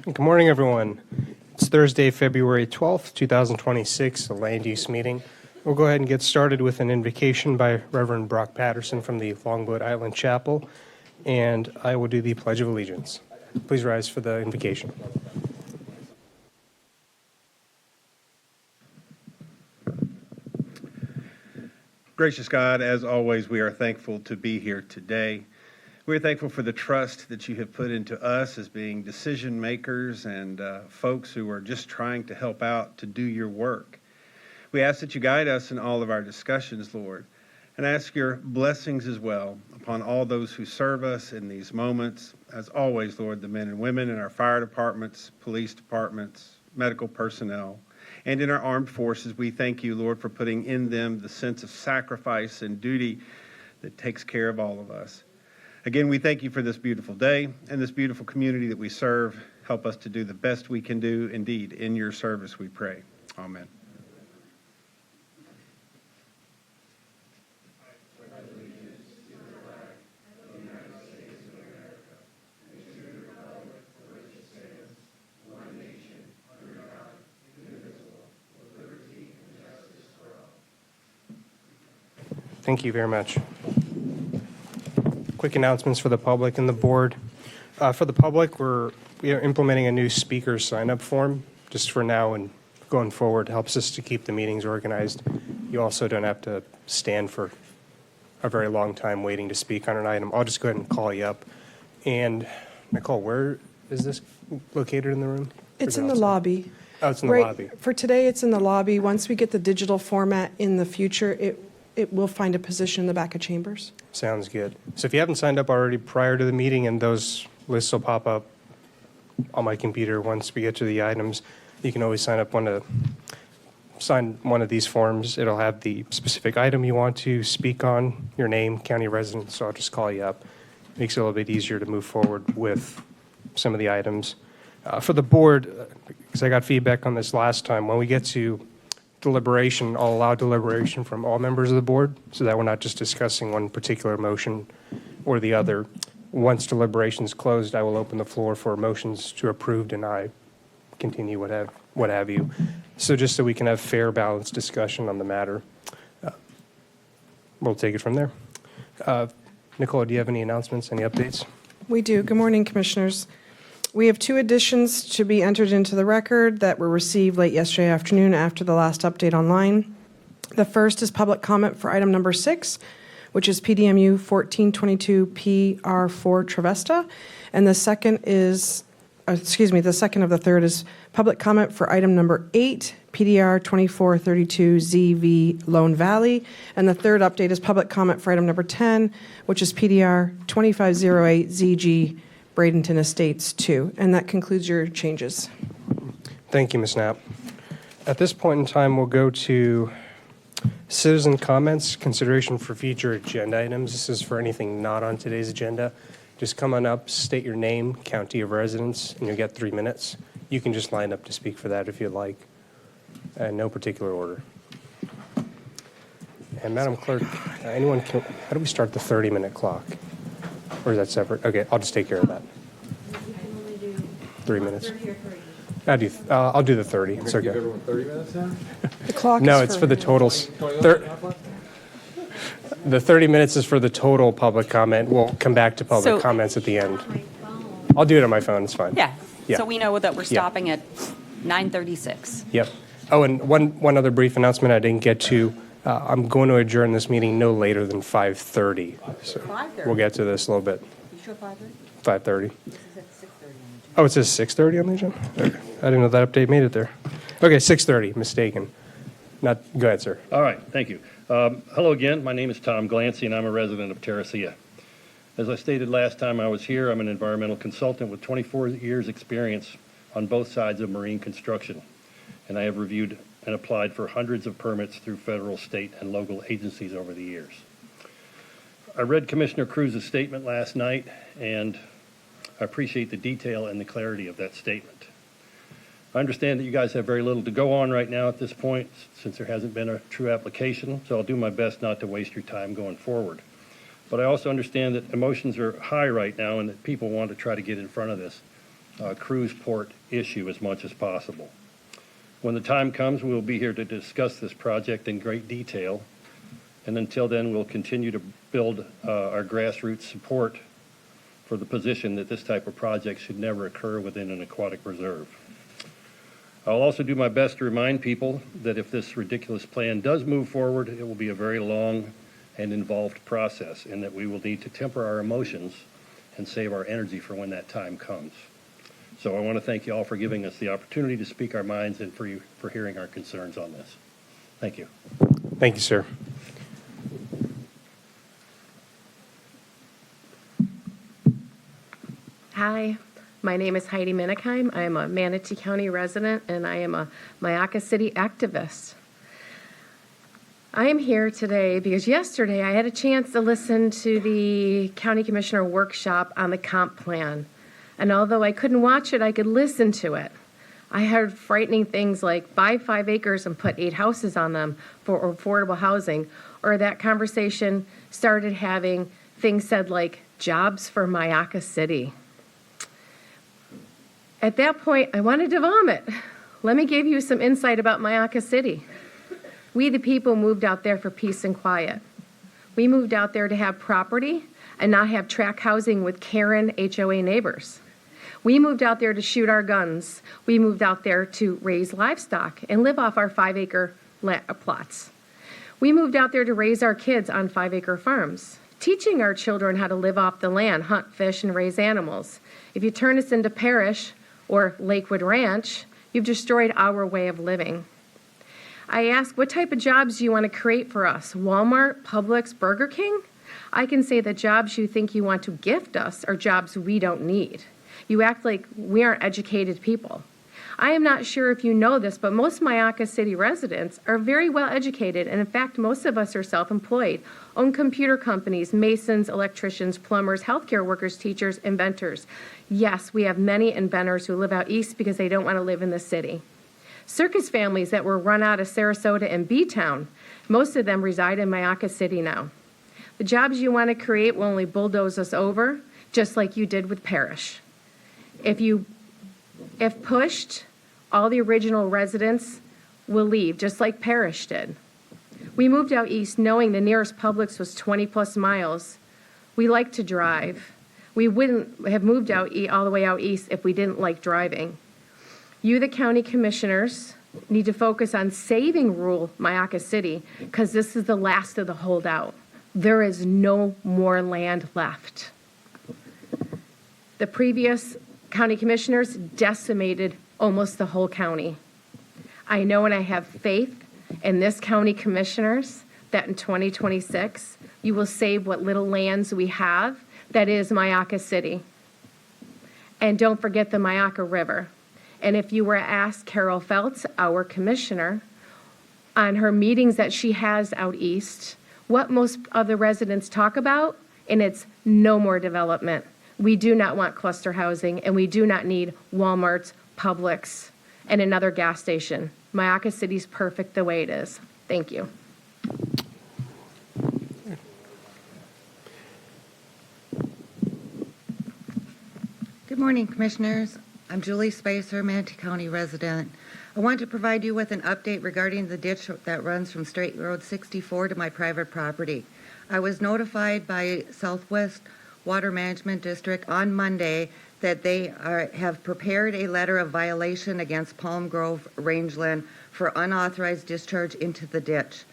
Good morning, everyone. It's Thursday, February 12th, 2026, a land use meeting. We'll go ahead and get started with an invocation by Reverend Brock Patterson from the Longboat Island Chapel, and I will do the Pledge of Allegiance. Please rise for the invocation. Gracious God, as always, we are thankful to be here today. We're thankful for the trust that you have put into us as being decision makers and folks who are just trying to help out to do your work. We ask that you guide us in all of our discussions, Lord, and ask your blessings as well upon all those who serve us in these moments. As always, Lord, the men and women in our fire departments, police departments, medical personnel, and in our armed forces, we thank you, Lord, for putting in them the sense of sacrifice and duty that takes care of all of us. Again, we thank you for this beautiful day and this beautiful community that we serve. Help us to do the best we can do. Indeed, in your service we pray. Amen. Thank you very much. Quick announcements for the public and the board. For the public, we are implementing a new speaker sign-up form just for now and going forward. It helps us to keep the meetings organized. You also don't have to stand for a very long time waiting to speak on an item. I'll just go ahead and call you up. And Nicole, where is this located in the room? It's in the lobby. Oh, it's in the lobby. For today, it's in the lobby. Once we get the digital format in the future, it will find a position in the back of chambers. Sounds good. So if you haven't signed up already prior to the meeting, and those lists will pop up on my computer once we get to the items, you can always sign one of these forms. It'll have the specific item you want to speak on, your name, county residence, so I'll just call you up. Makes it a little bit easier to move forward with some of the items. For the board, because I got feedback on this last time, when we get to deliberation, I'll allow deliberation from all members of the board so that we're not just discussing one particular motion or the other. Once deliberation is closed, I will open the floor for motions to approve, deny, continue, what have you. So just so we can have fair, balanced discussion on the matter. We'll take it from there. Nicole, do you have any announcements, any updates? We do. Good morning, Commissioners. We have two additions to be entered into the record that were received late yesterday afternoon after the last update online. The first is public comment for item number 6, which is PDMU 1422 PR4 Travesta. And the second is, the second of the third is public comment for item number 8, PDR 2432 ZV Lone Valley. And the third update is public comment for item number 10, which is PDR 2508 ZG Bradenton Estates 2. And that concludes your changes. Thank you, Ms. Knapp. At this point in time, we'll go to citizen comments, consideration for future agenda items. This is for anything not on today's agenda. Just come on up, state your name, county of residence, and you'll get 3 minutes. You can just line up to speak for that if you'd like, in no particular order. And Madam Clerk, how do we start the 30-minute clock? Or is that separate? Okay, I'll just take care of that. 3 minutes. I'll do the 30. It's okay. Give everyone 30 minutes now? The clock No, is it's for the totals. The 30 minutes is for the total public comment. We'll come back to public comments at the end. I'll do it on my phone. It's fine. Yeah. Yeah. So we know that we're stopping at 9:36. Yep. Oh, and one other brief announcement I didn't get to. I'm going to adjourn this meeting no later than 5:30. So 5:30? we'll get to this a little bit. You sure 5:30? 5:30. This is at 6:30 on the Oh, it says 6:30 on the agenda? Okay. I didn't know that update made it there. Okay, 6:30, mistaken. Go ahead, sir. All right, thank you. Hello again. My name is Tom Glancy, and I'm a resident of Terracea. As I stated last time I was here, I'm an environmental consultant with 24 years' experience on both sides of marine construction, and I have reviewed and applied for hundreds of permits through federal, state, and local agencies over the years. I read Commissioner Cruz's statement last night, and I appreciate the detail and the clarity of that statement. I understand that you guys have very little to go on right now at this point, since there hasn't been a true application, so I'll do my best not to waste your time going forward. But I also understand that emotions are high right now and that people want to try to get in front of this. cruise port issue as much as possible. When the time comes, we will be here to discuss this project in great detail. And until then, we'll continue to build our grassroots support for the position that this type of project should never occur within an aquatic reserve. I'll also do my best to remind people that if this ridiculous plan does move forward, it will be a very long and involved process, and that we will need to temper our emotions and save our energy for when that time comes. So I want to thank you all for giving us the opportunity to speak our minds and for hearing our concerns on this. Thank you. Thank you, sir. Hi, my name is Heidi Minnekheim. I am a Manatee County resident, and I am a Myakka City activist. I am here today because yesterday I had a chance to listen to the County Commissioner workshop on the comp plan. And although I couldn't watch it, I could listen to it. I heard frightening things like buy 5 acres and put 8 houses on them for affordable housing, or that conversation started having things said like jobs for Myakka City. At that point, I wanted to vomit. Let me give you some insight about Myakka City. We, the people, moved out there for peace and quiet. We moved out there to have property and not have tract housing with Karen HOA neighbors. We moved out there to shoot our guns. We moved out there to raise livestock and live off our 5-acre plots. We moved out there to raise our kids on 5-acre farms, teaching our children how to live off the land, hunt, fish, and raise animals. If you turn us into Parish or Lakewood Ranch, you've destroyed our way of living. I ask, what type of jobs do you want to create for us? Walmart, Publix, Burger King? I can say the jobs you think you want to gift us are jobs we don't need. You act like we aren't educated people. I am not sure if you know this, but most Myakka City residents are very well educated, and in fact, most of us are self-employed, own computer companies, masons, electricians, plumbers, healthcare workers, teachers, inventors. Yes, we have many inventors who live out east because they don't want to live in the city. Circus families that were run out of Sarasota and B-Town, most of them reside in Myakka City now. The jobs you want to create will only bulldoze us over, just like you did with Parish. If pushed, all the original residents will leave, just like Parish did. We moved out east knowing the nearest Publix was 20-plus miles. We like to drive. We wouldn't have moved out all the way out east if we didn't like driving. You, the county commissioners, need to focus on saving rural Myakka City because this is the last of the holdout. There is no more land left. The previous county commissioners decimated almost the whole county. I know and I have faith in this county commissioners that in 2026, you will save what little lands we have, that is Myakka City. And don't forget the Myakka River. And if you were to ask Carol Feltz, our commissioner, on her meetings that she has out east, what most of the residents talk about, and it's no more development. We do not want cluster housing, and we do not need Walmarts, Publix, and another gas station. Myakka City's perfect the way it is. Thank you. Good morning, Commissioners. I'm Julie Spicer, Manatee County resident. I want to provide you with an update regarding the ditch that runs from State Road 64 to my private property. I was notified by Southwest Water Management District on Monday that they have prepared a letter of violation against Palm Grove Rangeland for unauthorized discharge into the ditch.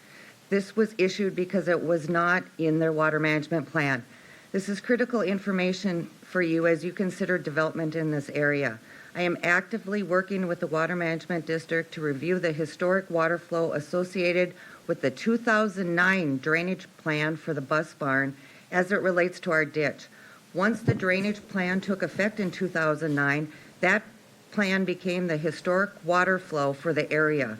This was issued because it was not in their water management plan. This is critical information for you as you consider development in this area. I am actively working with the Water Management District to review the historic water flow associated with the 2009 drainage plan for the bus barn as it relates to our ditch. Once the drainage plan took effect in 2009, that plan became the historic water flow for the area.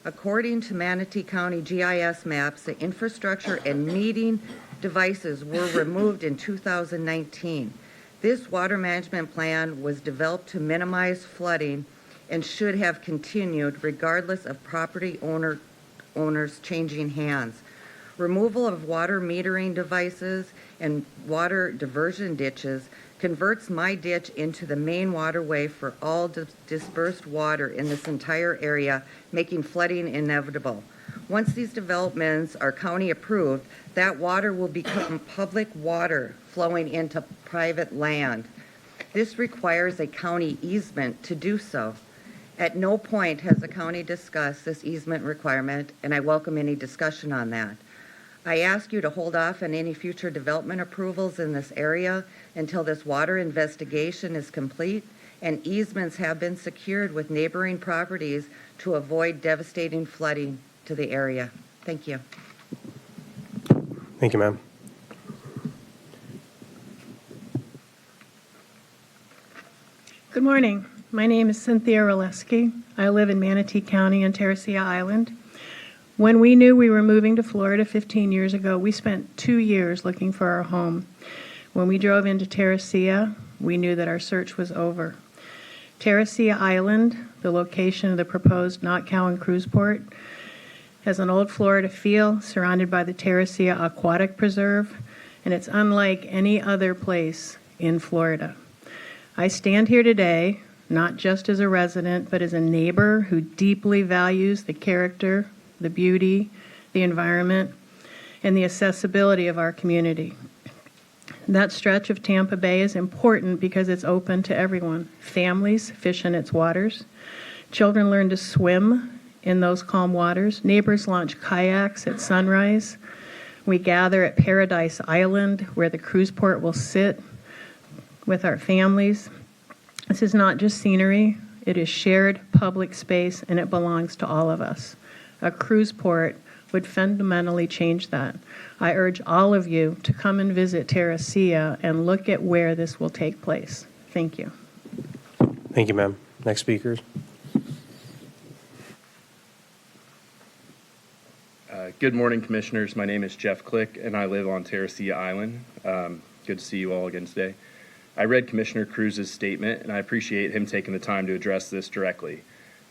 According to Manatee County GIS maps, the infrastructure and meeting devices were removed in 2019. This water management plan was developed to minimize flooding and should have continued regardless of property owners changing hands. Removal of water metering devices and water diversion ditches converts my ditch into the main waterway for all dispersed water in this entire area, making flooding inevitable. Once these developments are county approved, that water will become public water flowing into private land. This requires a county easement to do so. At no point has the county discussed this easement requirement, and I welcome any discussion on that. I ask you to hold off on any future development approvals in this area until this water investigation is complete and easements have been secured with neighboring properties to avoid devastating flooding to the area. Thank you. Thank you, ma'am. Good morning. My name is Cynthia Roleski. I live in Manatee County on Terracea Island. When we knew we were moving to Florida 15 years ago, we spent 2 years looking for our home. When we drove into Terracea, we knew that our search was over. Terracea Island, the location of the proposed Knott Cowan cruise port, has an old Florida feel surrounded by the Terracea Aquatic Preserve, and it's unlike any other place in Florida. I stand here today not just as a resident, but as a neighbor who deeply values the character, the beauty, the environment, and the accessibility of our community. That stretch of Tampa Bay is important because it's open to everyone. Families fish in its waters. Children learn to swim in those calm waters. Neighbors launch kayaks at sunrise. We gather at Paradise Island, where the cruise port will sit with our families. This is not just scenery. It is shared public space, and it belongs to all of us. A cruise port would fundamentally change that. I urge all of you to come and visit Terracea and look at where this will take place. Thank you. Thank you, ma'am. Next speakers. Good morning, Commissioners. My name is Jeff Click, and I live on Terracea Island. Good to see you all again today. I read Commissioner Cruz's statement, and I appreciate him taking the time to address this directly.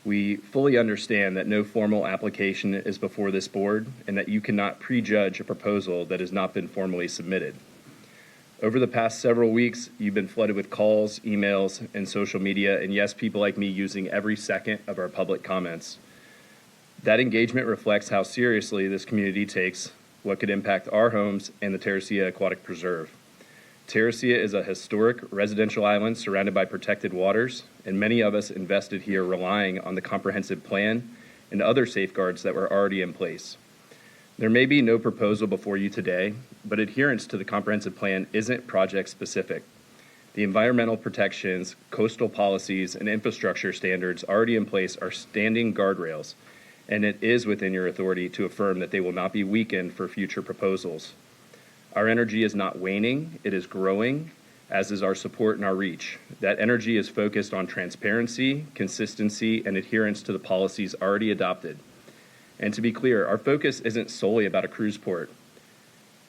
We fully understand that no formal application is before this board and that you cannot prejudge a proposal that has not been formally submitted. Over the past several weeks, you've been flooded with calls, emails, and social media, and yes, people like me using every second of our public comments. That engagement reflects how seriously this community takes what could impact our homes and the Terracea Aquatic Preserve. Terracea is a historic residential island surrounded by protected waters, and many of us invested here relying on the comprehensive plan and other safeguards that were already in place. There may be no proposal before you today, but adherence to the comprehensive plan isn't project specific. The environmental protections, coastal policies, and infrastructure standards already in place are standing guardrails, and it is within your authority to affirm that they will not be weakened for future proposals. Our energy is not waning, it is growing, as is our support and our reach. That energy is focused on transparency, consistency, and adherence to the policies already adopted. And to be clear, our focus isn't solely about a cruise port.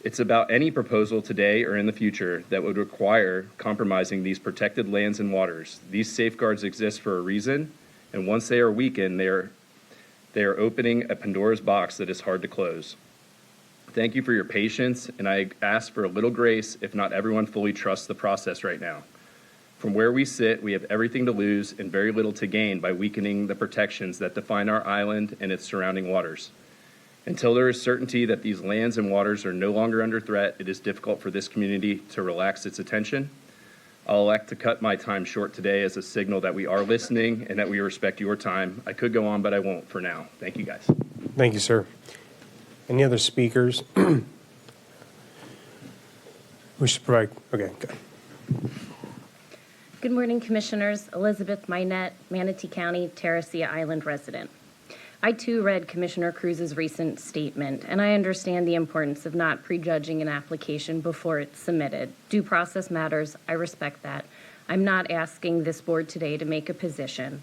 It's about any proposal today or in the future that would require compromising these protected lands and waters. These safeguards exist for a reason, and once they are weakened, they are opening a Pandora's box that is hard to close. Thank you for your patience, and I ask for a little grace if not everyone fully trusts the process right now. From where we sit, we have everything to lose and very little to gain by weakening the protections that define our island and its surrounding waters. Until there is certainty that these lands and waters are no longer under threat, it is difficult for this community to relax its attention. I'll elect to cut my time short today as a signal that we are listening and that we respect your time. I could go on, but I won't for now. Thank you, guys. Thank you, sir. Any other speakers? We should provide, okay, good. Good morning, Commissioners. Elizabeth Minette, Manatee County, Terracea Island resident. I too read Commissioner Cruz's recent statement, and I understand the importance of not prejudging an application before it's submitted. Due process matters. I respect that. I'm not asking this board today to make a position.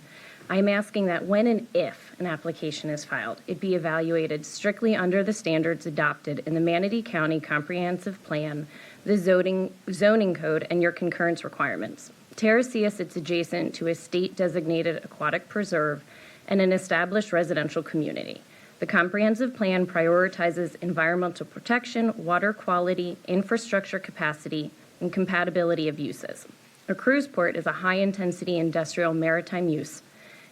I'm asking that when and if an application is filed, it be evaluated strictly under the standards adopted in the Manatee County Comprehensive Plan, the zoning code, and your concurrence requirements. Terracea sits adjacent to a state-designated aquatic preserve and an established residential community. The comprehensive plan prioritizes environmental protection, water quality, infrastructure capacity, and compatibility of uses. A cruise port is a high-intensity industrial maritime use.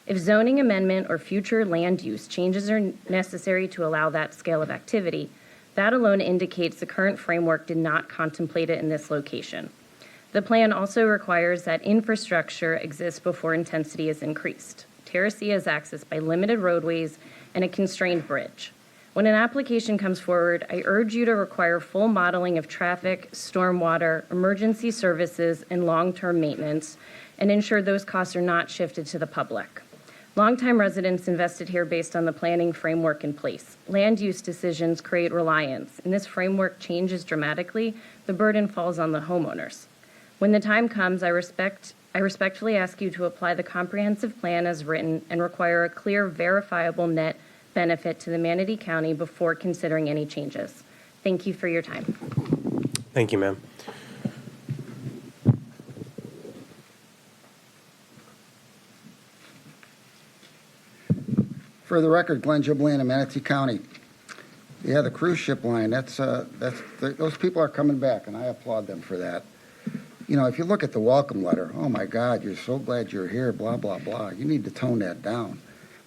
If zoning amendment or future land use changes are necessary to allow that scale of activity, that alone indicates the current framework did not contemplate it in this location. The plan also requires that infrastructure exists before intensity is increased. Terracea is accessed by limited roadways and a constrained bridge. When an application comes forward, I urge you to require full modeling of traffic, stormwater, emergency services, and long-term maintenance, and ensure those costs are not shifted to the public. Longtime residents invested here based on the planning framework in place. Land use decisions create reliance, and this framework changes dramatically, the burden falls on the homeowners. When the time comes, I respectfully ask you to apply the comprehensive plan as written and require a clear, verifiable net benefit to the Manatee County before considering any changes. Thank you for your time. Thank you, ma'am. For the record, Glenn Gibelin in Manatee County. Yeah, the cruise ship line, those people are coming back, and I applaud them for that. You know, if you look at the welcome letter, oh my God, you're so glad you're here, blah, blah, blah. You need to tone that down.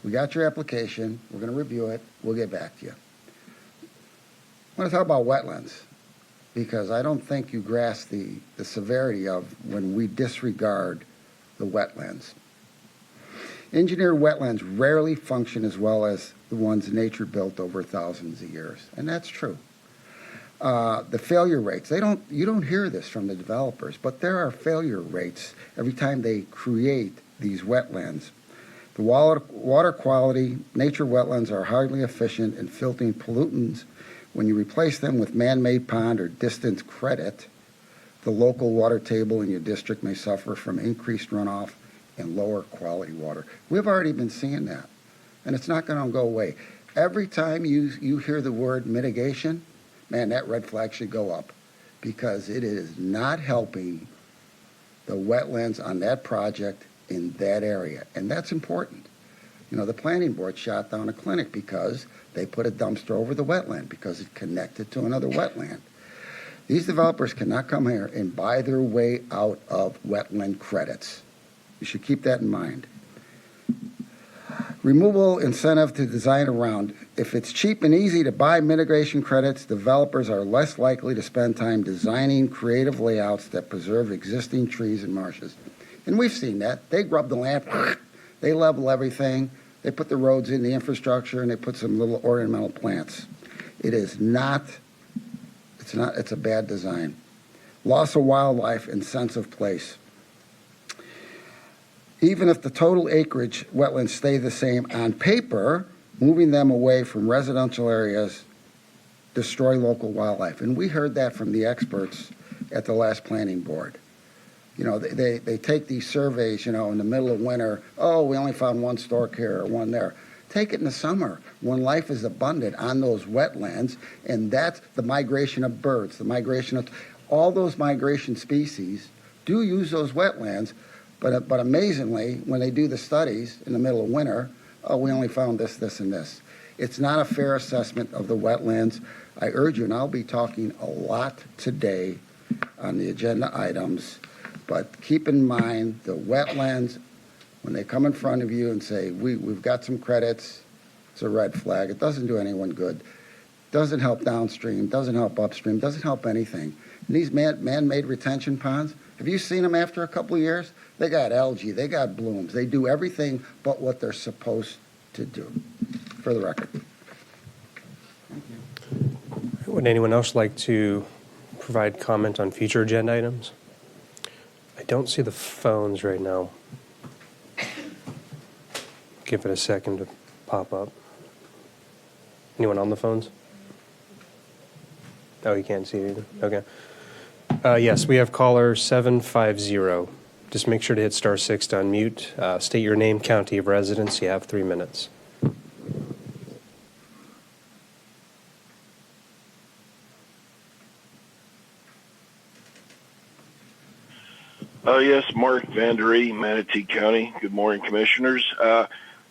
We got your application. We're going to review it. We'll get back to you. I want to talk about wetlands because I don't think you grasp the severity of when we disregard the wetlands. Engineered wetlands rarely function as well as the ones nature built over thousands of years, and that's true. The failure rates, you don't hear this from the developers, but there are failure rates every time they create these wetlands. The water quality, nature wetlands are hardly efficient in filtering pollutants. When you replace them with man-made pond or distance credit, the local water table in your district may suffer from increased runoff and lower quality water. We've already been seeing that, and it's not going to go away. Every time you hear the word mitigation, man, that red flag should go up because it is not helping the wetlands on that project in that area, and that's important. You know, the planning board shot down a clinic because they put a dumpster over the wetland because it connected to another wetland. These developers cannot come here and buy their way out of wetland credits. You should keep that in mind. Removal incentive to design around. If it's cheap and easy to buy mitigation credits, developers are less likely to spend time designing creative layouts that preserve existing trees and marshes. And we've seen that. They grub the land, they level everything, they put the roads in, the infrastructure, and they put some little ornamental plants. It's a bad design. Loss of wildlife and sense of place. Even if the total acreage wetlands stay the same on paper, moving them away from residential areas destroy local wildlife. And we heard that from the experts at the last planning board. You know, they take these surveys, you know, in the middle of winter. Oh, we only found one stork here or one there. Take it in the summer when life is abundant on those wetlands, and that's the migration of birds, the migration of all those migration species do use those wetlands. But amazingly, when they do the studies in the middle of winter, oh, we only found this, this, and this. It's not a fair assessment of the wetlands. I urge you, and I'll be talking a lot today on the agenda items, but keep in mind the wetlands, when they come in front of you and say, we've got some credits, it's a red flag. It doesn't do anyone good. Doesn't help downstream, doesn't help upstream, doesn't help anything. And these man-made retention ponds, have you seen them after a couple of years? They got algae, they got blooms. They do everything but what they're supposed to do, for the record. Would anyone else like to provide comment on future agenda items? I don't see the phones right now. Give it a second to pop up. Anyone on the phones? Oh, you can't see it either? Okay. Yes, we have caller 750. Just make sure to hit *6 to unmute. State your name, county of residence. You have 3 minutes. Yes, Mark Vandery, Manatee County. Good morning, Commissioners.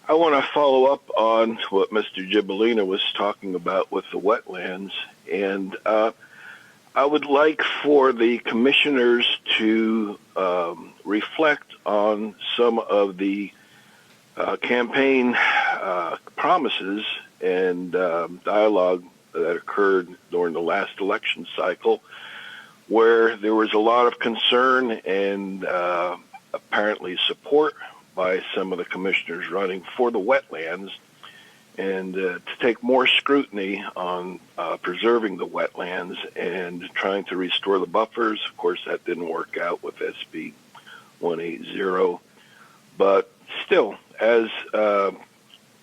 I want to follow up on what Mr. Gibolina was talking about with the wetlands, and I would like for the commissioners to reflect on some of the campaign promises and dialogue that occurred during the last election cycle, where there was a lot of concern and apparently support by some of the commissioners running for the wetlands, and to take more scrutiny on preserving the wetlands and trying to restore the buffers. Of course, that didn't work out with SB 180, but still, as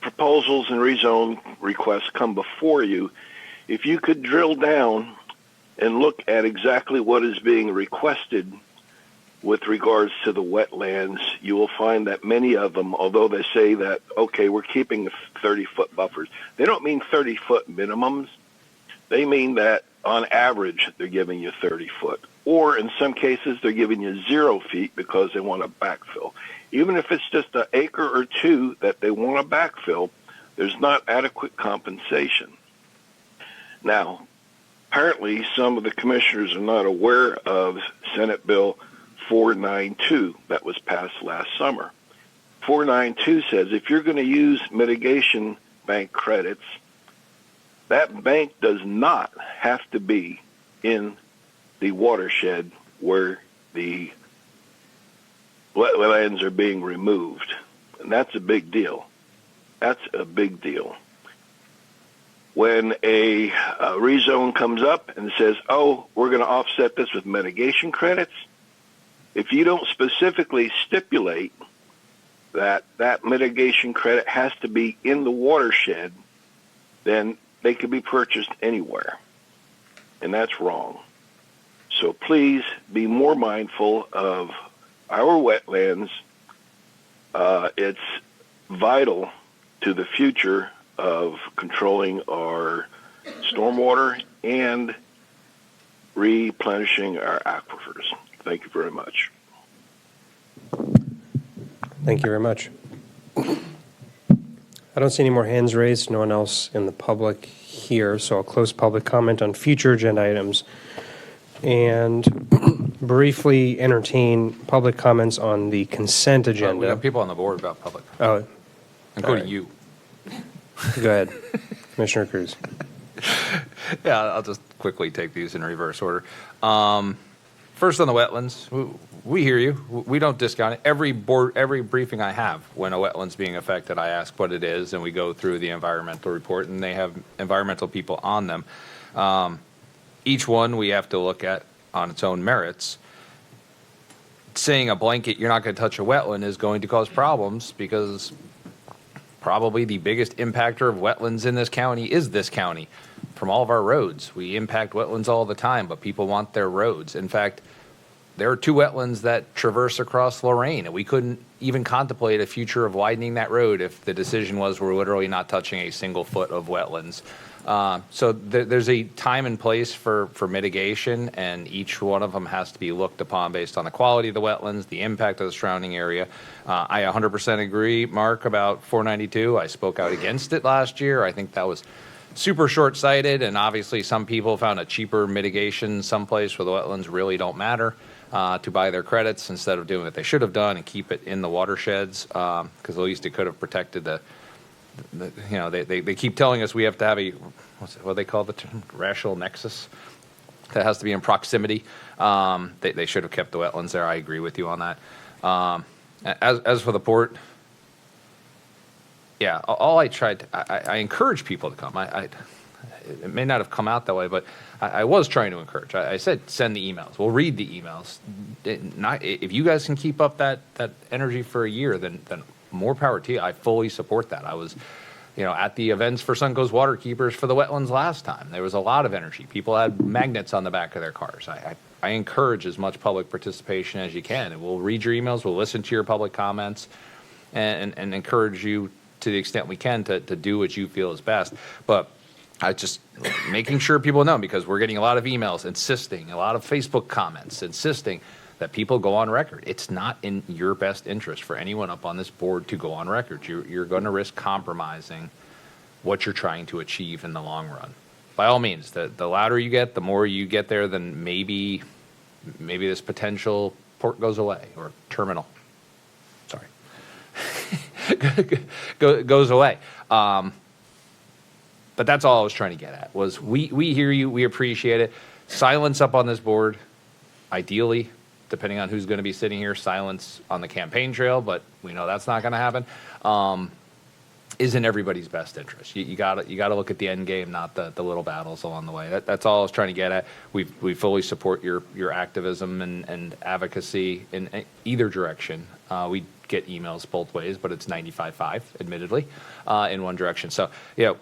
proposals and rezone requests come before you, if you could drill down and look at exactly what is being requested with regards to the wetlands, you will find that many of them, although they say that, okay, we're keeping the 30-foot buffers, they don't mean 30-foot minimums. They mean that on average, they're giving you 30-foot. Or in some cases, they're giving you 0 feet because they want to backfill. Even if it's just an acre or two that they want to backfill, there's not adequate compensation. Now, apparently, some of the commissioners are not aware of Senate Bill 492 that was passed last summer. 492 says if you're going to use mitigation bank credits, that bank does not have to be in the watershed where the wetlands are being removed. And that's a big deal. That's a big deal. When a rezone comes up and says, oh, we're going to offset this with mitigation credits, if you don't specifically stipulate that that mitigation credit has to be in the watershed, then they can be purchased anywhere. And that's wrong. So please be more mindful of our wetlands. It's vital to the future of controlling our stormwater and replenishing our aquifers. Thank you very much. Thank you very much. I don't see any more hands raised, no one else in the public here, so I'll close public comment on future agenda items and briefly entertain public comments on the consent agenda. We have people on the board about public, Oh, including right. you. Go ahead, Commissioner Cruz. Yeah, I'll just quickly take these in reverse order. First on the wetlands, we hear you. We don't discount it. Every briefing I have when a wetland's being affected, I ask what it is, and we go through the environmental report, and they have environmental people on them. Each one we have to look at on its own merits. Saying a blanket, you're not going to touch a wetland, is going to cause problems because probably the biggest impactor of wetlands in this county is this county. From all of our roads, we impact wetlands all the time, but people want their roads. In fact, there are 2 wetlands that traverse across Lorraine, and we couldn't even contemplate a future of widening that road if the decision was we're literally not touching a single foot of wetlands. So there's a time and place for mitigation, and each one of them has to be looked upon based on the quality of the wetlands, the impact of the surrounding area. I 100% agree, Mark, about 492. I spoke out against it last year. I think that was super short-sighted, and obviously some people found a cheaper mitigation someplace where the wetlands really don't matter to buy their credits instead of doing what they should have done and keep it in the watersheds, because at least it could have protected they keep telling us we have to have what they call the term, rational nexus that has to be in proximity. They should have kept the wetlands there. I agree with you on that. As for the port, yeah, all I tried, I encourage people to come. It may not have come out that way, but I was trying to encourage. I said, send the emails. We'll read the emails. If you guys can keep up that energy for a year, then more power to you. I fully support that. I was, at the events for Suncoast Waterkeepers for the wetlands last time. There was a lot of energy. People had magnets on the back of their cars. I encourage as much public participation as you can. And we'll read your emails. We'll listen to your public comments and encourage you to the extent we can to do what you feel is best. But I just making sure people know, because we're getting a lot of emails insisting, a lot of Facebook comments insisting that people go on record. It's not in your best interest for anyone up on this board to go on record. You're going to risk compromising what you're trying to achieve in the long run. By all means, the louder you get, the more you get there, then maybe this potential port goes away, or terminal. Sorry. goes away. But that's all I was trying to get at, was we hear you, we appreciate it. Silence up on this board, ideally, depending on who's going to be sitting here, silence on the campaign trail, but we know that's not going to happen, is in everybody's best interest. You got to look at the end game, not the little battles along the way. That's all I was trying to get at. We fully support your activism and advocacy in either direction. We get emails both ways, but it's 95.5, admittedly, in one direction. So,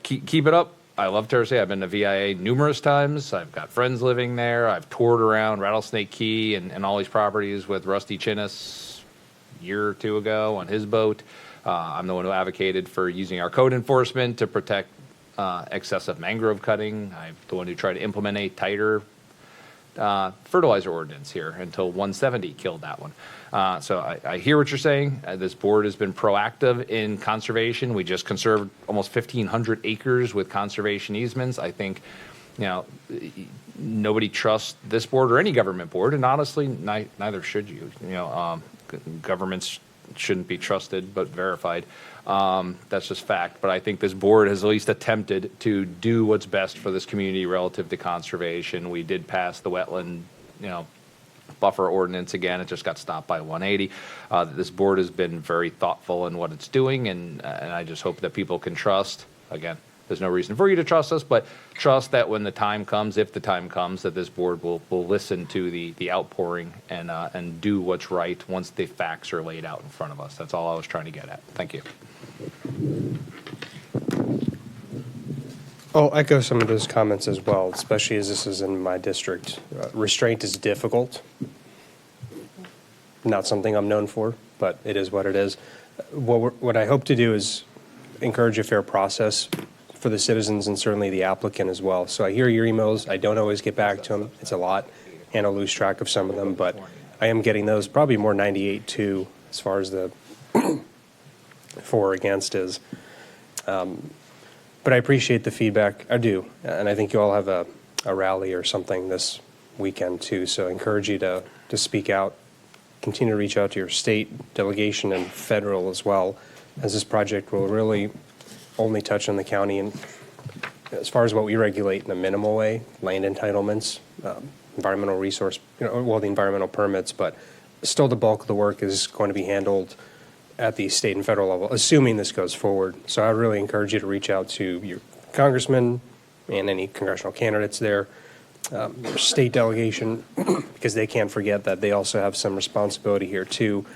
keep it up. I love Tercea. I've been to VIA numerous times. I've got friends living there. I've toured around Rattlesnake Key and all these properties with Rusty Chinnis a year or two ago on his boat. I'm the one who advocated for using our code enforcement to protect excessive mangrove cutting. I'm the one who tried to implement a tighter fertilizer ordinance here until 170 killed that one. So I hear what you're saying. This board has been proactive in conservation. We just conserved almost 1,500 acres with conservation easements. I think, nobody trusts this board or any government board, and honestly, neither should you. Governments shouldn't be trusted but verified. That's just fact. But I think this board has at least attempted to do what's best for this community relative to conservation. We did pass the wetland, buffer ordinance again. It just got stopped by 180. This board has been very thoughtful in what it's doing, and I just hope that people can trust. Again, there's no reason for you to trust us, but trust that when the time comes, if the time comes, that this board will listen to the outpouring and do what's right once the facts are laid out in front of us. That's all I was trying to get at. Thank you. I'll echo some of those comments as well, especially as this is in my district. Restraint is difficult. Not something I'm known for, but it is what it is. What I hope to do is encourage a fair process for the citizens and certainly the applicant as well. So I hear your emails. I don't always get back to them. It's a lot, and I lose track of some of them, but I am getting those, probably more 98-2 as far as the for or against is. But I appreciate the feedback. I do. And I think you all have a rally or something this weekend too. So I encourage you to speak out, continue to reach out to your state delegation and federal as well, as this project will really only touch on the county. And as far as what we regulate in a minimal way, land entitlements, environmental resource, the environmental permits, but still the bulk of the work is going to be handled at the state and federal level, assuming this goes forward. So I really encourage you to reach out to your congressman and any congressional candidates there, your state delegation, because they can't forget that they also have some responsibility here too.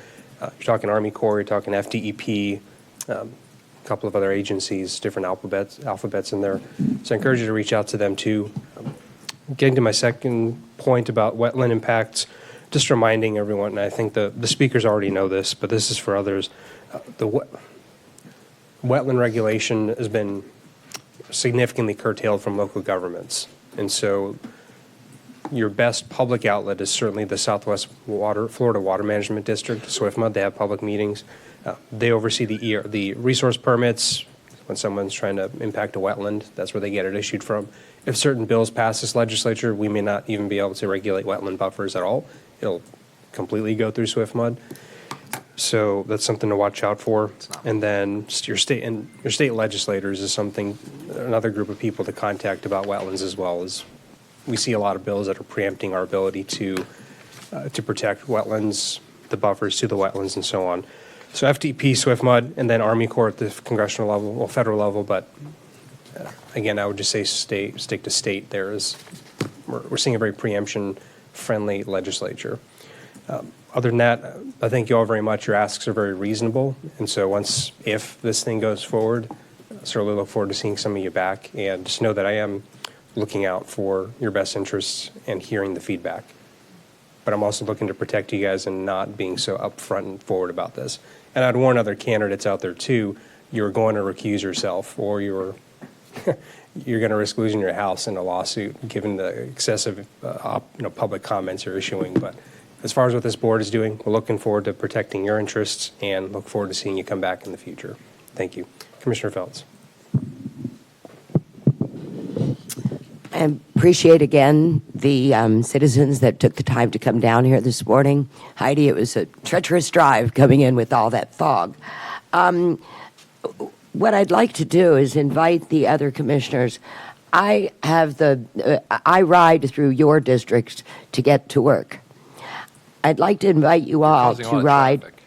You're talking Army Corps, you're talking FDEP, a couple of other agencies, different alphabets in there. So I encourage you to reach out to them too. Getting to my second point about wetland impacts, just reminding everyone, and I think the speakers already know this, but this is for others, the wetland regulation has been significantly curtailed from local governments. And so your best public outlet is certainly the Southwest Florida Water Management District, SWFMUD. They have public meetings. They oversee the resource permits. When someone's trying to impact a wetland, that's where they get it issued from. If certain bills pass this legislature, we may not even be able to regulate wetland buffers at all. It'll completely go through SWFMUD. So that's something to watch out for. And then your state legislators is another group of people to contact about wetlands as well. As we see a lot of bills that are preempting our ability to protect wetlands, the buffers to the wetlands, and so on. So FDP, SWFMUD, and then Army Corps at the congressional level, well, federal level. But again, I would just say stick to state. We're seeing a very preemption-friendly legislature. Other than that, I thank you all very much. Your asks are very reasonable. And so if this thing goes forward, I certainly look forward to seeing some of you back. And just know that I am looking out for your best interests and hearing the feedback. But I'm also looking to protect you guys and not being so upfront and forward about this. And I'd warn other candidates out there too, you're going to recuse yourself, or you're going to risk losing your house in a lawsuit given the excessive public comments you're issuing. But as far as what this board is doing, we're looking forward to protecting your interests and look forward to seeing you come back in the future. Thank you. Commissioner Feltz. I appreciate again the citizens that took the time to come down here this morning. Heidi, it was a treacherous drive coming in with all that fog. What I'd like to do is invite the other commissioners. I ride through your districts to get to work. I'd like to invite you all causing a to lot of ride. traffic.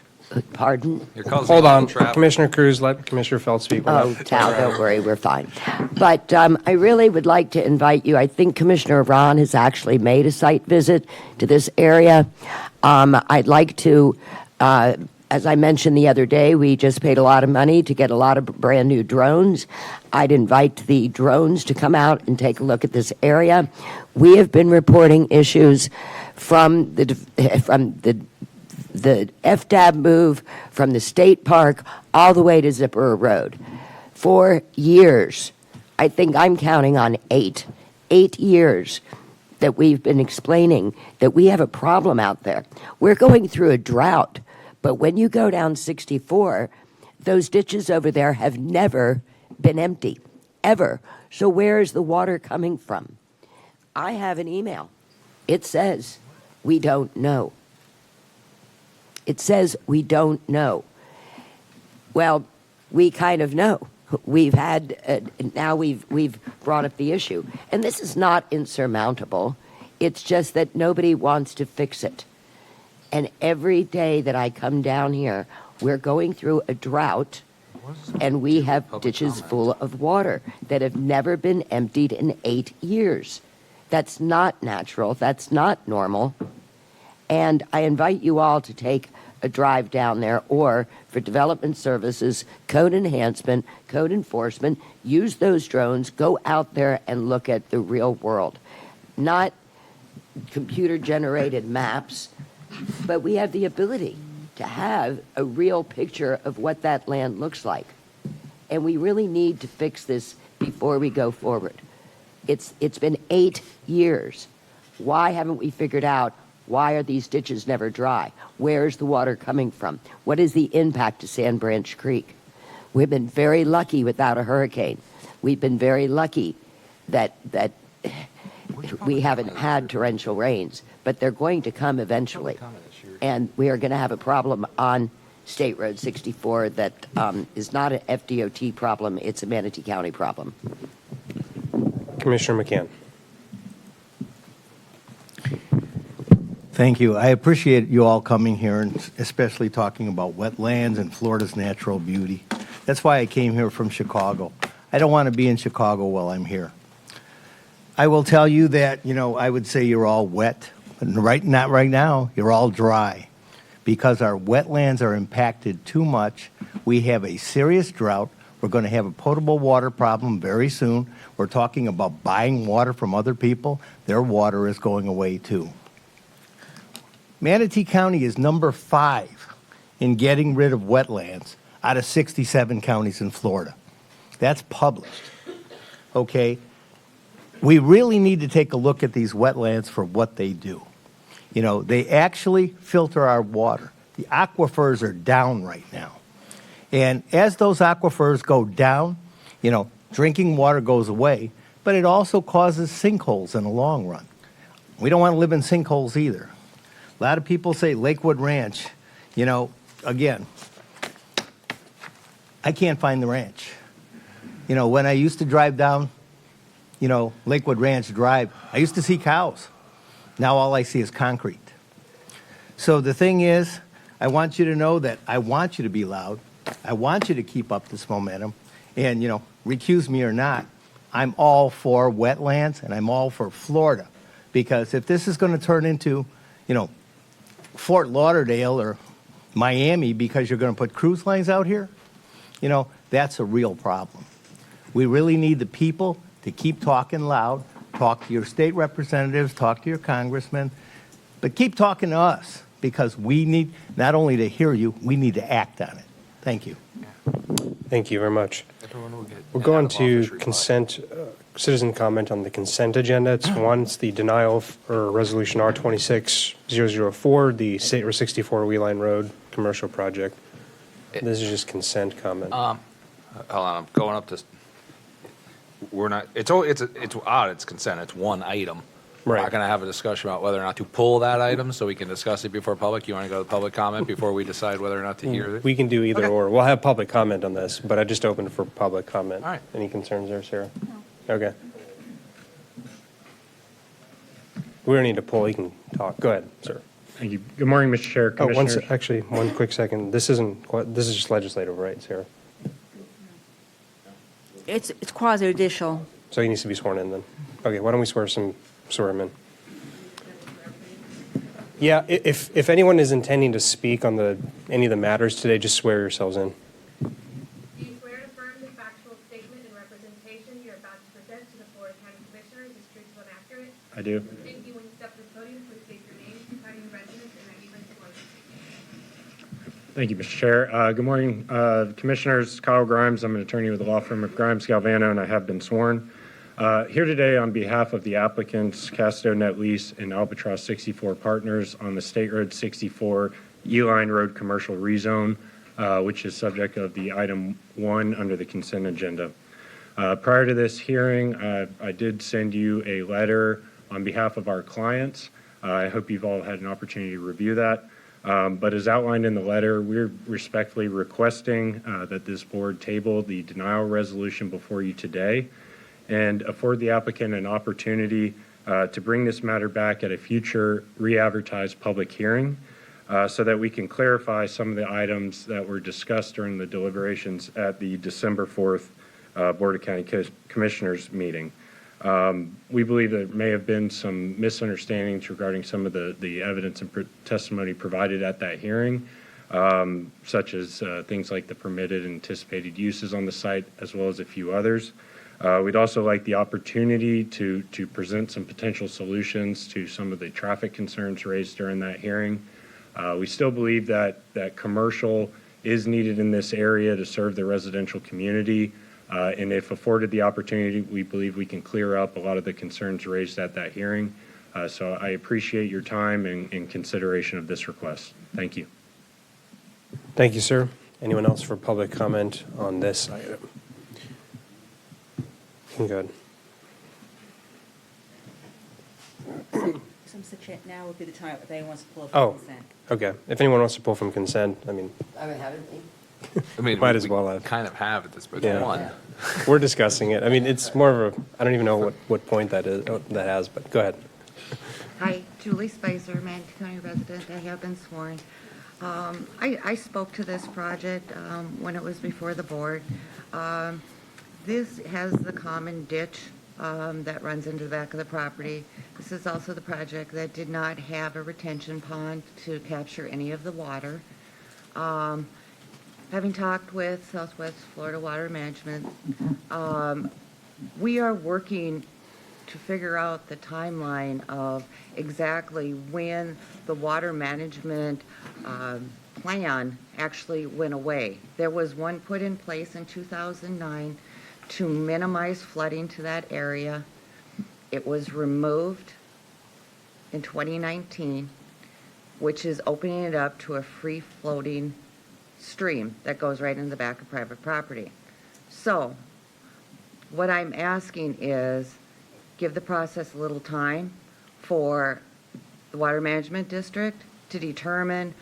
Pardon? You're causing Hold a lot on, of traffic. Commissioner Cruz, let Commissioner Feltz speak. Oh, Tal, don't worry, we're fine. But I really would like to invite you. I think Commissioner Ron has actually made a site visit to this area. I'd like to, as I mentioned the other day, we just paid a lot of money to get a lot of brand new drones. I'd invite the drones to come out and take a look at this area. We have been reporting issues from the FDAB move from the state park all the way to Zipperer Road for years. I think I'm counting on 8 years that we've been explaining that we have a problem out there. We're going through a drought, but when you go down 64, those ditches over there have never been empty, ever. So where is the water coming from? I have an email. It says, we don't know. It says we don't know. Well, we kind of know. We've had, now we've brought up the issue. And this is not insurmountable. It's just that nobody wants to fix it. And every day that I come down here, we're going through a drought and we have ditches full of water that have never been emptied in 8 years. That's not natural. That's not normal. And I invite you all to take a drive down there, or for development services, code enhancement, code enforcement, use those drones, go out there and look at the real world. Not computer-generated maps, but we have the ability to have a real picture of what that land looks like. And we really need to fix this before we go forward. It's been 8 years. Why haven't we figured out why are these ditches never dry? Where's the water coming from? What is the impact to Sand Branch Creek? We've been very lucky without a hurricane. We've been very lucky that we haven't had torrential rains, but they're going to come eventually. And we are going to have a problem on State Road 64 that is not an FDOT problem, it's a Manatee County problem. Commissioner McCann. Thank you. I appreciate you all coming here and especially talking about wetlands and Florida's natural beauty. That's why I came here from Chicago. I don't want to be in Chicago while I'm here. I will tell you that, I would say you're all wet, but not right now. You're all dry because our wetlands are impacted too much. We have a serious drought. We're going to have a potable water problem very soon. We're talking about buying water from other people. Their water is going away too. Manatee County is number 5 in getting rid of wetlands out of 67 counties in Florida. That's published. Okay? We really need to take a look at these wetlands for what they do. They actually filter our water. The aquifers are down right now. And as those aquifers go down, drinking water goes away, but it also causes sinkholes in the long run. We don't want to live in sinkholes either. A lot of people say Lakewood Ranch, again, I can't find the ranch. When I used to drive down, Lakewood Ranch Drive, I used to see cows. Now all I see is concrete. So the thing is, I want you to know that I want you to be loud. I want you to keep up this momentum. And, recuse me or not, I'm all for wetlands and I'm all for Florida. Because if this is going to turn into, Fort Lauderdale or Miami because you're going to put cruise lines out here, that's a real problem. We really need the people to keep talking loud, talk to your state representatives, talk to your congressmen, but keep talking to us because we need not only to hear you, we need to act on it. Thank you. Thank you very much. We'll go on to consent citizen comment on the consent agenda. It's one, it's the denial or resolution R26004, the State Road 64 Wheeline Road commercial project. This is just consent comment. Hold on, I'm going up to, we're not, it's odd, it's consent, it's one item. We're not Right. going to have a discussion about whether or not to pull that item, so we can discuss it before public. You want to go to public comment before we decide whether or not to hear it? We can do either Okay. or. We'll have public comment on this, but I just opened for public comment. All right. Any concerns there, Sarah? No. Okay. We don't need to pull. You can talk. Go ahead, sir. Thank you. Good morning, Mr. Chair, Oh, Commissioners. actually, one quick second. This is just legislative, right, Sarah? It's quasi-judicial. So he needs to be sworn in then. Okay, why don't we swear him in? Yeah, if anyone is intending to speak on any of the matters today, just swear yourselves in. Do you swear to affirm the factual statement and representation you're about to present to the Board of County Commissioners is truthful and accurate? I do. Thank you. When you step to the podium, please state your name, county residence, and that you've been sworn. Thank you, Mr. Chair. Good morning, Commissioners. Kyle Grimes. I'm an attorney with the law firm of Grimes Galvano, and I have been sworn. Here today on behalf of the applicants, Casto Net Lease and Albatross 64 Partners on the State Road 64 Uline Road Commercial Rezone, which is subject of the item 1 under the consent agenda. Prior to this hearing, I did send you a letter on behalf of our clients. I hope you've all had an opportunity to review that. But as outlined in the letter, we're respectfully requesting that this board table the denial resolution before you today and afford the applicant an opportunity to bring this matter back at a future re-advertised public hearing so that we can clarify some of the items that were discussed during the deliberations at the December 4th Board of County Commissioners meeting. We believe there may have been some misunderstandings regarding some of the evidence and testimony provided at that hearing, such as things like the permitted and anticipated uses on the site, as well as a few others. We'd also like the opportunity to present some potential solutions to some of the traffic concerns raised during that hearing. We still believe that commercial is needed in this area to serve the residential community. And if afforded the opportunity, we believe we can clear up a lot of the concerns raised at that hearing. So I appreciate your time and consideration of this request. Thank you. Thank you, sir. Anyone else for public comment on this item? Good. Now would be the time if anyone wants to pull up Oh, consent. okay. If anyone wants to pull from consent, I mean, might as well have. Kind of have at this point. Yeah. One. We're discussing it. I mean, it's more of a, I don't even know what point that has, but go ahead. Hi, Julie Spicer, Manatee County resident. I have been sworn. I spoke to this project when it was before the board. This has the common ditch that runs into the back of the property. This is also the project that did not have a retention pond to capture any of the water. Having talked with Southwest Florida Water Management, we are working to figure out the timeline of exactly when the water management plan actually went away. There was one put in place in 2009 to minimize flooding to that area. It was removed in 2019, which is opening it up to a free-floating stream that goes right in the back of private property. So what I'm asking is give the process a little time for the Water Management District to determine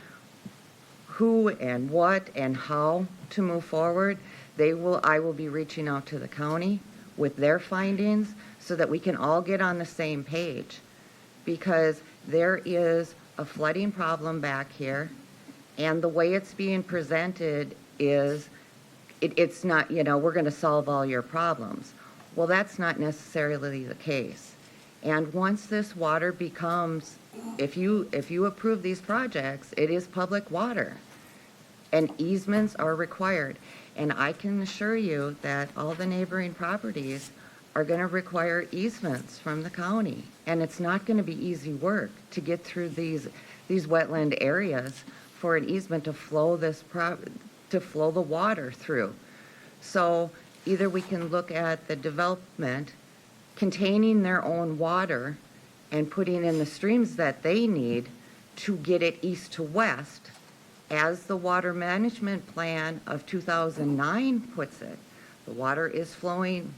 who and what and how to move forward. I will be reaching out to the county with their findings so that we can all get on the same page, because there is a flooding problem back here, and the way it's being presented is it's not, we're going to solve all your problems. Well, that's not necessarily the case. And once this water becomes, if you approve these projects, it is public water, and easements are required. And I can assure you that all the neighboring properties are going to require easements from the county. And it's not going to be easy work to get through these wetland areas for an easement to flow to flow the water through. So either we can look at the development containing their own water and putting in the streams that they need to get it east to west, as the Water Management Plan of 2009 puts it. The water is flowing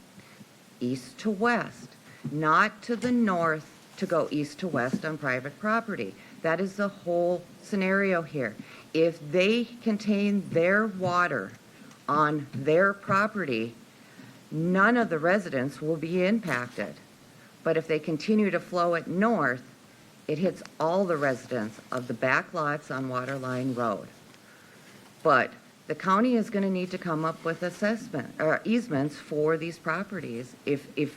east to west, not to the north to go east to west on private property. That is the whole scenario here. If they contain their water on their property, none of the residents will be impacted. But if they continue to flow it north, it hits all the residents of the back lots on Waterline Road. But the county is going to need to come up with assessment or easements for these properties if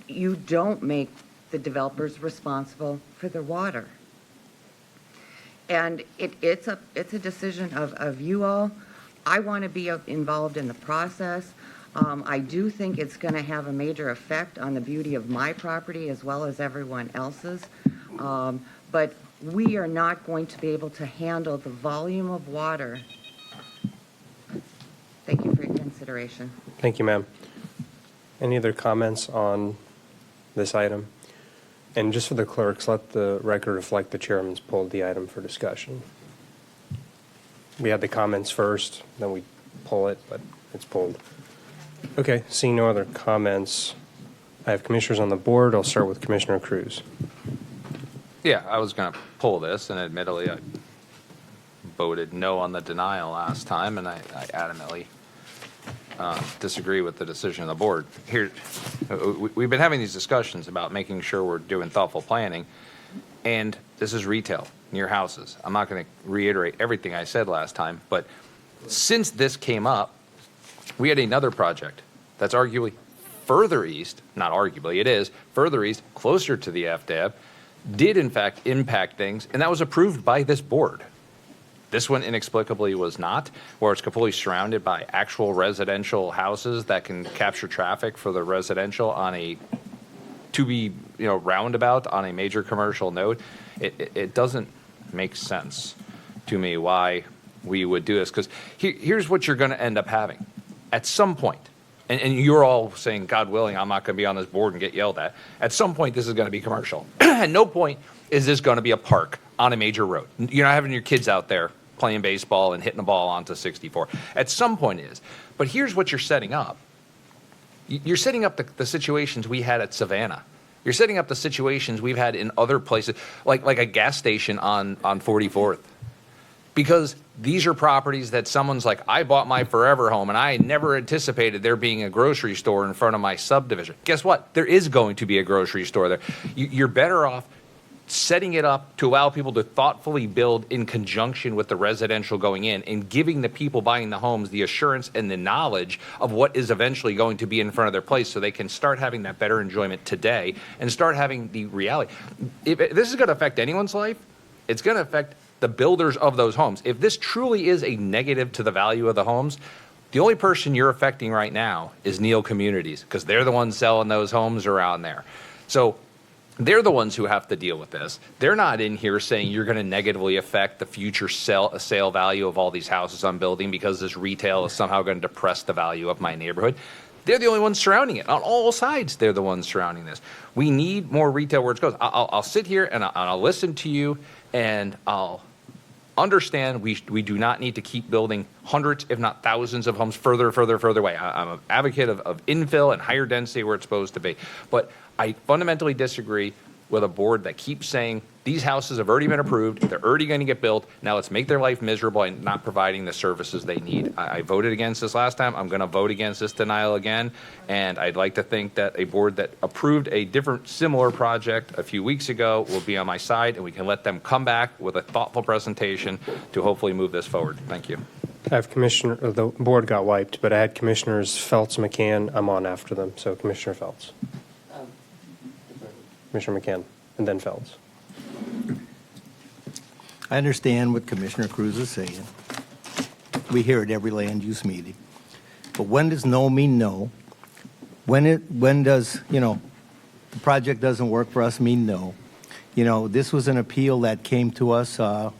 you don't make the developers responsible for their water. And it's a decision of you all. I want to be involved in the process. I do think it's going to have a major effect on the beauty of my property as well as everyone else's. But we are not going to be able to handle the volume of water. Thank you for your consideration. Thank you, ma'am. Any other comments on this item? And just for the clerks, let the record reflect the chairman's pulled the item for discussion. We had the comments first, then we pull it, but it's pulled. Okay, seeing no other comments, I have commissioners on the board. I'll start with Commissioner Cruz. Yeah, I was going to pull this, and admittedly, I voted no on the denial last time, and I adamantly disagree with the decision of the board. Here, we've been having these discussions about making sure we're doing thoughtful planning, and this is retail near houses. I'm not going to reiterate everything I said last time, but since this came up, we had another project that's arguably further east, not arguably, it is further east, closer to the FDAB, did in fact impact things, and that was approved by this board. This one inexplicably was not, where it's completely surrounded by actual residential houses that can capture traffic for the residential on a roundabout on a major commercial node. It doesn't make sense to me why we would do this, because here's what you're going to end up having. At some point, and you're all saying, God willing, I'm not going to be on this board and get yelled at. At some point, this is going to be commercial. At no point is this going to be a park on a major road. You're not having your kids out there playing baseball and hitting the ball onto 64. At some point it is. But here's what you're setting up. You're setting up the situations we had at Savannah. You're setting up the situations we've had in other places, like a gas station on 44th. Because these are properties that someone's like, I bought my forever home and I never anticipated there being a grocery store in front of my subdivision. Guess what? There is going to be a grocery store there. You're better off setting it up to allow people to thoughtfully build in conjunction with the residential going in and giving the people buying the homes the assurance and the knowledge of what is eventually going to be in front of their place so they can start having that better enjoyment today and start having the reality. If this is going to affect anyone's life, it's going to affect the builders of those homes. If this truly is a negative to the value of the homes, the only person you're affecting right now is Neal Communities, because they're the ones selling those homes around there. So they're the ones who have to deal with this. They're not in here saying you're going to negatively affect the future sale value of all these houses I'm building because this retail is somehow going to depress the value of my neighborhood. They're the only ones surrounding it. On all sides, they're the ones surrounding this. We need more retail where it goes. I'll sit here and I'll listen to you and I'll understand we do not need to keep building hundreds, if not thousands of homes further away. I'm an advocate of infill and higher density where it's supposed to be. But I fundamentally disagree with a board that keeps saying these houses have already been approved, they're already going to get built, now let's make their life miserable by not providing the services they need. I voted against this last time, I'm going to vote against this denial again, and I'd like to think that a board that approved a different similar project a few weeks ago will be on my side, and we can let them come back with a thoughtful presentation to hopefully move this forward. Thank you. I have the board got wiped, but I had Commissioners Feltz, McCann. I'm on after them, so Commissioner Feltz. Commissioner McCann, and then Feltz. I understand what Commissioner Cruz is saying. We hear it every land use meeting. But when does no mean no? When does, the project doesn't work for us mean no? This was an appeal that came to us, a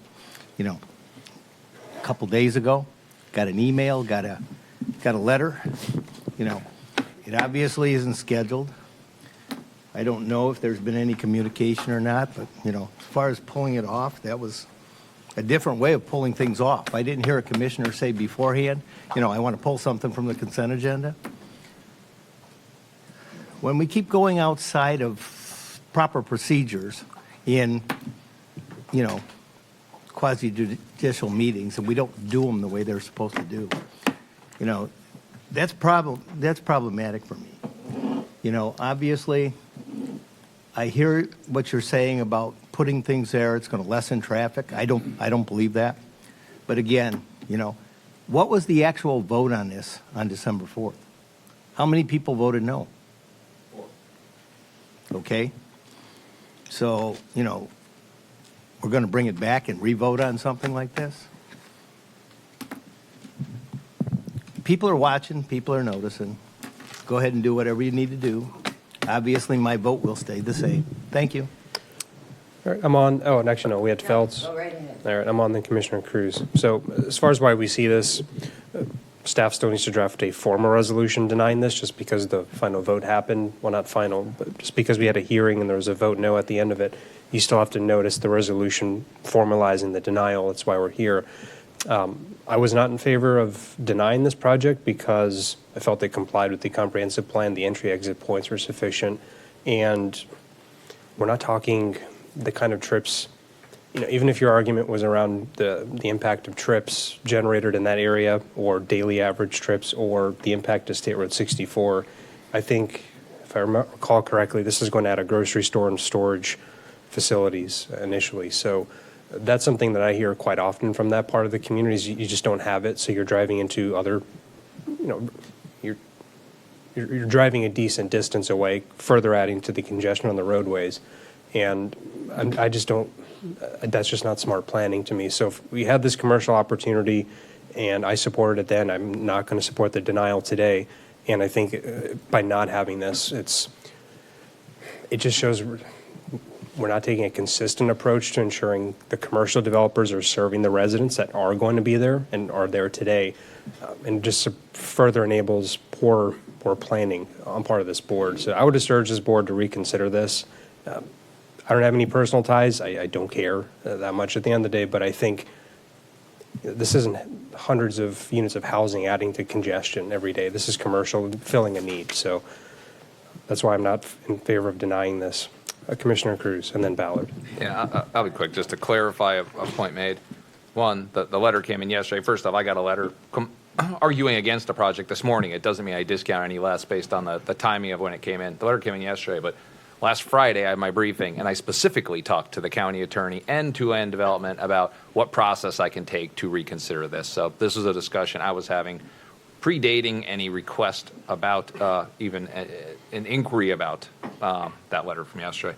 couple days ago. Got an email, got a letter. It obviously isn't scheduled. I don't know if there's been any communication or not, but, as far as pulling it off, that was a different way of pulling things off. I didn't hear a commissioner say beforehand, I want to pull something from the consent agenda. When we keep going outside of proper procedures in, quasi-judicial meetings, and we don't do them the way they're supposed to do, that's problematic for me. Obviously, I hear what you're saying about putting things there. It's going to lessen traffic. I don't believe that. But again, what was the actual vote on this on December 4th? How many people voted no? 4. Okay. So, we're going to bring it back and re-vote on something like this? People are watching. People are noticing. Go ahead and do whatever you need to do. Obviously, my vote will stay the same. Thank you. All right, I'm on, oh, and actually, no, we had Felds. Go right ahead. All right, I'm on then Commissioner Cruz. So as far as why we see this, staff still needs to draft a formal resolution denying this just because the final vote happened. Well, not final, but just because we had a hearing and there was a vote no at the end of it, you still have to notice the resolution formalizing the denial. That's why we're here. I was not in favor of denying this project because I felt it complied with the comprehensive plan. The entry-exit points were sufficient. And we're not talking the kind of trips, even if your argument was around the impact of trips generated in that area or daily average trips or the impact of State Road 64, I think, if I recall correctly, this is going to add a grocery store and storage facilities initially. So that's something that I hear quite often from that part of the community is you just don't have it. So you're driving into other, you're driving a decent distance away, further adding to the congestion on the roadways. And I just don't, that's just not smart planning to me. So if we had this commercial opportunity and I supported it then, I'm not going to support the denial today. And I think by not having this, it just shows we're not taking a consistent approach to ensuring the commercial developers are serving the residents that are going to be there and are there today, and just further enables poor planning on part of this board. So I would just urge this board to reconsider this. I don't have any personal ties. I don't care that much at the end of the day, but I think this isn't hundreds of units of housing adding to congestion every day. This is commercial filling a need. So that's why I'm not in favor of denying this. Commissioner Cruz, and then Ballard. Yeah, I'll be quick. Just to clarify a point made. One, the letter came in yesterday. First off, I got a letter arguing against the project this morning. It doesn't mean I discount any less based on the timing of when it came in. The letter came in yesterday, but last Friday I had my briefing, and I specifically talked to the county attorney and to Land Development about what process I can take to reconsider this. So this was a discussion I was having predating any request about even an inquiry about that letter from yesterday.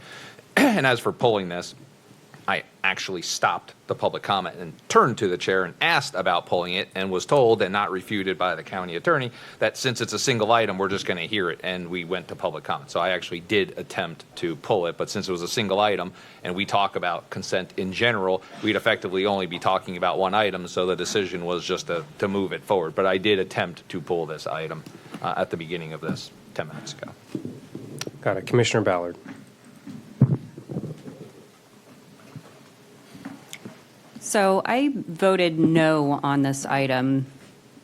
And as for pulling this, I actually stopped the public comment and turned to the chair and asked about pulling it and was told and not refuted by the county attorney that since it's a single item, we're just going to hear it, and we went to public comment. So I actually did attempt to pull it, but since it was a single item and we talk about consent in general, we'd effectively only be talking about one item, so the decision was just to move it forward. But I did attempt to pull this item at the beginning of this 10 minutes ago. Got it. Commissioner Ballard. So I voted no on this item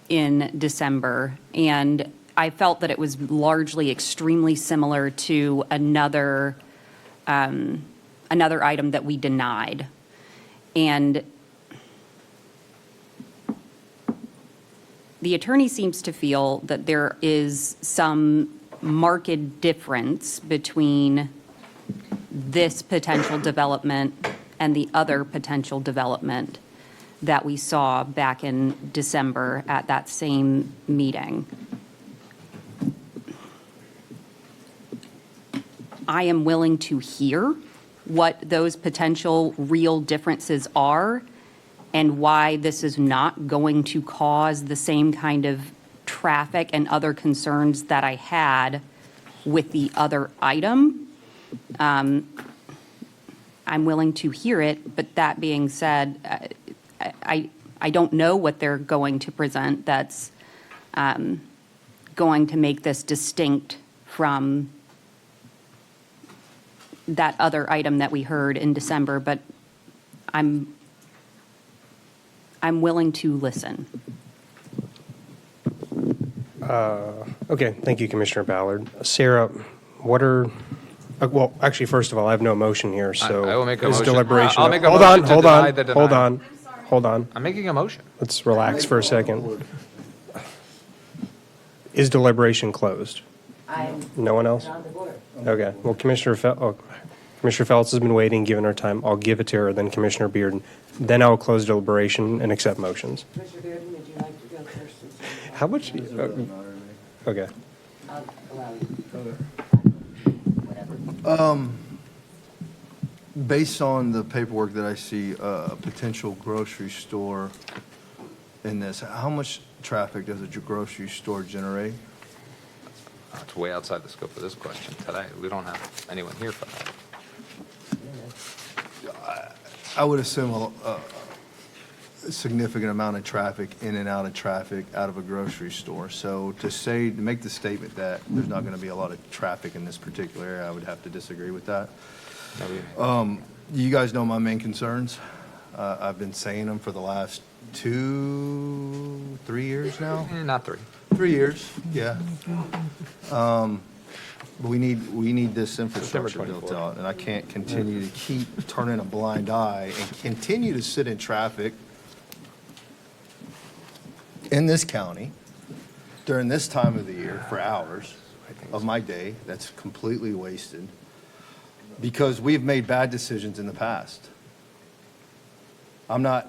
in December, and I felt that it was largely extremely similar to another item that we denied. And the attorney seems to feel that there is some marked difference between this potential development and the other potential development that we saw back in December at that same meeting. I am willing to hear what those potential real differences are and why this is not going to cause the same kind of traffic and other concerns that I had with the other item. I'm willing to hear it, but that being said, I don't know what they're going to present that's going to make this distinct from that other item that we heard in December, but I'm willing to listen. Okay, thank you, Commissioner Ballard. Sarah, what are, well, actually, first of all, I have no motion here, so. I will make a is motion. deliberation. I'll make a Hold motion on, to hold deny on, the hold denial. on, hold on. I'm making a motion. Let's relax for a second. Is deliberation closed? No one else? Okay, well, Commissioner Feltz has been waiting, given her time. I'll give it to her, then Commissioner Bearden. Then I'll close deliberation and accept motions. Commissioner Bearden, would you like to go first? How much? Okay. I'll allow you. Based on the paperwork that I see, a potential grocery store in this, how much traffic does a grocery store generate? It's way outside the scope of this question today. We don't have anyone here for that. I would assume a significant amount of traffic in and out of traffic out of a grocery store. So to make the statement that there's not going to be a lot of traffic in this particular area, I would have to disagree with that. You guys know my main concerns. I've been saying them for the last 2-3 years now. Not 3. 3 years, yeah. But we need this infrastructure built out, and I can't continue to keep turning a blind eye and continue to sit in traffic in this county during this time of the year for hours of my day that's completely wasted because we've made bad decisions in the past. I'm not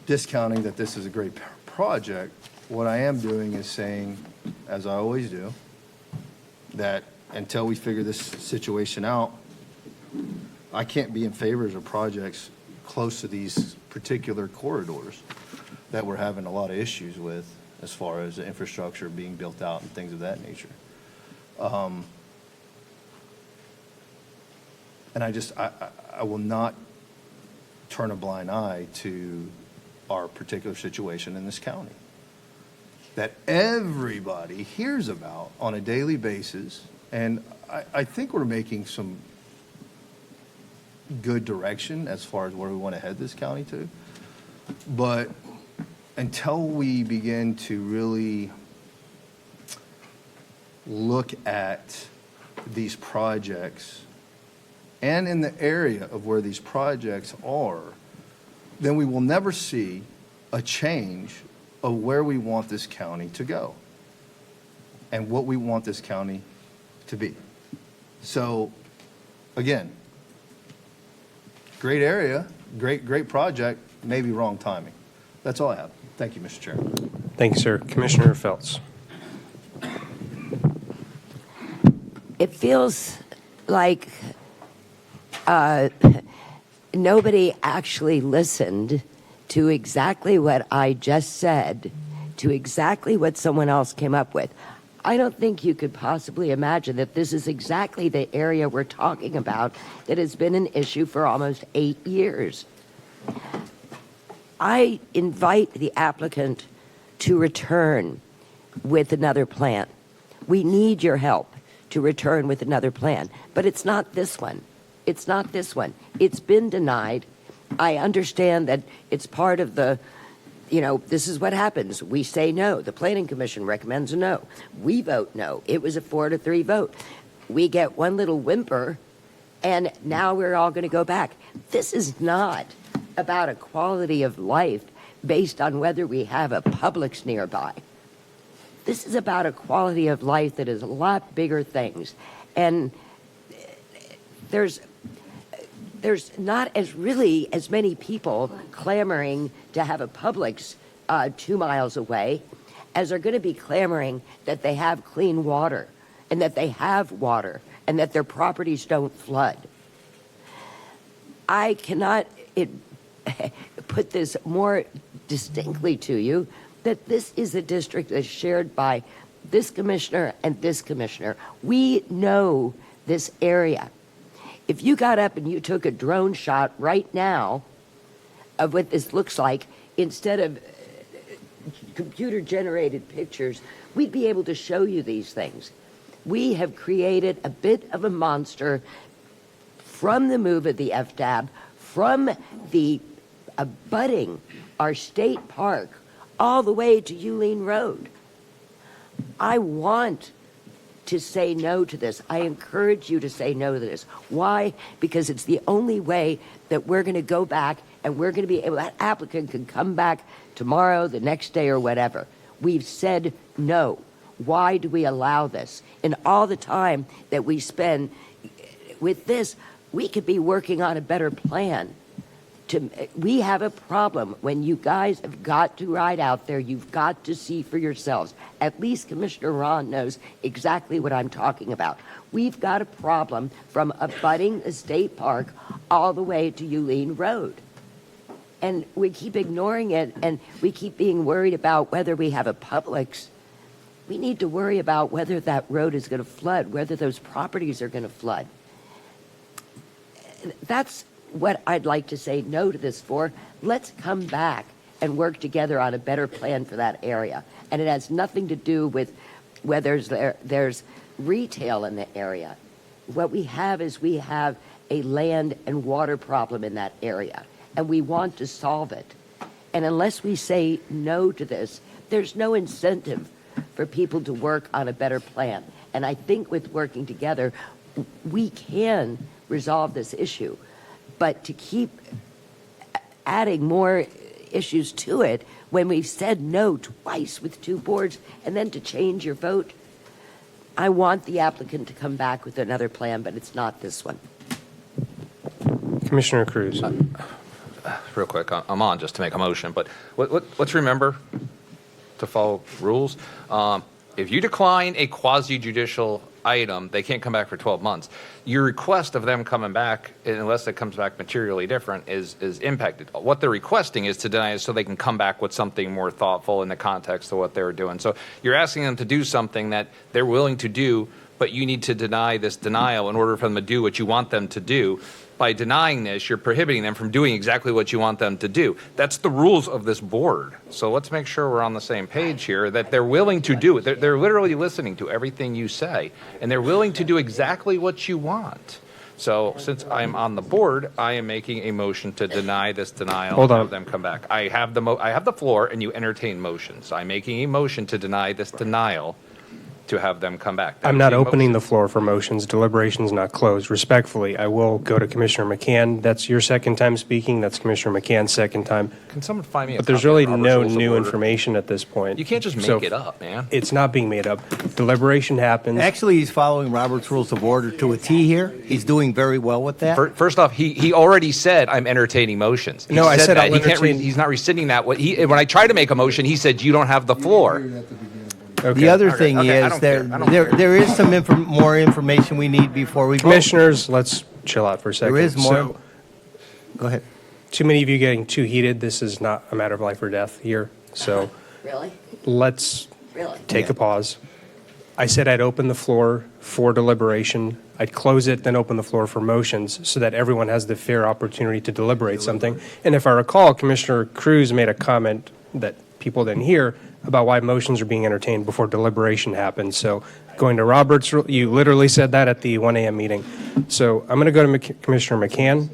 discounting that this is a great project. What I am doing is saying, as I always do, that until we figure this situation out, I can't be in favor of projects close to these particular corridors that we're having a lot of issues with as far as the infrastructure being built out and things of that nature. And I will not turn a blind eye to our particular situation in this county that everybody hears about on a daily basis. And I think we're making some good direction as far as where we want to head this county to. But until we begin to really look at these projects and in the area of where these projects are, then we will never see a change of where we want this county to go and what we want this county to be. So, again, great area, great project, maybe wrong timing. That's all I have. Thank you, Mr. Chairman. Thank you, sir. Commissioner Feltz. It feels like nobody actually listened to exactly what I just said, to exactly what someone else came up with. I don't think you could possibly imagine that this is exactly the area we're talking about that has been an issue for almost 8 years. I invite the applicant to return with another plan. We need your help to return with another plan, but it's not this one. It's not this one. It's been denied. I understand that it's part of the, this is what happens. We say no. The Planning Commission recommends a no. We vote no. It was a 4-3 vote. We get one little whimper, and now we're all going to go back. This is not about a quality of life based on whether we have a Publix nearby. This is about a quality of life that is a lot bigger things. And there's not as many people clamoring to have a Publix 2 miles away as are going to be clamoring that they have clean water and that they have water and that their properties don't flood. I cannot put this more distinctly to you that this is a district that's shared by this commissioner and this commissioner. We know this area. If you got up and you took a drone shot right now of what this looks like, instead of computer-generated pictures, we'd be able to show you these things. We have created a bit of a monster from the move of the FDAB, from the abutting our state park all the way to Yuleen Road. I want to say no to this. I encourage you to say no to this. Why? Because it's the only way that we're going to go back and we're going to be able, that applicant can come back tomorrow, the next day, or whatever. We've said no. Why do we allow this? And all the time that we spend with this, we could be working on a better plan. We have a problem. When you guys have got to ride out there, you've got to see for yourselves. At least Commissioner Ron knows exactly what I'm talking about. We've got a problem from abutting the state park all the way to Yuleen Road. And we keep ignoring it, and we keep being worried about whether we have a Publix. We need to worry about whether that road is going to flood, whether those properties are going to flood. That's what I'd like to say no to this for. Let's come back and work together on a better plan for that area. And it has nothing to do with whether there's retail in the area. What we have is we have a land and water problem in that area, and we want to solve it. And unless we say no to this, there's no incentive for people to work on a better plan. And I think with working together, we can resolve this issue. But to keep adding more issues to it when we've said no twice with two boards and then to change your vote, I want the applicant to come back with another plan, but it's not this one. Commissioner Cruz. Real quick, I'm on just to make a motion, but let's remember to follow rules. If you decline a quasi-judicial item, they can't come back for 12 months. Your request of them coming back, unless it comes back materially different, is impacted. What they're requesting is to deny it so they can come back with something more thoughtful in the context of what they were doing. So you're asking them to do something that they're willing to do, but you need to deny this denial in order for them to do what you want them to do. By denying this, you're prohibiting them from doing exactly what you want them to do. That's the rules of this board. So let's make sure we're on the same page here, that they're willing to do it. They're literally listening to everything you say, and they're willing to do exactly what you want. So since I'm on the board, I am making a motion to deny this denial Hold and on. have them come back. I have the floor, and you entertain motions. I'm making a motion to deny this denial to have them come back. I'm not opening the floor for motions. Deliberation's not closed. Respectfully, I will go to Commissioner McCann. That's your second time speaking. That's Commissioner McCann's second time. Can someone find me a But there's copy of really Robert's no Rules of new Order? information at this point. You can't just So make it up, man. It's not being made up. Deliberation happens. Actually, he's following Robert's Rules of Order to a T here. He's doing very well with that. First off, he already said I'm entertaining motions. He No, I said that. I'll He can't entertain- he's not rescinding that. When I tried to make a motion, he said you don't have the floor. Okay. The other Okay, thing okay, I is don't care. I don't there is some more information we need before we vote. Commissioners, let's chill out for a second. There is more. So, Go ahead. too many of you getting too heated. This is not a matter of life or death here. So Really? let's Really? take a pause. I said I'd open the floor for deliberation. I'd close it, then open the floor for motions so that everyone has the fair opportunity to deliberate something. And if I recall, Commissioner Cruz made a comment that people didn't hear about why motions are being entertained before deliberation happens. So going to Robert's, you literally said that at the 1 a.m. meeting. So I'm going to go to Commissioner McCann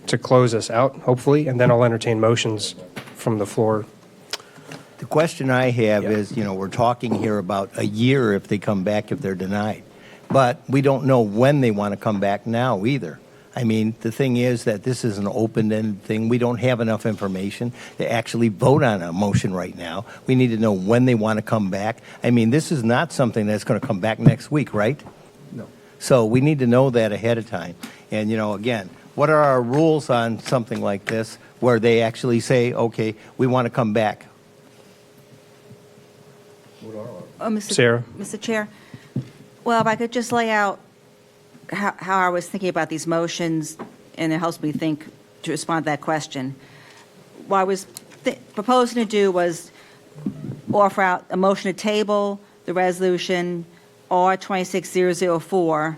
to close us out, hopefully, and then I'll entertain motions from the floor. The question I have is, we're talking here about a year if they come back, if they're denied. But we don't know when they want to come back now either. I mean, the thing is that this is an open-ended thing. We don't have enough information to actually vote on a motion right now. We need to know when they want to come back. I mean, this is not something that's going to come back next week, right? No. So we need to know that ahead of time. And, again, what are our rules on something like this where they actually say, okay, we want to come back? Sarah? Mr. Chair, well, if I could just lay out how I was thinking about these motions, and it helps me think to respond to that question. What I was proposing to do was offer out a motion to table the resolution R26004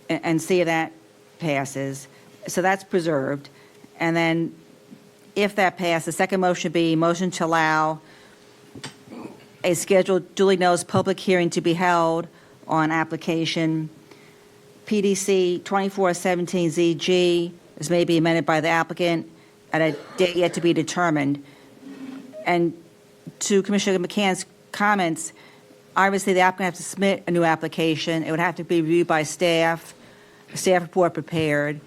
and see if that passes. So that's preserved. And then if that passes, the second motion would be motion to allow a scheduled duly noticed public hearing to be held on application PDC 2417ZG is maybe amended by the applicant at a date yet to be determined. And to Commissioner McCann's comments, obviously the applicant has to submit a new application. It would have to be reviewed by staff, a staff report prepared,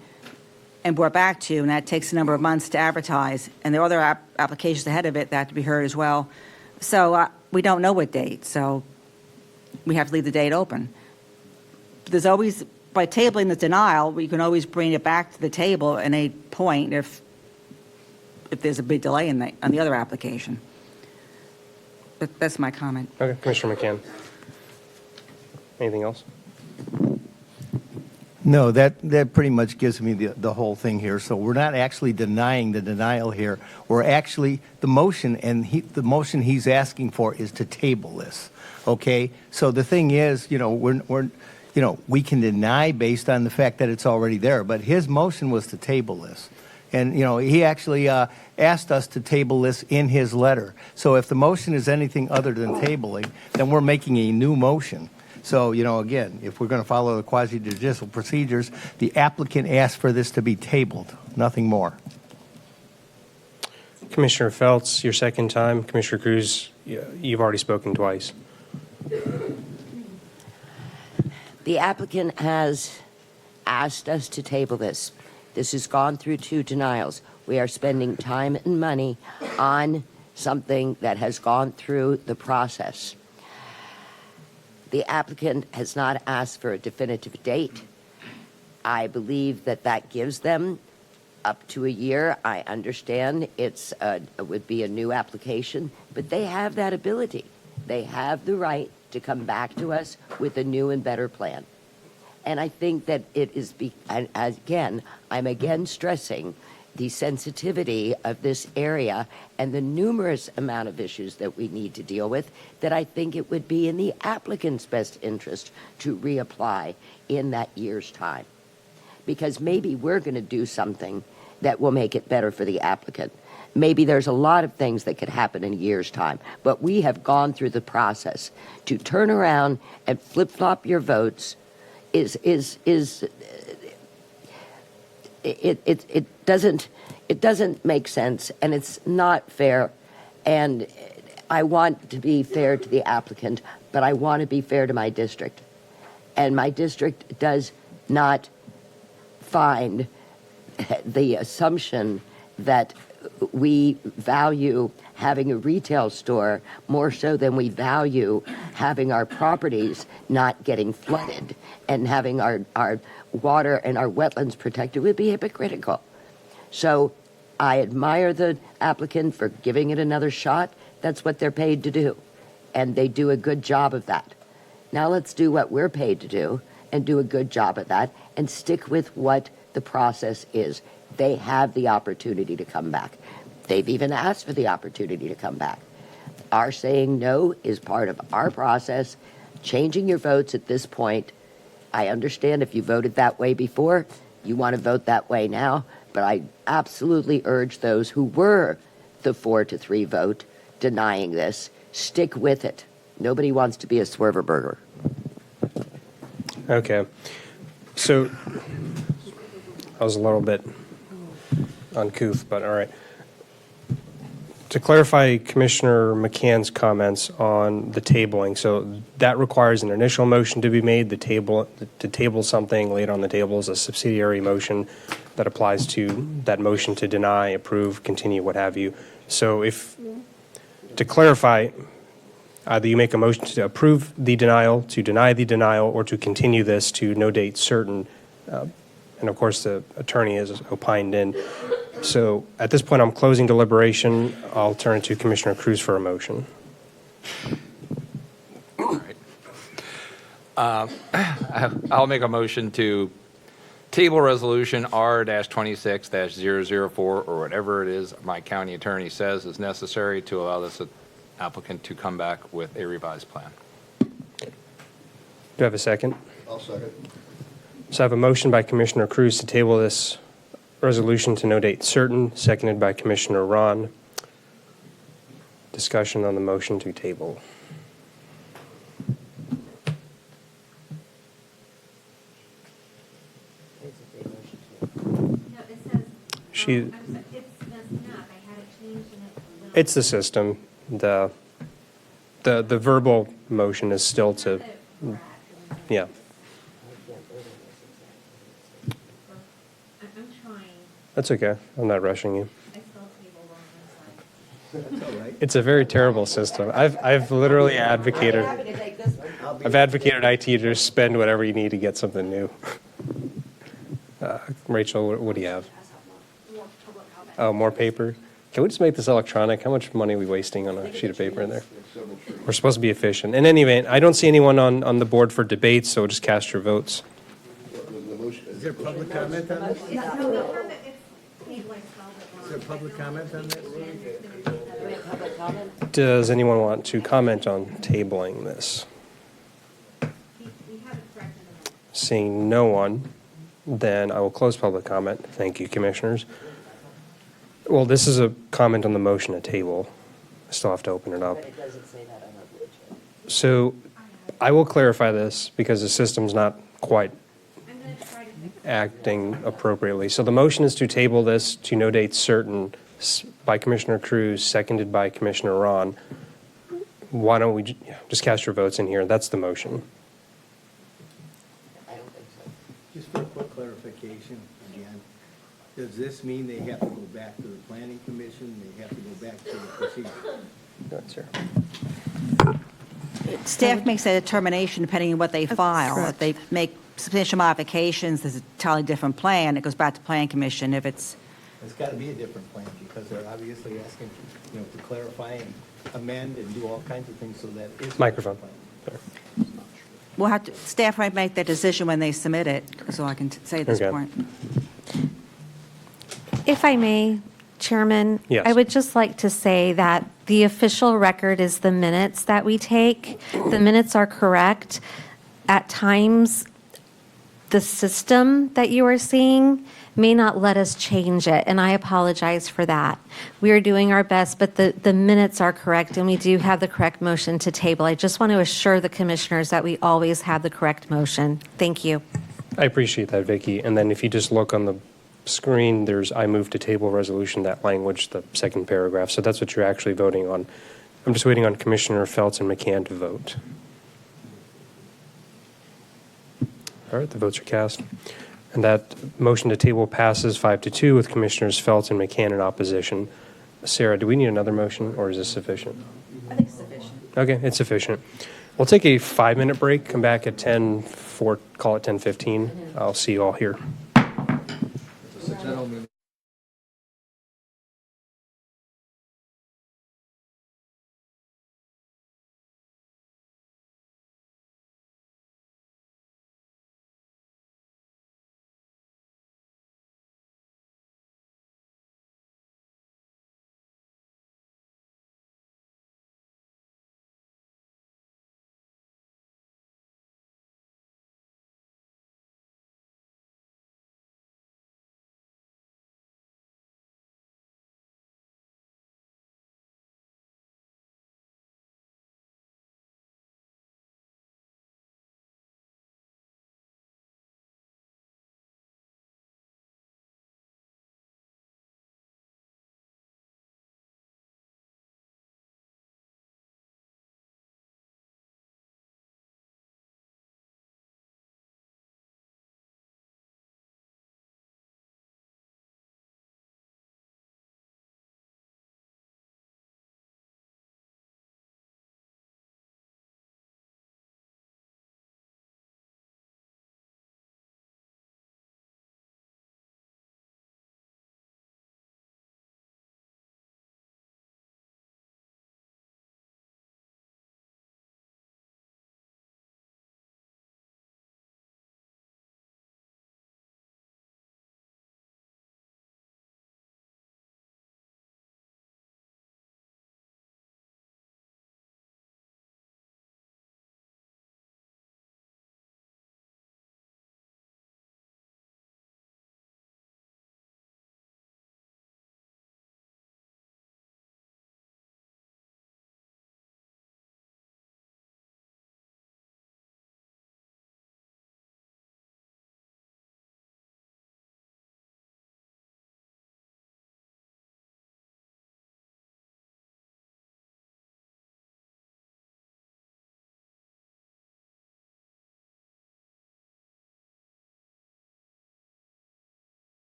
and brought back to you, and that takes a number of months to advertise. And there are other applications ahead of it that have to be heard as well. So we don't know what date, so we have to leave the date open. There's always, by tabling the denial, we can always bring it back to the table at a point if there's a big delay on the other application. But that's my comment. Okay, Commissioner McCann. Anything else? No, that pretty much gives me the whole thing here. So we're not actually denying the denial here. We're actually, the motion, and the motion he's asking for is to table this, okay? So the thing is, we can deny based on the fact that it's already there, but his motion was to table this. And, he actually asked us to table this in his letter. So if the motion is anything other than tabling, then we're making a new motion. So, again, if we're going to follow the quasi-judicial procedures, the applicant asked for this to be tabled, nothing more. Commissioner Feltz, your second time. Commissioner Cruz, you've already spoken twice. The applicant has asked us to table this. This has gone through 2 denials. We are spending time and money on something that has gone through the process. The applicant has not asked for a definitive date. I believe that gives them up to a year. I understand it would be a new application, but they have that ability. They have the right to come back to us with a new and better plan. And I think that it is, I'm again stressing the sensitivity of this area and the numerous amount of issues that we need to deal with, that I think it would be in the applicant's best interest to reapply in that year's time. Because maybe we're going to do something that will make it better for the applicant. Maybe there's a lot of things that could happen in a year's time, but we have gone through the process. To turn around and flip-flop your votes it doesn't make sense, and it's not fair. And I want to be fair to the applicant, but I want to be fair to my district. And my district does not find the assumption that we value having a retail store more so than we value having our properties not getting flooded and having our water and our wetlands protected would be hypocritical. So I admire the applicant for giving it another shot. That's what they're paid to do, and they do a good job of that. Now let's do what we're paid to do and do a good job of that and stick with what the process is. They have the opportunity to come back. They've even asked for the opportunity to come back. Our saying no is part of our process. Changing your votes at this point, I understand if you voted that way before, you want to vote that way now, but I absolutely urge those who were the 4-3 vote denying this, stick with it. Nobody wants to be a swerver burger. Okay. So I was a little bit uncouth, but all right. To clarify Commissioner McCann's comments on the tabling, so that requires an initial motion to be made. To table something laid on the table is a subsidiary motion that applies to that motion to deny, approve, continue, what have you. So to clarify, either you make a motion to approve the denial, to deny the denial, or to continue this to no date certain. And of course, the attorney has opined in. So at this point, I'm closing deliberation. I'll turn to Commissioner Cruz for a motion. All right. I'll make a motion to table resolution R-26-004, or whatever it is my county attorney says is necessary to allow this applicant to come back with a revised plan. Do I have a second? I'll second. So I have a motion by Commissioner Cruz to table this resolution to no date certain, seconded by Commissioner Ron. Discussion on the motion to table. She. It's the system. The verbal motion is still to, yeah. That's okay. I'm not rushing you. It's a very terrible system. I've literally advocated. I've advocated IT to just spend whatever you need to get something new. Rachel, what do you have? Oh, more paper. Can we just make this electronic? How much money are we wasting on a sheet of paper in there? We're supposed to be efficient. In any event, I don't see anyone on the board for debate, so just cast your votes. Is there public comment on this? Is there public comment on this? Does anyone want to comment on tabling this? Seeing no one, then I will close public comment. Thank you, commissioners. Well, this is a comment on the motion to table. I still have to open it up. But it doesn't say that on the blue chip. So I will clarify this because the system's not quite acting appropriately. So the motion is to table this to no date certain by Commissioner Cruz, seconded by Commissioner Ron. Why don't we just cast your votes in here? That's the motion. I don't think so. Just for a quick clarification, again, does this mean they have to go back to the planning commission? They have to go back to the procedure? That's here. Staff makes a determination depending on what they file. If they make substantial modifications, there's a totally different plan. It goes back to Plan Commission. If it's, It's got to be a different plan because they're obviously asking, to clarify and amend and do all kinds of things so that it's. Microphone. we'll have to, staff might make that decision when they submit it, so I can say at this Okay. point. If I may, Chairman? Yes. I would just like to say that the official record is the minutes that we take. The minutes are correct. At times, the system that you are seeing may not let us change it, and I apologize for that. We are doing our best, but the minutes are correct, and we do have the correct motion to table. I just want to assure the commissioners that we always have the correct motion. Thank you. I appreciate that, Vicki. And then if you just look on the screen, there's I move to table resolution, that language, the second paragraph. So that's what you're actually voting on. I'm just waiting on Commissioner Feltz and McCann to vote. All right, the votes are cast. And that motion to table passes 5-2 with Commissioners Feltz and McCann in opposition. Sarah, do we need another motion or is this sufficient? I think it's sufficient. Okay, it's sufficient. We'll take a 5-minute break, come back at 10:04, call it 10:15. I'll see you all here.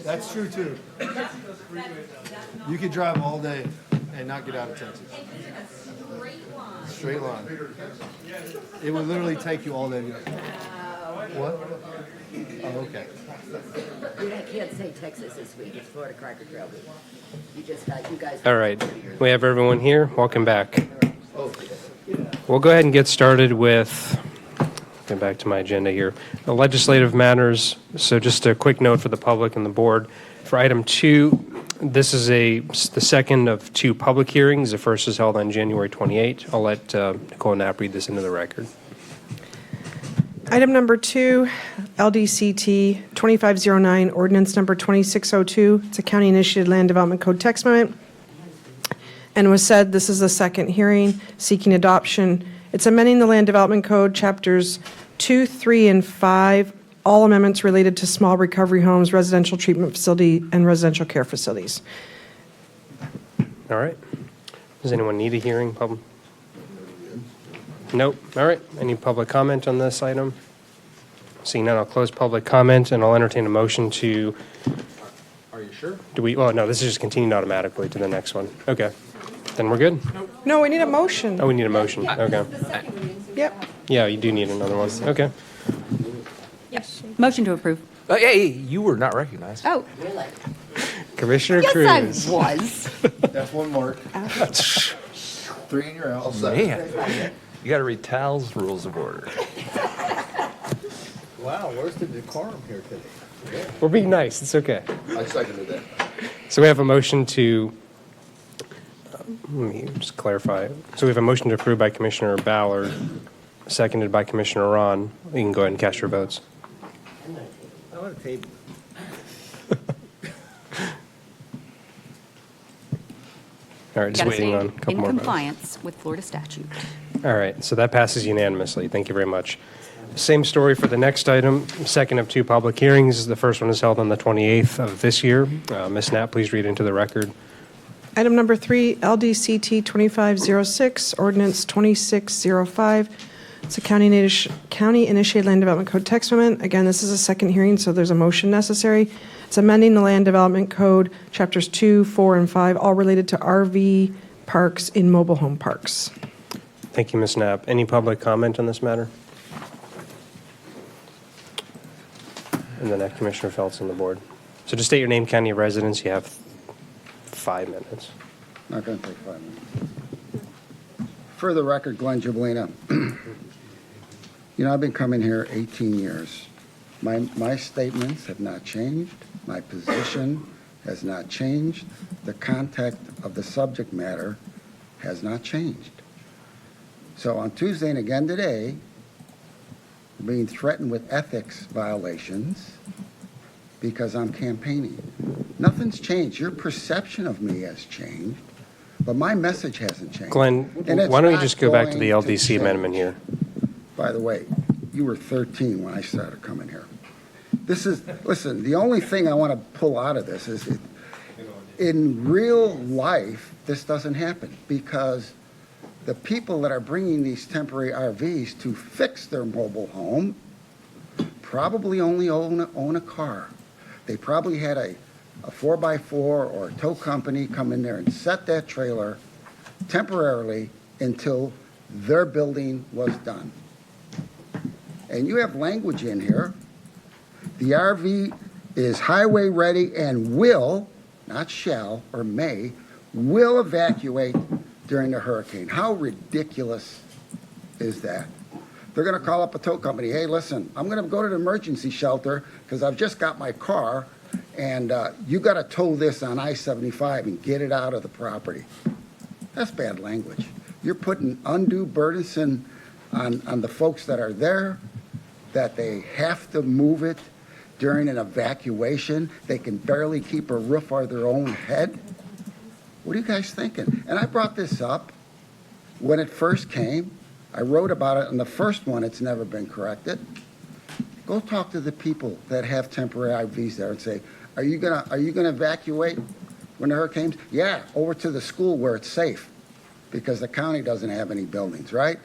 That's true too. You could drive all day and not get out of Texas. Straight line. It would literally take you all day. What? Oh, okay. I can't say Texas this week. It's Florida Cracker Trail week. You guys. All right, we have everyone here. Welcome back. We'll go ahead and get started with, get back to my agenda here, the legislative matters. So just a quick note for the public and the board. For item 2, this is the second of 2 public hearings. The first is held on January 28. I'll let Nicole Knapp read this into the record. Item number 2, LDCT 2509, ordinance number 2602. It's a county-initiated land development code text amendment. And was said this is the second hearing seeking adoption. It's amending the land development code, chapters 2, 3, and 5, all amendments related to small recovery homes, residential treatment facility, and residential care facilities. All right. Does anyone need a hearing? Public? Nope. All right. Any public comment on this item? Seeing none, I'll close public comment and I'll entertain a motion to. Are you sure? Do we? Oh no, this is just continued automatically to the next one. Okay. Then we're good. No, we need a motion. Oh, we need a motion. Okay. Yep. Yeah, you do need another one. Okay. Yes. Motion to approve. Hey, you were not recognized. Oh. Commissioner Yes, Cruz. I was. That's one mark. 3 and you're out. Man, you got to read Tal's rules of order. Wow, where's the decorum here today? We're being nice. It's okay. I seconded that. So we have a motion to. Let me just clarify. So we have a motion to approve by Commissioner Ballard, seconded by Commissioner Ron. You can go ahead and cast your votes. I want a table. All right, just Gotta waiting stay on a couple in more votes. compliance with Florida statute. All right, so that passes unanimously. Thank you very much. Same story for the next item, second of 2 public hearings. The first one is held on the 28th of this year. Ms. Knapp, please read into the record. Item number 3, LDCT 2506, ordinance 2605. It's a county-initiated land development code text amendment. Again, this is a second hearing, so there's a motion necessary. It's amending the land development code, chapters 2, 4, and 5, all related to RV parks in mobile home parks. Thank you, Ms. Knapp. Any public comment on this matter? And then Commissioner Feltz on the board. So to state your name, county of residence, you have 5 minutes. Not going to take 5 minutes. For the record, Glenn Giuliano. You know, I've been coming here 18 years. My statements have not changed. My position has not changed. The content of the subject matter has not changed. So on Tuesday and again today, I'm being threatened with ethics violations because I'm campaigning. Nothing's changed. Your perception of me has changed, but my message hasn't changed. Glenn, And it's why don't you not just go back to the going LDC change. amendment here? By the way, you were 13 when I started coming here. Listen, the only thing I want to pull out of this is in real life, this doesn't happen because the people that are bringing these temporary RVs to fix their mobile home probably only own a car. They probably had a 4x4 or a tow company come in there and set that trailer temporarily until their building was done. And you have language in here. The RV is highway ready and will, not shall or may, will evacuate during the hurricane. How ridiculous is that? They're going to call up a tow company. Hey, listen, I'm going to go to the emergency shelter because I've just got my car, and you got to tow this on I-75 and get it out of the property. That's bad language. You're putting undue burdens on the folks that are there, that they have to move it during an evacuation. They can barely keep a roof over their own head. What are you guys thinking? And I brought this up when it first came. I wrote about it on the first one. It's never been corrected. Go talk to the people that have temporary IVs there and say, are you gonna evacuate when the hurricanes? Yeah, over to the school where it's safe, because the county doesn't have any buildings, right?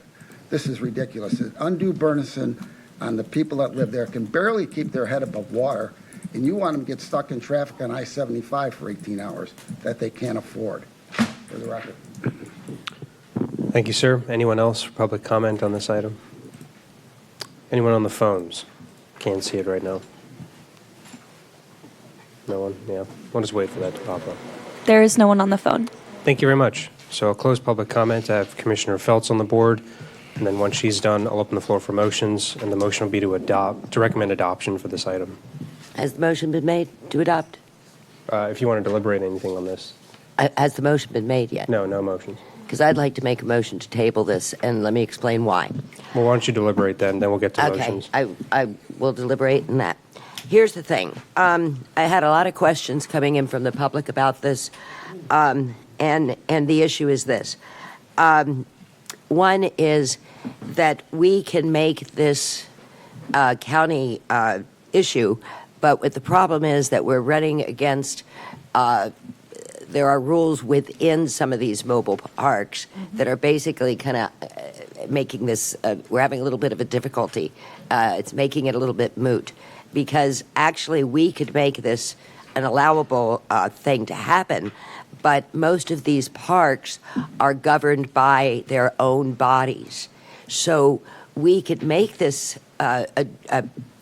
This is ridiculous. It's undue burdensome on the people that live there, can barely keep their head above water, and you want them to get stuck in traffic on I-75 for 18 hours that they can't afford, for the record. Thank you, sir. Anyone else for public comment on this item? Anyone on the phones? Can't see it right now. No one? Yeah. We'll just wait for that to pop up. There is no one on the phone. Thank you very much. So I'll close public comment. I have Commissioner Feltz on the board, and then once she's done, I'll open the floor for motions, and the motion will be to recommend adoption for this item. Has the motion been made to adopt? If you want to deliberate anything on this. Has the motion been made yet? No, no motions. Because I'd like to make a motion to table this, and let me explain why. Well, why don't you deliberate then we'll get to Okay, motions. I will deliberate in that. Here's the thing. I had a lot of questions coming in from the public about this, and the issue is this. One is that we can make this county issue, but what the problem is that we're running against there are rules within some of these mobile parks that are basically kind of making this, we're having a little bit of a difficulty. It's making it a little bit moot, because actually we could make this an allowable thing to happen, but most of these parks are governed by their own bodies. So we could make this an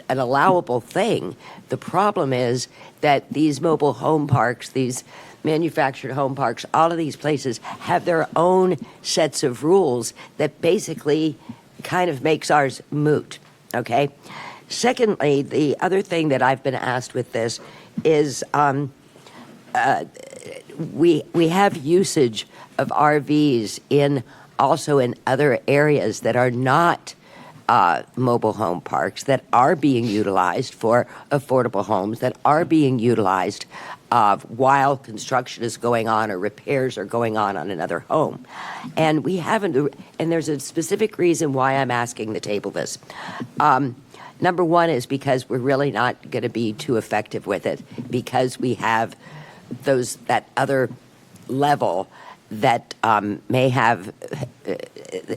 allowable thing. The problem is that these mobile home parks, these manufactured home parks, all of these places have their own sets of rules that basically kind of makes ours moot, okay? Secondly, the other thing that I've been asked with this is we have usage of RVs also in other areas that are not mobile home parks, that are being utilized for affordable homes, that are being utilized while construction is going on or repairs are going on another home. And we haven't, and there's a specific reason why I'm asking to table this. Number one is because we're really not going to be too effective with it, because we have that other level that may have,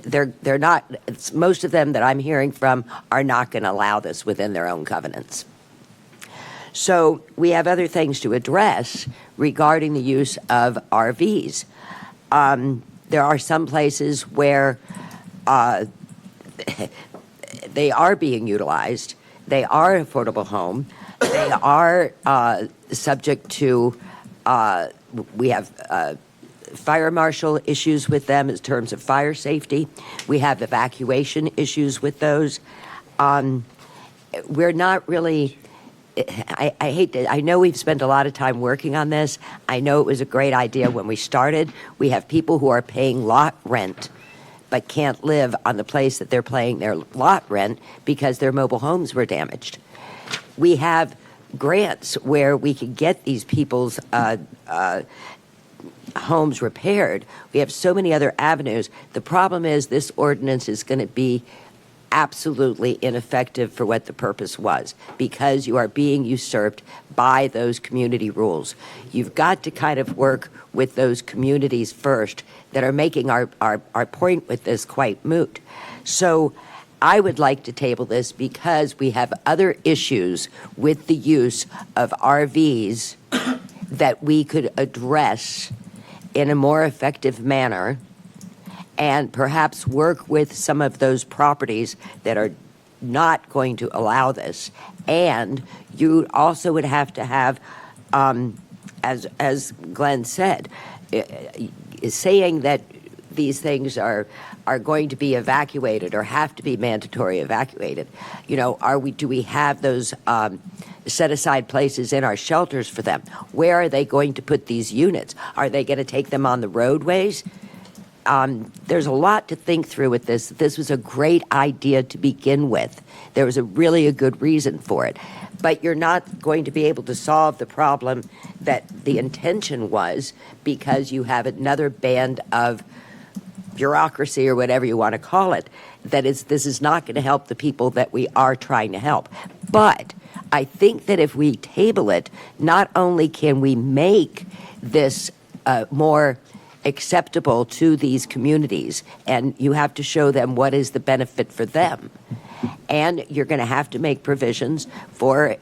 they're not, most of them that I'm hearing from are not going to allow this within their own covenants. So we have other things to address regarding the use of RVs. There are some places where they are being utilized. They are an affordable home. They are subject to, we have fire marshal issues with them in terms of fire safety. We have evacuation issues with those. We're not really, I hate to, I know we've spent a lot of time working on this. I know it was a great idea when we started. We have people who are paying lot rent but can't live on the place that they're paying their lot rent because their mobile homes were damaged. We have grants where we can get these people's homes repaired. We have so many other avenues. The problem is this ordinance is going to be absolutely ineffective for what the purpose was, because you are being usurped by those community rules. You've got to kind of work with those communities first that are making our point with this quite moot. So I would like to table this because we have other issues with the use of RVs that we could address in a more effective manner, and perhaps work with some of those properties that are not going to allow this. And you also would have to have, as Glenn said, saying that these things are going to be evacuated or have to be mandatory evacuated. You know, do we have those set aside places in our shelters for them? Where are they going to put these units? Are they going to take them on the roadways? There's a lot to think through with this. This was a great idea to begin with. There was a good reason for it. But you're not going to be able to solve the problem that the intention was, because you have another band of bureaucracy or whatever you want to call it, this is not going to help the people that we are trying to help. But I think that if we table it, not only can we make this more acceptable to these communities, and you have to show them what is the benefit for them, and you're going to have to make provisions for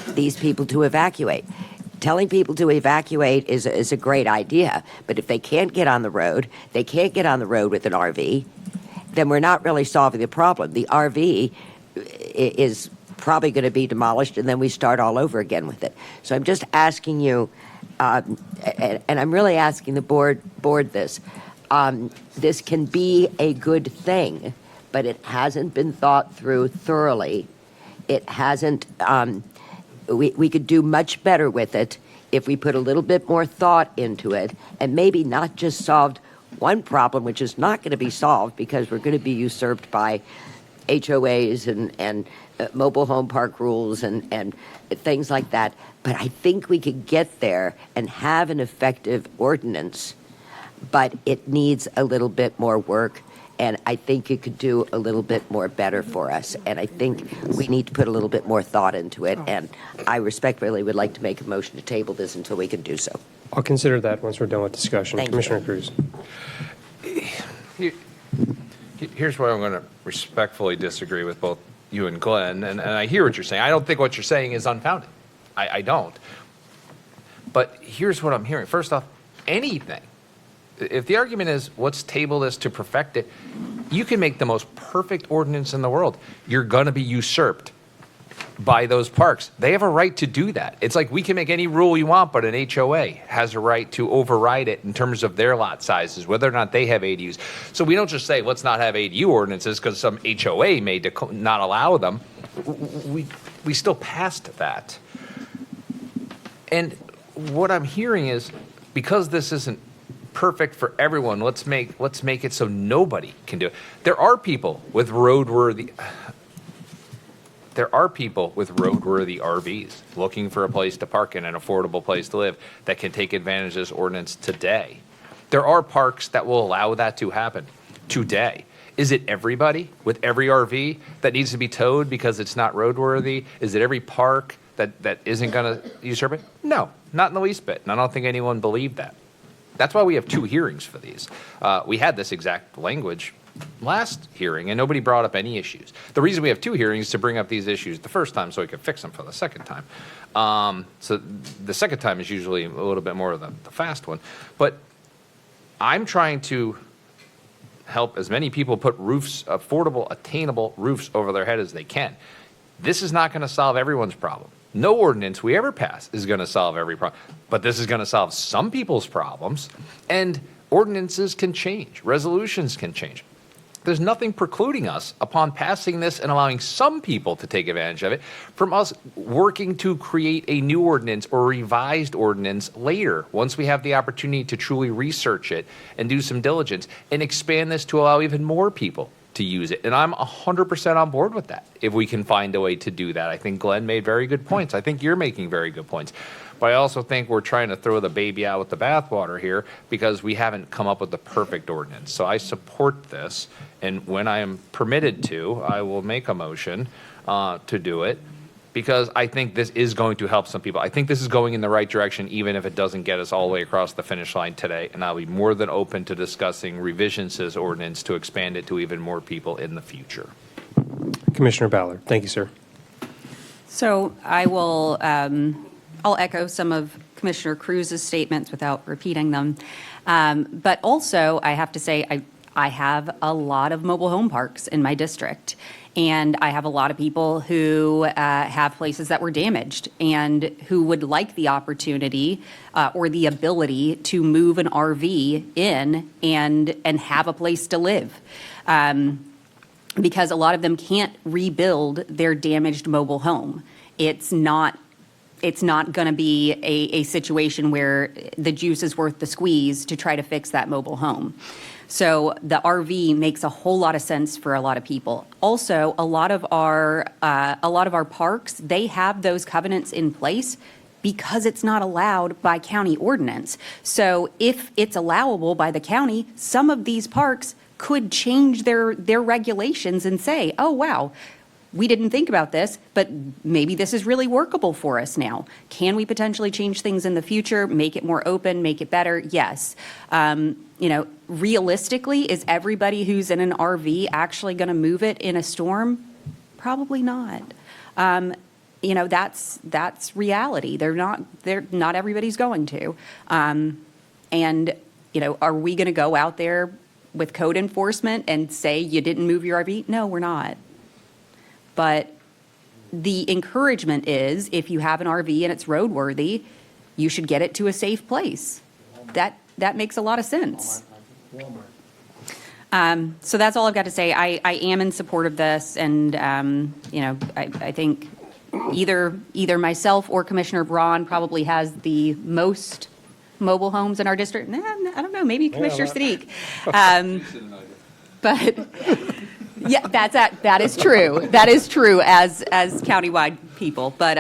these people to evacuate. Telling people to evacuate is a great idea, but if they can't get on the road, they can't get on the road with an RV, then we're not really solving the problem. The RV is probably going to be demolished, and then we start all over again with it. So I'm just asking you, and I'm really asking the board this. This can be a good thing, but it hasn't been thought through thoroughly. It hasn't. We could do much better with it if we put a little bit more thought into it, and maybe not just solved one problem, which is not going to be solved because we're going to be usurped by HOAs and mobile home park rules and things like that. But I think we could get there and have an effective ordinance, but it needs a little bit more work. And I think it could do a little bit more better for us. And I think we need to put a little bit more thought into it. And I respectfully would like to make a motion to table this until we can do so. I'll consider that once we're done with discussion. Thank you. Commissioner Cruz. Here's where I'm going to respectfully disagree with both you and Glenn, and I hear what you're saying. I don't think what you're saying is unfounded. I don't. But here's what I'm hearing. First off, anything. If the argument is, let's table this to perfect it, you can make the most perfect ordinance in the world. You're going to be usurped by those parks. They have a right to do that. It's like we can make any rule you want, but an HOA has a right to override it in terms of their lot sizes, whether or not they have ADUs. So we don't just say, let's not have ADU ordinances because some HOA may not allow them. We still passed that. And what I'm hearing is, because this isn't perfect for everyone, let's make it so nobody can do it. There are people with roadworthy RVs looking for a place to park in, an affordable place to live, that can take advantage of this ordinance today. There are parks that will allow that to happen today. Is it everybody with every RV that needs to be towed because it's not roadworthy? Is it every park that isn't going to usurp it? No, not in the least bit. And I don't think anyone believed that. That's why we have 2 hearings for these. We had this exact language last hearing, and nobody brought up any issues. The reason we have 2 hearings is to bring up these issues the first time so we could fix them for the second time. So the second time is usually a little bit more of the fast one. But I'm trying to help as many people put roofs, affordable, attainable roofs over their head as they can. This is not going to solve everyone's problem. No ordinance we ever pass is going to solve every problem, but this is going to solve some people's problems, and ordinances can change, resolutions can change. There's nothing precluding us, upon passing this and allowing some people to take advantage of it, from us working to create a new ordinance or revised ordinance later, once we have the opportunity to truly research it and do some diligence and expand this to allow even more people to use it. And I'm 100% on board with that, if we can find a way to do that. I think Glenn made very good points. I think you're making very good points. But I also think we're trying to throw the baby out with the bathwater here because we haven't come up with the perfect ordinance. So I support this, and when I am permitted to, I will make a motion to do it, because I think this is going to help some people. I think this is going in the right direction, even if it doesn't get us all the way across the finish line today. And I'll be more than open to discussing revisions to this ordinance to expand it to even more people in the future. Commissioner Ballard. Thank you, sir. So I will, I'll echo some of Commissioner Cruz's statements without repeating them. But also, I have to say, I have a lot of mobile home parks in my district. And I have a lot of people who have places that were damaged and who would like the opportunity or the ability to move an RV in and have a place to live. Because a lot of them can't rebuild their damaged mobile home. It's not going to be a situation where the juice is worth the squeeze to try to fix that mobile home. So the RV makes a whole lot of sense for a lot of people. Also, a lot of our parks, they have those covenants in place because it's not allowed by county ordinance. So if it's allowable by the county, some of these parks could change their regulations and say, oh, wow, we didn't think about this, but maybe this is really workable for us now. Can we potentially change things in the future, make it more open, make it better? Yes. Realistically, is everybody who's in an RV actually going to move it in a storm? Probably not. That's reality. Not everybody's going to. Are we going to go out there with code enforcement and say you didn't move your RV? No, we're not. But the encouragement is, if you have an RV and it's roadworthy, you should get it to a safe place. That makes a lot of sense. So that's all I've got to say. I am in support of this, and I think either myself or Commissioner Braun probably has the most mobile homes in our district. I don't know, maybe Commissioner Sadiq. But yeah, that is true. That is true as countywide people. But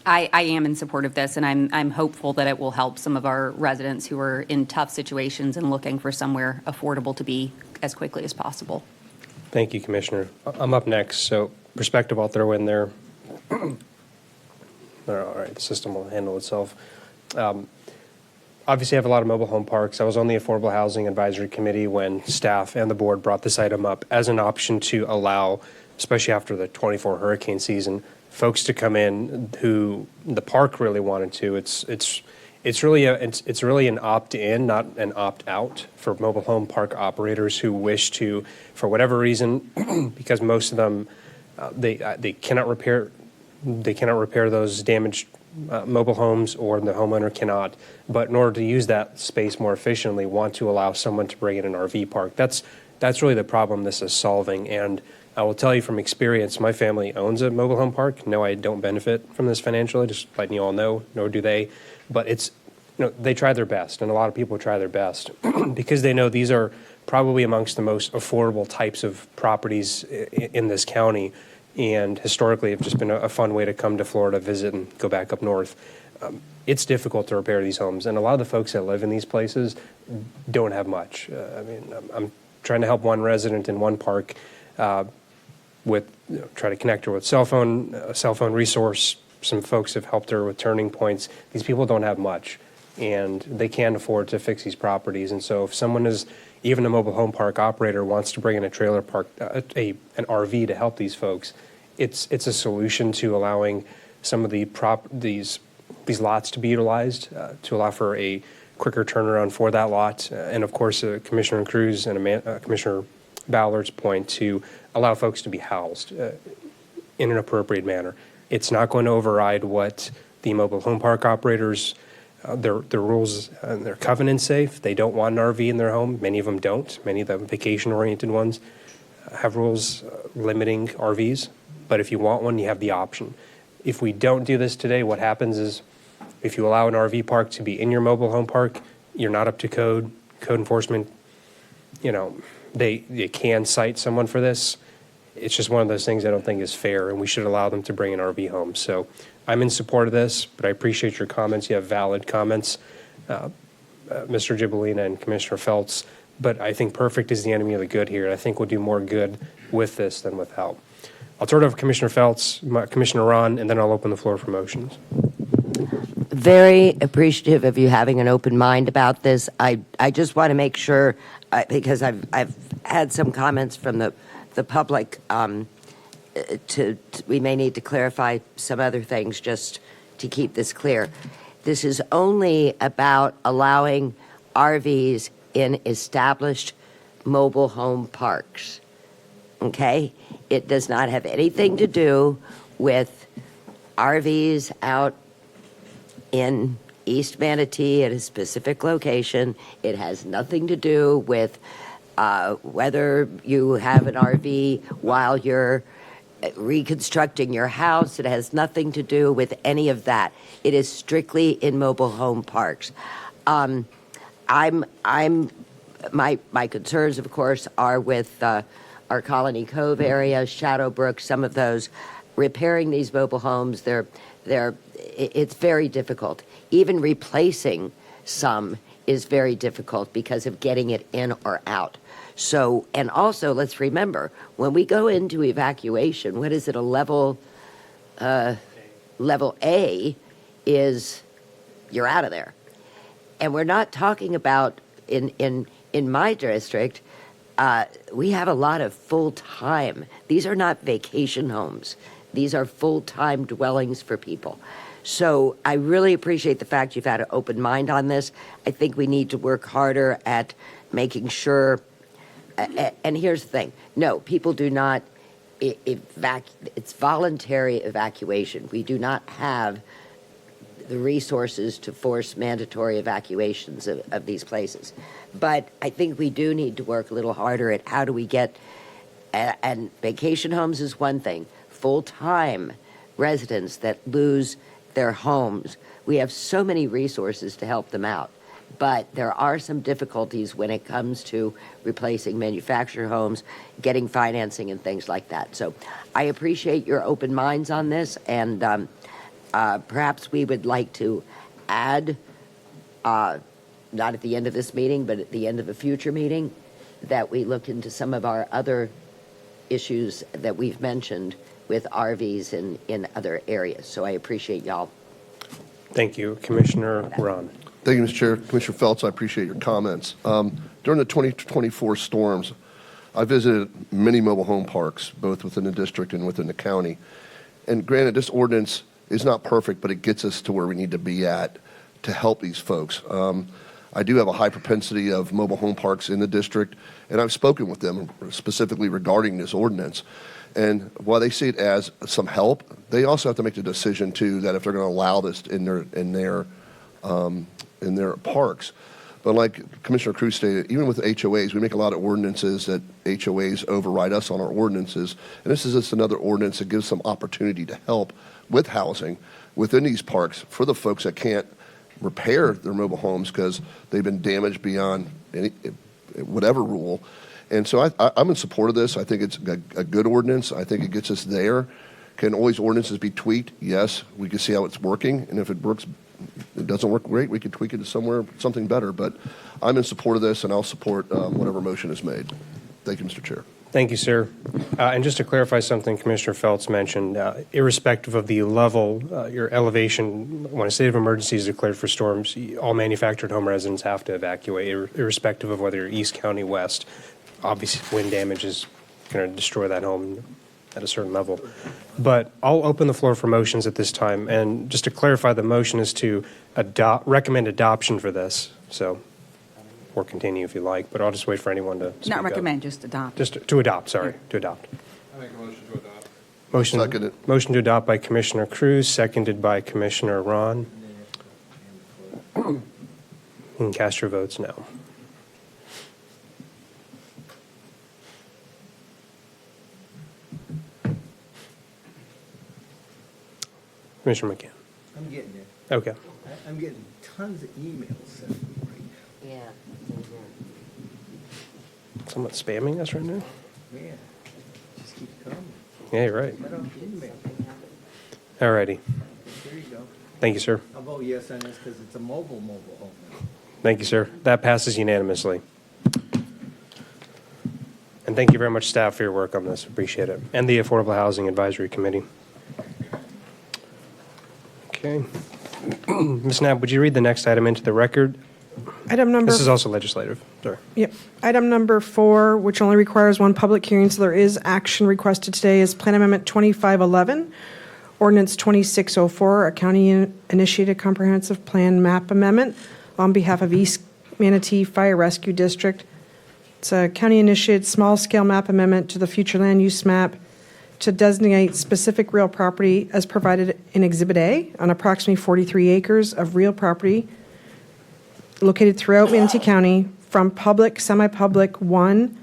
I am in support of this, and I'm hopeful that it will help some of our residents who are in tough situations and looking for somewhere affordable to be as quickly as possible. Thank you, Commissioner. I'm up next, so perspective I'll throw in there. All right, the system will handle itself. Obviously, I have a lot of mobile home parks. I was on the Affordable Housing Advisory Committee when staff and the board brought this item up as an option to allow, especially after the 24 hurricane season, folks to come in who the park really wanted to. It's really an opt-in, not an opt-out for mobile home park operators who wish to, for whatever reason, because most of them they cannot repair those damaged mobile homes, or the homeowner cannot, but in order to use that space more efficiently, want to allow someone to bring in an RV park. That's really the problem this is solving. And I will tell you from experience, my family owns a mobile home park. No, I don't benefit from this financially, just letting you all know, nor do they. But they try their best, and a lot of people try their best because they know these are probably amongst the most affordable types of properties in this county. And historically, have just been a fun way to come to Florida, visit, and go back up north. It's difficult to repair these homes, and a lot of the folks that live in these places don't have much. I'm trying to help one resident in one park try to connect her with cell phone resource. Some folks have helped her with turning points. These people don't have much, and they can't afford to fix these properties. And so, if someone is even a mobile home park operator wants to bring in a trailer park, an RV to help these folks, it's a solution to allowing some of these lots to be utilized to allow for a quicker turnaround for that lot. And of course, Commissioner Cruz and Commissioner Ballard's point to allow folks to be housed in an appropriate manner. It's not going to override what the mobile home park operators their rules and their covenants say. They don't want an RV in their home. Many of them don't. Many of the vacation-oriented ones have rules limiting RVs. But if you want one, you have the option. If we don't do this today, what happens is if you allow an RV park to be in your mobile home park, you're not up to code. Code enforcement, they can cite someone for this. It's just one of those things I don't think is fair, and we should allow them to bring an RV home. So I'm in support of this, but I appreciate your comments. You have valid comments, Mr. Gibolina and Commissioner Feltz, but I think perfect is the enemy of the good here, and I think we'll do more good with this than without. I'll turn it over to Commissioner Feltz, Commissioner Ron, and then I'll open the floor for motions. Very appreciative of you having an open mind about this. I just want to make sure, because I've had some comments from the public, we may need to clarify some other things just to keep this clear. This is only about allowing RVs in established mobile home parks, okay? It does not have anything to do with RVs out in East Manatee at a specific location. It has nothing to do with whether you have an RV while you're reconstructing your house. It has nothing to do with any of that. It is strictly in mobile home parks. My concerns, of course, are with our Colony Cove area, Shadowbrook, some of those repairing these mobile homes, it's very difficult. Even replacing some is very difficult because of getting it in or out. So, and also let's remember, when we go into evacuation, what is it, a level A is you're out of there. And we're not talking about, in my district, we have a lot of full-time. These are not vacation homes. These are full-time dwellings for people. So I really appreciate the fact you've had an open mind on this. I think we need to work harder at making sure, and here's the thing, no, people do not it's voluntary evacuation. We do not have the resources to force mandatory evacuations of these places. But I think we do need to work a little harder at how do we get, and vacation homes is one thing, full-time residents that lose their homes. We have so many resources to help them out. But there are some difficulties when it comes to replacing manufactured homes, getting financing and things like that. So I appreciate your open minds on this, and perhaps we would like to add, not at the end of this meeting, but at the end of a future meeting, that we look into some of our other issues that we've mentioned with RVs in other areas. So I appreciate y'all. Thank you. Commissioner Ron. Thank you, Mr. Chair. Commissioner Feltz, I appreciate your comments. During the 2024 storms, I visited many mobile home parks, both within the district and within the county. And granted, this ordinance is not perfect, but it gets us to where we need to be at to help these folks. I do have a high propensity of mobile home parks in the district, and I've spoken with them specifically regarding this ordinance. And while they see it as some help, they also have to make the decision too that if they're going to allow this in their parks. But like Commissioner Cruz stated, even with HOAs, we make a lot of ordinances that HOAs override us on our ordinances. And this is just another ordinance that gives some opportunity to help with housing within these parks for the folks that can't repair their mobile homes because they've been damaged beyond whatever rule. And so I'm in support of this. I think it's a good ordinance. I think it gets us there. Can always ordinances be tweaked? Yes. We can see how it's working. And if it works, it doesn't work great, we could tweak it to something better. But I'm in support of this, and I'll support whatever motion is made. Thank you, Mr. Chair. Thank you, sir. And just to clarify something Commissioner Feltz mentioned, irrespective of the level, your elevation, when a state of emergency is declared for storms, all manufactured home residents have to evacuate, irrespective of whether you're east, county, west. Obviously, wind damage is going to destroy that home at a certain level. But I'll open the floor for motions at this time. And just to clarify, the motion is to recommend adoption for this. So, or continue if you like, but I'll just wait for anyone to speak Not up. recommend, just adopt. Just to adopt, sorry, to adopt. I make a motion to adopt. Motion to adopt by Commissioner Cruz, seconded by Commissioner Ron. You can cast your votes now. Commissioner McCann. I'm getting there. Okay. I'm getting tons of emails sent to me right now. Yeah. Someone spamming us right now? Yeah, just keep coming. Yeah, you're right. Shut off the email. All righty. There you go. Thank you, sir. I'll vote yes on this because it's a mobile home. Thank you, sir. That passes unanimously. And thank you very much, staff, for your work on this. Appreciate it. And the Affordable Housing Advisory Committee. Okay. Ms. Knapp, would you read the next item into the record? Item number. This is also legislative. Sorry. Yep. Item number 4, which only requires one public hearing, so there is action requested today, is Plan Amendment 2511, Ordinance 2604, a county-initiated comprehensive plan map amendment on behalf of East Manatee Fire Rescue District. It's a county-initiated small-scale map amendment to the future land use map to designate specific real property as provided in Exhibit A on approximately 43 acres of real property located throughout Manatee County from public, semi-public 1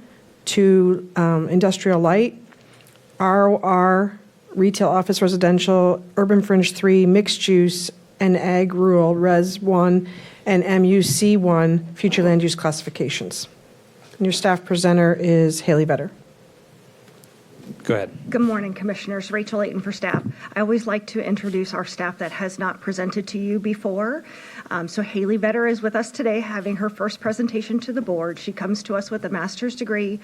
to industrial light, ROR, retail office residential, urban fringe 3, mixed use, and ag rural, res 1, and MUC 1, future land use classifications. And your staff presenter is Haley Vetter. Go ahead. Good morning, Commissioners. Rachel Layton for staff. I always like to introduce our staff that has not presented to you before. So Haley Vetter is with us today, having her first presentation to the board. She comes to us with a master's degree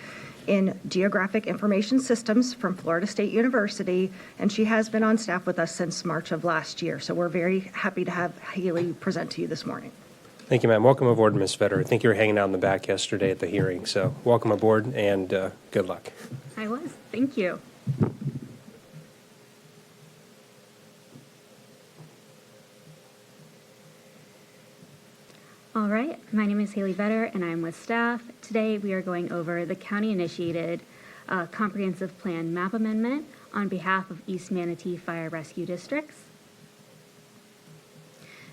in Geographic Information Systems from Florida State University, and she has been on staff with us since March of last year. So we're very happy to have Haley present to you this morning. Thank you, ma'am. Welcome aboard, Ms. Vetter. I think you were hanging out in the back yesterday at the hearing, so welcome aboard and good luck. I was. Thank you. All right, my name is Haley Vetter and I'm with staff. Today we are going over the county-initiated comprehensive plan map amendment on behalf of East Manatee Fire Rescue Districts.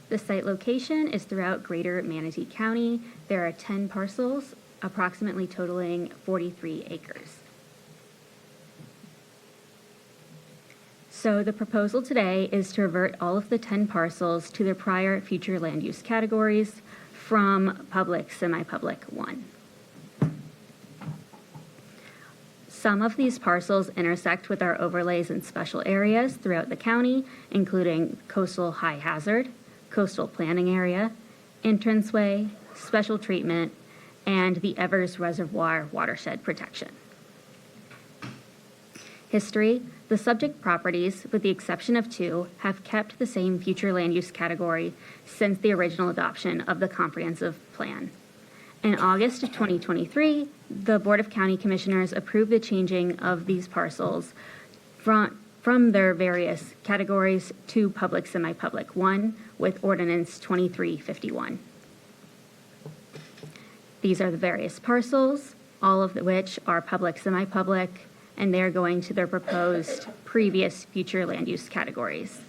The site location is throughout Greater Manatee County. There are 10 parcels, approximately totaling 43 acres. So the proposal today is to revert all of the 10 parcels to their prior future land use categories from public, semi-public 1. Some of these parcels intersect with our overlays in special areas throughout the county, including coastal high hazard, coastal planning area, entranceway, special treatment, and the Evers Reservoir watershed protection. History: the subject properties, with the exception of 2, have kept the same future land use category since the original adoption of the comprehensive plan. In August of 2023, the Board of County Commissioners approved the changing of these parcels from their various categories to public, semi-public 1 with Ordinance 2351. These are the various parcels, all of which are public, semi-public, and they're going to their proposed previous future land use categories.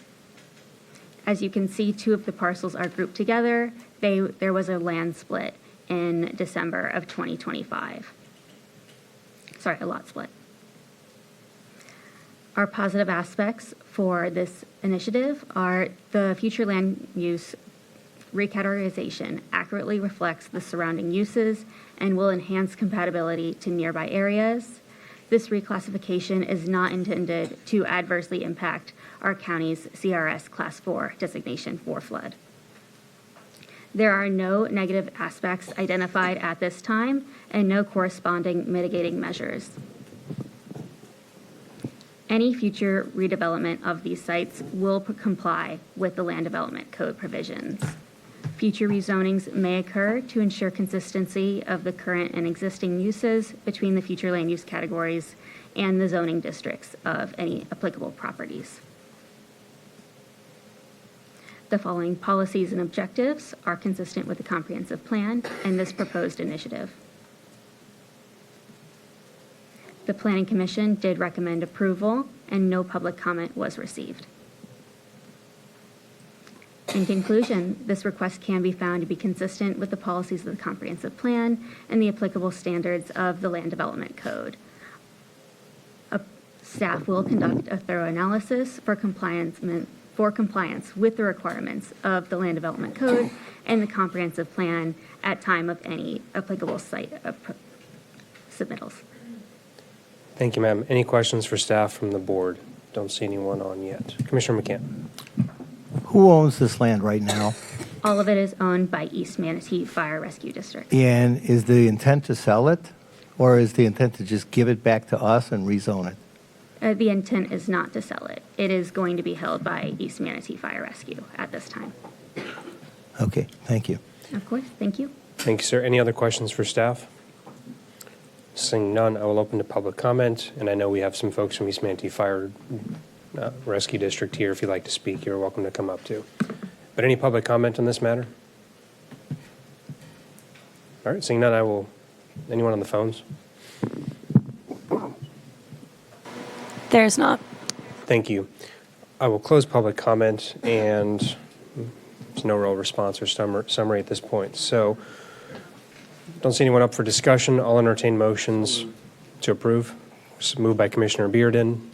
As you can see, 2 of the parcels are grouped together. There was a land split in December of 2025. Sorry, a lot split. Our positive aspects for this initiative are the future land use recategorization accurately reflects the surrounding uses and will enhance compatibility to nearby areas. This reclassification is not intended to adversely impact our county's CRS Class 4 designation for flood. There are no negative aspects identified at this time and no corresponding mitigating measures. Any future redevelopment of these sites will comply with the Land Development Code provisions. Future rezonings may occur to ensure consistency of the current and existing uses between the future land use categories and the zoning districts of any applicable properties. The following policies and objectives are consistent with the comprehensive plan and this proposed initiative. The Planning Commission did recommend approval and no public comment was received. In conclusion, this request can be found to be consistent with the policies of the comprehensive plan and the applicable standards of the Land Development Code. Staff will conduct a thorough analysis for compliance with the requirements of the Land Development Code and the comprehensive plan at time of any applicable site submittals. Thank you, ma'am. Any questions for staff from the board? Don't see anyone on yet. Commissioner McCann. Who owns this land right now? All of it is owned by East Manatee Fire Rescue District. And is the intent to sell it, or is the intent to just give it back to us and rezone it? The intent is not to sell it. It is going to be held by East Manatee Fire Rescue at this time. Okay, thank you. Of course, thank you. Thank you, sir. Any other questions for staff? Seeing none, I will open to public comment, and I know we have some folks from East Manatee Fire Rescue District here. If you'd like to speak, you're welcome to come up too. But any public comment on this matter? All right, seeing none, anyone on the phones? There's not. Thank you. I will close public comment, and there's no real response or summary at this point. So, don't see anyone up for discussion. I'll entertain motions to approve. Moved by Commissioner Bearden.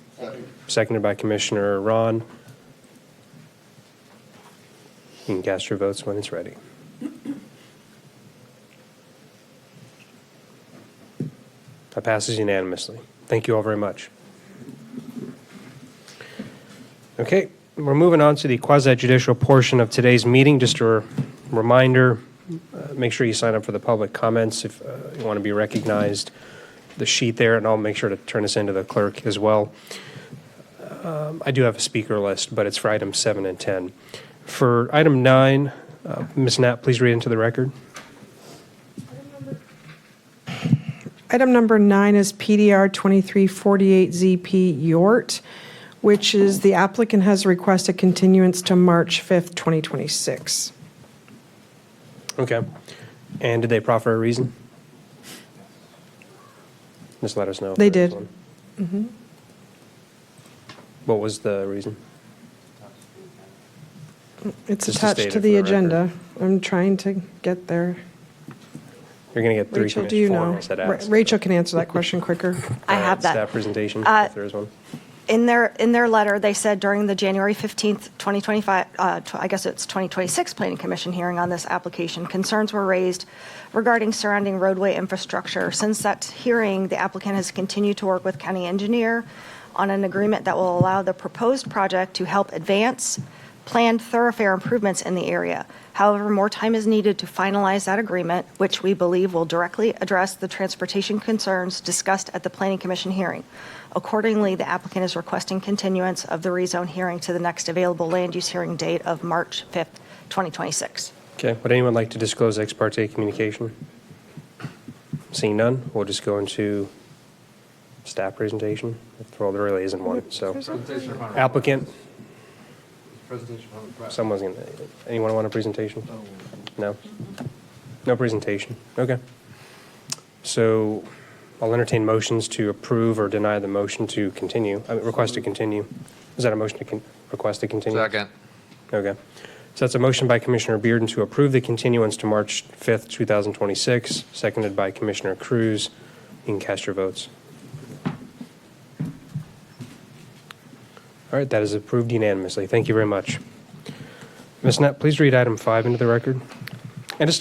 Seconded by Commissioner Ron. You can cast your votes when it's ready. That passes unanimously. Thank you all very much. Okay, we're moving on to the quasi-judicial portion of today's meeting. Just a reminder, make sure you sign up for the public comments if you want to be recognized. The sheet there, and I'll make sure to turn this into the clerk as well. I do have a speaker list, but it's for items 7 and 10. For item 9, Ms. Knapp, please read into the record. Item number 9 is PDR 2348ZP Yort, which is the applicant has requested continuance to March 5th, 2026. Okay. And did they proffer a reason? Just let us know. if They there is did. one. Mhm. What was the reason? It's Just to state attached it to for the the record. agenda. I'm trying to get there. You're going to get 3 Rachel, do you know? commissioners that asked. Rachel can answer that question quicker. I have that. Staff presentation, if there is one. In their letter, they said during the January 15th, 2025, I guess it's 2026 Planning Commission hearing on this application, concerns were raised regarding surrounding roadway infrastructure. Since that hearing, the applicant has continued to work with county engineer on an agreement that will allow the proposed project to help advance planned thoroughfare improvements in the area. However, more time is needed to finalize that agreement, which we believe will directly address the transportation concerns discussed at the Planning Commission hearing. Accordingly, the applicant is requesting continuance of the rezone hearing to the next available land use hearing date of March 5th, 2026. Okay, would anyone like to disclose ex parte communication? Seeing none, we'll just go into staff presentation. Well, there really isn't one, so. Applicant? Someone's going to, anyone want a presentation? No? No presentation, okay. So I'll entertain motions to approve or deny the motion to continue, request to continue. Is that a motion to request to continue? Second. Okay. So that's a motion by Commissioner Bearden to approve the continuance to March 5th, 2026, seconded by Commissioner Cruz. You can cast your votes. All right, that is approved unanimously. Thank you very much. Ms. Knapp, please read item 5 into the record. And just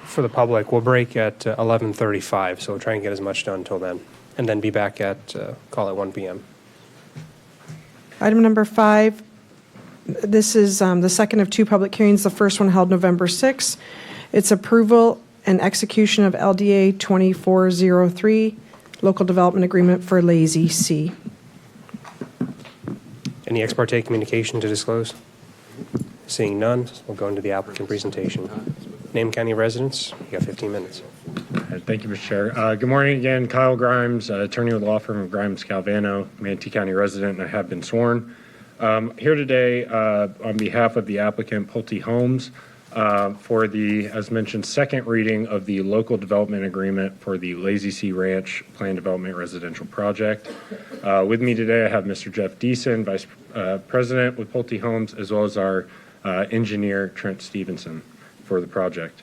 for the public, we'll break at 11:35, so we'll try and get as much done until then, and then be back at, call it 1 p.m. Item number 5, this is the second of 2 public hearings. The first one held November 6th. It's approval and execution of LDA 2403, Local Development Agreement for Lazy C. Any ex parte communication to disclose? Seeing none, we'll go into the applicant presentation. Name county residents, you got 15 minutes. Thank you, Mr. Chair. Good morning again. Kyle Grimes, attorney with the law firm of Grimes Calvano, Manatee County resident, and I have been sworn. Here today on behalf of the applicant Pulte Homes for the, as mentioned, second reading of the local development agreement for the Lazy C Ranch Planned Development Residential Project. With me today, I have Mr. Jeff Deason, Vice President with Pulte Homes, as well as our engineer, Trent Stevenson, for the project.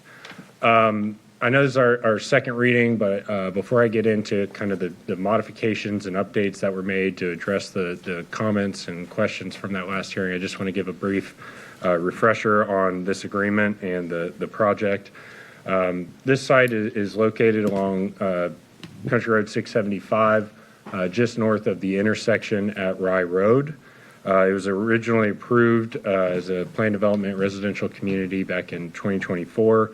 I know this is our second reading, but before I get into kind of the modifications and updates that were made to address the comments and questions from that last hearing, I just want to give a brief refresher on this agreement and the project. This site is located along Country Road 675, just north of the intersection at Rye Road. It was originally approved as a planned development residential community back in 2024.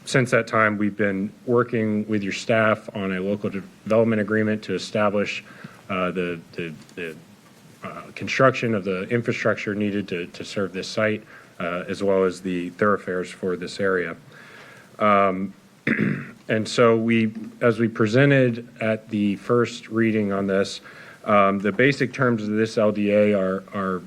Since that time, we've been working with your staff on a local development agreement to establish the construction of the infrastructure needed to serve this site, as well as the thoroughfares for this area. And so as we presented at the first reading on this, the basic terms of this LDA are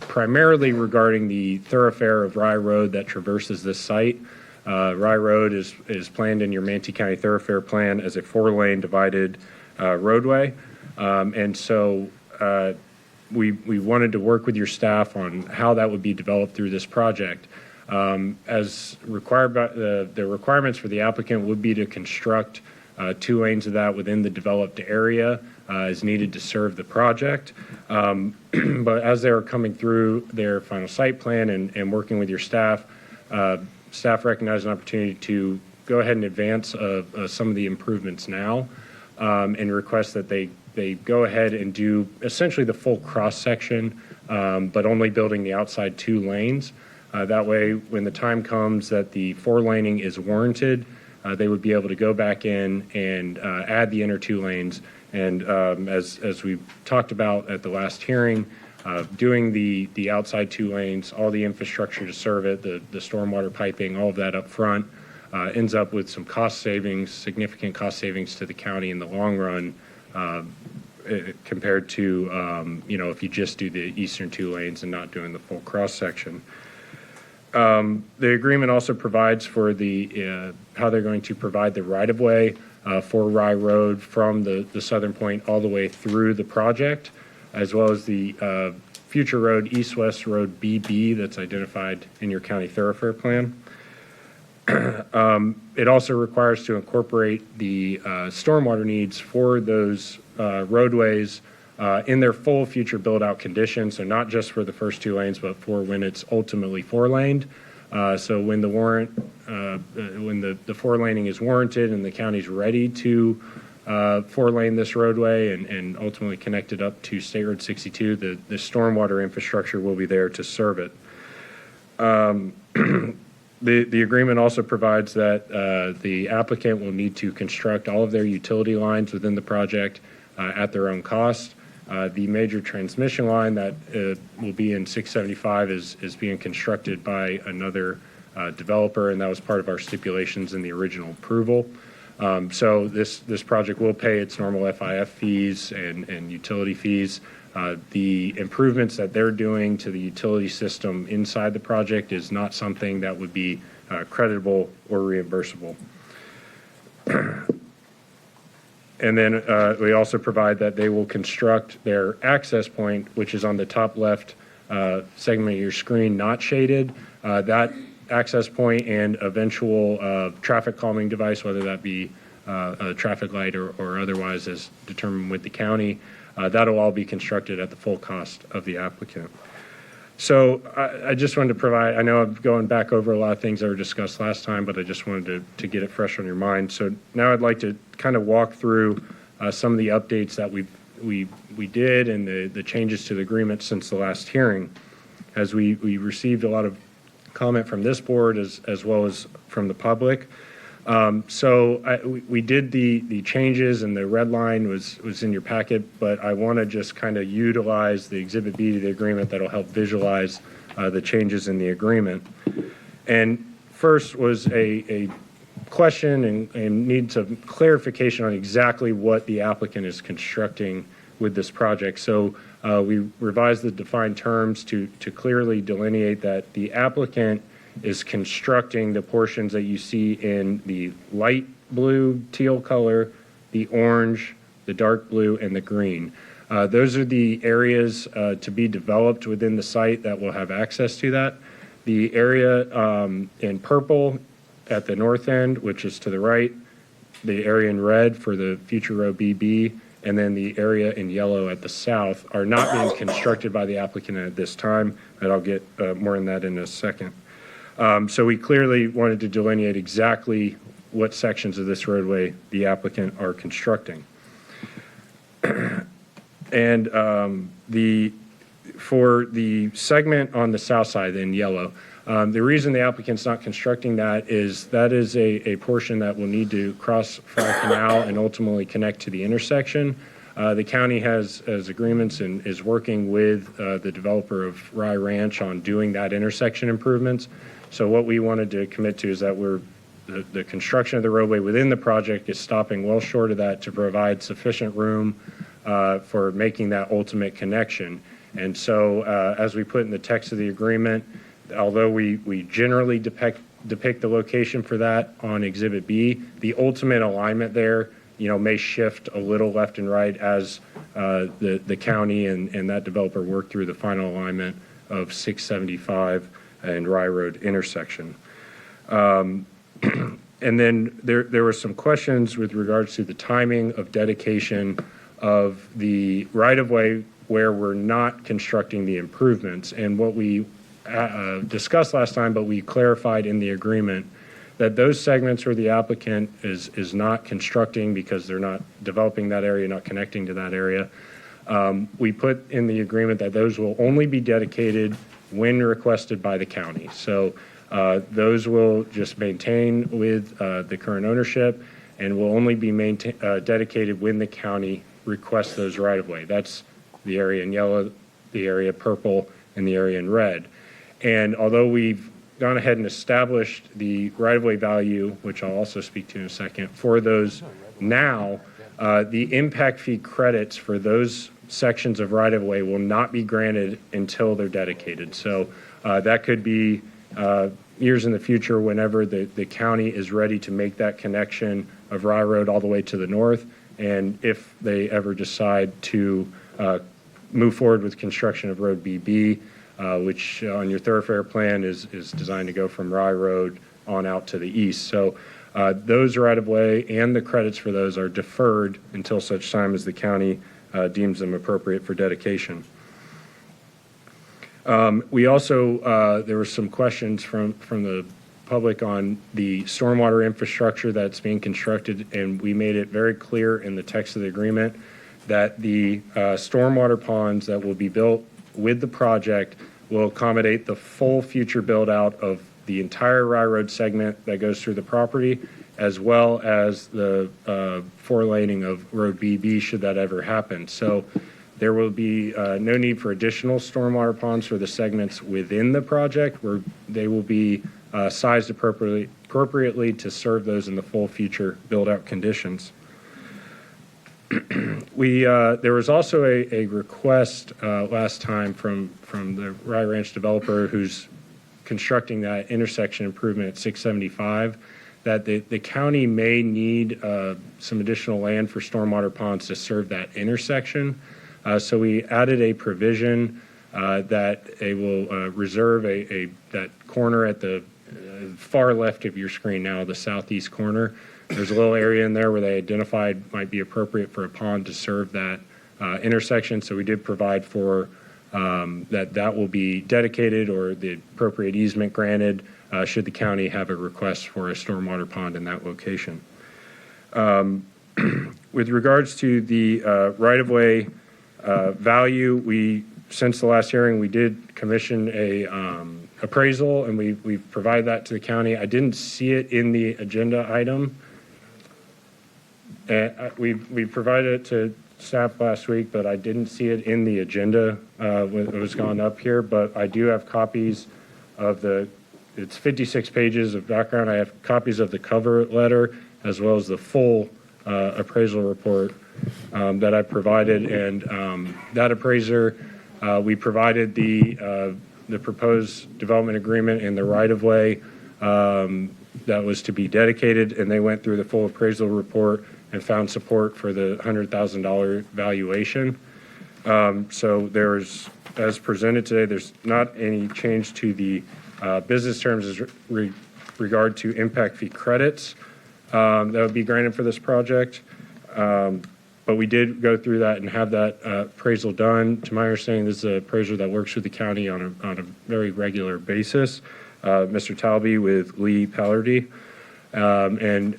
primarily regarding the thoroughfare of Rye Road that traverses this site. Rye Road is planned in your Manatee County Thoroughfare Plan as a 4-lane divided roadway. And so we wanted to work with your staff on how that would be developed through this project. As required by the requirements for the applicant would be to construct 2 lanes of that within the developed area as needed to serve the project. But as they were coming through their final site plan and working with your staff, staff recognized an opportunity to go ahead and advance some of the improvements now and request that they they go ahead and do essentially the full cross-section, but only building the outside 2 lanes. That way, when the time comes that the 4-laning is warranted, they would be able to go back in and add the inner 2 lanes. And as we talked about at the last hearing, doing the outside 2 lanes, all the infrastructure to serve it, the stormwater piping, all of that up front, ends up with some cost savings, significant cost savings to the county in the long run, compared to, if you just do the eastern 2 lanes and not doing the full cross-section. The agreement also provides for how they're going to provide the right-of-way for Rye Road from the southern point all the way through the project, as well as the future road, East-West Road BB, that's identified in your county thoroughfare plan. It also requires to incorporate the stormwater needs for those roadways in their full future build-out condition, so not just for the first 2 lanes, but for when it's ultimately 4-laned. So when the 4-laning is warranted and the county's ready to 4-lane this roadway and ultimately connect it up to State Road 62, the stormwater infrastructure will be there to serve it. The agreement also provides that the applicant will need to construct all of their utility lines within the project at their own cost. The major transmission line that will be in 675 is being constructed by another developer, and that was part of our stipulations in the original approval. So this project will pay its normal FIF fees and utility fees. The improvements that they're doing to the utility system inside the project is not something that would be creditable or reimbursable. And then we also provide that they will construct their access point, which is on the top left segment of your screen, not shaded. That access point and eventual traffic calming device, whether that be a traffic light or otherwise as determined with the county, that'll all be constructed at the full cost of the applicant. So I just wanted to provide, I know I'm going back over a lot of things that were discussed last time, but I just wanted to get it fresh on your mind. So now I'd like to kind of walk through some of the updates that we did and the changes to the agreement since the last hearing, as we received a lot of comment from this board as well as from the public. We did the changes, and the red line was in your packet, but I want to just kind of utilize the Exhibit B to the agreement that'll help visualize the changes in the agreement. And first was a question and needs some clarification on exactly what the applicant is constructing with this project. So we revised the defined terms to clearly delineate that the applicant is constructing the portions that you see in the light blue, teal color, the orange, the dark blue, and the green. Those are the areas to be developed within the site that will have access to that. The area in purple at the north end, which is to the right, the area in red for the future road BB, and then the area in yellow at the south are not being constructed by the applicant at this time, and I'll get more on that in a second. So we clearly wanted to delineate exactly what sections of this roadway the applicant are constructing. And for the segment on the south side in yellow, the reason the applicant's not constructing that is a portion that will need to cross Fry Canal and ultimately connect to the intersection. The county has agreements and is working with the developer of Rye Ranch on doing that intersection improvements. So what we wanted to commit to is that the construction of the roadway within the project is stopping well short of that to provide sufficient room for making that ultimate connection. And so as we put in the text of the agreement, although we generally depict the location for that on Exhibit B, the ultimate alignment there, may shift a little left and right as the county and that developer work through the final alignment of 675 and Rye Road intersection. And then there were some questions with regards to the timing of dedication of the right-of-way where we're not constructing the improvements. And what we discussed last time, but we clarified in the agreement that those segments where the applicant is not constructing because they're not developing that area, not connecting to that area, we put in the agreement that those will only be dedicated when requested by the county. So those will just maintain with the current ownership and will only be dedicated when the county requests those right-of-way. That's the area in yellow, the area purple, and the area in red. And although we've gone ahead and established the right-of-way value, which I'll also speak to in a second, for those now, the impact fee credits for those sections of right-of-way will not be granted until they're dedicated. So that could be years in the future whenever the county is ready to make that connection of Rye Road all the way to the north, and if they ever decide to move forward with construction of Road BB, which on your thoroughfare plan is designed to go from Rye Road on out to the east. So those right-of-way and the credits for those are deferred until such time as the county deems them appropriate for dedication. We also, there were some questions from the public on the stormwater infrastructure that's being constructed, and we made it very clear in the text of the agreement that the stormwater ponds that will be built with the project will accommodate the full future build-out of the entire Rye Road segment that goes through the property, as well as the four-laning of Road BB should that ever happen. So there will be no need for additional stormwater ponds for the segments within the project, where they will be sized appropriately to serve those in the full future build-out conditions. There was also a request last time from the Rye Ranch developer who's constructing that intersection improvement at 675, that the county may need some additional land for stormwater ponds to serve that intersection. So we added a provision that it will reserve that corner at the far left of your screen now, the southeast corner. There's a little area in there where they identified might be appropriate for a pond to serve that intersection. So we did provide for that will be dedicated or the appropriate easement granted should the county have a request for a stormwater pond in that location. With regards to the right-of-way value, since the last hearing, we did commission a appraisal, and we've provided that to the county. I didn't see it in the agenda item. We provided it to staff last week, but I didn't see it in the agenda when it was gone up here. But I do have copies of it's 56 pages of background. I have copies of the cover letter as well as the full appraisal report that I provided. And that appraiser, we provided the proposed development agreement and the right-of-way that was to be dedicated, and they went through the full appraisal report and found support for the $100,000 valuation. So there's, as presented today, there's not any change to the business terms as regard to impact fee credits that would be granted for this project. But we did go through that and have that appraisal done. To my understanding, this is an appraiser that works with the county on a very regular basis, Mr. Talby with Lee Pallardy. And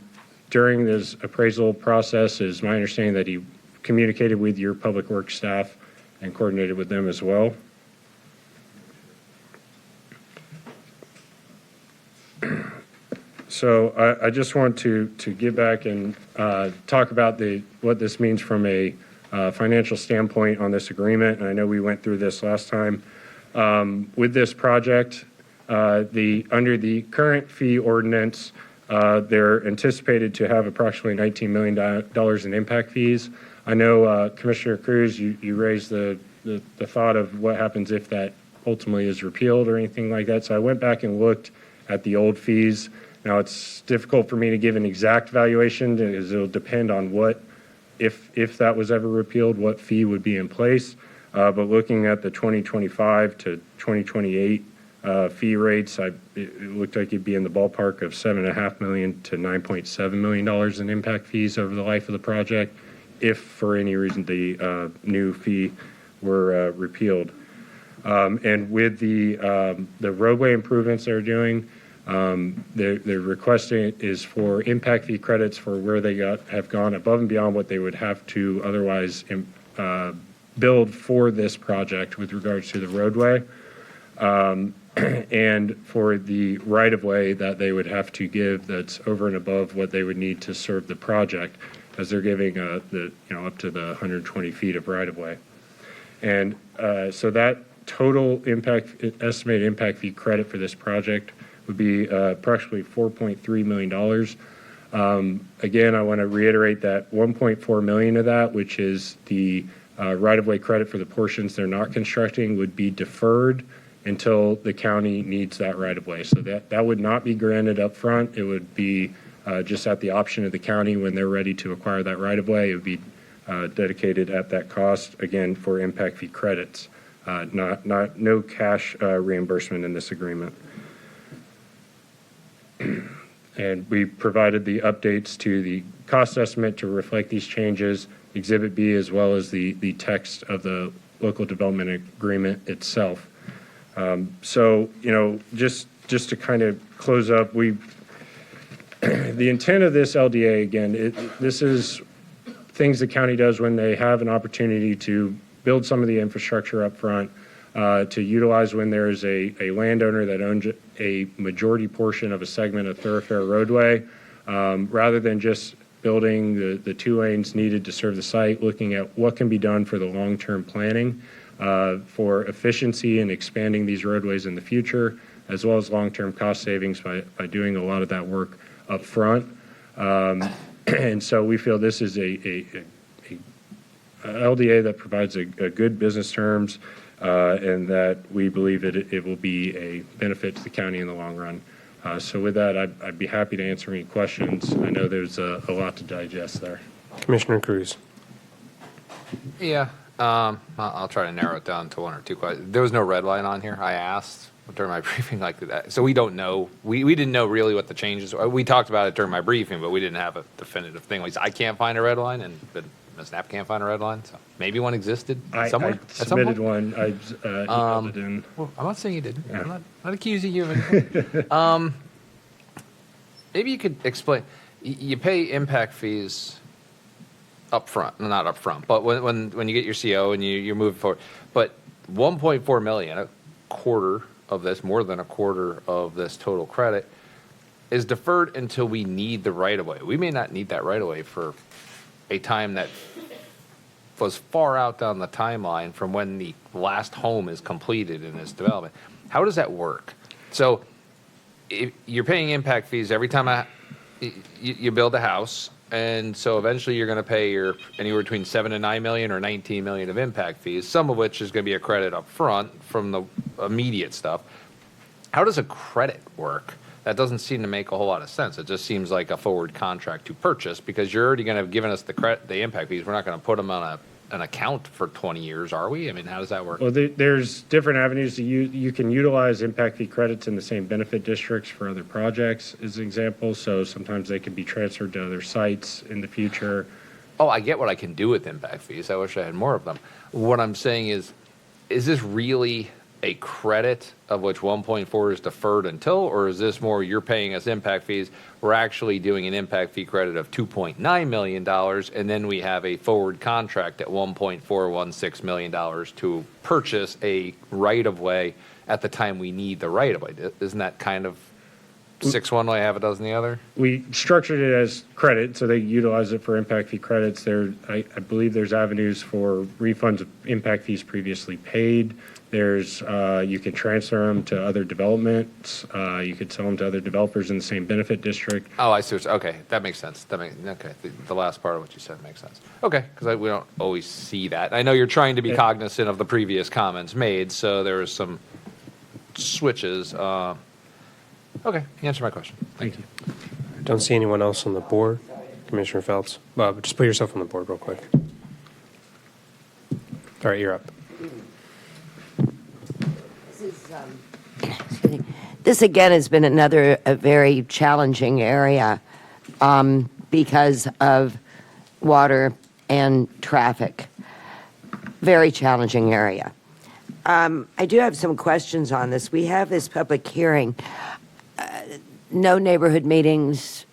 during this appraisal process, is my understanding that he communicated with your public works staff and coordinated with them as well. So I just want to get back and talk about what this means from a financial standpoint on this agreement. And I know we went through this last time. With this project, under the current fee ordinance, they're anticipated to have approximately $19 million in impact fees. I know, Commissioner Cruz, you raised the thought of what happens if that ultimately is repealed or anything like that. So I went back and looked at the old fees. Now, it's difficult for me to give an exact valuation because it'll depend on if that was ever repealed, what fee would be in place. But looking at the 2025 to 2028 fee rates, it looked like it'd be in the ballpark of $7.5 million to $9.7 million in impact fees over the life of the project, if for any reason the new fee were repealed. And with the roadway improvements they're doing, They're requesting is for impact fee credits for where they have gone above and beyond what they would have to otherwise build for this project with regards to the roadway, and for the right-of-way that they would have to give that's over and above what they would need to serve the project, as they're giving up to the 120 feet of right-of-way. And so that total estimated impact fee credit for this project would be approximately $4.3 million. Again, I want to reiterate that $1.4 million of that, which is the right-of-way credit for the portions they're not constructing, would be deferred until the county needs that right-of-way. So that would not be granted up front. It would be just at the option of the county when they're ready to acquire that right-of-way. It would be dedicated at that cost, again, for impact fee credits, no cash reimbursement in this agreement. And we provided the updates to the cost estimate to reflect these changes, Exhibit B, as well as the text of the local development agreement itself. So, just to kind of close up, the intent of this LDA, again, this is things the county does when they have an opportunity to build some of the infrastructure up front, to utilize when there's a landowner that owns a majority portion of a segment of thoroughfare roadway, rather than just building the 2 lanes needed to serve the site, looking at what can be done for the long-term planning, for efficiency and expanding these roadways in the future, as well as long-term cost savings by doing a lot of that work up front. And so we feel this is a LDA that provides a good business terms, and that we believe it will be a benefit to the county in the long run. So with that, I'd be happy to answer any questions. I know there's a lot to digest there. Commissioner Cruz. Yeah, I'll try to narrow it down to 1 or 2 questions. There was no red line on here. I asked during my briefing like that. So we don't know. We didn't know really what the changes were. We talked about it during my briefing, but we didn't have a definitive thing. Like, I can't find a red line, and Ms. Knapp can't find a red line. So maybe one existed somewhere. I submitted one. I emailed it in. Well, I'm not saying you didn't. Yeah. I'm not accusing you of anything. Maybe you could explain. You pay impact fees up front, not up front, but when you get your CO and you're moving forward. But 1.4 million, a quarter of this, more than a quarter of this total credit, is deferred until we need the right-of-way. We may not need that right-of-way for a time that was far out down the timeline from when the last home is completed in this development. How does that work? So if you're paying impact fees every time you build a house, and so eventually you're going to pay your anywhere between 7 and 9 million or 19 million of impact fees, some of which is going to be a credit up front from the immediate stuff. How does a credit work? That doesn't seem to make a whole lot of sense. It just seems like a forward contract to purchase, because you're already going to have given us the impact fees. We're not going to put them on an account for 20 years, are we? I mean, how does that work? Well, there's different avenues. You can utilize impact fee credits in the same benefit districts for other projects, as an example. So sometimes they can be transferred to other sites in the future. Oh, I get what I can do with impact fees. I wish I had more of them. What I'm saying is this really a credit of which 1.4 is deferred until, or is this more you're paying us impact fees, we're actually doing an impact fee credit of $2.9 million, and then we have a forward contract at $1.416 million to purchase a right-of-way at the time we need the right-of-way? Isn't that kind of 6 one way, half a dozen the other? We structured it as credit, so they utilize it for impact fee credits. I believe there's avenues for refunds of impact fees previously paid. There's you can transfer them to other developments. You could sell them to other developers in the same benefit district. Oh, I see. Okay, that makes sense. Okay. The last part of what you said makes sense. Okay, because we don't always see that. I know you're trying to be cognizant of the previous comments made, so there was some switches. Okay, you answered my question. Thank you. I don't see anyone else on the board. Commissioner Phelps. Just put yourself on the board real quick. All right, you're up. This again has been a very challenging area because of water and traffic. Very challenging area. I do have some questions on this. We have this public hearing. no neighborhood meetings.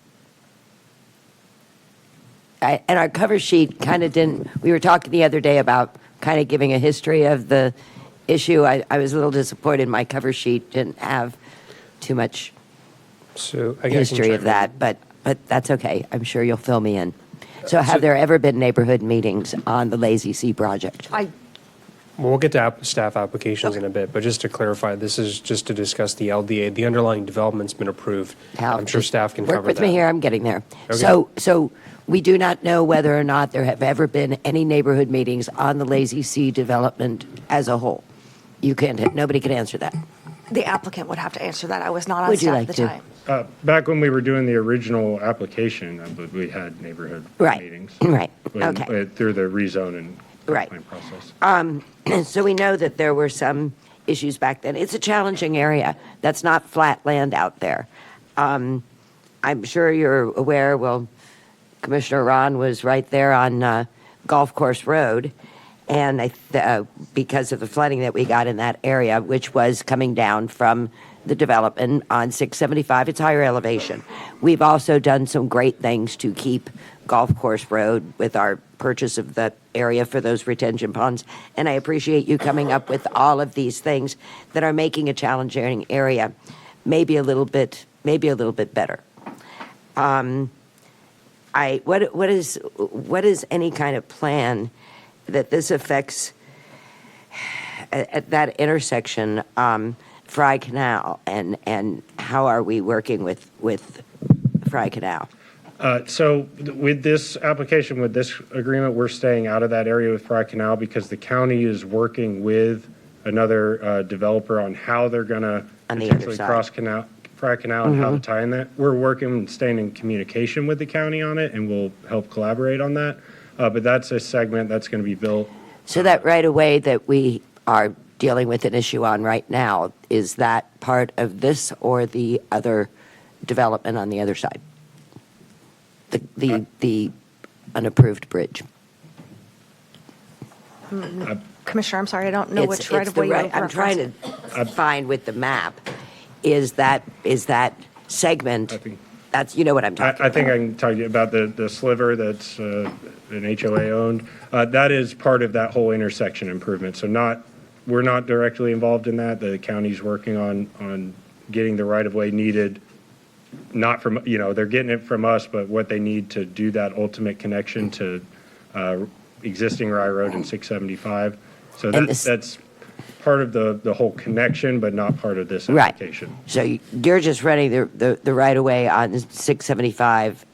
And our cover sheet kind of didn't, we were talking the other day about kind of giving a history of the issue. I was a little disappointed my cover sheet didn't have too much So I history of that, but that's okay. I'm sure you'll fill me in. So have there ever been neighborhood meetings on the Lazy C project? Well, we'll get to staff applications in a bit, but just to clarify, this is just to discuss the LDA. The underlying development's been approved. I'm sure staff can cover that. Work with me here, I'm getting there. Okay. So we do not know whether or not there have ever been any neighborhood meetings on the Lazy C development as a whole. Nobody can answer that. The applicant would have to answer that. I was not on Would you staff like at the to? time. Back when we were doing the original application, I believe we had neighborhood Right. meetings. Right. Okay. Through the rezone and Right. plan process. So we know that there were some issues back then. It's a challenging area. That's not flat land out there. I'm sure you're aware, well, Commissioner Ron was right there on Golf Course Road, and because of the flooding that we got in that area, which was coming down from the development on 675, it's higher elevation. We've also done some great things to keep Golf Course Road with our purchase of the area for those retention ponds, and I appreciate you coming up with all of these things that are making a challenging area maybe a little bit better. What is any kind of plan that this affects at that intersection, Fry Canal, and how are we working with Fry Canal? So with this application, with this agreement, we're staying out of that area with Fry Canal because the county is working with another developer on how they're going to potentially cross Fry Canal and how to tie in that. We're working and staying in communication with the county on it, and we'll help collaborate on that. But that's a segment that's going to be built. So that right away that we are dealing with an issue on right now, is that part of this or the other development on the other side? The unapproved bridge. Commissioner, I'm sorry, I don't know which right of way you're referencing. I'm trying to find with the map, is that segment, that's, you know what I'm talking about. I think I can tell you about the sliver that's an HOA owned. That is part of that whole intersection improvement. So we're not directly involved in that. The county's working on getting the right of way needed. Not from, they're getting it from us, but what they need to do that ultimate connection to existing Rye Road and 675. So that's part of the whole connection, but not part of this application. Right. So you're just running the right of way on 675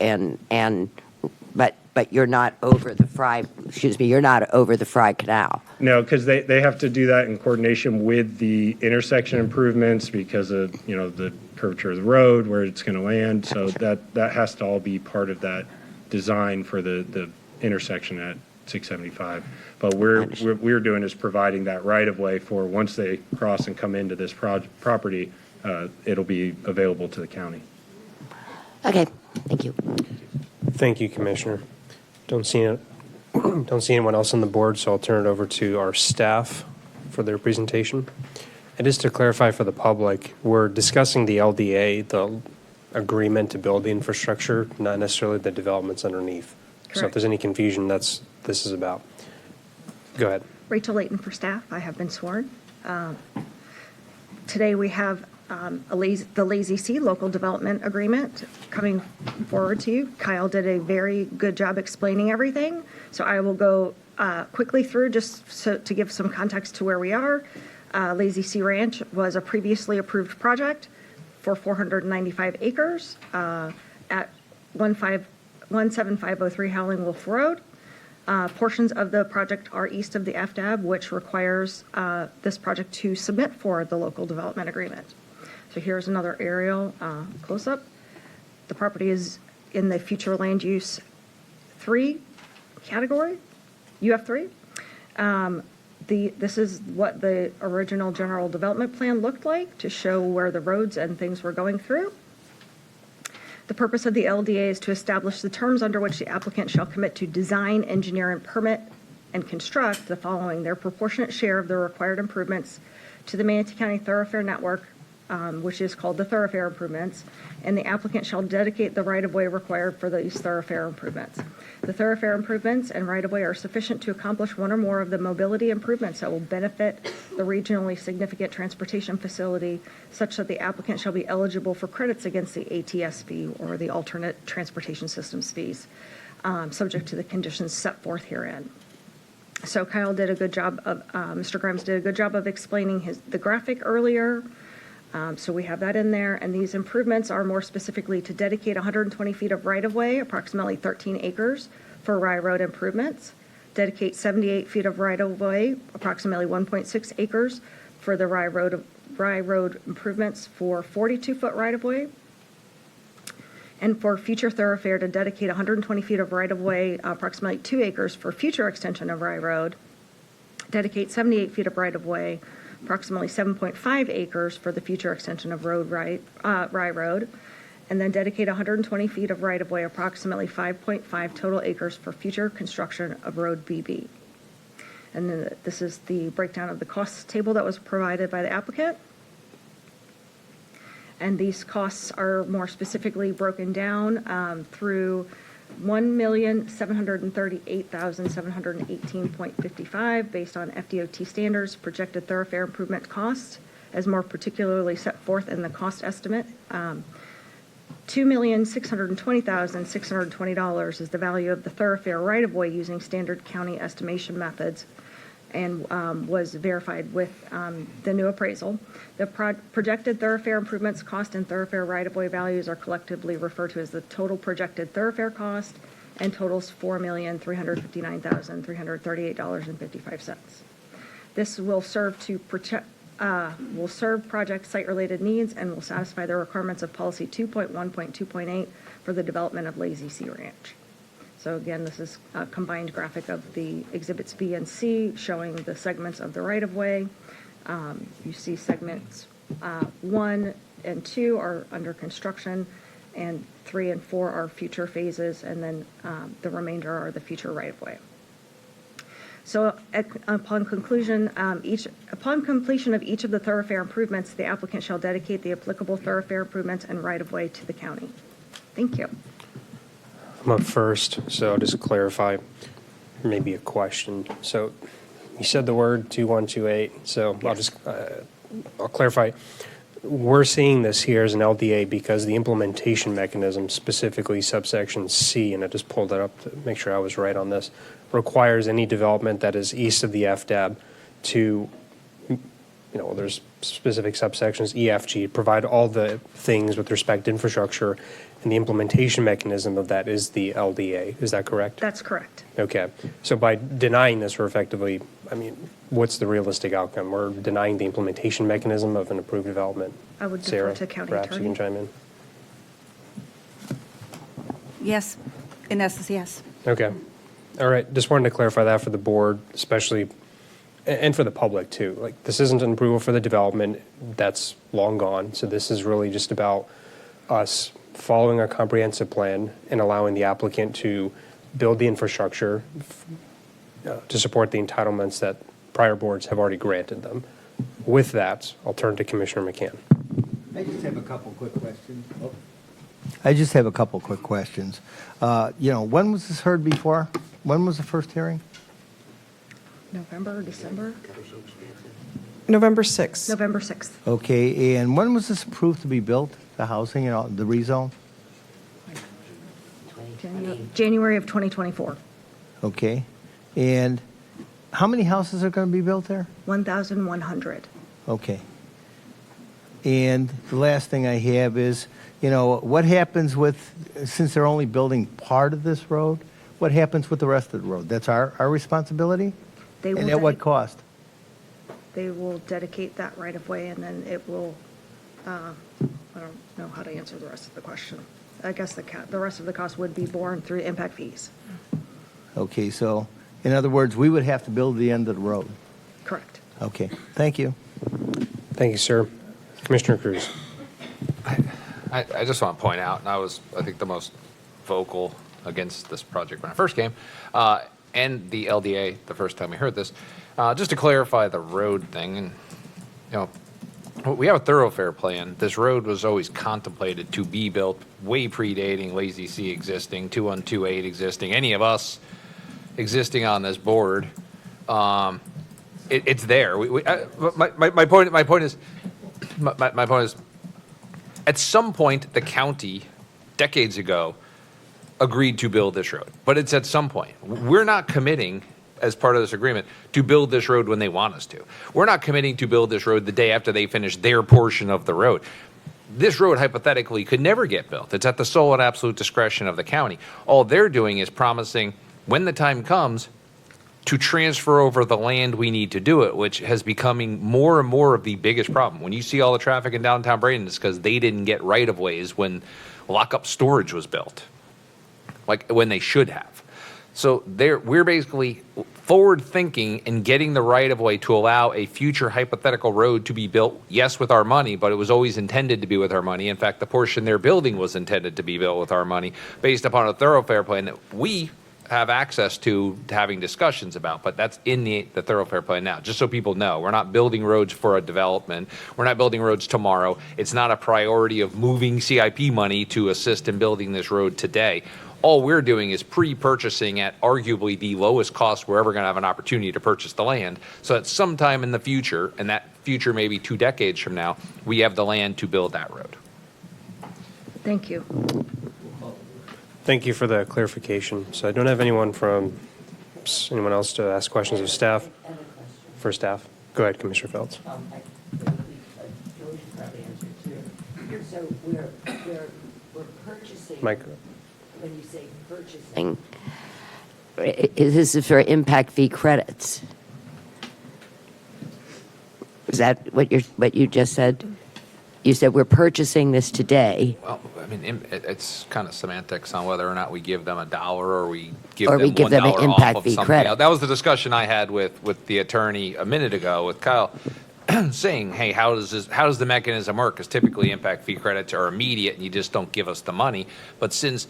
but you're not over the you're not over the Fry Canal. No, because they have to do that in coordination with the intersection improvements because of, the curvature of the road, where it's going to land. So that has to all be part of that design for the intersection at 675. But we're doing is providing that right of way for once they cross and come into this property, it'll be available to the county. Okay, thank you. Thank you, Commissioner. Don't see anyone else on the board, so I'll turn it over to our staff for their presentation. And just to clarify for the public, we're discussing the LDA, the agreement to build the infrastructure, not necessarily the developments underneath. So if Correct. there's any confusion, this is about. Go ahead. Rachel Layton for staff. I have been sworn. Today we have the Lazy C local development agreement coming forward to you. Kyle did a very good job explaining everything, so I will go quickly through just to give some context to where we are. Lazy C Ranch was a previously approved project for 495 acres at 17503 Howling Wolf Road. Portions of the project are east of the FDAB, which requires this project to submit for the local development agreement. So here's another aerial close-up. The property is in the future land use 3 category, UF3. This is what the original general development plan looked like to show where the roads and things were going through. The purpose of the LDA is to establish the terms under which the applicant shall commit to design, engineer, and permit and construct the following: their proportionate share of the required improvements to the Manatee County Thoroughfare Network which is called the thoroughfare improvements, and the applicant shall dedicate the right-of-way required for these thoroughfare improvements. The thoroughfare improvements and right-of-way are sufficient to accomplish one or more of the mobility improvements that will benefit the regionally significant transportation facility, such that the applicant shall be eligible for credits against the ATS fee or the alternate transportation systems fees, subject to the conditions set forth herein. So Kyle did a good job of, Mr. Grimes did a good job of explaining the graphic earlier. So we have that in there, and these improvements are more specifically to dedicate 120 feet of right-of-way, approximately 13 acres, for Rye Road improvements, dedicate 78 feet of right-of-way, approximately 1.6 acres, for the Rye Road improvements for 42-foot right-of-way, and for future thoroughfare to dedicate 120 feet of right-of-way, approximately 2 acres, for future extension of Rye Road, dedicate 78 feet of right-of-way, approximately 7.5 acres, for the future extension of Rye Road, and then dedicate 120 feet of right-of-way, approximately 5.5 total acres, for future construction of Road BB. And then this is the breakdown of the cost table that was provided by the applicant. And these costs are more specifically broken down through $1,738,718.55 based on FDOT standards, projected thoroughfare improvement costs, as more particularly set forth in the cost estimate. $2,620,620 is the value of the thoroughfare right-of-way using standard county estimation methods, and was verified with the new appraisal. The projected thoroughfare improvements cost and thoroughfare right-of-way values are collectively referred to as the total projected thoroughfare cost, and totals $4,359,338.55. This will serve to project site-related needs and will satisfy the requirements of policy 2.1.2.8 for the development of Lazy C Ranch. So again, this is a combined graphic of the exhibits B and C showing the segments of the right-of-way. You see segments 1 and 2 are under construction, and 3 and 4 are future phases, and then the remainder are the future right-of-way. So upon completion of each of the thoroughfare improvements, the applicant shall dedicate the applicable thoroughfare improvements and right-of-way to the county. Thank you. I'm up first, so I'll just clarify, maybe a question. So you said the word 2128, so yes. I'll clarify. We're seeing this here as an LDA because the implementation mechanism, specifically subsection C, and I just pulled it up to make sure I was right on this, requires any development that is east of the FDAB to, there's specific subsections, EFG, provide all the things with respect to infrastructure, and the implementation mechanism of that is the LDA. Is that correct? That's correct. Okay. So by denying this, we're effectively, what's the realistic outcome? We're denying the implementation mechanism of an approved development. I would defer Sarah, to county perhaps attorney. you can chime in. Yes, in essence, yes. Okay. All right. Just wanted to clarify that for the board, especially, and for the public too. Like, this isn't an approval for the development. That's long gone. So this is really just about us following a comprehensive plan and allowing the applicant to build the infrastructure to support the entitlements that prior boards have already granted them. With that, I'll turn to Commissioner McCann. I just have a couple quick questions. When was this heard before? When was the first hearing? November or December? November 6th. November 6th. Okay, and when was this approved to be built, the housing, the rezone? January of 2024. Okay, and how many houses are going to be built there? 1,100. Okay. And the last thing I have is, what happens since they're only building part of this road, what happens with the rest of the road? That's our responsibility? And at what cost? They will dedicate that right of way, and then it will, I don't know how to answer the rest of the question. I guess the rest of the cost would be borne through impact fees. Okay, so in other words, we would have to build the end of the road. Correct. Okay, thank you. Thank you, sir. Commissioner Cruz. I just want to point out, and I think, the most vocal against this project when I first came, and the LDA the first time we heard this. Just to clarify the road thing, and We have a thoroughfare plan. This road was always contemplated to be built way predating Lazy C existing, 2128 existing, any of us existing on this board. It's there. My point is, at some point, the county, decades ago, agreed to build this road. But it's at some point. We're not committing, as part of this agreement, to build this road when they want us to. We're not committing to build this road the day after they finish their portion of the road. This road, hypothetically, could never get built. It's at the sole and absolute discretion of the county. All they're doing is promising, when the time comes, to transfer over the land we need to do it, which has becoming more and more of the biggest problem. When you see all the traffic in downtown Braden, it's because they didn't get right-of-ways when lockup storage was built, like when they should have. So we're basically forward-thinking and getting the right-of-way to allow a future hypothetical road to be built, yes, with our money, but it was always intended to be with our money. In fact, the portion they're building was intended to be built with our money based upon a thoroughfare plan that we have access to having discussions about, but that's in the thoroughfare plan now, just so people know. We're not building roads for a development. We're not building roads tomorrow. It's not a priority of moving CIP money to assist in building this road today. All we're doing is pre-purchasing at arguably the lowest cost we're ever going to have an opportunity to purchase the land, so that sometime in the future, and that future maybe 2 decades from now, we have the land to build that road. Thank you. Thank you for the clarification. So I don't have anyone else to ask questions of staff. For staff. Go ahead, Commissioner Phelps. So we're purchasing. Mike. When you say purchasing, this is for impact fee credits. Is that what you just said? You said we're purchasing this today. Well, I mean, it's kind of semantics on whether or not we give them $1 or we give Or them we give them an $1 impact off of fee something credit. else. That was the discussion I had with the attorney a minute ago with Kyle, saying, hey, how does the mechanism work? Because typically impact fee credits are immediate and you just don't give us the money. But since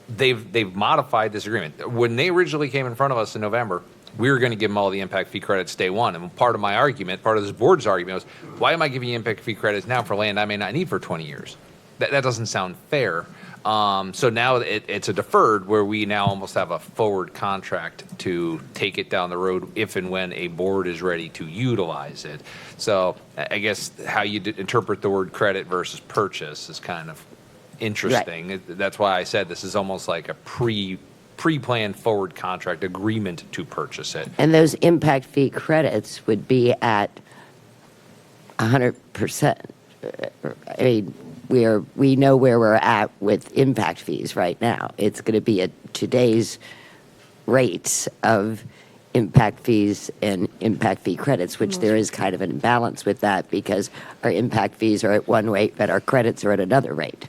they've modified this agreement, when they originally came in front of us in November, we were going to give them all the impact fee credits day one. And part of my argument, part of this board's argument was, why am I giving you impact fee credits now for land I may not need for 20 years? That doesn't sound fair. So now it's a deferred where we now almost have a forward contract to take it down the road if and when a board is ready to utilize it. So I guess how you interpret the word credit versus purchase is kind of interesting. Right. That's why I said this is almost like a pre-planned forward contract agreement to purchase it. And those impact fee credits would be at 100%. I mean, we know where we're at with impact fees right now. It's going to be at today's rates of impact fees and impact fee credits, which there is kind of an imbalance with that because our impact fees are at one rate, but our credits are at another rate.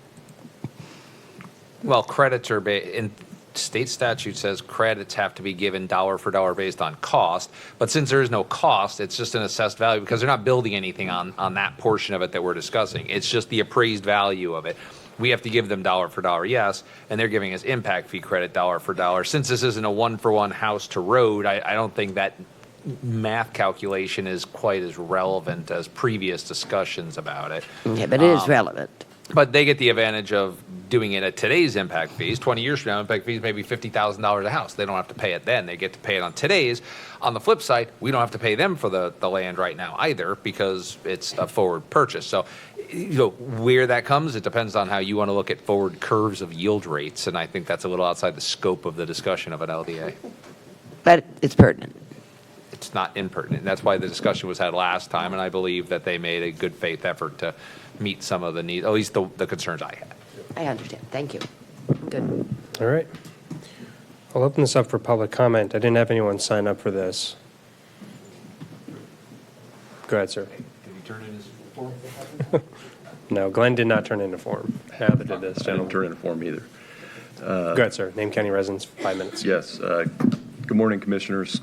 Well, credits are in state statute says credits have to be given dollar for dollar based on cost, but since there is no cost, it's just an assessed value because they're not building anything on that portion of it that we're discussing. It's just the appraised value of it. We have to give them dollar for dollar, yes, and they're giving us impact fee credit dollar for dollar. Since this isn't a one-for-one house to road, I don't think that math calculation is quite as relevant as previous discussions about it. Yeah, but it is relevant. But they get the advantage of doing it at today's impact fees. 20 years from now, impact fees may be $50,000 a house. They don't have to pay it then. They get to pay it on today's. On the flip side, we don't have to pay them for the land right now either because it's a forward purchase. So, where that comes, it depends on how you want to look at forward curves of yield rates. And I think that's a little outside the scope of the discussion of an LDA. But it's pertinent. It's not impertinent. That's why the discussion was had last time, and I believe that they made a good faith effort to meet some of the needs, at least the concerns I had. I understand. Thank you. Good. All right. I'll open this up for public comment. I didn't have anyone sign up for this. Go ahead, sir. Did he turn in his form? No, Glenn did not turn in a form. Neither did this I didn't gentleman. turn in a form either. Go ahead, sir. Name, county, residence, 5 minutes. Yes. Good morning, Commissioners.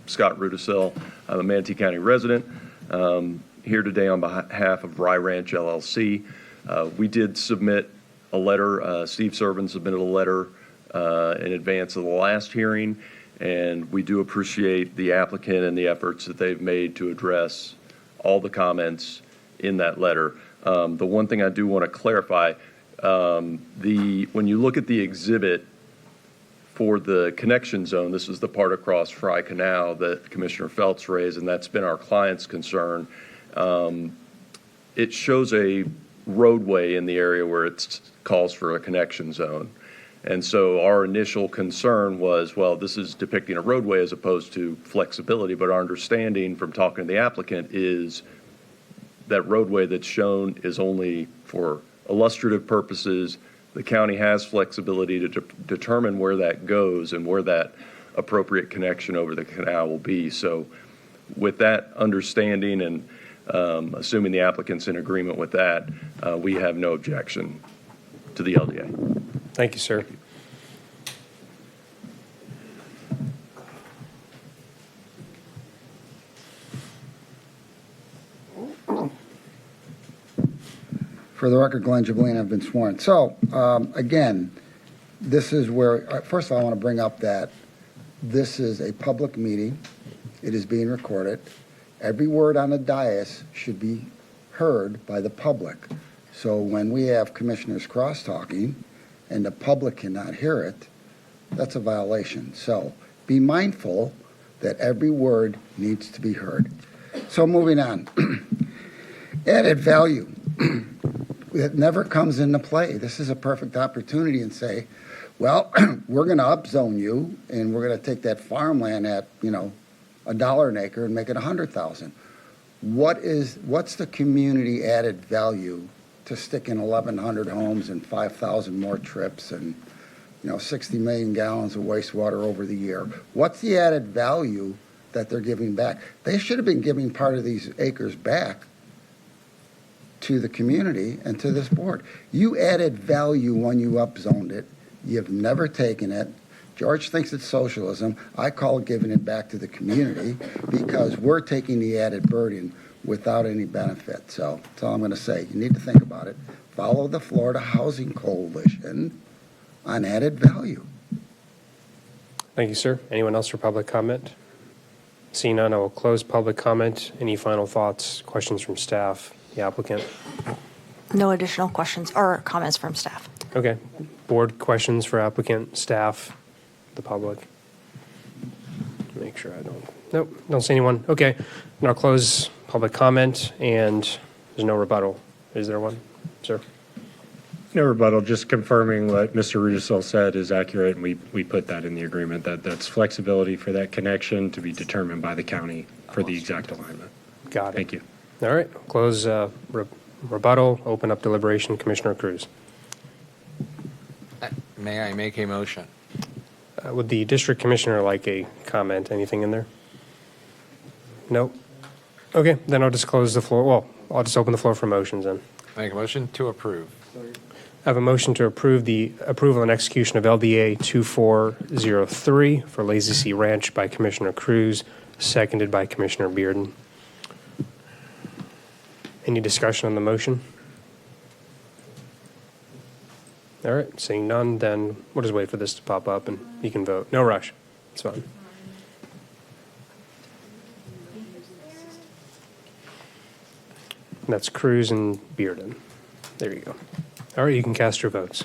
Scott Rudisill. I'm a Manatee County resident. Here today on behalf of Rye Ranch LLC. We did submit a letter. Steve Servin submitted a letter in advance of the last hearing, and we do appreciate the applicant and the efforts that they've made to address all the comments in that letter. The one thing I do want to clarify, when you look at the exhibit for the connection zone, this is the part across Fry Canal that Commissioner Phelps raised, and that's been our client's concern. It shows a roadway in the area where it calls for a connection zone. And so our initial concern was, well, this is depicting a roadway as opposed to flexibility, but our understanding from talking to the applicant is that roadway that's shown is only for illustrative purposes. The county has flexibility to determine where that goes and where that appropriate connection over the canal will be. So with that understanding and assuming the applicant's in agreement with that, we have no objection to the LDA. Thank you, sir. For the record, Glenn Jablin, I've been sworn. So, again, this is where, first of all, I want to bring up that this is a public meeting. It is being recorded. Every word on the dais should be heard by the public. So when we have commissioners cross-talking and the public cannot hear it, that's a violation. So be mindful that every word needs to be heard. So moving on. Added value. It never comes into play. This is a perfect opportunity and say, well, we're going to upzone you and we're going to take that farmland at, $1 an acre and make it 100,000. What's the community added value to stick in 1,100 homes and 5,000 more trips and 60 million gallons of wastewater over the year? What's the added value that they're giving back? They should have been giving part of these acres back to the community and to this board. You added value when you upzoned it. You've never taken it. George thinks it's socialism. I call it giving it back to the community because we're taking the added burden without any benefit. So that's all I'm going to say. You need to think about it. Follow the Florida Housing Coalition on added value. Thank you, sir. Anyone else for public comment? Seeing none, I will close public comment. Any final thoughts, questions from staff, the applicant? No additional questions or comments from staff. Okay. Board questions for applicant, staff, the public? Make sure I don't see anyone. Okay. And I'll close public comment, and there's no rebuttal. Is there one, sir? No rebuttal, just confirming what Mr. Rudisill said is accurate, and we put that in the agreement, that's flexibility for that connection to be determined by the county for the exact alignment. Got it. Thank you. All right. Close rebuttal. Open up deliberation. Commissioner Cruz. May I make a motion? Would the district commissioner like a comment? Anything in there? No? Okay. Then I'll just close the floor. Well, I'll just open the floor for motions then. Make a motion to approve. I have a motion to approve the approval and execution of LDA 2403 for Lazy Sea Ranch by Commissioner Cruz, seconded by Commissioner Bearden. Any discussion on the motion? All right, seeing none, then we'll just wait for this to pop up and you can vote. No rush. It's fine. That's Cruz and Bearden. There you go. All right, you can cast your votes.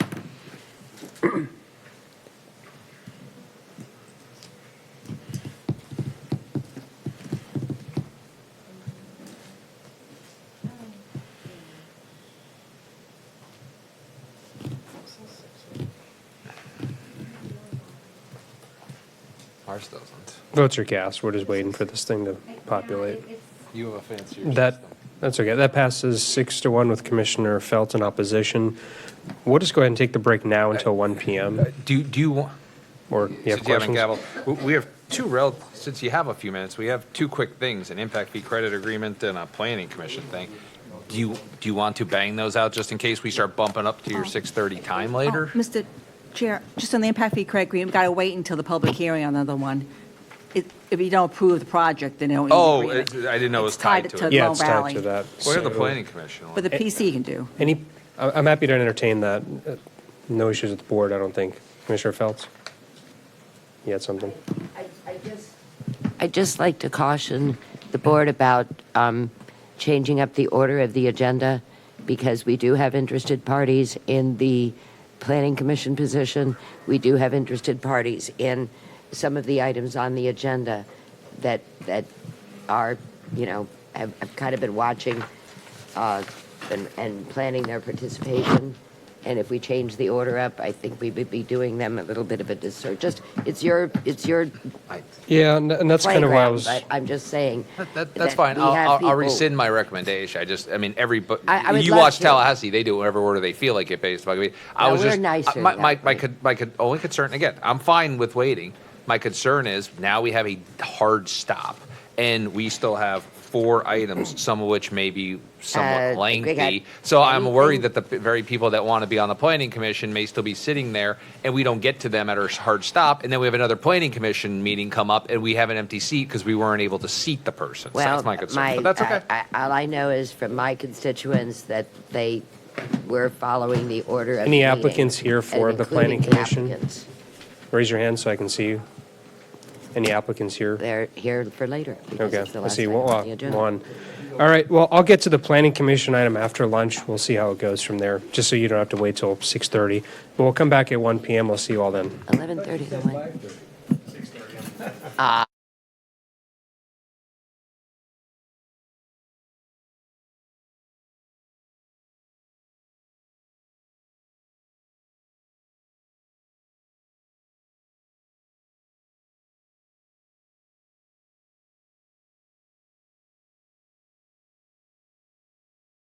Ours doesn't. Votes are cast. We're just waiting for this thing to populate. You have a fancy. That's okay. That passes 6-1 with Commissioner Felt in opposition. We'll just go ahead and take the break now until 1 p.m. Do you want? Or you have Since you haven't questions? gavelled, we have since you have a few minutes, we have two quick things, an impact fee credit agreement and a planning commission thing. Do you want to bang those out just in case we start bumping up to your 6:30 time later? Mr. Chair, just on the impact fee credit agreement, we've got to wait until the public hearing on another one. If you don't approve the project, then it don't. Oh, I didn't know it was tied to it. Yeah, Low it's Valley. tied to that. We have the So- planning commission one. But the PC can do. I'm happy to entertain that. No issues with the board, I don't think. Commissioner Feltz? You had something? I'd just like to caution the board about changing up the order of the agenda because we do have interested parties in the Planning Commission position. We do have interested parties in some of the items on the agenda that are, have kind of been watching and planning their participation. And if we change the order up, I think we would be doing them a little bit of a disservice. It's your Yeah, and that's kind of why I playground, was. but I'm just saying. That's that fine. we have I'll people- rescind my recommendation. Everybody, I would you love watch to. Tallahassee, they do whatever order they feel like it based on. I No, was we're just, nicer my that way. only concern, again, I'm fine with waiting. My concern is now we have a hard stop and we still have 4 items, some of which may be somewhat we got lengthy. So I'm worried anything- that the very people that want to be on the planning commission may still be sitting there and we don't get to them at our hard stop. And then we have another planning commission meeting come up and we have an empty seat because we weren't able to seat the person. So Well, that's my concern, but that's okay. all I know is from my constituents that they were following the order of Any the meeting, applicants here for and the planning including the commission? applicants. Raise your hand so I can see you. Any applicants here? They're here for later. because Okay, it's the I last see item one. on the agenda. One. All right, well, I'll get to the planning commission item after lunch. We'll see how it goes from there, just so you don't have to wait till 6:30. But we'll come back at 1 PM. We'll see you all then. 11:30.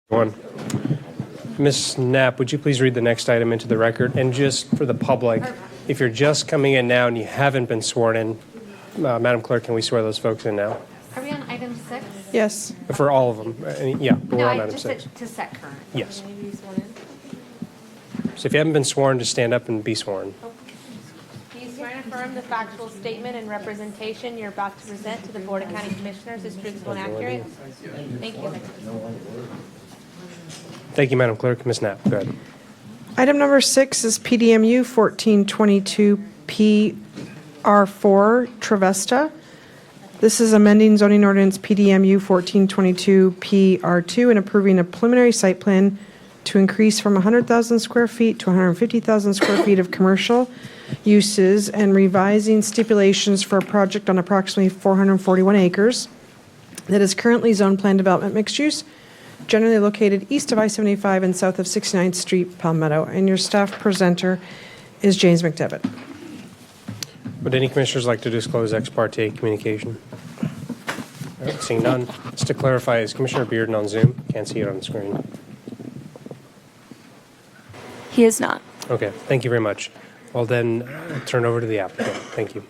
One. Ms. Knapp, would you please read the next item into the record? And just for the public, if you're just coming in now and you haven't been sworn in, Madam Clerk, can we swear those folks in now? Are we on item 6? Yes. For all of them? Yeah, we're on item 6. To set current. Yes. So if you haven't been sworn, just stand up and be sworn. Do you swear and affirm the factual statement and representation you're about to present to the Board of County Commissioners is truthful and accurate? Thank you. Thank you, Madam Clerk. Ms. Knapp, go ahead. Item number 6 is PDMU 1422 PR4 Travesta. This is amending zoning ordinance PDMU 1422 PR2 and approving a preliminary site plan to increase from 100,000 square feet to 150,000 square feet of commercial uses and revising stipulations for a project on approximately 441 acres that is currently zone plan development mixed use, generally located east of I-75 and south of 69th Street, Palmetto. And your staff presenter is James McDevitt. Would any commissioners like to disclose ex parte communication? All right, seeing none. Just to clarify, is Commissioner Bearden on Zoom? Can't see it on the screen. He is not. Okay, thank you very much. Well, then, I'll turn it over to the applicant. Thank you.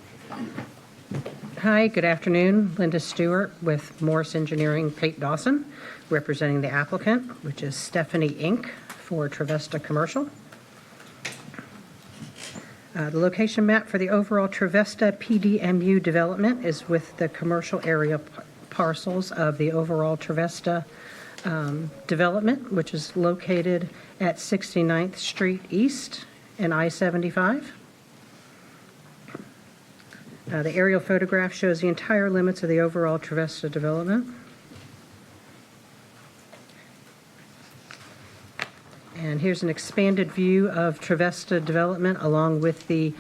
Hi, good afternoon. Linda Stewart with Morse Engineering, Pate Dawson, representing the applicant, which is Stephanie Inc. for Travesta Commercial. The location map for the overall Travesta PDMU development is with the commercial area parcels of the overall Travesta development, which is located at 69th Street East and I-75. The aerial photograph shows the entire limits of the overall Travesta development. And here's an expanded view of Travesta development along with the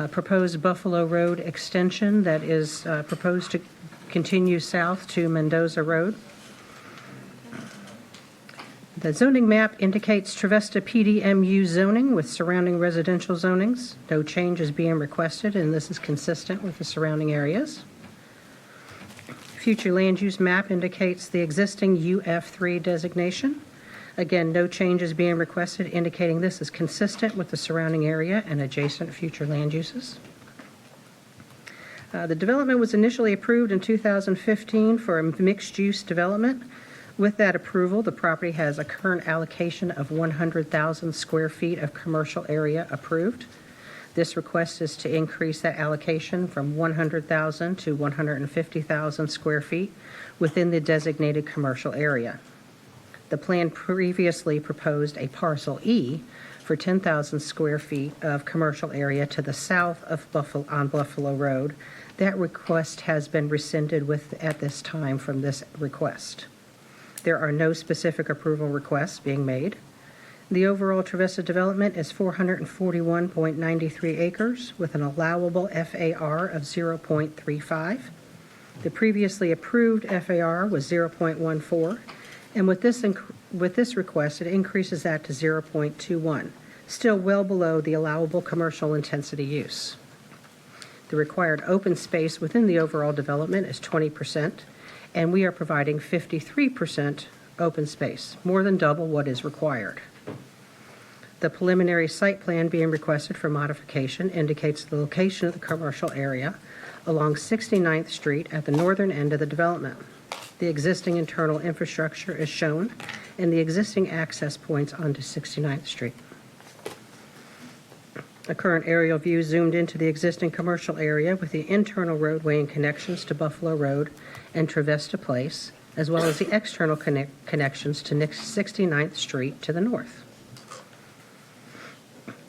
proposed Buffalo Road extension that is proposed to continue south to Mendoza Road. The zoning map indicates Travesta PDMU zoning with surrounding residential zonings. No change is being requested, and this is consistent with the surrounding areas. Future land use map indicates the existing UF3 designation. Again, no change is being requested, indicating this is consistent with the surrounding area and adjacent future land uses. The development was initially approved in 2015 for a mixed-use development. With that approval, the property has a current allocation of 100,000 square feet of commercial area approved. This request is to increase that allocation from 100,000 to 150,000 square feet within the designated commercial area. The plan previously proposed a parcel E for 10,000 square feet of commercial area to the south of Buffalo Road. That request has been rescinded at this time from this request. There are no specific approval requests being made. The overall Trevista development is 441.93 acres with an allowable FAR of 0.35. The previously approved FAR was 0.14, and with this request, it increases that to 0.21, still well below the allowable commercial intensity use. The required open space within the overall development is 20%, and we are providing 53% open space, more than double what is required. The preliminary site plan being requested for modification indicates the location of the commercial area along 69th Street at the northern end of the development. The existing internal infrastructure is shown and the existing access points onto 69th Street. A current aerial view zoomed into the existing commercial area with the internal roadway and connections to Buffalo Road and Trevista Place, as well as the external connections to 69th Street to the north.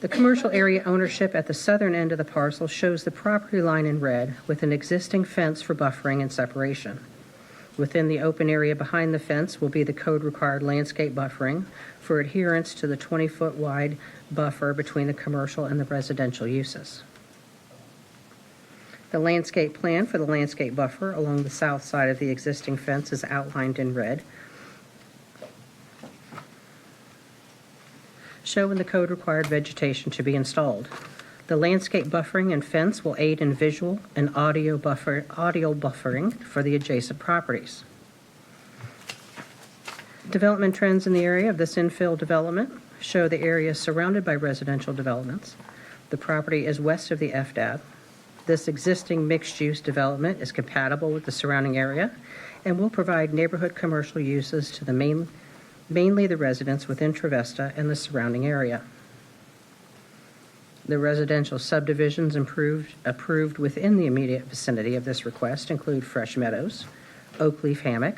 The commercial area ownership at the southern end of the parcel shows the property line in red with an existing fence for buffering and separation. Within the open area behind the fence will be the code-required landscape buffering for adherence to the 20-foot wide buffer between the commercial and the residential uses. The landscape plan for the landscape buffer along the south side of the existing fence is outlined in red, showing the code-required vegetation to be installed. The landscape buffering and fence will aid in visual and audio buffering for the adjacent properties. Development trends in the area of this infill development show the area surrounded by residential developments. The property is west of the FDAD. This existing mixed-use development is compatible with the surrounding area and will provide neighborhood commercial uses to the mainly the residents within Trevista and the surrounding area. The residential subdivisions approved within the immediate vicinity of this request include Fresh Meadows, Oakleaf Hammock,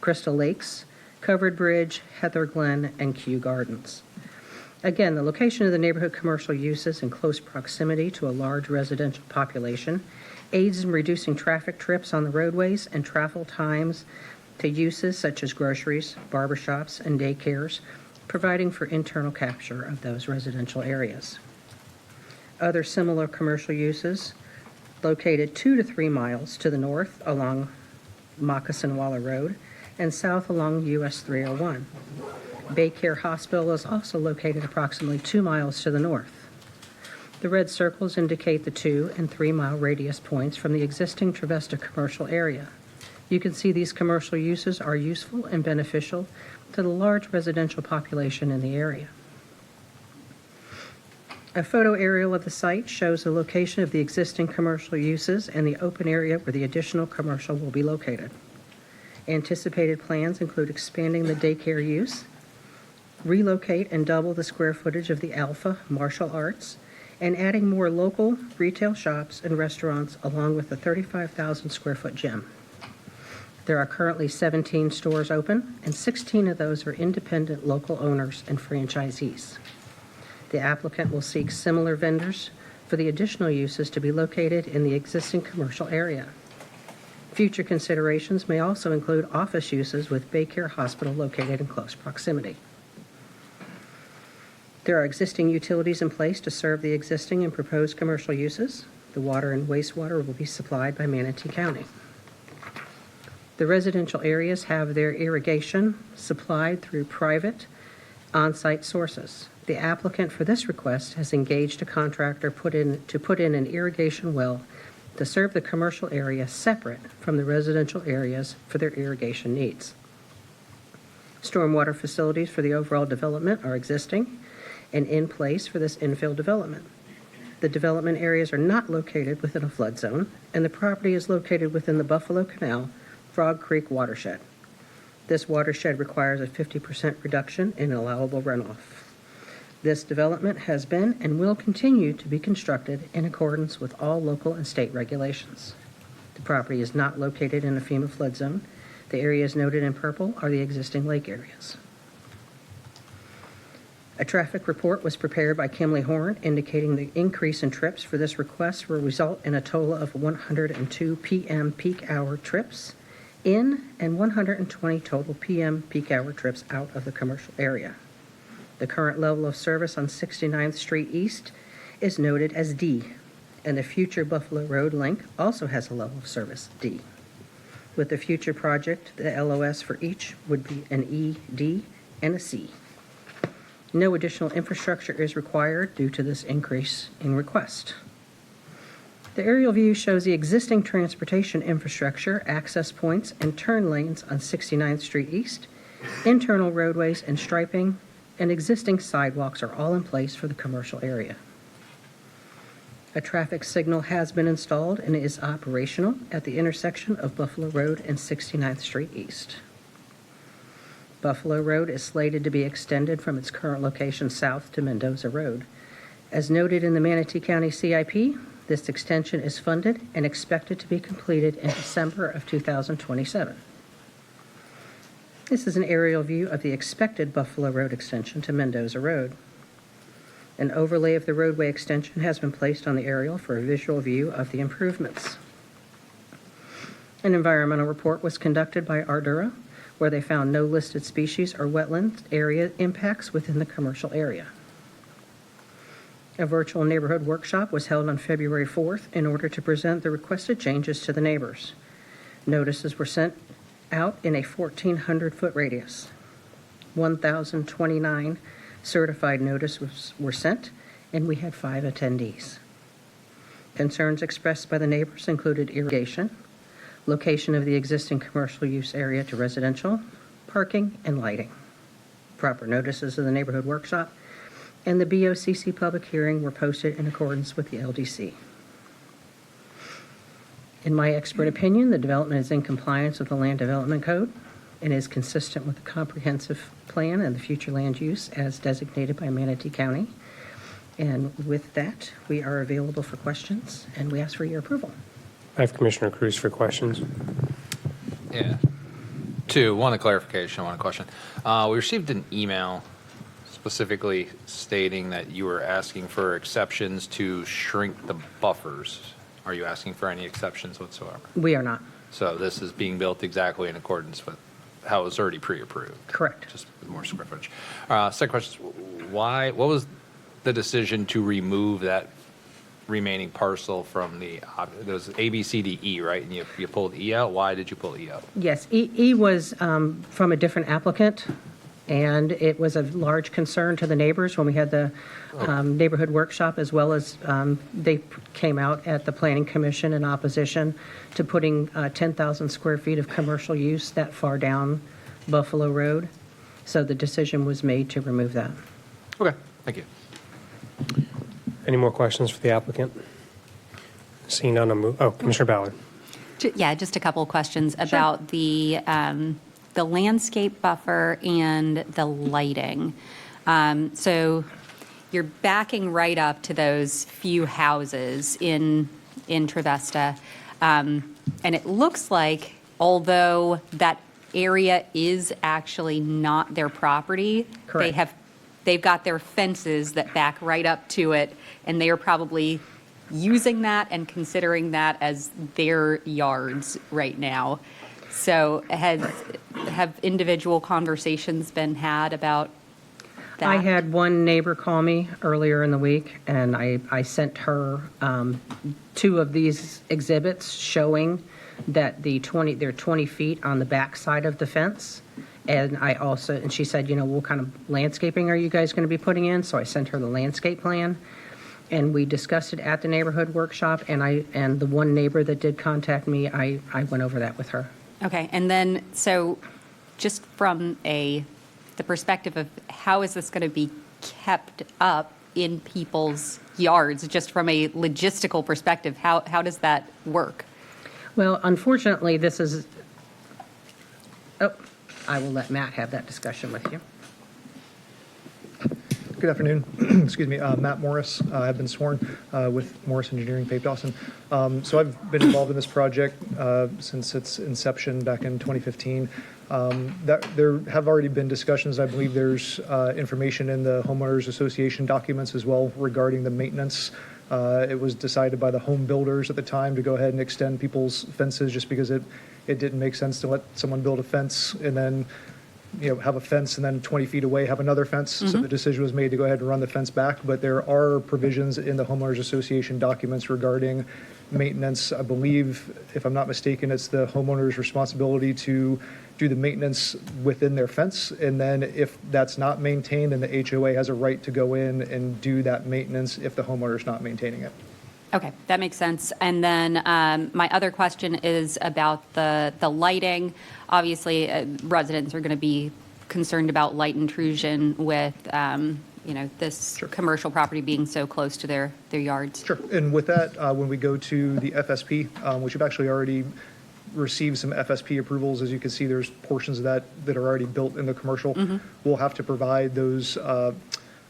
Crystal Lakes, Covered Bridge, Heather Glen, and Kew Gardens. Again, the location of the neighborhood commercial uses in close proximity to a large residential population aids in reducing traffic trips on the roadways and travel times to uses such as groceries, barbershops, and daycares, providing for internal capture of those residential areas. Other similar commercial uses located 2 to 3 miles to the north along Moccasin-Waller Road and south along US 301. Baycare Hospital is also located approximately 2 miles to the north. The red circles indicate the 2 and 3 mile radius points from the existing Trevista commercial area. You can see these commercial uses are useful and beneficial to the large residential population in the area. A photo aerial of the site shows the location of the existing commercial uses and the open area where the additional commercial will be located. Anticipated plans include expanding the daycare use, relocate and double the square footage of the Alpha Martial Arts, and adding more local retail shops and restaurants along with the 35,000 square foot gym. There are currently 17 stores open, and 16 of those are independent local owners and franchisees. The applicant will seek similar vendors for the additional uses to be located in the existing commercial area. Future considerations may also include office uses with Baycare Hospital located in close proximity. There are existing utilities in place to serve the existing and proposed commercial uses. The water and wastewater will be supplied by Manatee County. The residential areas have their irrigation supplied through private on-site sources. The applicant for this request has engaged a contractor to put in an irrigation well to serve the commercial area separate from the residential areas for their irrigation needs. Stormwater facilities for the overall development are existing and in place for this infill development. The development areas are not located within a flood zone, and the property is located within the Buffalo Canal Frog Creek watershed. This watershed requires a 50% reduction in allowable runoff. This development has been and will continue to be constructed in accordance with all local and state regulations. The property is not located in a FEMA flood zone. The areas noted in purple are the existing lake areas. A traffic report was prepared by Kimley Horn indicating the increase in trips for this request will result in a total of 102 p.m. peak hour trips in and 120 total PM peak hour trips out of the commercial area. The current level of service on 69th Street East is noted as D, and the future Buffalo Road link also has a level of service D. With the future project, the LOS for each would be an E, D, and a C. No additional infrastructure is required due to this increase in request. The aerial view shows the existing transportation infrastructure, access points, and turn lanes on 69th Street East. Internal roadways and striping and existing sidewalks are all in place for the commercial area. A traffic signal has been installed and is operational at the intersection of Buffalo Road and 69th Street East. Buffalo Road is slated to be extended from its current location south to Mendoza Road. As noted in the Manatee County CIP, this extension is funded and expected to be completed in December of 2027. This is an aerial view of the expected Buffalo Road extension to Mendoza Road. An overlay of the roadway extension has been placed on the aerial for a visual view of the improvements. An environmental report was conducted by Ardura, where they found no listed species or wetland area impacts within the commercial area. A virtual neighborhood workshop was held on February 4th in order to present the requested changes to the neighbors. Notices were sent out in a 1,400-foot radius. 1,029 certified notices were sent, and we had 5 attendees. Concerns expressed by the neighbors included irrigation, location of the existing commercial use area to residential, parking, and lighting. Proper notices of the neighborhood workshop and the BOCC public hearing were posted in accordance with the LDC. In my expert opinion, the development is in compliance with the Land Development Code and is consistent with the comprehensive plan and the future land use as designated by Manatee County. And with that, we are available for questions, and we ask for your approval. I have Commissioner Cruz for questions. Yeah. 2, one a clarification, one a question. We received an email specifically stating that you were asking for exceptions to shrink the buffers. Are you asking for any exceptions whatsoever? We are not. So this is being built exactly in accordance with how it was already pre-approved? Correct. Just with more square footage. Second question is, what was the decision to remove that remaining parcel from there was A, B, C, D, E, right? And you pulled E out. Why did you pull E out? Yes, E was from a different applicant, and it was a large concern to the neighbors when we had the neighborhood workshop, as well as they came out at the Planning Commission in opposition to putting 10,000 square feet of commercial use that far down Buffalo Road. So the decision was made to remove that. Okay, thank you. Any more questions for the applicant? Seeing none, I'll move. Oh, Commissioner Ballard. Yeah, just a couple of questions about the landscape buffer and the lighting. So you're backing right up to those few houses in Trevesta. And it looks like, although that area is actually not their property, Correct. they've got their fences that back right up to it, and they are probably using that and considering that as their yards right now. So have individual conversations been had about that? I had one neighbor call me earlier in the week, and I sent her 2 of these exhibits showing that they're 20 feet on the back side of the fence. And she said, what kind of landscaping are you guys going to be putting in? So I sent her the landscape plan, and we discussed it at the neighborhood workshop. And the one neighbor that did contact me, I went over that with her. Okay, and then, so just from the perspective of how is this going to be kept up in people's yards, just from a logistical perspective, how does that work? Well, unfortunately, this is, I will let Matt have that discussion with you. Good afternoon. Excuse me. Matt Morris. I've been sworn with Morris Engineering, Faith Dawson. So I've been involved in this project since its inception back in 2015. There have already been discussions. I believe there's information in the Homeowners Association documents as well regarding the maintenance It was decided by the home builders at the time to go ahead and extend people's fences just because it didn't make sense to let someone build a fence and then, have a fence and then 20 feet away have another fence. So the decision was made to go ahead and run the fence back. But there are provisions in the homeowners association documents regarding maintenance. I believe, if I'm not mistaken, it's the homeowner's responsibility to do the maintenance within their fence. And then if that's not maintained, then the HOA has a right to go in and do that maintenance if the homeowner's not maintaining it. Okay, that makes sense. And then my other question is about the lighting. Obviously, residents are going to be concerned about light intrusion with, this commercial property being so close to their yards. Sure. And with that, when we go to the FSP, which have actually already received some FSP approvals, as you can see, there's portions of that are already built in the commercial. We'll have to provide those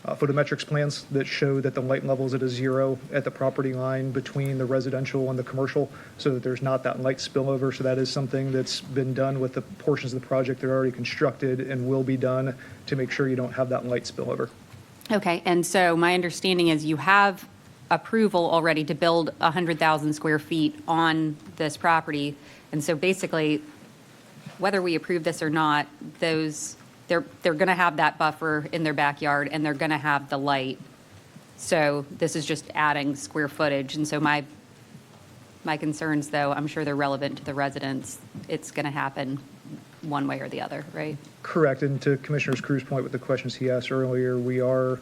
photometrics plans that show that the light level is at a 0 at the property line between the residential and the commercial, so that there's not that light spillover. So that is something that's been done with the portions of the project that are already constructed and will be done to make sure you don't have that light spillover. Okay, and so my understanding is you have approval already to build 100,000 square feet on this property. And so basically, whether we approve this or not, they're going to have that buffer in their backyard and they're going to have the light. So this is just adding square footage. And so my concerns, though, I'm sure they're relevant to the residents. It's going to happen one way or the other, right? Correct. And to Commissioner Cruz's point with the questions he asked earlier, we are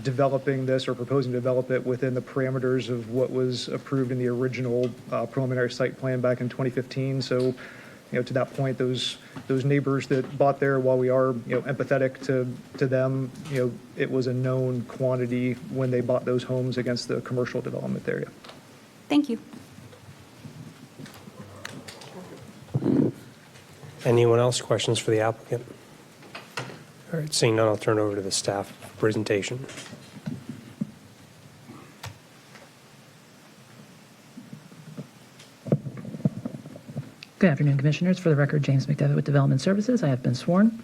developing this or proposing to develop it within the parameters of what was approved in the original preliminary site plan back in 2015. So, to that point, those neighbors that bought there, while we are, empathetic to them, it was a known quantity when they bought those homes against the commercial development area. Thank you. Anyone else? Questions for the applicant? All right, seeing none, I'll turn it over to the staff presentation. Good afternoon, Commissioners. For the record, James McDevitt with Development Services. I have been sworn.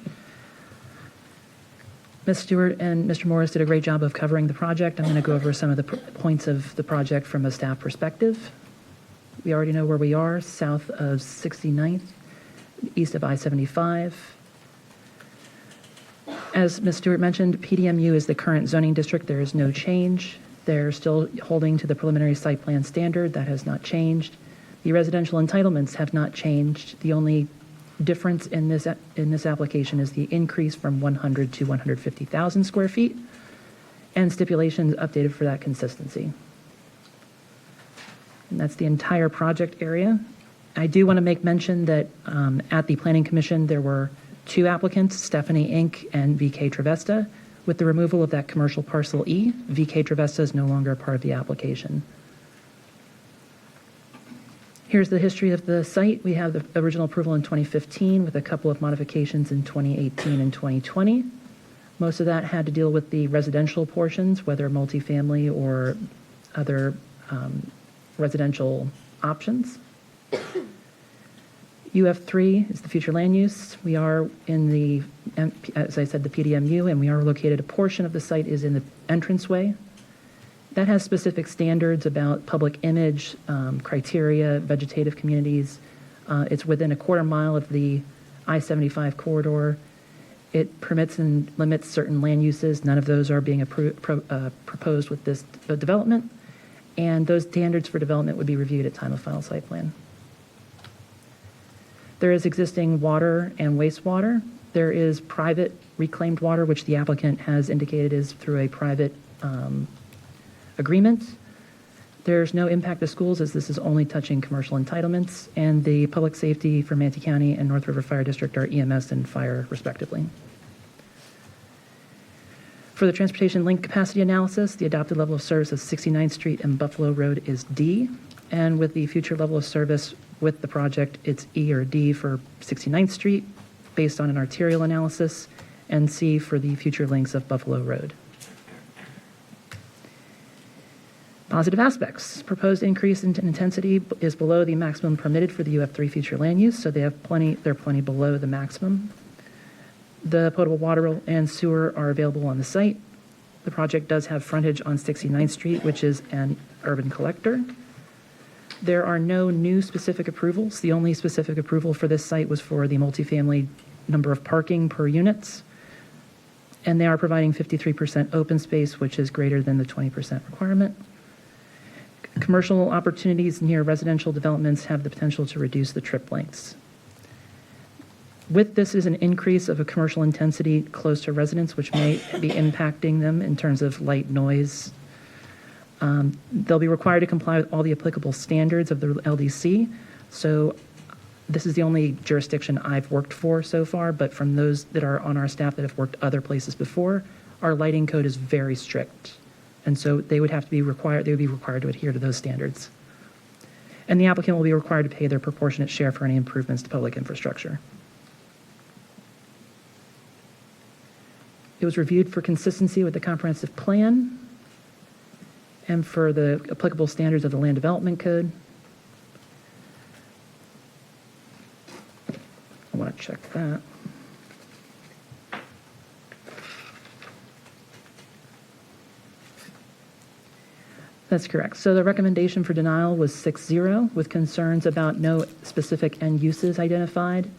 Ms. Stewart and Mr. Morris did a great job of covering the project. I'm going to go over some of the points of the project from a staff perspective. We already know where we are, south of 69th, east of I-75. As Ms. Stewart mentioned, PDMU is the current zoning district. There is no change. They're still holding to the preliminary site plan standard. That has not changed. The residential entitlements have not changed. The only difference in this application is the increase from 100 to 150,000 square feet, and stipulations updated for that consistency. And that's the entire project area. I do want to make mention that at the Planning Commission, there were two applicants, Stephanie Inc. and VK Travesta. With the removal of that commercial parcel E, VK Travesta is no longer a part of the application. Here's the history of the site. We have the original approval in 2015 with a couple of modifications in 2018 and 2020. Most of that had to deal with the residential portions, whether multifamily or other residential options. UF3 is the future land use. We are in the, as I said, the PDMU, and we are located, a portion of the site is in the entranceway. That has specific standards about public image, criteria, vegetative communities. It's within a quarter mile of the I-75 corridor. It permits and limits certain land uses. None of those are being proposed with this development. And those standards for development would be reviewed at time of final site plan. There is existing water and wastewater. There is private reclaimed water, which the applicant has indicated is through a private agreement. There's no impact to schools, as this is only touching commercial entitlements, and the public safety for Manatee County and North River Fire District are EMS and fire, respectively. For the transportation link capacity analysis, the adopted level of service of 69th Street and Buffalo Road is D, and with the future level of service with the project, it's E or D for 69th Street, based on an arterial analysis, and C for the future links of Buffalo Road. Positive aspects. Proposed increase in intensity is below the maximum permitted for the UF3 future land use, so they're plenty below the maximum. The potable water and sewer are available on the site. The project does have frontage on 69th Street, which is an urban collector. There are no new specific approvals. The only specific approval for this site was for the multifamily number of parking per units. And they are providing 53% open space, which is greater than the 20% requirement. Commercial opportunities near residential developments have the potential to reduce the trip lengths. With this is an increase of a commercial intensity close to residents, which may be impacting them in terms of light noise. They'll be required to comply with all the applicable standards of the LDC. So this is the only jurisdiction I've worked for so far, but from those that are on our staff that have worked other places before, our lighting code is very strict. And so they would be required to adhere to those standards. And the applicant will be required to pay their proportionate share for any improvements to public infrastructure. It was reviewed for consistency with the comprehensive plan and for the applicable standards of the land development code. I want to check that. That's correct. So the recommendation for denial was 6-0 with concerns about no specific end uses identified,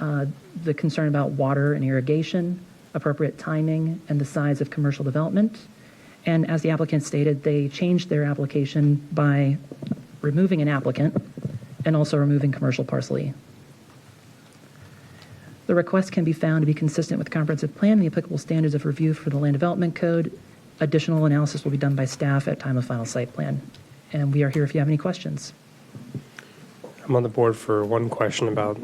the concern about water and irrigation, appropriate timing, and the size of commercial development. And as the applicant stated, they changed their application by removing an applicant and also removing commercial parcel E. The request can be found to be consistent with the comprehensive plan and the applicable standards of review for the land development code. Additional analysis will be done by staff at time of final site plan. And we are here if you have any questions. I'm on the board for one question about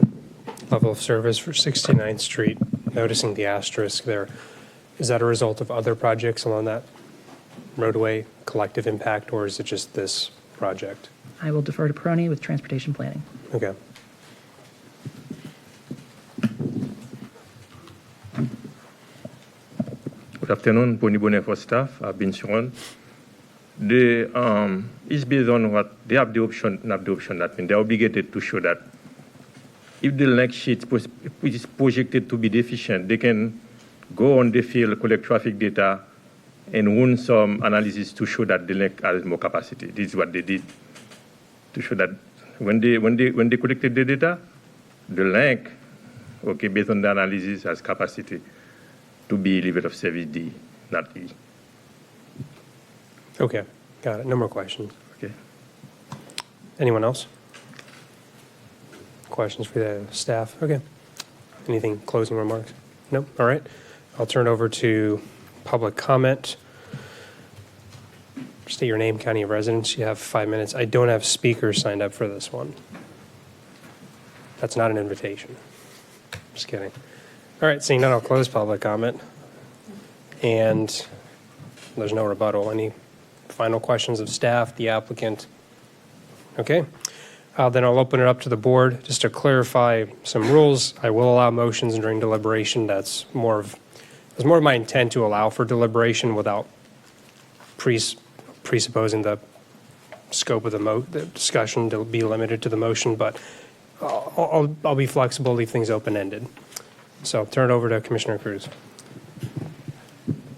level of service for 69th Street. Noticing the asterisk there, is that a result of other projects along that roadway collective impact, or is it just this project? I will defer to Peroni with transportation planning. Okay. Good afternoon, Pony Bonnet for staff. I've been sworn. It's based on what they have the option, not the option, that means they're obligated to show that if the next sheet is projected to be deficient, they can go on the field, collect traffic data, and run some analysis to show that the link has more capacity. This is what they did to show that when they collected the data, the link, okay, based on the analysis, has capacity to be level of service D, not E. Okay, got it. No more questions. Okay. Anyone else? Questions for the staff? Okay. Anything closing remarks? No? All right. I'll turn over to public comment. State your name, county of residence. You have 5 minutes. I don't have speakers signed up for this one. That's not an invitation. Just kidding. All right, seeing none, I'll close public comment. And there's no rebuttal. Any final questions of staff, the applicant? Okay. Then I'll open it up to the board. Just to clarify some rules, I will allow motions during deliberation. That's more of my intent to allow for deliberation without presupposing the scope of the discussion to be limited to the motion, but I'll be flexible, leave things open-ended. So turn it over to Commissioner Cruz.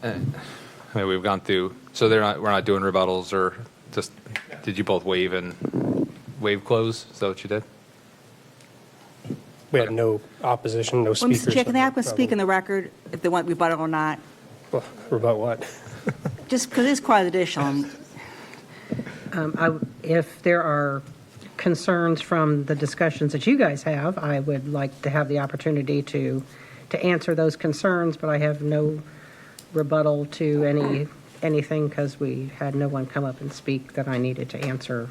I mean, we've gone through, so we're not doing rebuttals, or just, did you both waive close? Is that what you did? We had no opposition, no Well, speakers. Mr. Chair, can the applicant speak in the record if they want rebuttal or not? Well, rebut what? Just because it's quite additional. If there are concerns from the discussions that you guys have, I would like to have the opportunity to answer those concerns, but I have no rebuttal to anything because we had no one come up and speak that I needed to answer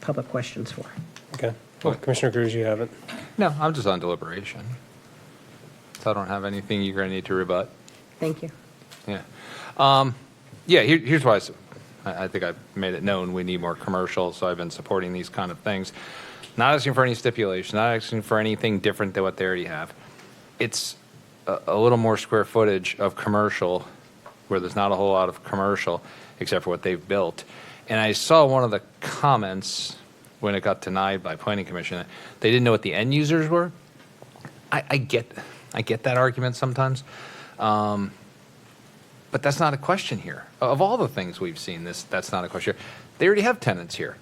public questions for. Okay. Well, Commissioner Cruz, you have it. No, I'm just on deliberation. So I don't have anything you're going to need to rebut. Thank you. Yeah. Here's why I think I've made it known we need more commercial, so I've been supporting these kind of things. Not asking for any stipulation, not asking for anything different than what they already have. It's a little more square footage of commercial where there's not a whole lot of commercial except for what they've built. And I saw one of the comments when it got denied by Planning Commission, they didn't know what the end users were. I get that argument sometimes. But that's not a question here. Of all the things we've seen, that's not a question. They already have tenants here.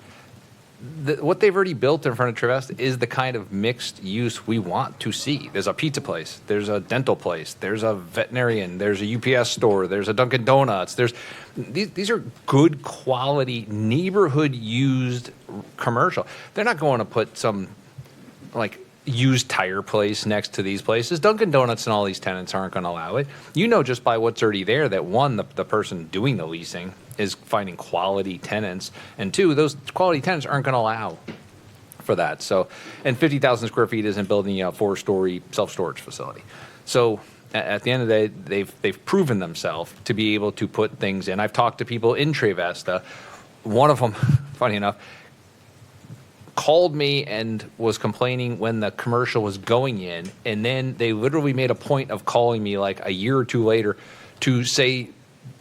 What they've already built in front of Trivesta is the kind of mixed use we want to see. There's a pizza place, there's a dental place, there's a veterinarian, there's a UPS store, there's a Dunkin' Donuts. These are good quality neighborhood used commercial. They're not going to put some like used tire place next to these places. Dunkin' Donuts and all these tenants aren't going to allow it. You know just by what's already there that one, the person doing the leasing is finding quality tenants, and two, those quality tenants aren't going to allow for that. So, and 50,000 square feet isn't building a 4-story self-storage facility. So at the end of the day, they've proven themselves to be able to put things in. I've talked to people in Trivesta. One of them, funny enough, called me and was complaining when the commercial was going in, and then they literally made a point of calling me like a year or two later to say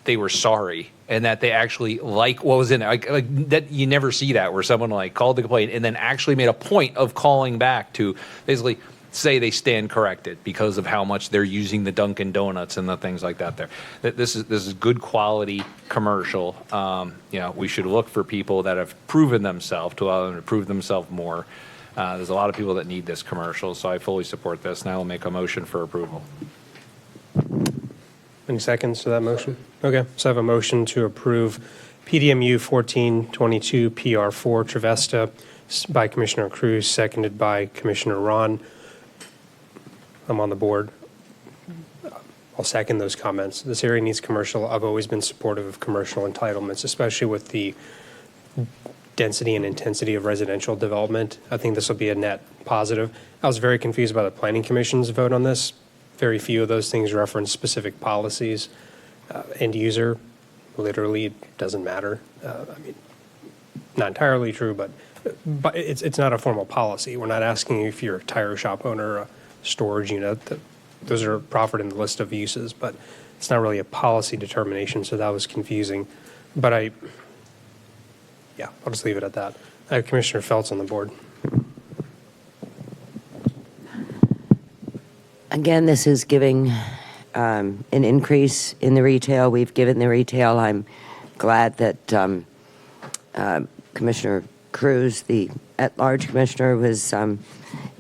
they were sorry and that they actually like what was in it. Like that, you never see that where someone like called the complaint and then actually made a point of calling back to basically say they stand corrected because of how much they're using the Dunkin' Donuts and the things like that there. This is good quality commercial. We should look for people that have proven themselves to allow them to prove themselves more. There's a lot of people that need this commercial, so I fully support this, and I will make a motion for approval. Any seconds to that motion? Okay, so I have a motion to approve PDMU 1422 PR4 Trivesta by Commissioner Cruz, seconded by Commissioner Ron. I'm on the board. I'll second those comments. This area needs commercial. I've always been supportive of commercial entitlements, especially with the density and intensity of residential development. I think this will be a net positive. I was very confused by the Planning Commission's vote on this. Very few of those things reference specific policies. End user, literally, it doesn't matter. Not entirely true, but it's not a formal policy. We're not asking you if you're a tire shop owner or a storage unit. Those are proffered in the list of uses, but it's not really a policy determination, so that was confusing. But I'll just leave it at that. I have Commissioner Feltz on the board. Again, this is giving an increase in the retail. We've given the retail. I'm glad that Commissioner Cruz, the at-large commissioner, was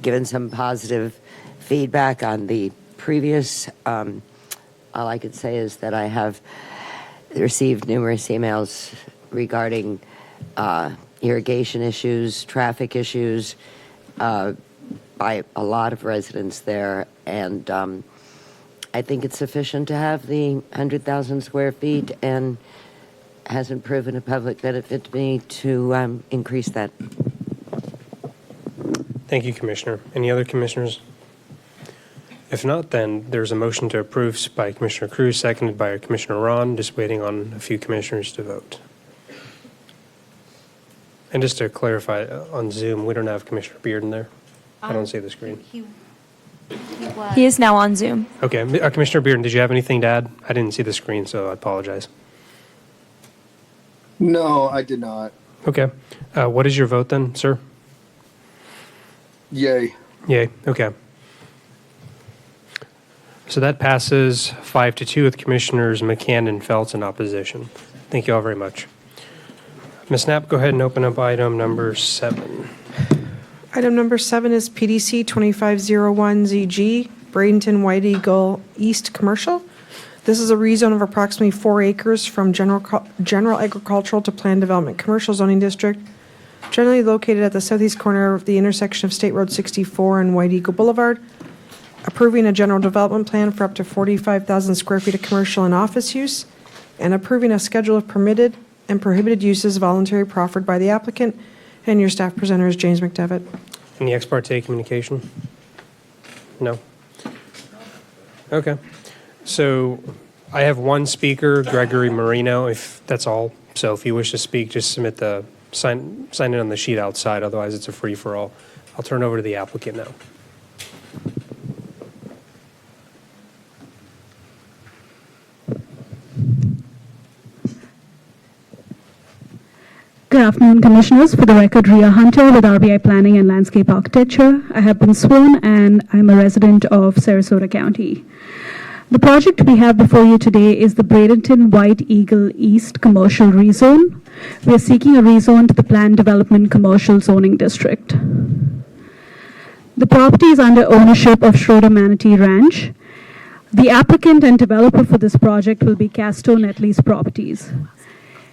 given some positive feedback on the previous. All I could say is that I have received numerous emails regarding irrigation issues, traffic issues, by a lot of residents there, and I think it's sufficient to have the 100,000 square feet, and hasn't proven a public benefit to me to increase that. Thank you, Commissioner. Any other commissioners? If not, then there's a motion to approve by Commissioner Cruz, seconded by Commissioner Ron. Just waiting on a few commissioners to vote. And just to clarify, on Zoom, we don't have Commissioner Bearden there. I don't see the screen. He is now on Zoom. Okay, Commissioner Bearden, did you have anything to add? I didn't see the screen, so I apologize. No, I did not. Okay. What is your vote then, sir? Yay. Yay. Okay. So that passes 5-2 with Commissioners McCann and Feltz in opposition. Thank you all very much. Ms. Knapp, go ahead and open up item number 7. Item number 7 is PDC 2501ZG, Bradenton White Eagle East Commercial. This is a rezone of approximately 4 acres from general agricultural to planned development commercial zoning district, generally located at the southeast corner of the intersection of State Road 64 and White Eagle Boulevard, approving a general development plan for up to 45,000 square feet of commercial and office use, and approving a schedule of permitted and prohibited uses voluntarily proffered by the applicant. And your staff presenter is James McDevitt. Any ex parte communication? No? Okay. So I have one speaker, Gregory Marino, if that's all. So if you wish to speak, just submit sign in on the sheet outside. Otherwise, it's a free-for-all. I'll turn over to the applicant now. Good afternoon, Commissioners. For the record, Ria Hunter with RBI Planning and Landscape Architecture. I have been sworn and I'm a resident of Sarasota County. The project we have before you today is the Bradenton White Eagle East Commercial Rezone. We are seeking a rezone to the Planned Development Commercial Zoning District. The property is under ownership of Schroeder Manatee Ranch. The applicant and developer for this project will be Casto Net Lease Properties.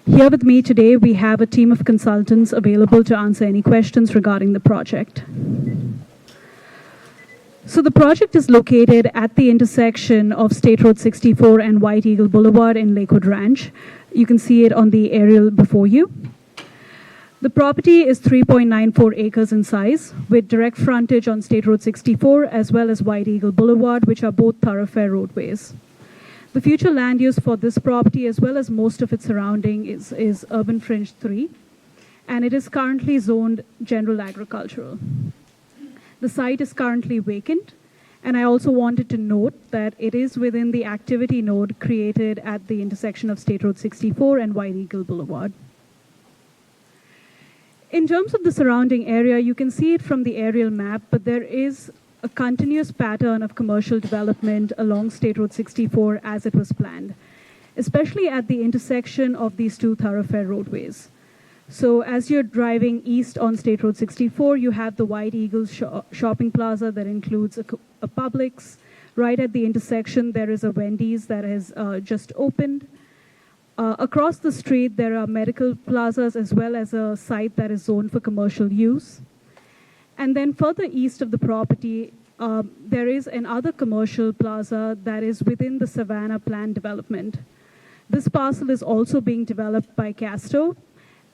Here with me today, we have a team of consultants available to answer any questions regarding the project. So the project is located at the intersection of State Road 64 and White Eagle Boulevard in Lakewood Ranch. You can see it on the aerial before you. The property is 3.94 acres in size, with direct frontage on State Road 64 as well as White Eagle Boulevard, which are both thoroughfare roadways. The future land use for this property, as well as most of its surrounding, is Urban Fringe 3, and it is currently zoned general agricultural. The site is currently vacant, and I also wanted to note that it is within the activity node created at the intersection of State Road 64 and White Eagle Boulevard. In terms of the surrounding area, you can see it from the aerial map, but there is a continuous pattern of commercial development along State Road 64 as it was planned, especially at the intersection of these two thoroughfare roadways. So as you're driving east on State Road 64, you have the White Eagle shopping plaza that includes a Publix. Right at the intersection, there is a Wendy's that has just opened. Across the street, there are medical plazas as well as a site that is zoned for commercial use. And then further east of the property, there is another commercial plaza that is within the Savannah planned development. This parcel is also being developed by Casto,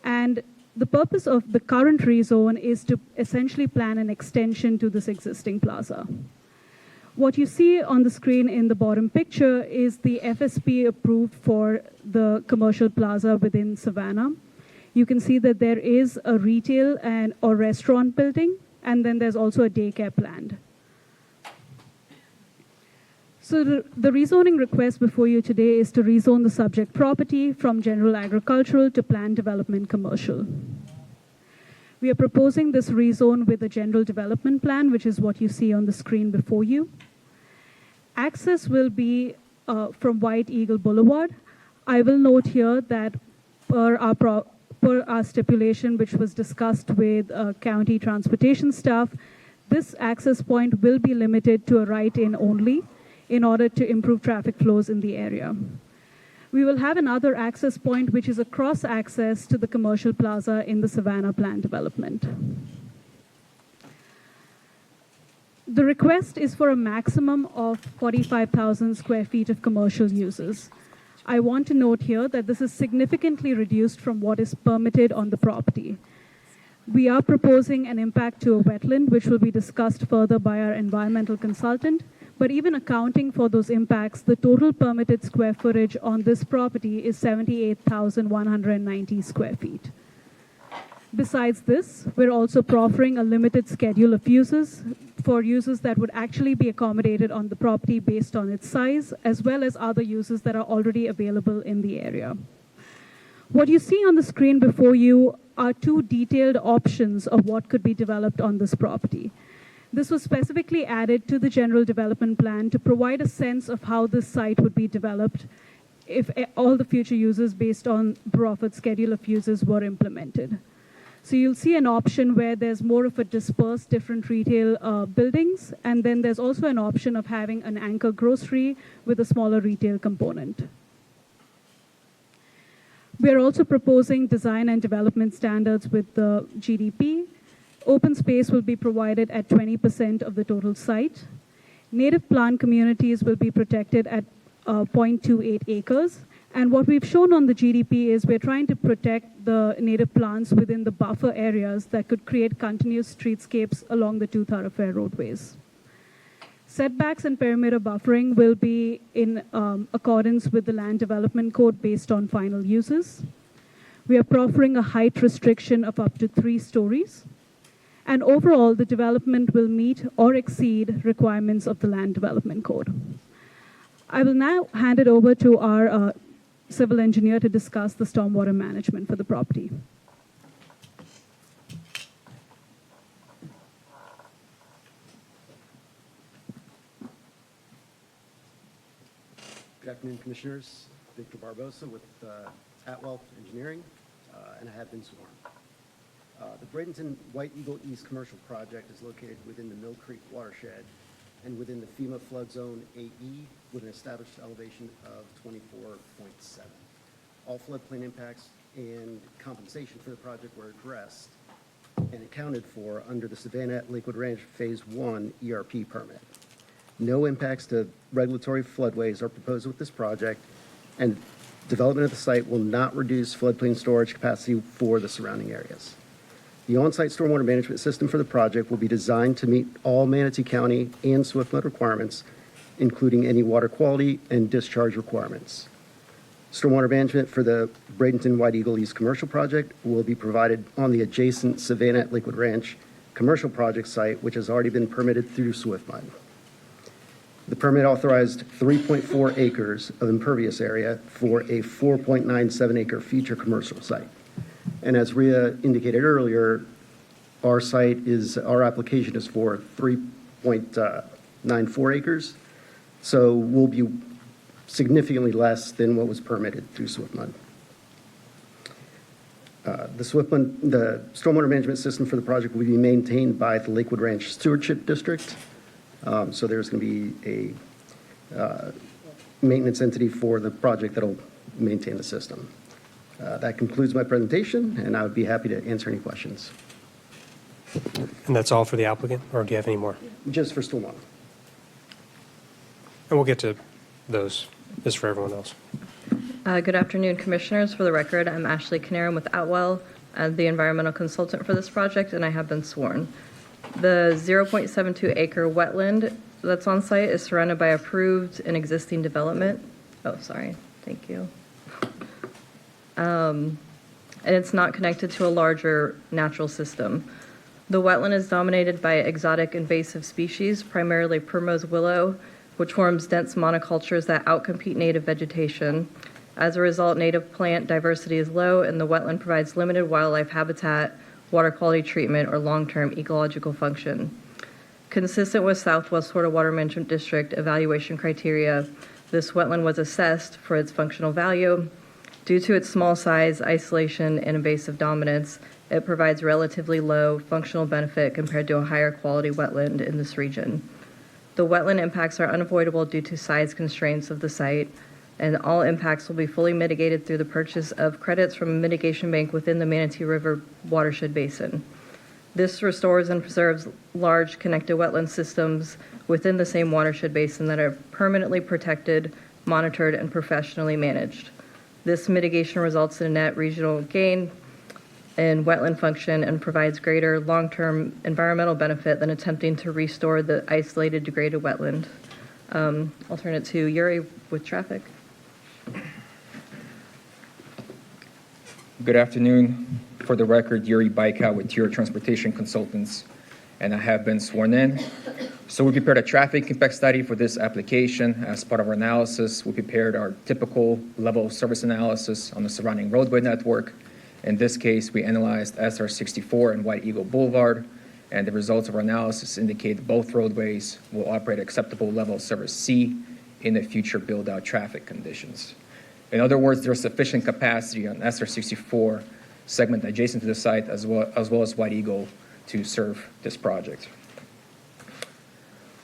and the purpose of the current rezone is to essentially plan an extension to this existing plaza. What you see on the screen in the bottom picture is the FSP approved for the commercial plaza within Savannah. You can see that there is a retail or restaurant building, and then there's also a daycare planned. So the rezoning request before you today is to rezone the subject property from general agricultural to planned development commercial. We are proposing this rezone with a general development plan, which is what you see on the screen before you. Access will be from White Eagle Boulevard. I will note here that per our stipulation, which was discussed with county transportation staff, this access point will be limited to a right-in only in order to improve traffic flows in the area. We will have another access point, which is a cross-access to the commercial plaza in the Savannah planned development. The request is for a maximum of 45,000 square feet of commercial uses. I want to note here that this is significantly reduced from what is permitted on the property. We are proposing an impact to a wetland, which will be discussed further by our environmental consultant. But even accounting for those impacts, the total permitted square footage on this property is 78,190 square feet. Besides this, we're also proffering a limited schedule of uses for uses that would actually be accommodated on the property based on its size, as well as other uses that are already available in the area. What you see on the screen before you are two detailed options of what could be developed on this property. This was specifically added to the general development plan to provide a sense of how this site would be developed if all the future uses based on Crawford's schedule of uses were implemented. So you'll see an option where there's more of a dispersed different retail buildings, and then there's also an option of having an anchor grocery with a smaller retail component. We're also proposing design and development standards with the GDP. Open space will be provided at 20% of the total site. Native plant communities will be protected at 0.28 acres. And what we've shown on the GDP is we're trying to protect the native plants within the buffer areas that could create continuous streetscapes along the two thoroughfare roadways. Setbacks and perimeter buffering will be in accordance with the Land Development Code based on final uses. We are proffering a height restriction of up to 3 stories. And overall, the development will meet or exceed requirements of the Land Development Code. I will now hand it over to our civil engineer to discuss the stormwater management for the property. Good afternoon, Commissioners. Victor Barbosa with Atwell Engineering, and I have been sworn. The Bradenton White Eagle East Commercial Project is located within the Mill Creek watershed and within the FEMA flood zone AE with an established elevation of 24.7. All floodplain impacts and compensation for the project were addressed and accounted for under the Savannah Lakewood Ranch Phase 1 ERP permit. No impacts to regulatory floodways are proposed with this project, and development of the site will not reduce floodplain storage capacity for the surrounding areas. The on-site stormwater management system for the project will be designed to meet all Manatee County and SWIFMUD requirements, including any water quality and discharge requirements. Stormwater management for the Bradenton White Eagle East Commercial Project will be provided on the adjacent Savannah Lakewood Ranch Commercial Project site, which has already been permitted through SWIFMUD. The permit authorized 3.4 acres of impervious area for a 4.97 acre future commercial site. And as Rhea indicated earlier, our application is for 3.94 acres. So we'll be significantly less than what was permitted through SWIFMUD. The stormwater management system for the project will be maintained by the Lakewood Ranch Stewardship District. So there's going to be a maintenance entity for the project that'll maintain the system. That concludes my presentation, and I would be happy to answer any questions. And that's all for the applicant, or do you have any more? Just for stormwater. And we'll get to those. This is for everyone else. Good afternoon, Commissioners. For the record, I'm Ashley Canarum with Atwell, the environmental consultant for this project, and I have been sworn. The 0.72 acre wetland that's on site is surrounded by approved and existing development. Oh, sorry. Thank you. And it's not connected to a larger natural system. The wetland is dominated by exotic invasive species, primarily primrose willow, which forms dense monocultures that outcompete native vegetation. As a result, native plant diversity is low, and the wetland provides limited wildlife habitat, water quality treatment, or long-term ecological function. Consistent with Southwest Florida Water Management District evaluation criteria, this wetland was assessed for its functional value. Due to its small size, isolation, and invasive dominance, it provides relatively low functional benefit compared to a higher quality wetland in this region. The wetland impacts are unavoidable due to size constraints of the site, and all impacts will be fully mitigated through the purchase of credits from a mitigation bank within the Manatee River watershed basin. This restores and preserves large connected wetland systems within the same watershed basin that are permanently protected, monitored, and professionally managed. This mitigation results in a net regional gain in wetland function and provides greater long-term environmental benefit than attempting to restore the isolated, degraded wetland. I'll turn it to Yuri with traffic. Good afternoon. For the record, Yuri Baika with Tier Transportation Consultants, and I have been sworn in. So we prepared a traffic impact study for this application. As part of our analysis, we prepared our typical level of service analysis on the surrounding roadway network. In this case, we analyzed SR 64 and White Eagle Boulevard, and the results of our analysis indicate both roadways will operate at acceptable level of service C in the future build-out traffic conditions. In other words, there's sufficient capacity on SR 64 segment adjacent to the site as well as White Eagle to serve this project.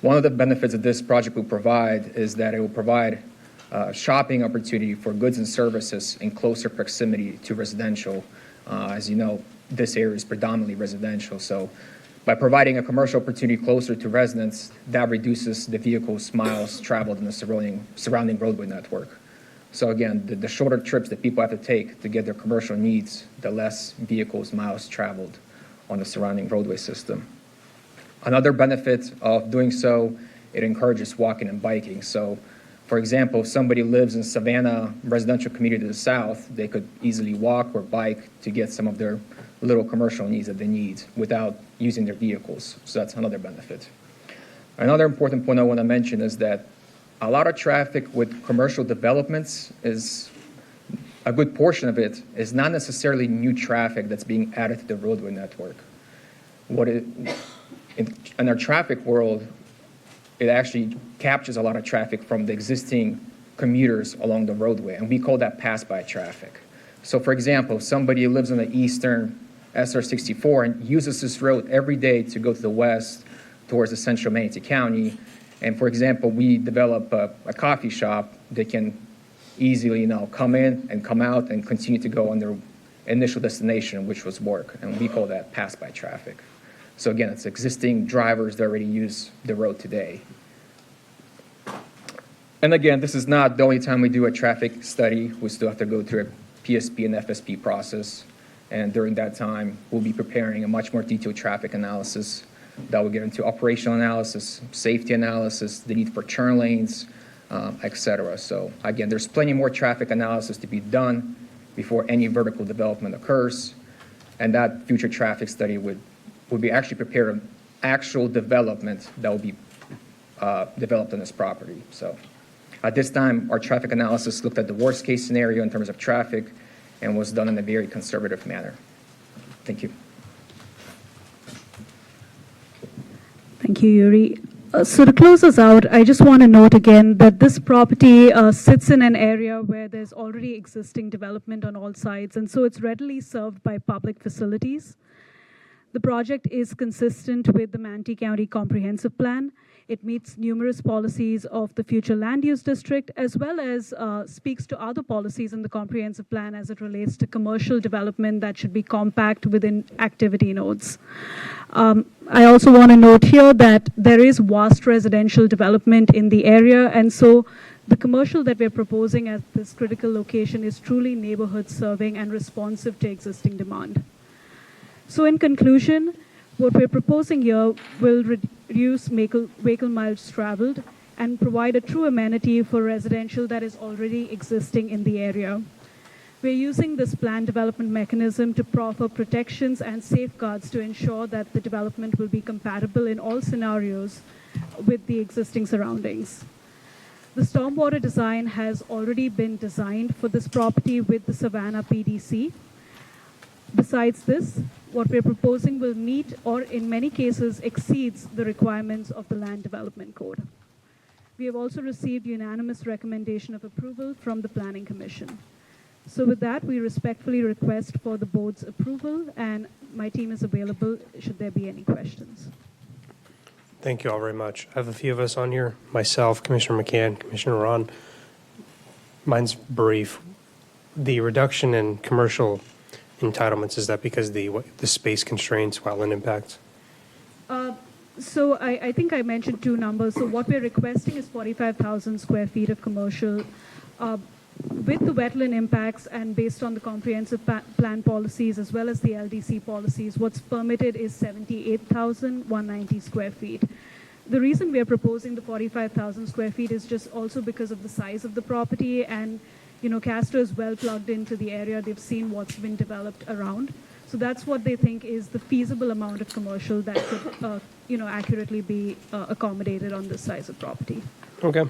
One of the benefits that this project will provide is that it will provide shopping opportunity for goods and services in closer proximity to residential. As you know, this area is predominantly residential, so by providing a commercial opportunity closer to residents, that reduces the vehicles' miles traveled in the surrounding roadway network. So again, the shorter trips that people have to take to get their commercial needs, the less vehicles' miles traveled on the surrounding roadway system. Another benefit of doing so, it encourages walking and biking. So, for example, if somebody lives in Savannah residential community to the south, they could easily walk or bike to get some of their little commercial needs that they need without using their vehicles. So that's another benefit. Another important point I want to mention is that a lot of traffic with commercial developments is a good portion of it is not necessarily new traffic that's being added to the roadway network. In our traffic world, it actually captures a lot of traffic from the existing commuters along the roadway, and we call that pass-by traffic. So for example, if somebody lives on the eastern SR64 and uses this road every day to go to the west towards the central Manatee County, and for example, we develop a coffee shop, they can easily come in and come out and continue to go on their initial destination, which was work, and we call that pass-by traffic. So again, it's existing drivers that already use the road today. And again, this is not the only time we do a traffic study. We still have to go through a PSP and FSP process, and during that time, we'll be preparing a much more detailed traffic analysis that will get into operational analysis, safety analysis, the need for turn lanes, et cetera. So again, there's plenty more traffic analysis to be done before any vertical development occurs, and that future traffic study would be actually prepared on actual development that will be developed on this property. So at this time, our traffic analysis looked at the worst case scenario in terms of traffic and was done in a very conservative manner. Thank you. Thank you, Yuri. So to close us out, I just want to note again that this property sits in an area where there's already existing development on all sides, and so it's readily served by public facilities. The project is consistent with the Manatee County Comprehensive Plan. It meets numerous policies of the future land use district, as well as speaks to other policies in the comprehensive plan as it relates to commercial development that should be compact within activity nodes. I also want to note here that there is vast residential development in the area, and so the commercial that we're proposing at this critical location is truly neighborhood serving and responsive to existing demand. So in conclusion, what we're proposing here will reduce vehicle miles traveled and provide a true amenity for residential that is already existing in the area. We're using this plan development mechanism to offer protections and safeguards to ensure that the development will be compatible in all scenarios with the existing surroundings. The stormwater design has already been designed for this property with the Savannah PDC. Besides this, what we're proposing will meet or in many cases exceeds the requirements of the Land Development Code. We have also received unanimous recommendation of approval from the Planning Commission. So with that, we respectfully request for the board's approval, and my team is available should there be any questions. Thank you all very much. I have a few of us on here, myself, Commissioner McCann, Commissioner Ron. Mine's brief. The reduction in commercial entitlements, is that because the space constraints, wetland impacts? So I think I mentioned two numbers. So what we're requesting is 45,000 square feet of commercial. With the wetland impacts and based on the comprehensive plan policies as well as the LDC policies, what's permitted is 78,190 square feet. The reason we are proposing the 45,000 square feet is just also because of the size of the property, and Castro is well plugged into the area. They've seen what's been developed around. So that's what they think is the feasible amount of commercial that could accurately be accommodated on this size of property. Okay.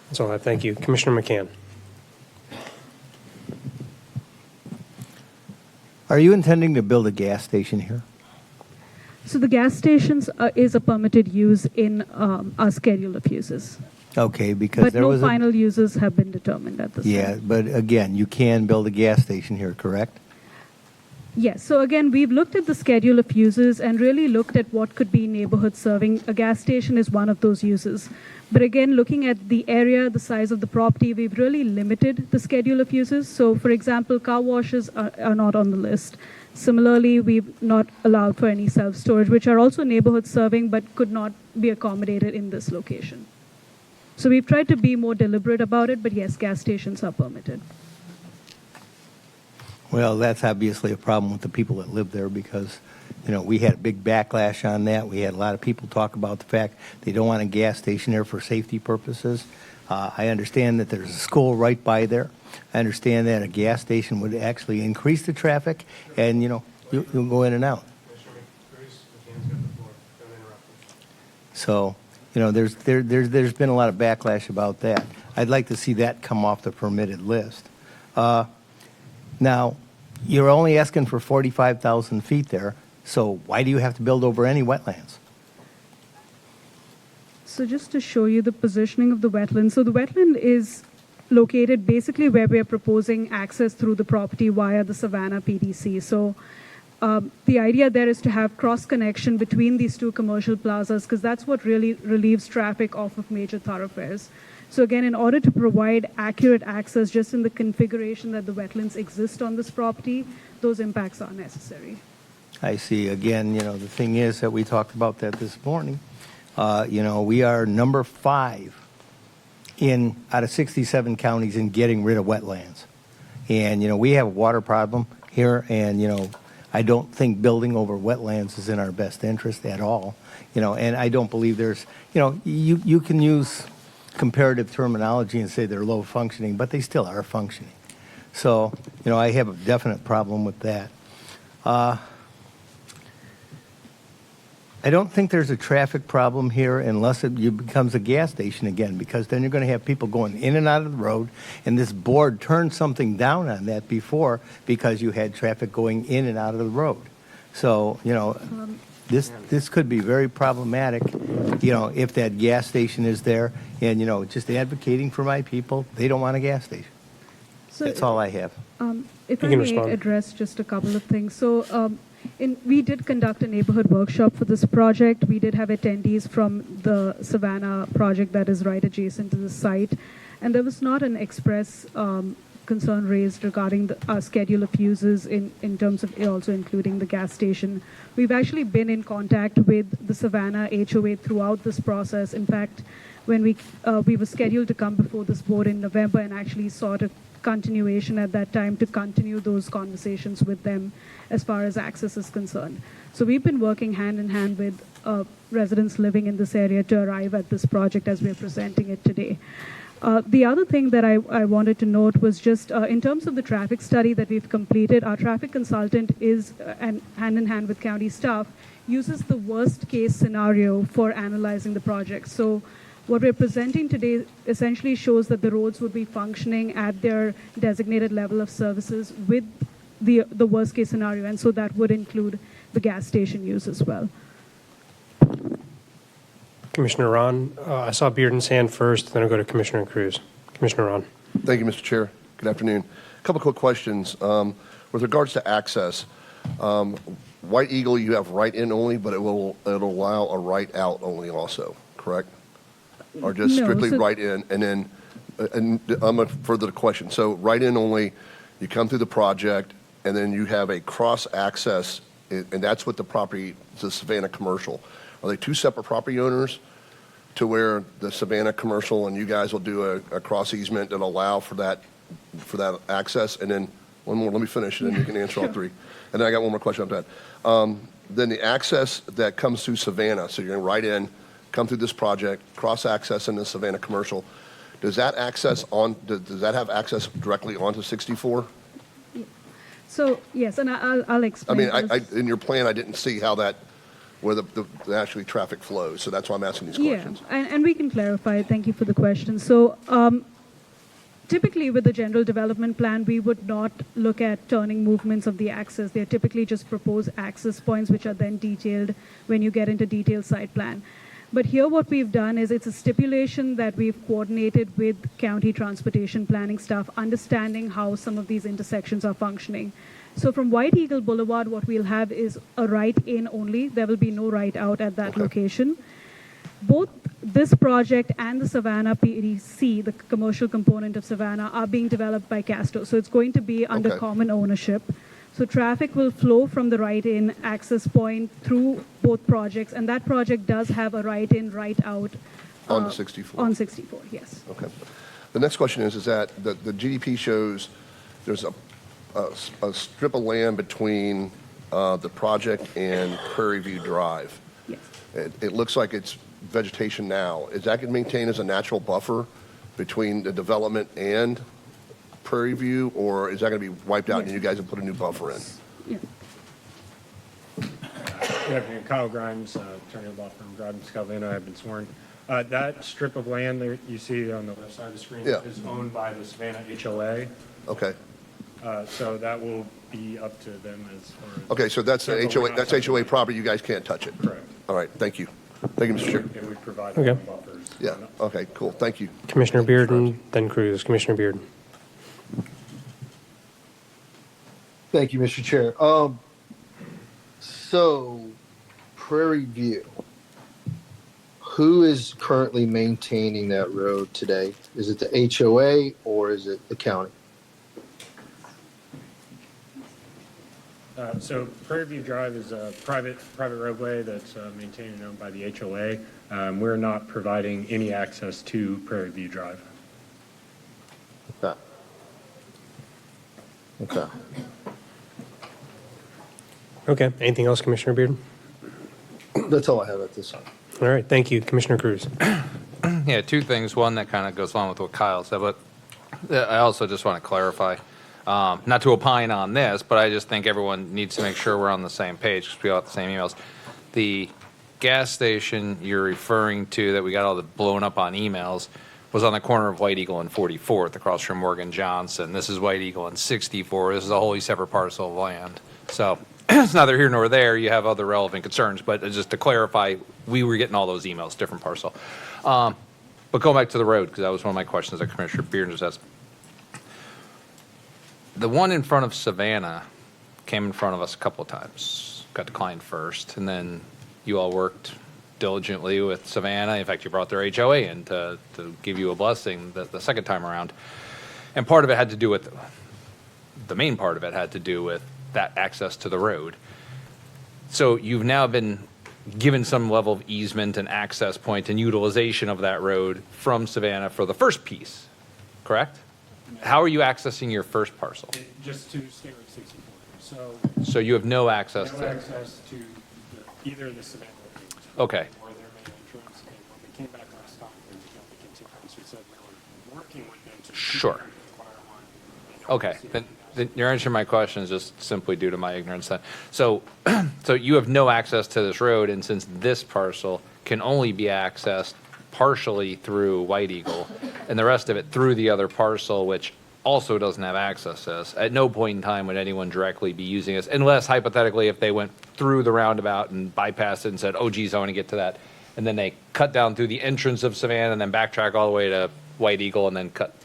That's all I have. Thank you. Commissioner McCann. Are you intending to build a gas station here? So the gas stations is a permitted use in our schedule of uses. Okay, because but there no was final uses have been determined at this Yeah, time. but again, you can build a gas station here, correct? Yes. So again, we've looked at the schedule of uses and really looked at what could be neighborhood serving. A gas station is one of those uses. But again, looking at the area, the size of the property, we've really limited the schedule of uses. So for example, car washes are not on the list. Similarly, we've not allowed for any self-storage, which are also neighborhood serving but could not be accommodated in this location. So we've tried to be more deliberate about it, but yes, gas stations are permitted. Well, that's obviously a problem with the people that live there because, we had a big backlash on that. We had a lot of people talk about the fact they don't want a gas station there for safety purposes. I understand that there's a school right by there. I understand that a gas station would actually increase the traffic and, you'll go in and out. So, there's been a lot of backlash about that. I'd like to see that come off the permitted list. Now, you're only asking for 45,000 feet there, so why do you have to build over any wetlands? So just to show you the positioning of the wetland. So the wetland is located basically where we're proposing access through the property via the Savannah PDC. So the idea there is to have cross connection between these two commercial plazas, because that's what really relieves traffic off of major thoroughfares. So again, in order to provide accurate access just in the configuration that the wetlands exist on this property, those impacts are necessary. I see. Again, the thing is that we talked about that this morning. We are number 5 out of 67 counties in getting rid of wetlands. And, we have a water problem here, and, I don't think building over wetlands is in our best interest at all. And I don't believe there's, you can use comparative terminology and say they're low functioning, but they still are functioning. So, I have a definite problem with that. I don't think there's a traffic problem here unless it becomes a gas station again, because then you're going to have people going in and out of the road, and this board turned something down on that before because you had traffic going in and out of the road. So, this could be very problematic, if that gas station is there, and, just advocating for my people, they don't want a gas station. So That's all I have. If You I can may respond. address just a couple of things. So we did conduct a neighborhood workshop for this project. We did have attendees from the Savannah project that is right adjacent to the site. And there was not an express concern raised regarding our schedule of uses in terms of also including the gas station. We've actually been in contact with the Savannah HOA throughout this process. In fact, when we were scheduled to come before this board in November and actually sought a continuation at that time to continue those conversations with them as far as access is concerned. So we've been working hand in hand with residents living in this area to arrive at this project as we're presenting it today. The other thing that I wanted to note was just in terms of the traffic study that we've completed, our traffic consultant is, and hand in hand with county staff, uses the worst case scenario for analyzing the project. So what we're presenting today essentially shows that the roads would be functioning at their designated level of services with the worst case scenario, and so that would include the gas station use as well. Commissioner Ron, I saw Bearden's hand first, then I'll go to Commissioner Cruz. Commissioner Ron. Thank you, Mr. Chair. Good afternoon. A couple quick questions. With regards to access, White Eagle, you have right-in only, but it'll allow a right-out only also, correct? Or just No, strictly so- right-in? And then, and I'm going to further the question. So right-in only, you come through the project, and then you have a cross-access, and that's what the property, the Savannah Commercial. Are they two separate property owners to where the Savannah Commercial and you guys will do a cross easement that allow for that access? And then one more, let me finish, and then you can answer all three. And then I got one more question after that. Then the access that comes through Savannah, so you're going to write in, come through this project, cross access in the Savannah Commercial. Does that have access directly onto 64? So yes, and I'll explain. I mean, this. in your plan, I didn't see how that, where the actually traffic flows. So that's why I'm asking these questions. Yeah, and we can clarify. Thank you for the question. So typically with the general development plan, we would not look at turning movements of the axis. They're typically just proposed access points, which are then detailed when you get into detailed site plan. But here what we've done is it's a stipulation that we've coordinated with county transportation planning staff, understanding how some of these intersections are functioning. So from White Eagle Boulevard, what we'll have is a right in only. There will be no right out at that location. Both this project and the Savannah PDC, the commercial component of Savannah, are being developed by Casto. So it's going to be under common ownership. So traffic will flow from the right-in access point through both projects, and that project does have a right-in, right-out. On 64? On 64, yes. Okay. The next question is that the GDP shows there's a strip of land between the project and Prairie View Drive. Yes. It looks like it's vegetation now. Is that going to maintain as a natural buffer between the development and Prairie View, or is that going to be wiped out and you guys have put a new buffer in? Yeah. Good afternoon, Kyle Grimes, attorney of law firm Grimes Scalvino. I've been sworn. That strip of land there you see on the left side of the screen is owned by the Savannah HOA. Okay. So that will be up to them as far as. Okay, so that's the HOA. That's HOA property. You guys can't touch it. Correct. All right. Thank you. Thank you, Mr. Chair. And we provide Okay. buffers. Yeah, okay, cool, thank you. Commissioner Bearden, then Cruz. Commissioner Bearden. Thank you, Mr. Chair. So Prairie View, who is currently maintaining that road today? Is it the HOA or is it the county? So Prairie View Drive is a private roadway that's maintained and owned by the HOA. We're not providing any access to Prairie View Drive. Okay. Okay. Okay. Anything else, Commissioner Bearden? That's all I have at this time. All right. Thank you, Commissioner Cruz. Yeah, two things. One that kind of goes along with what Kyle said, but I also just want to clarify, not to opine on this, but I just think everyone needs to make sure we're on the same page because we all have the same emails. The gas station you're referring to that we got all the blown up on emails was on the corner of White Eagle and 44th across from Morgan Johnson. This is White Eagle and 64. This is a wholly separate parcel of land. So it's neither here nor there. You have other relevant concerns, but just to clarify, we were getting all those emails, different parcel. But going back to the road, because that was one of my questions that Commissioner Bearden just asked. The one in front of Savannah came in front of us a couple of times, got declined first, and then you all worked diligently with Savannah. In fact, you brought their HOA in to give you a blessing the second time around. And part of it had to do with, the main part of it had to do with that access to the road. So you've now been given some level of easement and access point and utilization of that road from Savannah for the first piece, correct? How are you accessing your first parcel? Just to State Road 64. So you have no access no to access to either of the Savannah locations. Okay. Or their main entrance. And when we came back last time, there was nothing continuous. We said we were working with them to Sure. Okay, then your answer to my question is just simply due to my ignorance then. So, so you have no access to this road, and since this parcel can only be accessed partially through White Eagle, and the rest of it through the other parcel, which also doesn't have access to this, at no point in time would anyone directly be using this, unless hypothetically if they went through the roundabout and bypassed it and said, oh geez, I want to get to that, and then they cut down through the entrance of Savannah and then backtrack all the way to White Eagle and then cut.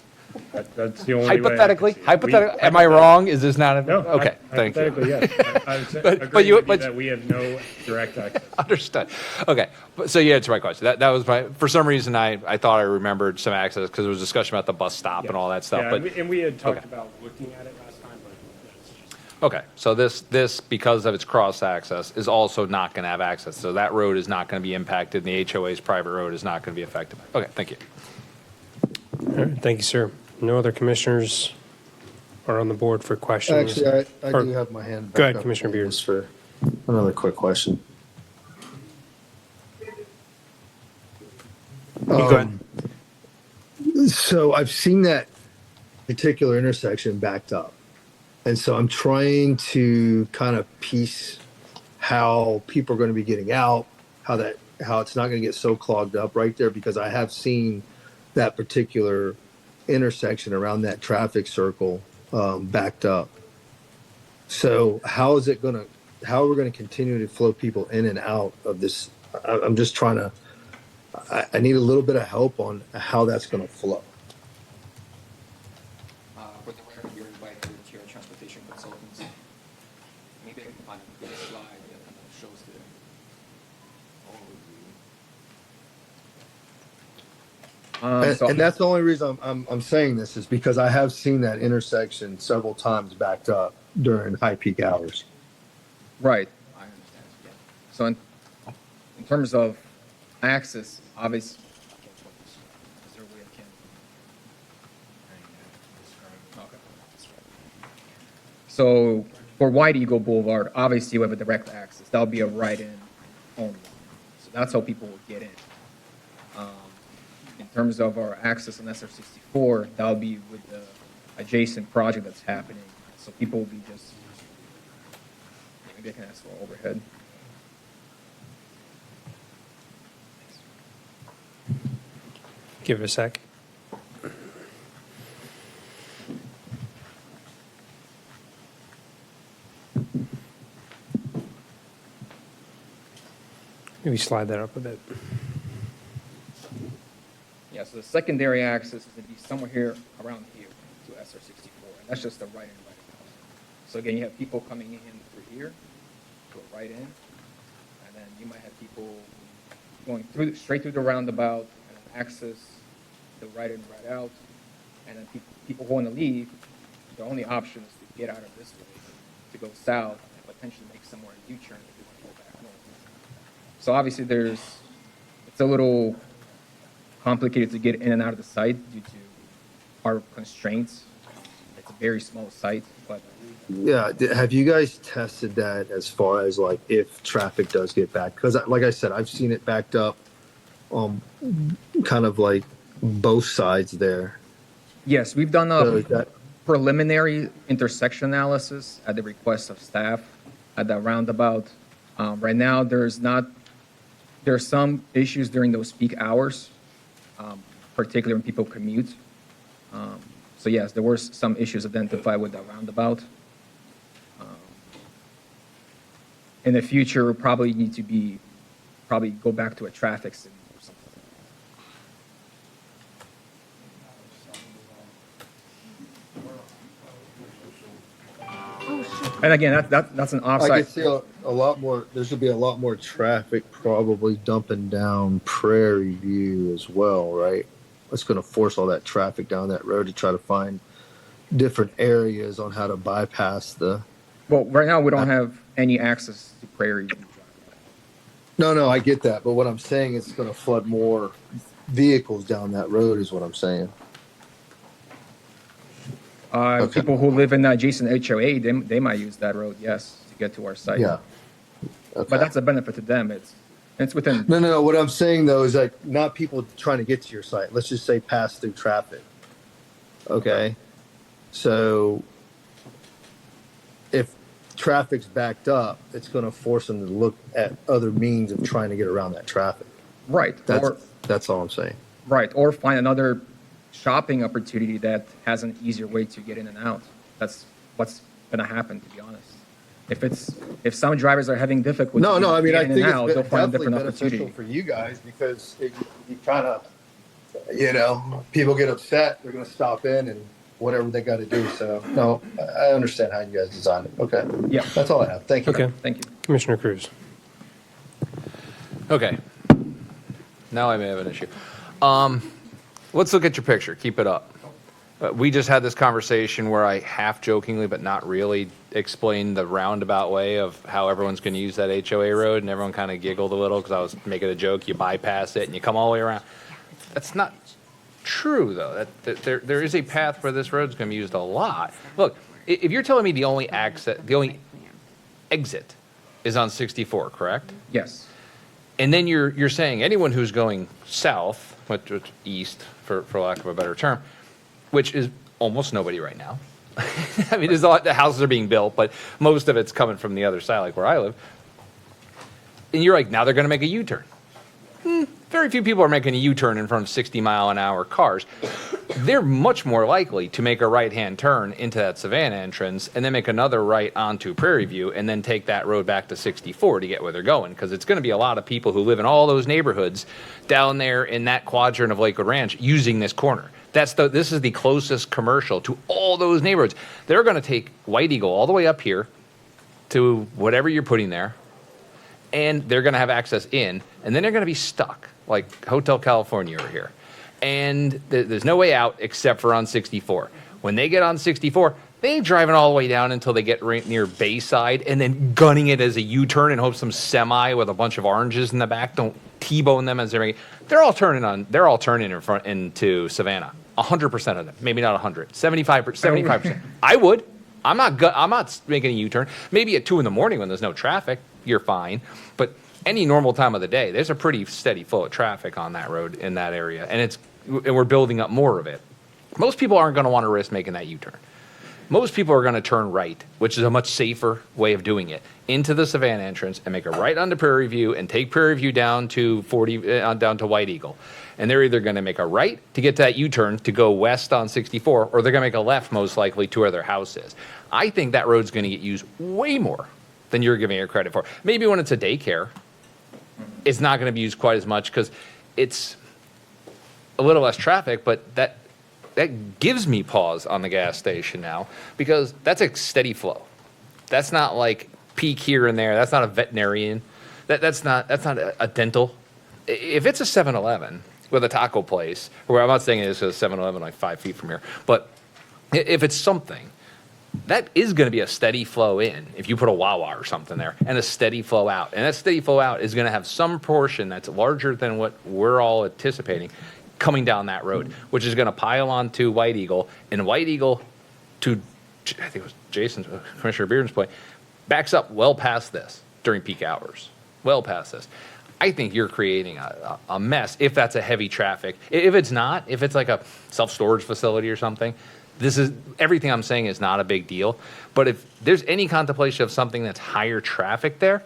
That's the only Hypothetically, way I can see it. am I wrong? Is this not? No. Okay, thank you. Hypothetically, yes. I would say, But you, agree that we have no direct access. Understood. Okay, so you answered my question. That was my. For some reason, I thought I remembered some access because there was discussion about the bus stop and all that stuff. Yeah, but and we had talked okay. about looking at it last time, but that's just. Okay, so this because of its cross access is also not going to have access. So that road is not going to be impacted. And the HOA's private road is not going to be affected. Okay, thank you. All right. Thank you, sir. No other commissioners are on the board for questions. Actually, I Or- do have my hand back Go ahead, up Commissioner Bearden. just for another quick question. Go ahead. So I've seen that particular intersection backed up. And so I'm trying to kind of piece how people are going to be getting out, how it's not going to get so clogged up right there, because I have seen that particular intersection around that traffic circle backed up. So how are we going to continue to flow people in and out of this? I'm just trying to, I need a little bit of help on how that's going to flow. For the record, you're invited to your transportation consultants. Maybe I can find a good slide that kind of shows the And that's the only reason I'm saying this is because I have seen that intersection several times backed up during high peak hours. Right. I understand. Yeah. So in terms of access, obviously. Is there a way I can? Okay. So for White Eagle Boulevard, obviously you have a direct access. That'll be a right-in only. So that's how people will get in. In terms of our access on SR64, that'll be with the adjacent project that's happening. So people will be just, maybe I can ask for overhead. Give it a sec. Maybe slide that up a bit. so the secondary access is going to be somewhere here, around here, to SR64. And that's just the right in, right out. So again, you have people coming in through here, go right in, and then you might have people going through, straight through the roundabout, and then access the right in, right out, and then people who want to leave, their only option is to get out of this way, to go south, and potentially make somewhere a U-turn if they want to go back north. So obviously it's a little complicated to get in and out of the site due to our constraints. It's a very small site, but Yeah, have you guys tested that as far as like if traffic does get back? Because like I said, I've seen it backed up, kind of like both sides there. yes, we've done a preliminary intersection analysis at the request of staff at that roundabout. Right now, there are some issues during those peak hours, particularly when people commute. So yes, there were some issues identified with that roundabout. In the future, we'll probably need to go back to a traffic signal or something. And again, that's an I offsite. could see a lot more. There should be a lot more traffic probably dumping down Prairie View as well, right? It's going to force all that traffic down that road to try to find different areas on how to bypass the. Well, right now we don't have any access to Prairie View. No, I get that, but what I'm saying is it's going to flood more vehicles down that road, is what I'm saying. People who live in the adjacent HOA, they might use that road, yes, to get to our site. Yeah. But that's a benefit to them. It's within. No. What I'm saying though is like not people trying to get to your site. Let's just say pass through traffic. Okay. So if traffic's backed up, it's going to force them to look at other means of trying to get around that traffic. Right. That's all I'm saying. Right. Or find another shopping opportunity that has an easier way to get in and out. That's what's going to happen, to be honest. If some drivers are having difficulty I mean, I getting in think and out, it's they'll find a definitely different beneficial opportunity. for you guys because you kind of, people get upset, they're going to stop in and whatever they got to do. So, no, I understand how you guys designed it. Okay. Yeah. That's all I have. Thank you. Okay. Thank you. Commissioner Cruz. Okay. Now I may have an issue. Let's look at your picture. Keep it up. We just had this conversation where I half jokingly, but not really, explained the roundabout way of how everyone's going to use that HOA road, and everyone kind of giggled a little because I was making a joke. You bypass it and you come all the way around. That's not true, though. That there is a path where this road's going to be used a lot. Look, if you're telling me the only exit is on 64, correct? Yes. And then you're saying anyone who's going south, which east, for lack of a better term, which is almost nobody right now. I mean, there's a lot, the houses are being built, but most of it's coming from the other side, like where I live. And you're like, now they're going to make a U-turn. Very few people are making a U-turn in front of 60-mile-an-hour cars. They're much more likely to make a right-hand turn into that Savannah entrance and then make another right onto Prairie View and then take that road back to 64 to get where they're going, because it's going to be a lot of people who live in all those neighborhoods down there in that quadrant of Lakewood Ranch using this corner. This is the closest commercial to all those neighborhoods. They're going to take White Eagle all the way up here to whatever you're putting there, and they're going to have access in, and then they're going to be stuck like Hotel California over here. And there's no way out except for on 64. When they get on 64, they ain't driving all the way down until they get right near Bayside and then gunning it as a U-turn and hope some semi with a bunch of oranges in the back don't T-bone them as they're all turning in front into Savannah. 100% of them, maybe not 100, 75%. I would. I'm not making a U-turn. Maybe at 2 in the morning when there's no traffic, you're fine. But any normal time of the day, there's a pretty steady flow of traffic on that road in that area, and we're building up more of it. Most people aren't going to want to risk making that U-turn. Most people are going to turn right, which is a much safer way of doing it, into the Savannah entrance and make a right onto Prairie View and take Prairie View down to down to White Eagle. And they're either going to make a right to get to that U-turn to go west on 64, or they're going to make a left most likely to where their house is. I think that road's going to get used way more than you're giving it credit for. Maybe when it's a daycare, it's not going to be used quite as much because it's a little less traffic, but that gives me pause on the gas station now because that's a steady flow. That's not like peak here and there. That's not a veterinarian. That's not a dental. If it's a 7-Eleven with a taco place, where I'm not saying it's a 7-Eleven like 5 feet from here, but if it's something, that is going to be a steady flow in if you put a Wawa or something there, and a steady flow out. And that steady flow out is going to have some portion that's larger than what we're all anticipating coming down that road, which is going to pile on to White Eagle, and White Eagle, to I think it was Jason's, Commissioner Bearden's point, backs up well past this during peak hours, well past this. I think you're creating a mess if that's a heavy traffic. If it's not, if it's like a self-storage facility or something, this is everything I'm saying is not a big deal. But if there's any contemplation of something that's higher traffic there,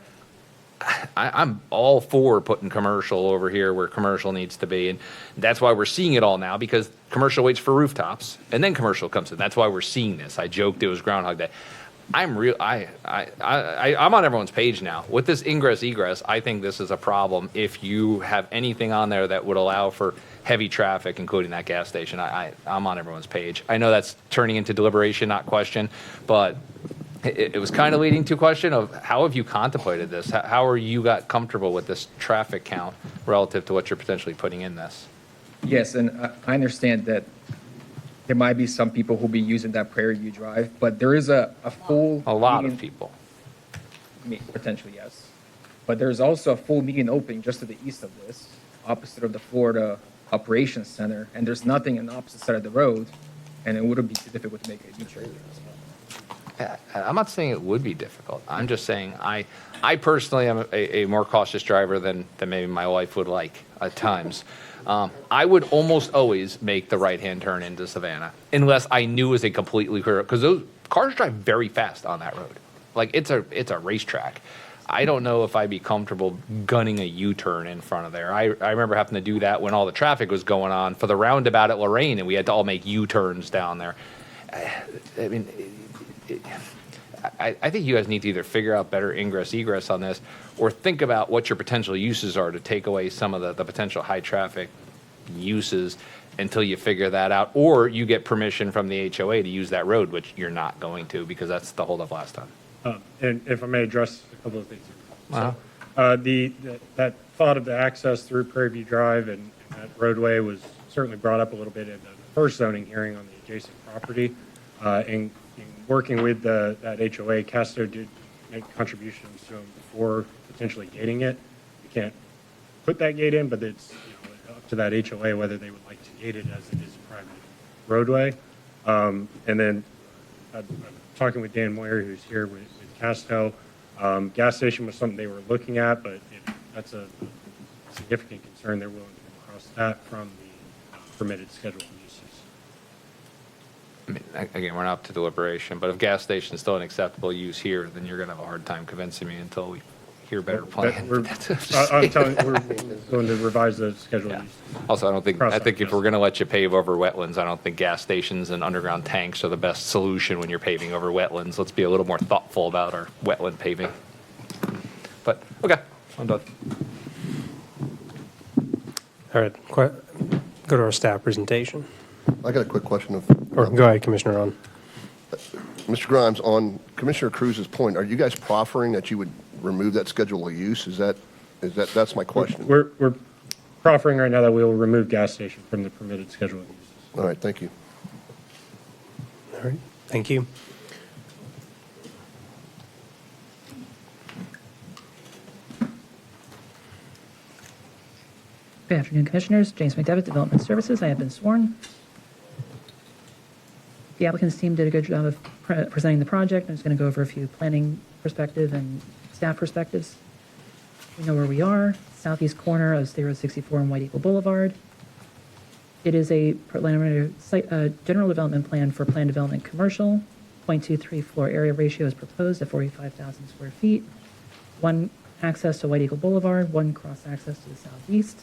I'm all for putting commercial over here where commercial needs to be. And that's why we're seeing it all now, because commercial waits for rooftops and then commercial comes in. That's why we're seeing this. I joked it was Groundhog Day. I'm on everyone's page now. With this ingress egress, I think this is a problem if you have anything on there that would allow for heavy traffic, including that gas station. I'm on everyone's page. I know that's turning into deliberation, not question, but it was kind of leading to a question of how have you contemplated this? How are you got comfortable with this traffic count relative to what you're potentially putting in this? Yes, and I understand that there might be some people who'll be using that Prairie View Drive, but there is a full... A lot of people. Potentially, yes. But there's also a full median opening just to the east of this, opposite of the Florida Operations Center, and there's nothing on the opposite side of the road, and it wouldn't be too difficult to make a U-turn. I'm not saying it would be difficult. I'm just saying I personally am a more cautious driver than maybe my wife would like at times. I would almost always make the right-hand turn into Savannah unless I knew it was a completely clear, because those cars drive very fast on that road. Like it's a racetrack. I don't know if I'd be comfortable gunning a U-turn in front of there. I remember having to do that when all the traffic was going on for the roundabout at Lorraine, and we had to all make U-turns down there. I mean, I think you guys need to either figure out better ingress egress on this, or think about what your potential uses are to take away some of the potential high traffic uses until you figure that out, or you get permission from the HOA to use that road, which you're not going to because that's the holdup last time. And if I may address a couple of things. Wow. That thought of the access through Prairie View Drive and that roadway was certainly brought up a little bit in the first zoning hearing on the adjacent property. In working with that HOA, Casto did make contributions to them before potentially gating it. You can't put that gate in, but it's up to that HOA whether they would like to gate it as it is a private roadway. And then I'm talking with Dan Moyer, who's here with Casto. Gas station was something they were looking at, but that's a significant concern. They're willing to go across that from the permitted schedule of uses. I mean, again, we're not up to deliberation, but if gas station is still an acceptable use here, then you're going to have a hard time convincing me until we hear better plan. I'm telling you, we're going to revise the schedule of uses. Also, I think if we're going to let you pave over wetlands, I don't think gas stations and underground tanks are the best solution when you're paving over wetlands. Let's be a little more thoughtful about our wetland paving. But, okay, I'm done. All right, go to our staff presentation. I got a quick question Or go ahead, Commissioner Ron. Mr. Grimes, on Commissioner Cruz's point, are you guys proffering that you would remove that schedule of use? That's my question. We're proffering right now that we will remove gas station from the permitted schedule of uses. All right, thank you. All right, thank you. Good afternoon, Commissioners. James McDevitt, Development Services. I have been sworn. The applicant's team did a good job of presenting the project. I'm just going to go over a few planning perspective and staff perspectives. We know where we are, southeast corner of State Road 64 and White Eagle Boulevard. It is a preliminary site, general development plan for planned development commercial. 0.23 floor area ratio is proposed at 45,000 square feet. One access to White Eagle Boulevard, one cross access to the southeast.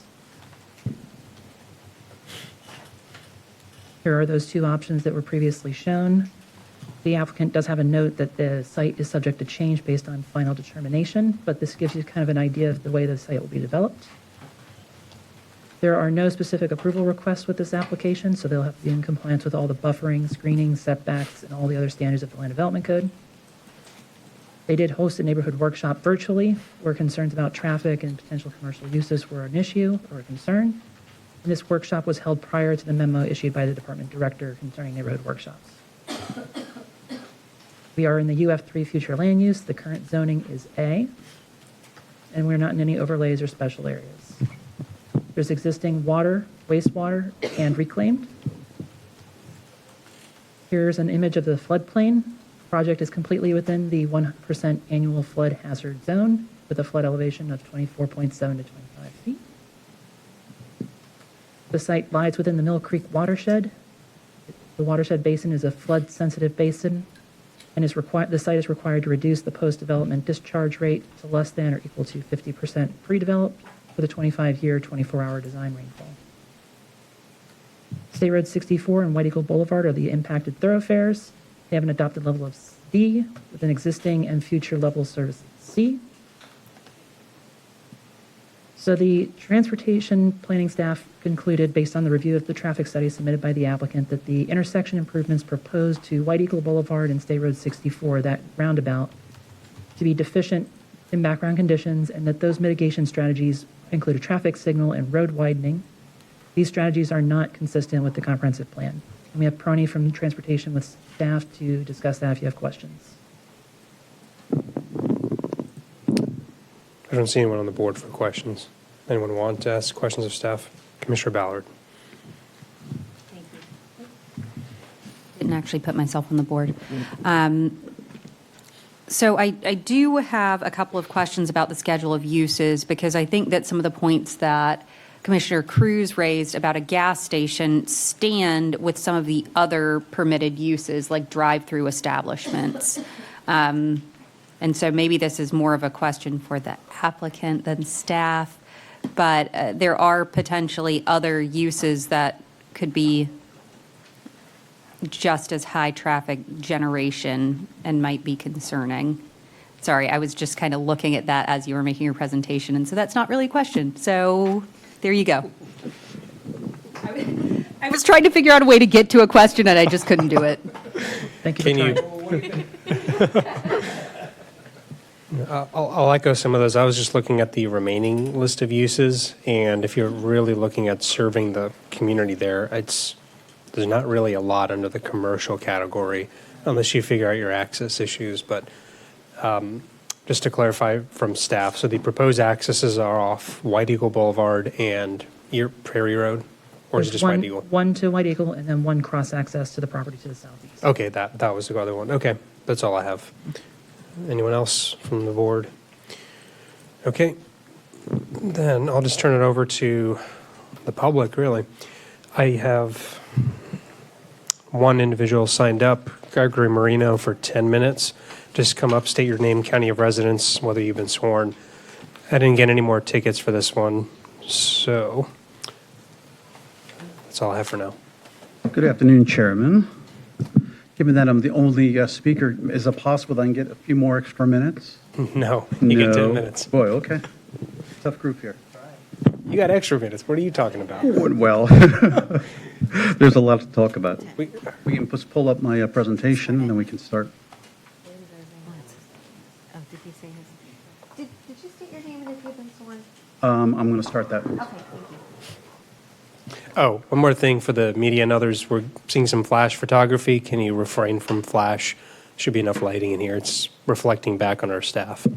Here are those two options that were previously shown. The applicant does have a note that the site is subject to change based on final determination, but this gives you kind of an idea of the way the site will be developed. There are no specific approval requests with this application, so they'll have to be in compliance with all the buffering, screening, setbacks, and all the other standards of the Land Development Code. They did host a neighborhood workshop virtually, where concerns about traffic and potential commercial uses were an issue or a concern. And this workshop was held prior to the memo issued by the department director concerning neighborhood workshops. We are in the UF3 future land use. The current zoning is A, and we're not in any overlays or special areas. There's existing water, wastewater, and reclaimed. Here's an image of the floodplain. Project is completely within the 100% annual flood hazard zone with a flood elevation of 24.7 to 25 feet. The site lies within the Mill Creek watershed. The watershed basin is a flood-sensitive basin, and the site is required to reduce the post-development discharge rate to less than or equal to 50% pre-developed with a 25-year, 24-hour design rainfall. State Road 64 and White Eagle Boulevard are the impacted thoroughfares. They have an adopted level of D with an existing and future level service C. So the transportation planning staff concluded, based on the review of the traffic study submitted by the applicant, that the intersection improvements proposed to White Eagle Boulevard and State Road 64, that roundabout, to be deficient in background conditions, and that those mitigation strategies include a traffic signal and road widening. These strategies are not consistent with the comprehensive plan. And we have Prony from Transportation with staff to discuss that if you have questions. I don't see anyone on the board for questions. Anyone want to ask questions of staff? Commissioner Ballard. Didn't actually put myself on the board. So I do have a couple of questions about the schedule of uses, because I think that some of the points that Commissioner Cruz raised about a gas station stand with some of the other permitted uses, like drive-through establishments. And so maybe this is more of a question for the applicant than staff, but there are potentially other uses that could be just as high traffic generation and might be concerning. Sorry, I was just kind of looking at that as you were making your presentation, and so that's not really a question. So there you go. I was trying to figure out a way to get to a question, and I just couldn't do it. Thank you. Can you? I'll echo some of those. I was just looking at the remaining list of uses, and if you're really looking at serving the community there, there's not really a lot under the commercial category, unless you figure out your access issues. But just to clarify from staff, so the proposed accesses are off White Eagle Boulevard and Prairie Road, or is it just White Eagle? One to White Eagle, and then one cross access to the property to the southeast. Okay, that was the other one. Okay, that's all I have. Anyone else from the board? Okay, then I'll just turn it over to the public, really. I have one individual signed up, Gregory Marino, for 10 minutes. Just come up, state your name, county of residence, whether you've been sworn. I didn't get any more tickets for this one, so that's all I have for now. Good afternoon, Chairman. Given that I'm the only speaker, is it possible that I can get a few more extra minutes? No, you get 10 minutes. Boy, okay. Tough group here. You got extra minutes. What are you talking about? Well, there's a lot to talk about. We can just pull up my presentation, and then we can start. Did you state your name and if you've been sworn? I'm going to start that. Okay, thank you. Oh, one more thing for the media and others. We're seeing some flash photography. Can you refrain from flash? Should be enough lighting in here. It's reflecting back on our staff.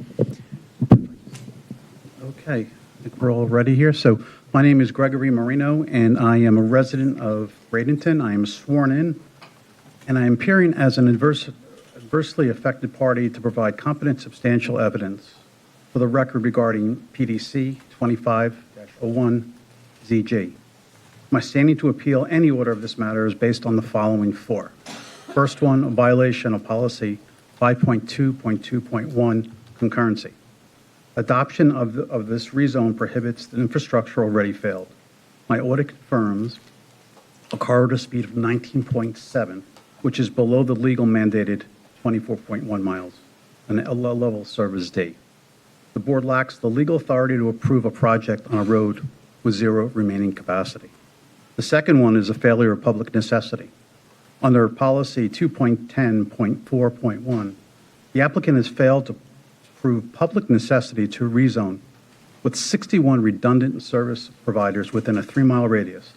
Okay, I think we're all ready here. So my name is Gregory Marino, and I am a resident of Bradenton. I am sworn in, and I am appearing as an adversely affected party to provide competent, substantial evidence for the record regarding PDC 25-01 ZG. My standing to appeal any order of this matter is based on the following four. First one, a violation of policy 5.2.2.1, concurrency. Adoption of this rezone prohibits the infrastructure already failed. My audit confirms a corridor speed of 19.7, which is below the legal mandated 24.1 miles, and a level service D. The board lacks the legal authority to approve a project on a road with zero remaining capacity. The second one is a failure of public necessity. Under policy 2.10.4.1, the applicant has failed to prove public necessity to rezone with 61 redundant service providers within a 3-mile radius.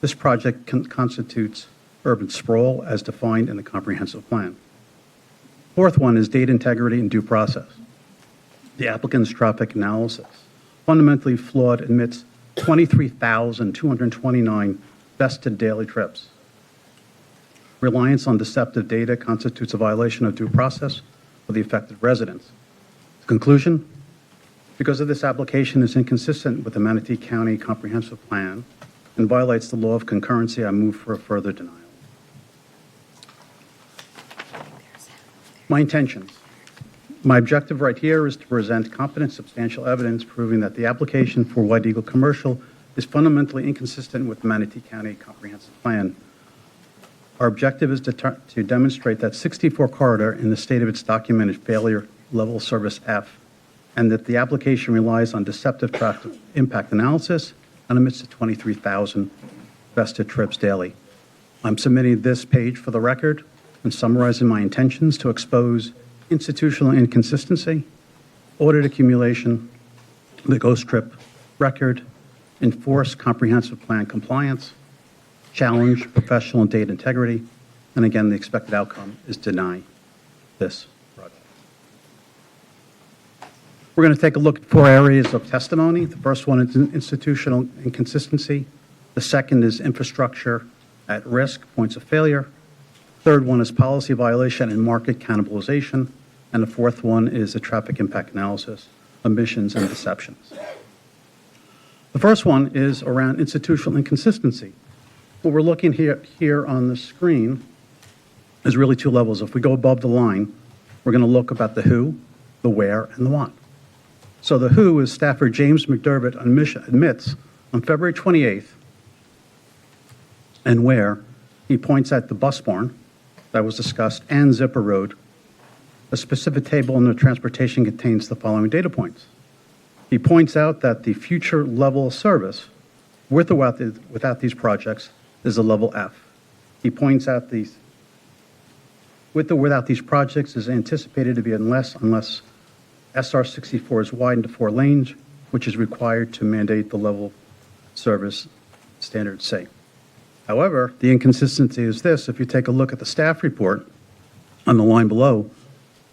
This project constitutes urban sprawl as defined in the comprehensive plan. Fourth one is data integrity and due process. The applicant's traffic analysis fundamentally flawed, admits 23,229 vested daily trips. Reliance on deceptive data constitutes a violation of due process for the affected residents. Conclusion, because of this application is inconsistent with the Manatee County Comprehensive Plan and violates the law of concurrency, I move for a further denial. My intentions. My objective right here is to present competent, substantial evidence proving that the application for White Eagle Commercial is fundamentally inconsistent with the Manatee County Comprehensive Plan. Our objective is to demonstrate that 64 corridor in the state of its documented failure level service F, and that the application relies on deceptive traffic impact analysis and omits the 23,000 vested trips daily. I'm submitting this page for the record and summarizing my intentions to expose institutional inconsistency, audit accumulation, the ghost trip record, enforce comprehensive plan compliance, challenge professional and data integrity, and again, the expected outcome is deny this project. We're going to take a look at 4 areas of testimony. The first one is institutional inconsistency. The second is infrastructure at risk, points of failure. Third one is policy violation and market cannibalization. And the fourth one is the traffic impact analysis, omissions and deceptions. The first one is around institutional inconsistency. What we're looking here on the screen is really 2 levels. If we go above the line, we're going to look about the who, the where, and the what. So the who is staffer James McDermott admits on February 28th, and where he points at the bus barn that was discussed and Zipper Road. A specific table in the transportation contains the following data points. He points out that the future level of service with or without these projects is a level F. He points out these with or without these projects is anticipated to be unless SR 64 is widened to 4 lanes, which is required to mandate the level service standard C. However, the inconsistency is this. If you take a look at the staff report on the line below,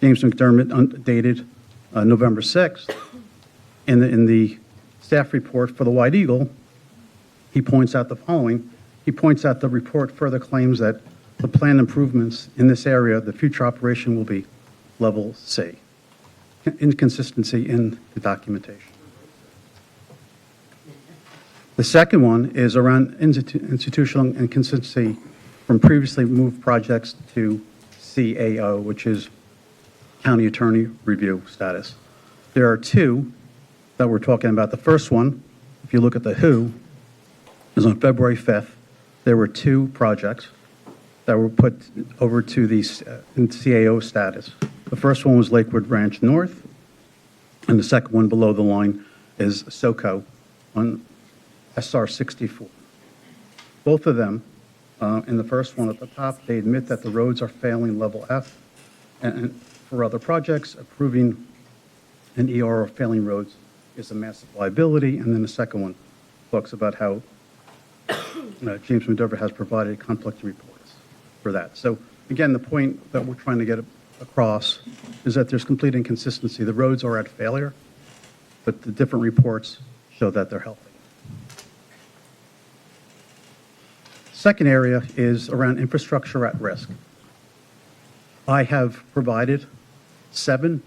James McDermott dated November 6th, in the staff report for the White Eagle, he points out the following. He points out the report further claims that the planned improvements in this area, the future operation will be level C. Inconsistency in the documentation. The second one is around institutional inconsistency from previously moved projects to CAO, which is County Attorney Review status. There are 2 that we're talking about. The first one, if you look at the who, is on February 5th. There were 2 projects that were put over to the CAO status. The first one was Lakewood Ranch North, and the second one below the line is SoCo on SR 64. Both of them, in the first one at the top, they admit that the roads are failing level F, and for other projects, approving an ER of failing roads is a massive liability. And then the second one talks about how James McDermott has provided conflicting reports for that. So again, the point that we're trying to get across is that there's complete inconsistency. The roads are at failure, but the different reports show that they're healthy. Second area is around infrastructure at risk. I have provided 7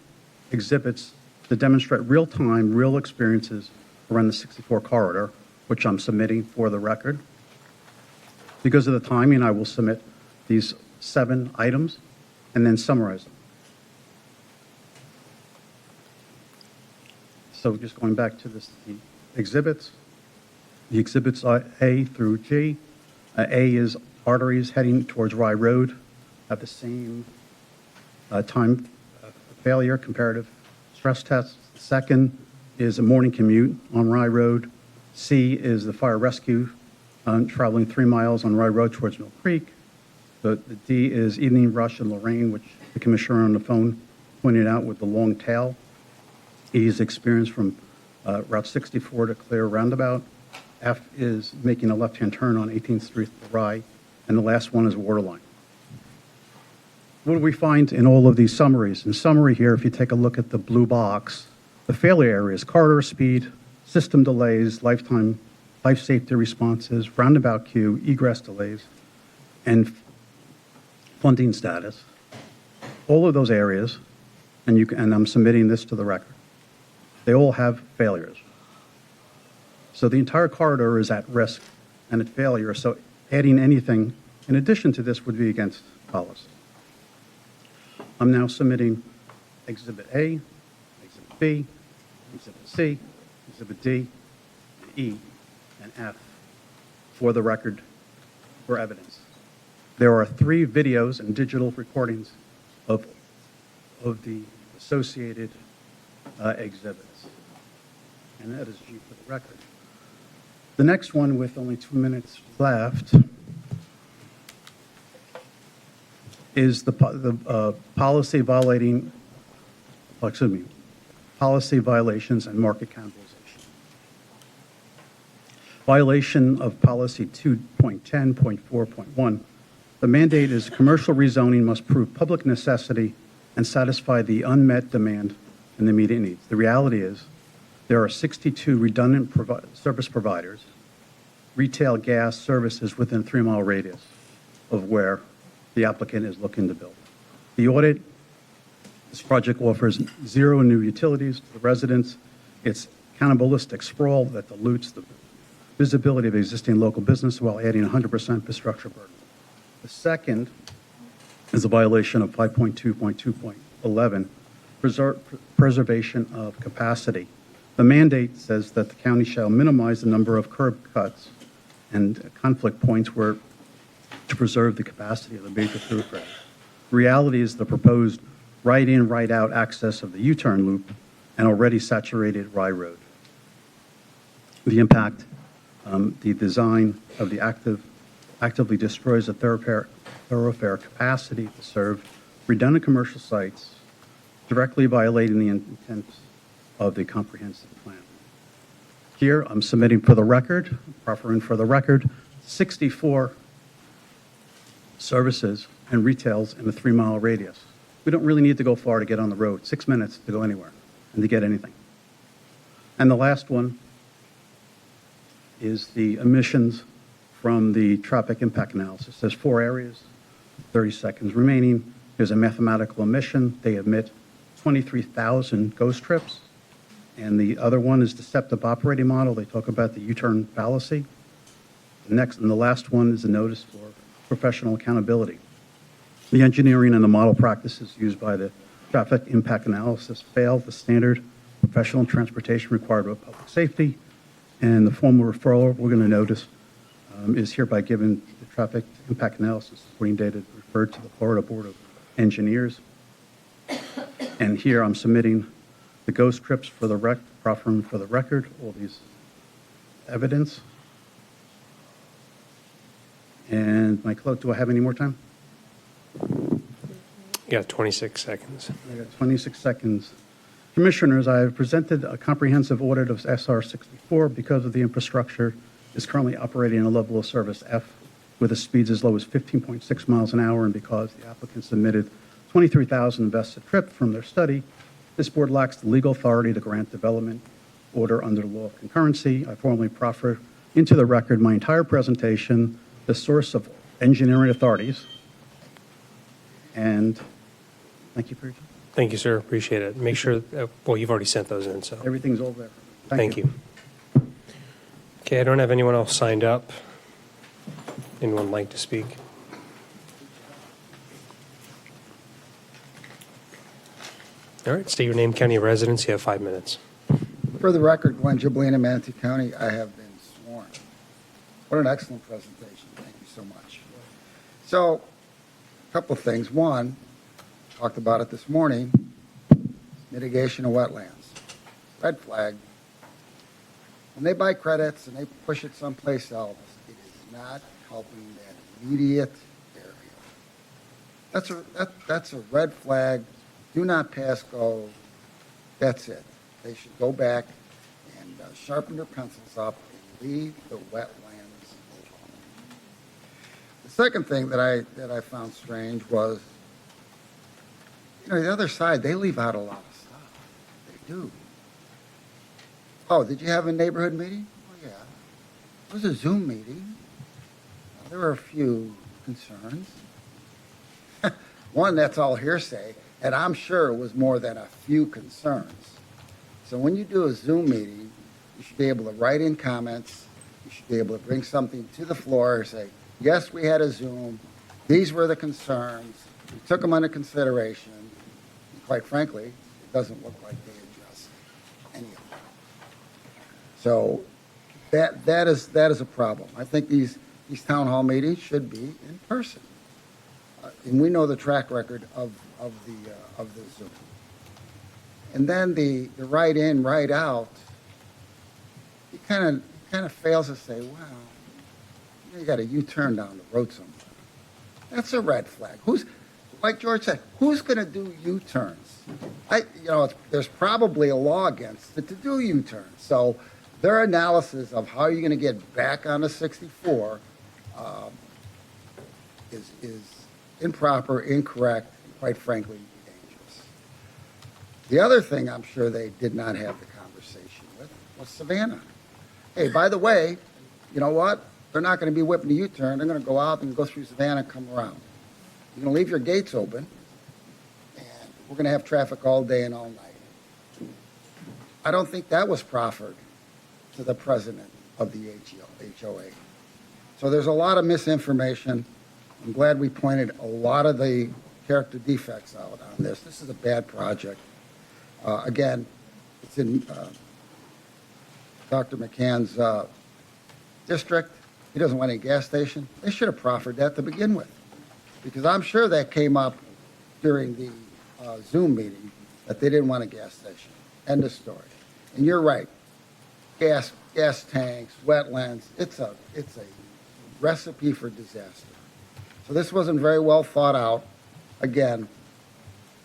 exhibits to demonstrate real-time, real experiences around the 64 corridor, which I'm submitting for the record. Because of the timing, I will submit these 7 items and then summarize them. So just going back to the exhibits. The exhibits are A through G. A is arteries heading towards Rye Road have the same time failure comparative stress test. The second is a morning commute on Rye Road. C is the fire rescue traveling 3 miles on Rye Road towards Mill Creek. The D is evening rush in Lorraine, which the commissioner on the phone pointed out with the long tail. E is experience from Route 64 to Clear Roundabout. F is making a left-hand turn on 18th Street to Rye. And the last one is Waterline. What do we find in all of these summaries? In summary here, if you take a look at the blue box, the failure areas, corridor speed, system delays, life safety responses, roundabout queue, egress delays, and funding status. All of those areas, and I'm submitting this to the record, they all have failures. So the entire corridor is at risk and at failure, so adding anything in addition to this would be against policy. I'm now submitting Exhibit A, Exhibit B, Exhibit C, Exhibit D, E, and F for the record for evidence. There are 3 videos and digital recordings of the associated exhibits. And that is G for the record. The next one, with only 2 minutes left, is the policy violations and market cannibalization. Violation of policy 2.10.4.1. The mandate is commercial rezoning must prove public necessity and satisfy the unmet demand and the immediate needs. The reality is there are 62 redundant service providers, retail gas services within a 3-mile radius of where the applicant is looking to build. The audit, this project offers 0 new utilities to the residents. It's cannibalistic sprawl that dilutes the visibility of existing local business while adding 100% infrastructure burden. The second is a violation of 5.2.2.11, preservation of capacity. The mandate says that the county shall minimize the number of curb cuts and conflict points where to preserve the capacity of the major thoroughfares. Reality is the proposed right-in, right-out access of the U-turn loop and already saturated Rye Road. The impact, the design of the actively destroys the thoroughfare capacity to serve redundant commercial sites, directly violating the intent of the comprehensive plan. Here, I'm submitting for the record, proffering for the record, 64 services and retails in a 3-mile radius. We don't really need to go far to get on the road, 6 minutes to go anywhere and to get anything. And the last one is the emissions from the traffic impact analysis. There's 4 areas, 30 seconds remaining. There's a mathematical emission. They emit 23,000 ghost trips. And the other one is deceptive operating model. They talk about the U-turn fallacy. The next and the last one is a notice for professional accountability. The engineering and the model practices used by the traffic impact analysis fail the standard professional transportation required by public safety. And the formal referral we're going to notice is hereby given the traffic impact analysis supporting data referred to the Florida Board of Engineers. And here I'm submitting the ghost trips for the proffering for the record, all these evidence. And my clerk, do I have any more time? You got 26 seconds. I got 26 seconds. Commissioners, I have presented a comprehensive audit of SR 64 because of the infrastructure is currently operating at a level of service F with the speeds as low as 15.6 miles an hour, and because the applicant submitted 23,000 invested trip from their study, this board lacks the legal authority to grant development order under the law of concurrency. I formally proffer into the record my entire presentation, the source of engineering authorities, and thank you for your time. Thank you, sir. Appreciate it. Make sure, well, you've already sent those in, so. Everything's all there. Thank you. Okay, I don't have anyone else signed up. Anyone like to speak? All right, state your name, county of residence. You have 5 minutes. For the record, Glenn Giuliano, Manatee County, I have been sworn. What an excellent presentation. Thank you so much. So, a couple of things. One, talked about it this morning, mitigation of wetlands. Red flag. when they buy credits and they push it someplace else, it is not helping that immediate area. That's a red flag. Do not pass go. That's it. They should go back and sharpen their pencils up and leave the wetlands alone. The second thing that I found strange was, the other side, they leave out a lot of stuff. They do. Oh, did you have a neighborhood meeting? Oh, yeah. It was a Zoom meeting. There were a few concerns. One, that's all hearsay, and I'm sure it was more than a few concerns. So when you do a Zoom meeting, you should be able to write in comments. You should be able to bring something to the floor and say, yes, we had a Zoom. These were the concerns. We took them under consideration. And quite frankly, it doesn't look like they addressed any of them. So that is a problem. I think these town hall meetings should be in person. And we know the track record of the Zoom. And then the right in, right out, it kind of fails to say, wow, you got a U-turn down the road somewhere. That's a red flag. Like George said, who's going to do U-turns? There's probably a law against it to do U-turns. So their analysis of how you're going to get back on the 64 is improper, incorrect, and quite frankly, dangerous. The other thing I'm sure they did not have the conversation with was Savannah. Hey, by the way, you know what? They're not going to be whipping a U-turn. They're going to go out and go through Savannah and come around. You're going to leave your gates open, and we're going to have traffic all day and all night. I don't think that was proffered to the president of the HOA. So there's a lot of misinformation. I'm glad we pointed a lot of the character defects out on this. This is a bad project. Again, it's in Dr. McCann's district. He doesn't want any gas station. They should have proffered that to begin with, because I'm sure that came up during the Zoom meeting that they didn't want a gas station. End of story. And you're right. Gas tanks, wetlands. It's a recipe for disaster. So this wasn't very well thought out. Again,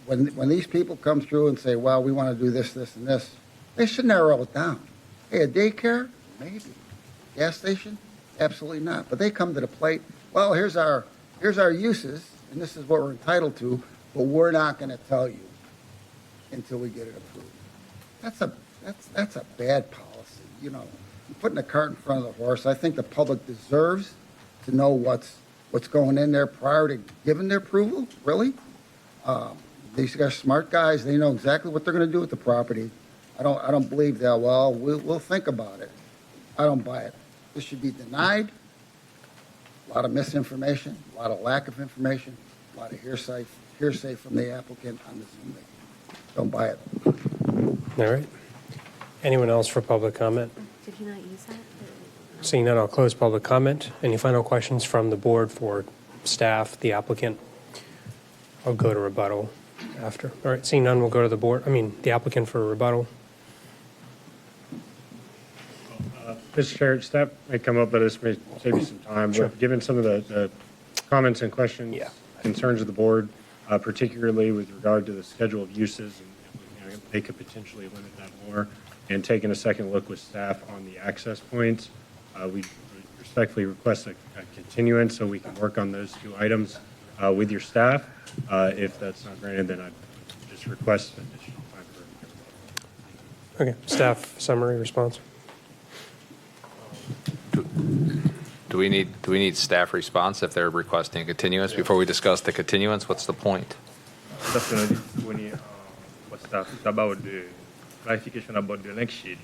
when these people come through and say, well, we want to do this, this, and this, they should narrow it down. Hey, a daycare? Maybe. Gas station? Absolutely not. But they come to the plate, well, here's our uses, and this is what we're entitled to, but we're not going to tell you until we get it approved. That's a bad policy. You're putting the cart in front of the horse. I think the public deserves to know what's going in there prior to giving their approval. Really? These guys are smart guys. They know exactly what they're going to do with the property. I don't believe that. Well, we'll think about it. I don't buy it. This should be denied. A lot of misinformation, a lot of lack of information, a lot of hearsay from the applicant on the Zoom meeting. Don't buy it. All right. Anyone else for public comment? Did he not use that? Seeing none, I'll close public comment. Any final questions from the board for staff, the applicant? I'll go to rebuttal after. All right, seeing none, we'll go to the applicant for rebuttal. Mr. Chair, staff may come up, but this may save you some time. Sure. But given some of the comments and questions, concerns of the board, particularly with regard to the schedule of uses, and they could potentially limit that more, and taking a second look with staff on the access points, we respectfully request a continuance so we can work on those two items with your staff. If that's not granted, then I'd just request additional time for Okay, staff summary response. Do we need staff response if they're requesting a continuance before we discuss the continuance? What's the point? Definitely, what staff is about the clarification about the next sheet.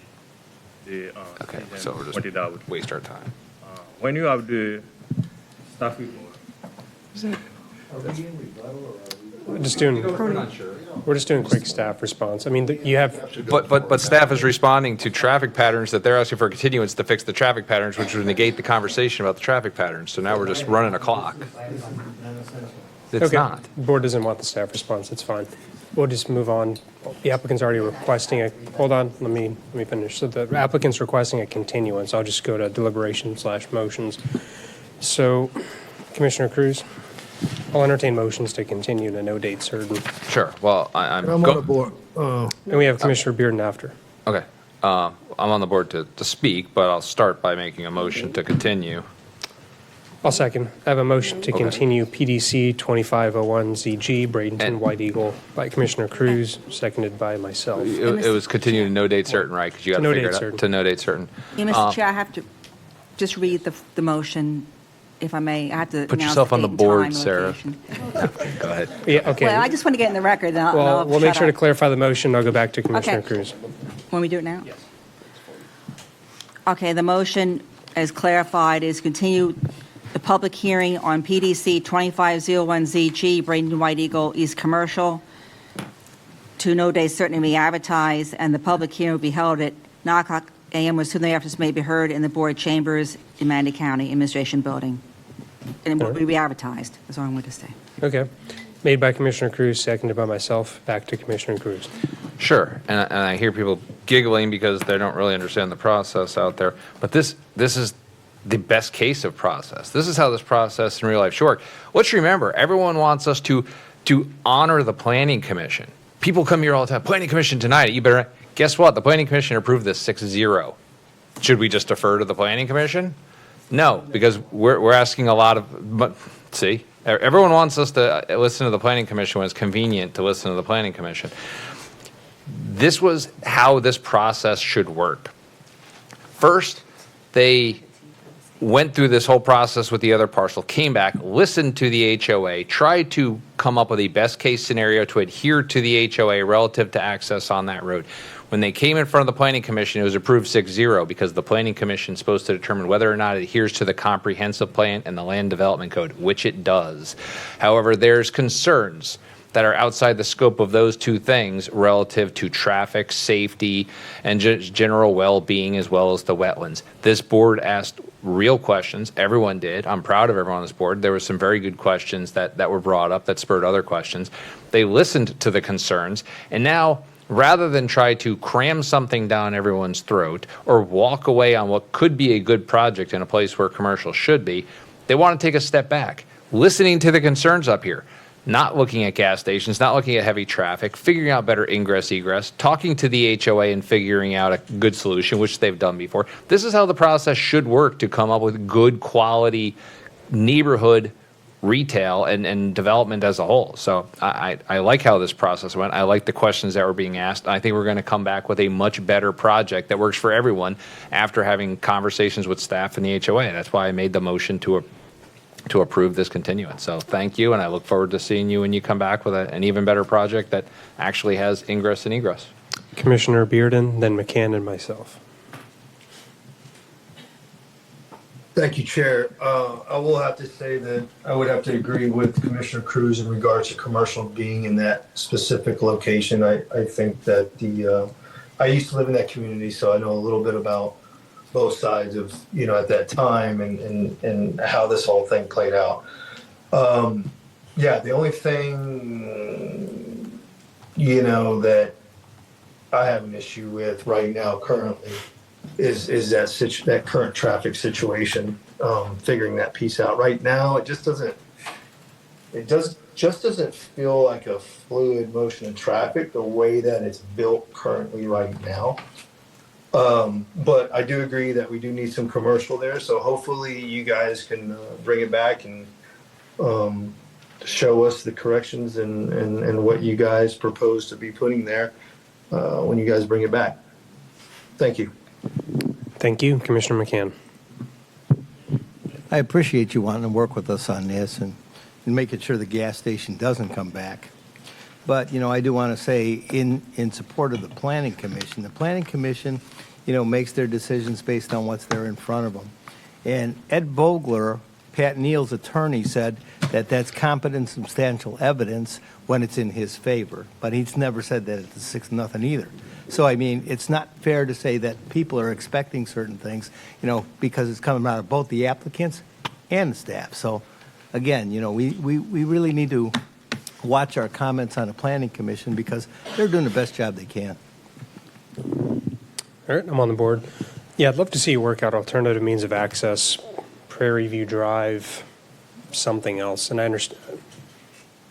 Okay, so we're just waste our time. When you have the staff report. We're just doing quick staff response. I mean, you have. But staff is responding to traffic patterns that they're asking for a continuance to fix the traffic patterns, which would negate the conversation about the traffic patterns. So now we're just running a clock. It's Okay. not. The board doesn't want the staff response, it's fine. We'll just move on. The applicant's already requesting a, hold on, let me finish. So the applicant's requesting a continuance. I'll just go to deliberation/motions. So, Commissioner Cruz, I'll entertain motions to continue to no date certain. Sure. Well, I'm I'm on the board. And we have Commissioner Bearden after. Okay. I'm on the board to speak, but I'll start by making a motion to continue. I'll second. I have a motion to continue PDC 2501ZG, Bradenton White Eagle, by Commissioner Cruz, seconded by myself. It was continued to no date certain, right? Because you got to no figure date it out. certain. To no date certain. Yeah, Mr. Chair, I have to just read the motion, if I may. I have to Put announce yourself on the date and board, time, Sarah. location. Go ahead. Yeah, okay. Well, I just want to get in the record, and I'll Well, we'll make shut sure to up. clarify the motion. I'll go back to Commissioner Okay. Cruz. Want me to do it now? Yes. Okay, the motion, as clarified, is continue the public hearing on PDC 2501ZG, Bradenton White Eagle East Commercial, to no day certain to be advertised, and the public hearing will be held at 9:00 a.m. as soon thereafter may be heard in the board chambers in Manatee County Administration Building. And it will be re-advertised, that's all I'm going to say. Okay. Made by Commissioner Cruz, seconded by myself. Back to Commissioner Cruz. Sure, and I hear people giggling because they don't really understand the process out there. But this is the best case of process. This is how this process in real life should work. Let's remember, everyone wants us to honor the Planning Commission. People come here all the time. Planning Commission tonight. You better guess what? The Planning Commission approved this 6-0. Should we just defer to the Planning Commission? No, because we're asking a lot of. But see, everyone wants us to listen to the Planning Commission when it's convenient to listen to the Planning Commission. This was how this process should work. First, they went through this whole process with the other parcel, came back, listened to the HOA, tried to come up with a best case scenario to adhere to the HOA relative to access on that road. When they came in front of the Planning Commission, it was approved 6-0 because the Planning Commission is supposed to determine whether or not it adheres to the comprehensive plan and the land development code, which it does. However, there's concerns that are outside the scope of those two things relative to traffic, safety, and general well-being, as well as the wetlands. This board asked real questions. Everyone did. I'm proud of everyone on this board. There were some very good questions that were brought up that spurred other questions. They listened to the concerns, and now, rather than try to cram something down everyone's throat or walk away on what could be a good project in a place where commercial should be, they want to take a step back, listening to the concerns up here. Not looking at gas stations, not looking at heavy traffic, figuring out better ingress, egress, talking to the HOA and figuring out a good solution, which they've done before. This is how the process should work to come up with good quality neighborhood retail and development as a whole. So I like how this process went. I like the questions that were being asked. I think we're going to come back with a much better project that works for everyone after having conversations with staff and the HOA. That's why I made the motion to approve this continuance. So thank you, and I look forward to seeing you when you come back with an even better project that actually has ingress and egress. Commissioner Bearden, then McCann, and myself. Thank you, Chair. I will have to say that I would have to agree with Commissioner Cruz in regards to commercial being in that specific location. I think that I used to live in that community, so I know a little bit about both sides of, at that time and how this whole thing played out. The only thing, that I have an issue with right now currently is that current traffic situation, figuring that piece out. Right now, it just doesn't feel like a fluid motion of traffic the way that it's built currently right now. But I do agree that we do need some commercial there. So hopefully you guys can bring it back and show us the corrections and what you guys propose to be putting there when you guys bring it back. Thank you. Thank you, Commissioner McCann. I appreciate you wanting to work with us on this and making sure the gas station doesn't come back. But, I do want to say in support of the Planning Commission, the Planning Commission, makes their decisions based on what's there in front of them. And Ed Vogler, Pat Neal's attorney, said that that's competent, substantial evidence when it's in his favor. But he's never said that it's 6-0 either. So, it's not fair to say that people are expecting certain things, because it's coming out of both the applicants and the staff. So again, we really need to watch our comments on the planning commission because they're doing the best job they can. All right, I'm on the board. Yeah, I'd love to see you work out alternative means of access, Prairie View Drive, something else. And I understand,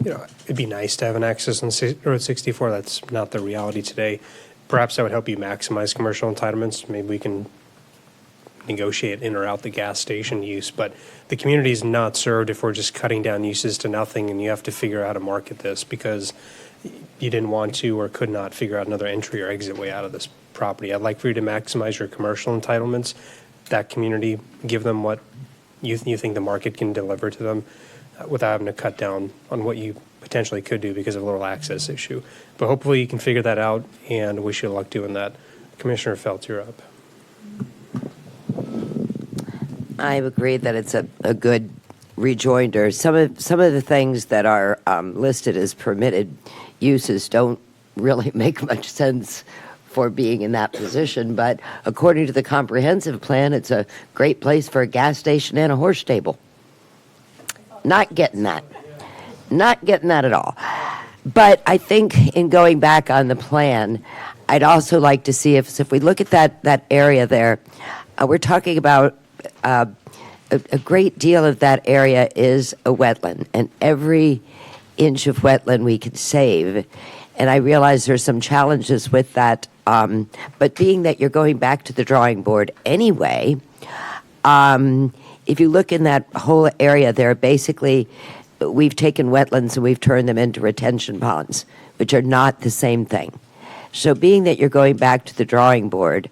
it'd be nice to have an access on Route 64. That's not the reality today. Perhaps that would help you maximize commercial entitlements. Maybe we can negotiate in or out the gas station use, but the community is not served if we're just cutting down uses to nothing, and you have to figure out how to market this because you didn't want to or could not figure out another entry or exit way out of this property. I'd like for you to maximize your commercial entitlements, that community, give them what you think the market can deliver to them without having to cut down on what you potentially could do because of a little access issue. But hopefully you can figure that out, and wish you luck doing that. Commissioner Felt, you're up. I agree that it's a good rejoinder. Some of the things that are listed as permitted uses don't really make much sense for being in that position, but according to the comprehensive plan, it's a great place for a gas station and a horse stable. Not getting that. Not getting that at all. But I think in going back on the plan, I'd also like to see if we look at that area there, we're talking about a great deal of that area is a wetland, and every inch of wetland we can save. And I realize there's some challenges with that, but being that you're going back to the drawing board anyway, if you look in that whole area there, basically we've taken wetlands and we've turned them into retention ponds, which are not the same thing. So being that you're going back to the drawing board,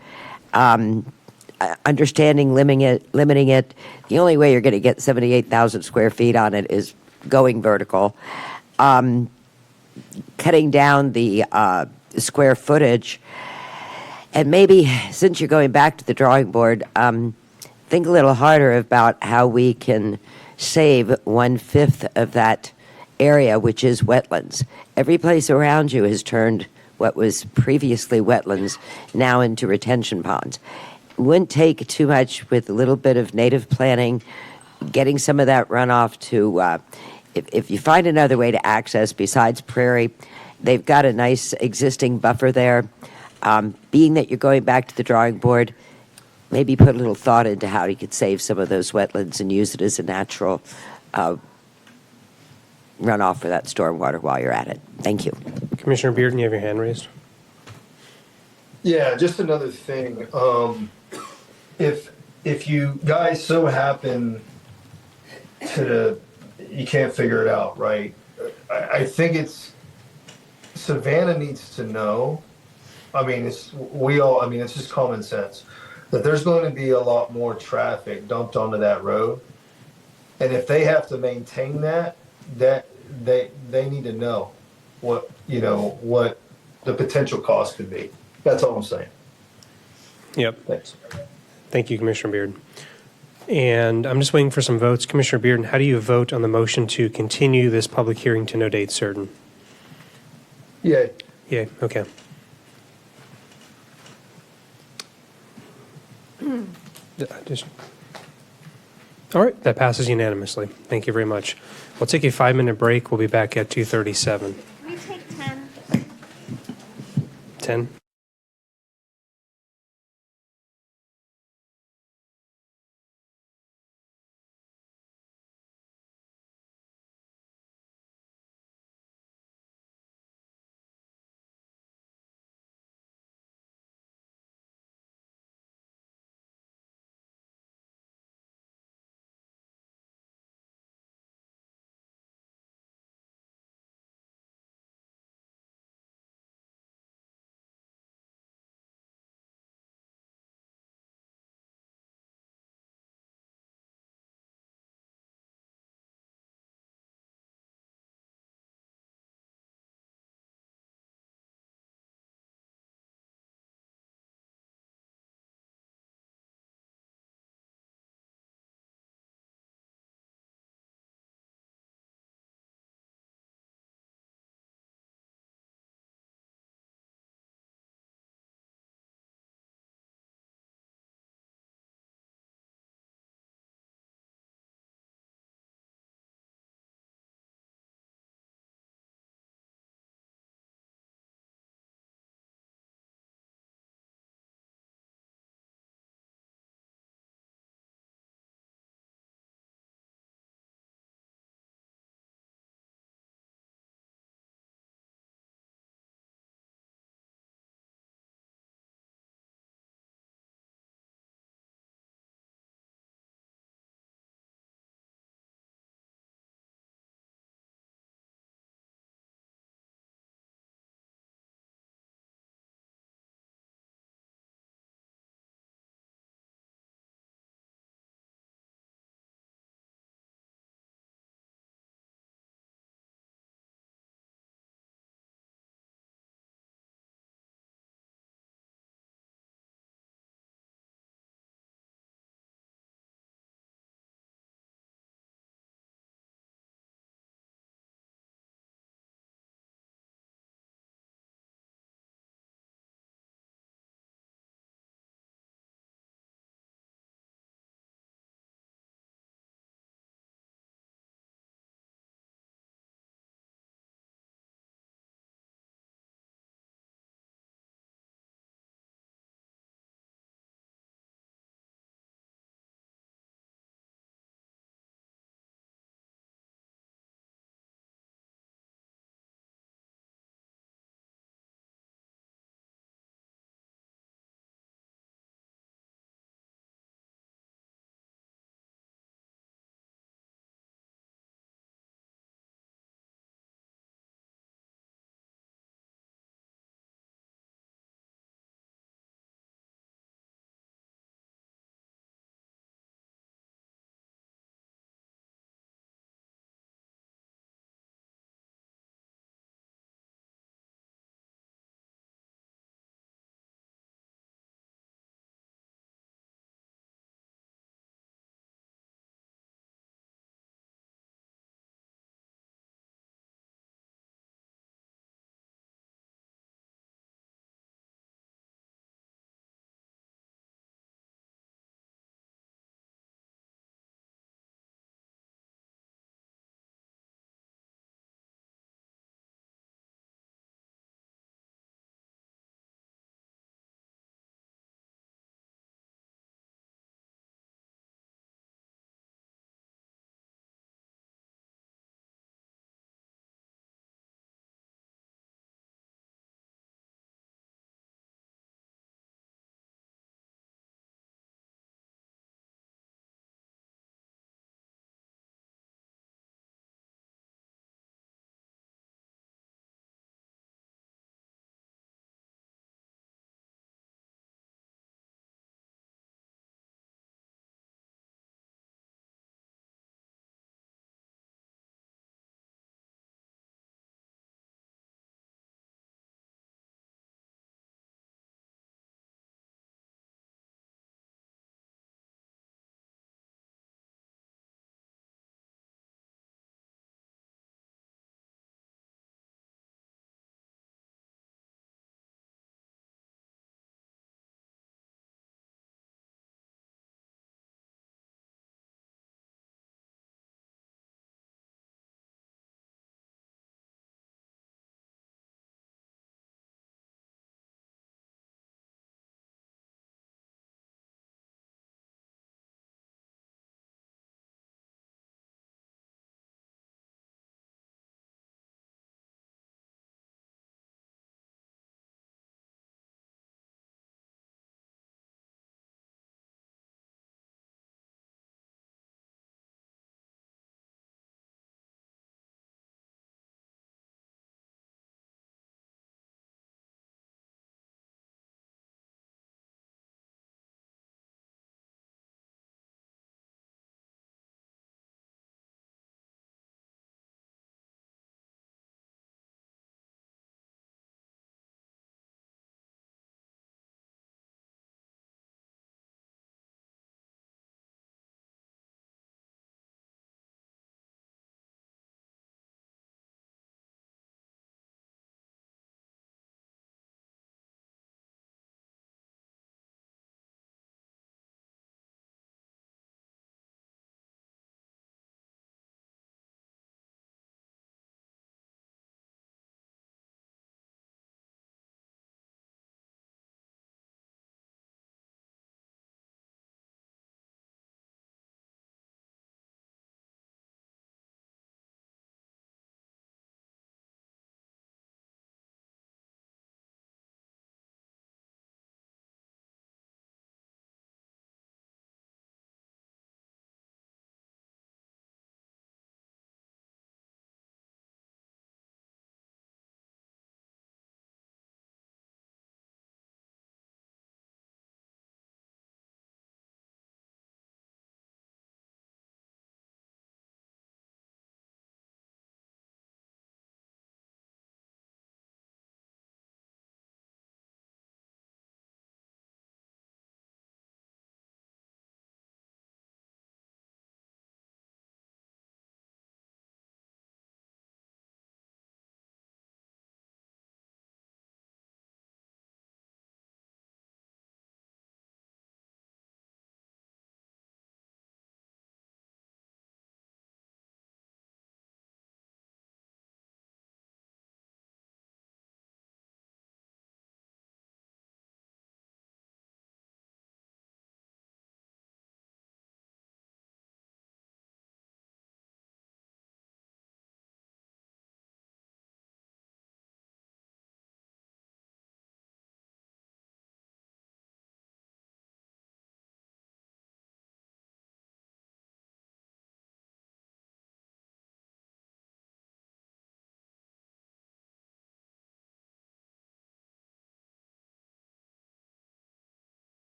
understanding limiting it, the only way you're going to get 78,000 square feet on it is going vertical. Cutting down the square footage, and maybe since you're going back to the drawing board, think a little harder about how we can save 1/5 of that area, which is wetlands. Every place around you has turned what was previously wetlands now into retention ponds. It wouldn't take too much with a little bit of native planning, getting some of that runoff to, if you find another way to access besides Prairie, they've got a nice existing buffer there. Being that you're going back to the drawing board, maybe put a little thought into how you could save some of those wetlands and use it as a natural runoff for that stormwater while you're at it. Thank you. Commissioner Bearden, you have your hand raised. Yeah, just another thing. If you guys so happen to, you can't figure it out, right? I think Savannah needs to know. I mean, it's just common sense that there's going to be a lot more traffic dumped onto that road. And if they have to maintain that they need to know what the potential cost could be. That's all I'm saying. Yep. Thanks. Thank you, Commissioner Bearden. And I'm just waiting for some votes. Commissioner Bearden, how do you vote on the motion to continue this public hearing to no date certain? Yay. Yay, okay. All right, that passes unanimously. Thank you very much. We'll take a 5-minute break. We'll be back at 2:37. Can we take 10? 10?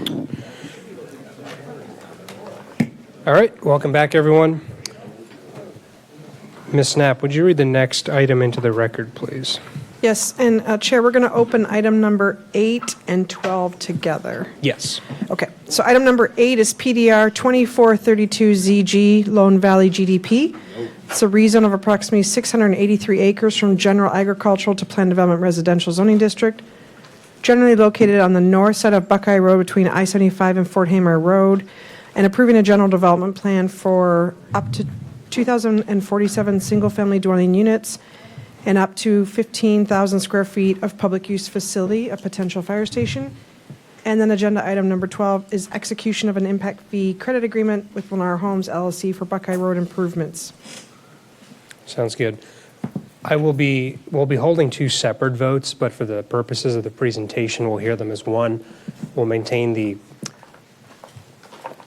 All right, welcome back, everyone. Ms. Knapp, would you read the next item into the record, please? Yes, and Chair, we're going to open item number 8 and 12 together. Yes. Okay, so item number 8 is PDR 2432ZG Lone Valley GDP. It's a rezone of approximately 683 acres from general agricultural to planned development residential zoning district, generally located on the north side of Buckeye Road between I-75 and Fort Hamer Road, and approving a general development plan for up to 2,047 single-family dwelling units and up to 15,000 square feet of public use facility, a potential fire station. And then agenda item number 12 is execution of an impact fee credit agreement with Lennar Homes LLC for Buckeye Road improvements. Sounds good. We'll be holding 2 separate votes, but for the purposes of the presentation, we'll hear them as one. We'll maintain the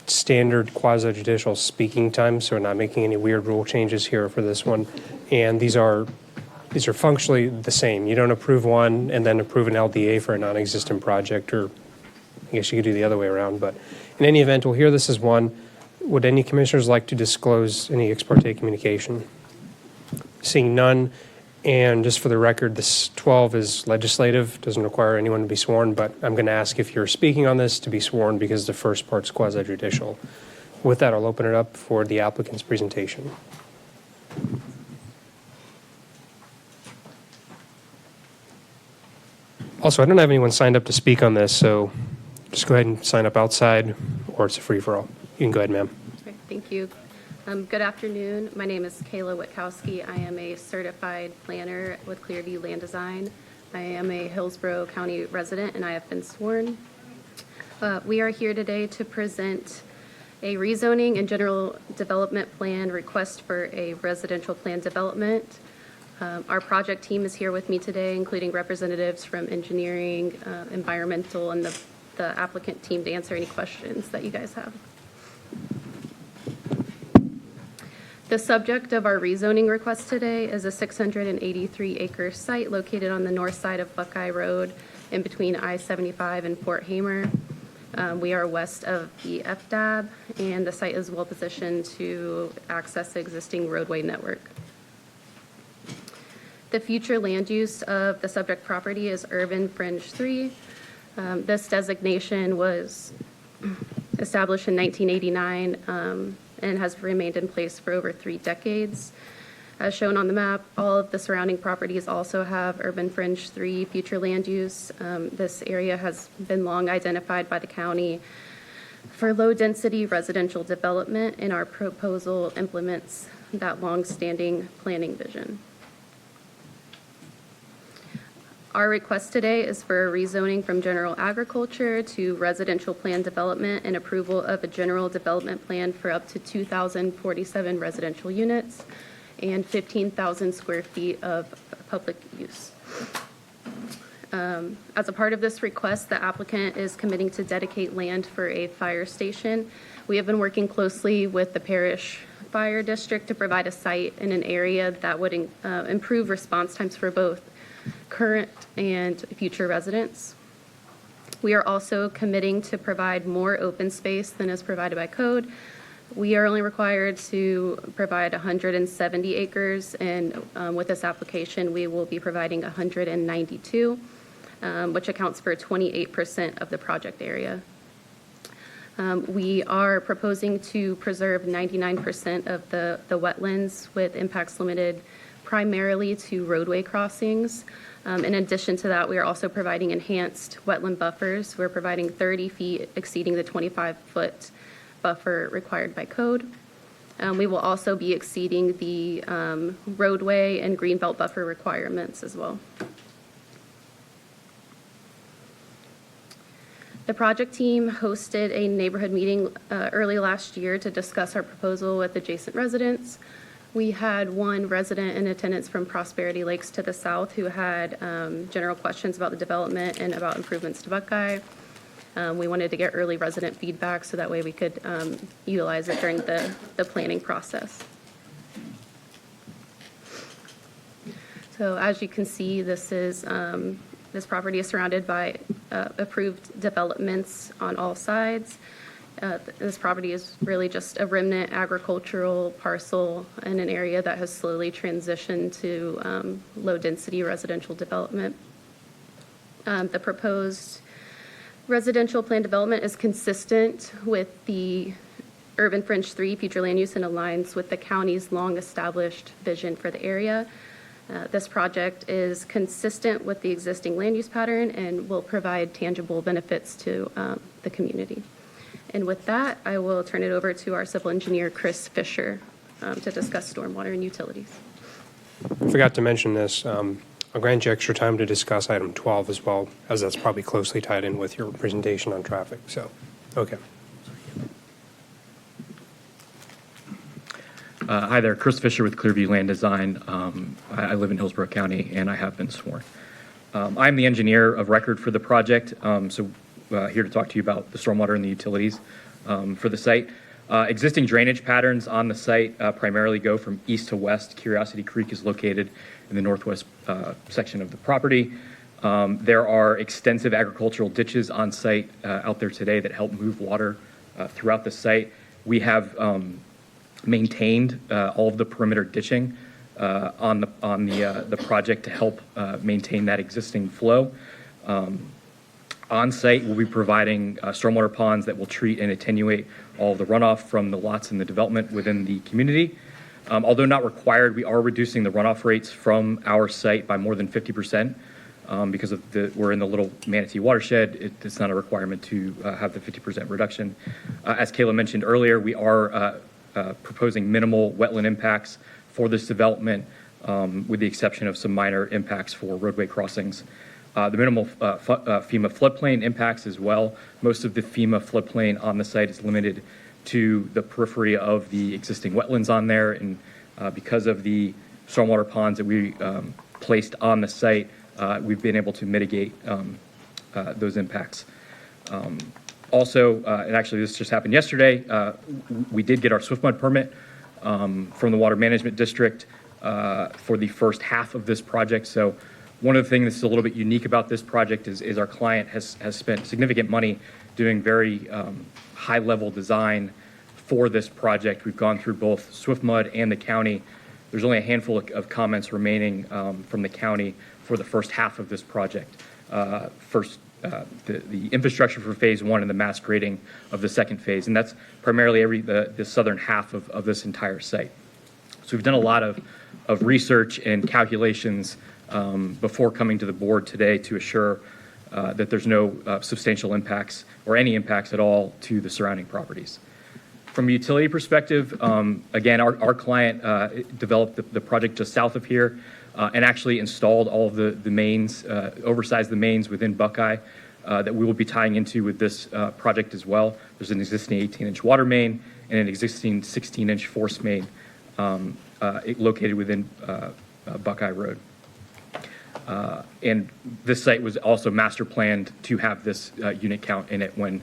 standard quasi-judicial speaking time, so we're not making any weird rule changes here for this one. And these are functionally the same. You don't approve one and then approve an LDA for a non-existent project, or I guess you could do the other way around. But in any event, we'll hear this as one. Would any commissioners like to disclose any ex parte communication? Seeing none, and just for the record, this 12 is legislative, doesn't require anyone to be sworn, but I'm going to ask if you're speaking on this to be sworn because the first part's quasi-judicial. With that, I'll open it up for the applicant's presentation. Also, I don't have anyone signed up to speak on this, so just go ahead and sign up outside, or it's a free-for-all. You can go ahead, ma'am. Okay, thank you. Good afternoon. My name is Kayla Witkowski. I am a certified planner with Clearview Land Design. I am a Hillsborough County resident, and I have been sworn. We are here today to present a rezoning and general development plan request for a residential plan development. Our project team is here with me today, including representatives from engineering, environmental, and the applicant team to answer any questions that you guys have. The subject of our rezoning request today is a 683-acre site located on the north side of Buckeye Road in between I-75 and Fort Hamer. We are west of the FDAB, and the site is well positioned to access the existing roadway network. The future land use of the subject property is Urban Fringe 3. This designation was established in 1989 and has remained in place for over 3 decades. As shown on the map, all of the surrounding properties also have Urban Fringe 3 future land use. This area has been long identified by the county for low-density residential development, and our proposal implements that long-standing planning vision. Our request today is for a rezoning from general agriculture to residential plan development and approval of a general development plan for up to 2,047 residential units and 15,000 square feet of public use. As a part of this request, the applicant is committing to dedicate land for a fire station. We have been working closely with the parish fire district to provide a site in an area that would improve response times for both current and future residents. We are also committing to provide more open space than is provided by code. We are only required to provide 170 acres, and with this application, we will be providing 192, which accounts for 28% of the project area. We are proposing to preserve 99% of the wetlands with impacts limited primarily to roadway crossings. In addition to that, we are also providing enhanced wetland buffers. We're providing 30 feet exceeding the 25-foot buffer required by code. We will also be exceeding the roadway and greenbelt buffer requirements as well. The project team hosted a neighborhood meeting early last year to discuss our proposal with adjacent residents. We had one resident in attendance from Prosperity Lakes to the south who had general questions about the development and about improvements to Buckeye. We wanted to get early resident feedback so that way we could utilize it during the planning process. So as you can see, this is This property is surrounded by approved developments on all sides. This property is really just a remnant agricultural parcel in an area that has slowly transitioned to low-density residential development. The proposed residential plan development is consistent with the Urban Fringe 3 future land use and aligns with the county's long-established vision for the area. This project is consistent with the existing land use pattern and will provide tangible benefits to the community. And with that, I will turn it over to our civil engineer, Chris Fisher, to discuss stormwater and utilities. I forgot to mention this. I'll grant you extra time to discuss item 12 as well, as that's probably closely tied in with your presentation on traffic. So, okay. Hi there, Chris Fisher with Clearview Land Design. I live in Hillsborough County, and I have been sworn. I'm the engineer of record for the project, so here to talk to you about the stormwater and the utilities for the site. Existing drainage patterns on the site primarily go from east to west. Curiosity Creek is located in the northwest section of the property. There are extensive agricultural ditches on site out there today that help move water throughout the site. We have maintained all of the perimeter ditching on the project to help maintain that existing flow. On site, we'll be providing stormwater ponds that will treat and attenuate all of the runoff from the lots in the development within the community. Although not required, we are reducing the runoff rates from our site by more than 50% because we're in the Little Manatee watershed. It's not a requirement to have the 50% reduction. As Kayla mentioned earlier, we are proposing minimal wetland impacts for this development, with the exception of some minor impacts for roadway crossings. The minimal FEMA floodplain impacts as well. Most of the FEMA floodplain on the site is limited to the periphery of the existing wetlands on there, and because of the stormwater ponds that we placed on the site, we've been able to mitigate those impacts. Also, and actually this just happened yesterday, we did get our swift mud permit from the Water Management District for the first half of this project. So one of the things that's a little bit unique about this project is our client has spent significant money doing very high-level design for this project. We've gone through both swift mud and the county. There's only a handful of comments remaining from the county for the first half of this project. The infrastructure for phase 1 and the mass grading of the second phase, and that's primarily the southern half of this entire site. So we've done a lot of research and calculations before coming to the board today to assure that there's no substantial impacts or any impacts at all to the surrounding properties. From a utility perspective, again, our client developed the project just south of here and actually installed all of the mains, oversized the mains within Buckeye that we will be tying into with this project as well. There's an existing 18-inch water main and an existing 16-inch force main located within Buckeye Road. And this site was also master planned to have this unit count in it when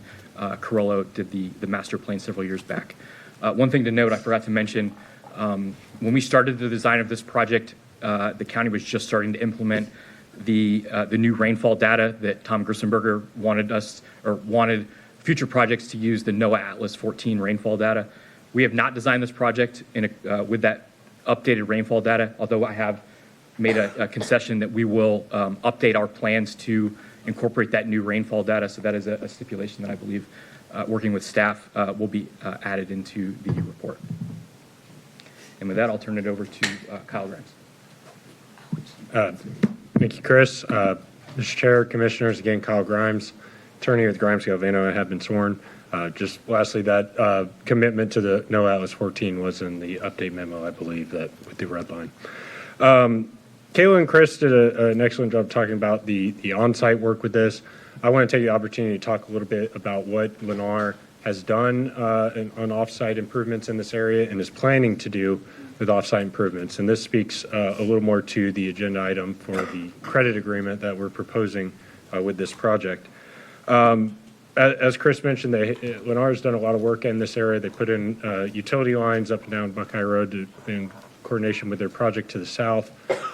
Carollo did the master plan several years back. One thing to note, I forgot to mention, when we started the design of this project, the county was just starting to implement the new rainfall data that Tom Grissenberger wanted future projects to use the NOAA Atlas 14 rainfall data. We have not designed this project with that updated rainfall data, although I have made a concession that we will update our plans to incorporate that new rainfall data. So that is a stipulation that I believe, working with staff, will be added into the report. And with that, I'll turn it over to Kyle Grimes. Thank you, Chris. Mr. Chair, Commissioners, again, Kyle Grimes, attorney with Grimes Galvano. I have been sworn. Just lastly, that commitment to the NOAA Atlas 14 was in the update memo, I believe, that with the red line. Kayla and Chris did an excellent job talking about the on-site work with this. I want to take the opportunity to talk a little bit about what Lennar has done on off-site improvements in this area and is planning to do with off-site improvements. And this speaks a little more to the agenda item for the credit agreement that we're proposing with this project. As Chris mentioned, Lennar has done a lot of work in this area. They put in utility lines up and down Buckeye Road in coordination with their project to the south.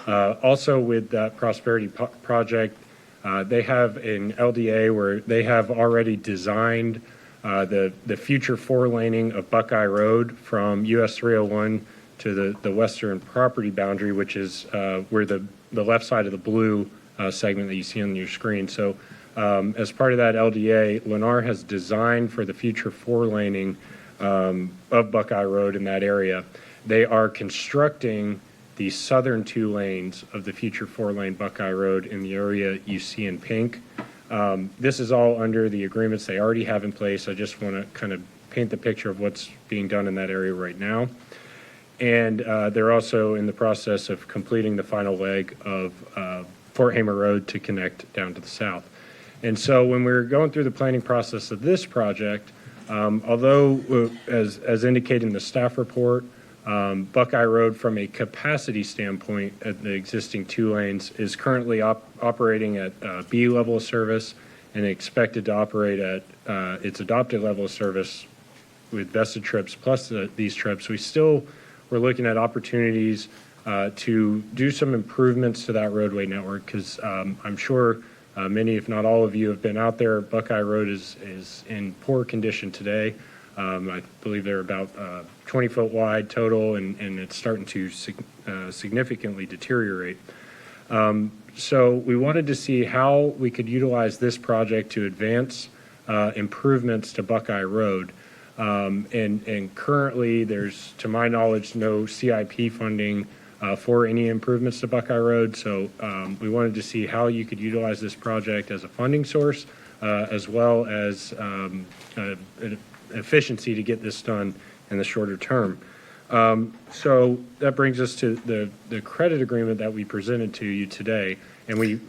Also with that Prosperity project, They have an LDA where they have already designed the future four-laning of Buckeye Road from US 301 to the western property boundary, which is where the left side of the blue segment that you see on your screen. So as part of that LDA, Lennar has designed for the future four-laning of Buckeye Road in that area. They are constructing the southern two lanes of the future four-lane Buckeye Road in the area you see in pink. This is all under the agreements they already have in place. I just want to kind of paint the picture of what's being done in that area right now. And they're also in the process of completing the final leg of Fort Hamer Road to connect down to the south. And so when we're going through the planning process of this project, although as indicated in the staff report, Buckeye Road from a capacity standpoint at the existing two lanes is currently operating at B level of service and expected to operate at its adopted level of service with vested trips plus these trips. We're looking at opportunities to do some improvements to that roadway network because I'm sure many, if not all of you, have been out there. Buckeye Road is in poor condition today. I believe they're about 20 foot wide total, and it's starting to significantly deteriorate. So we wanted to see how we could utilize this project to advance improvements to Buckeye Road. And currently, there's, to my knowledge, no CIP funding for any improvements to Buckeye Road. So we wanted to see how you could utilize this project as a funding source, as well as efficiency to get this done in the shorter term. So that brings us to the credit agreement that we presented to you today. And we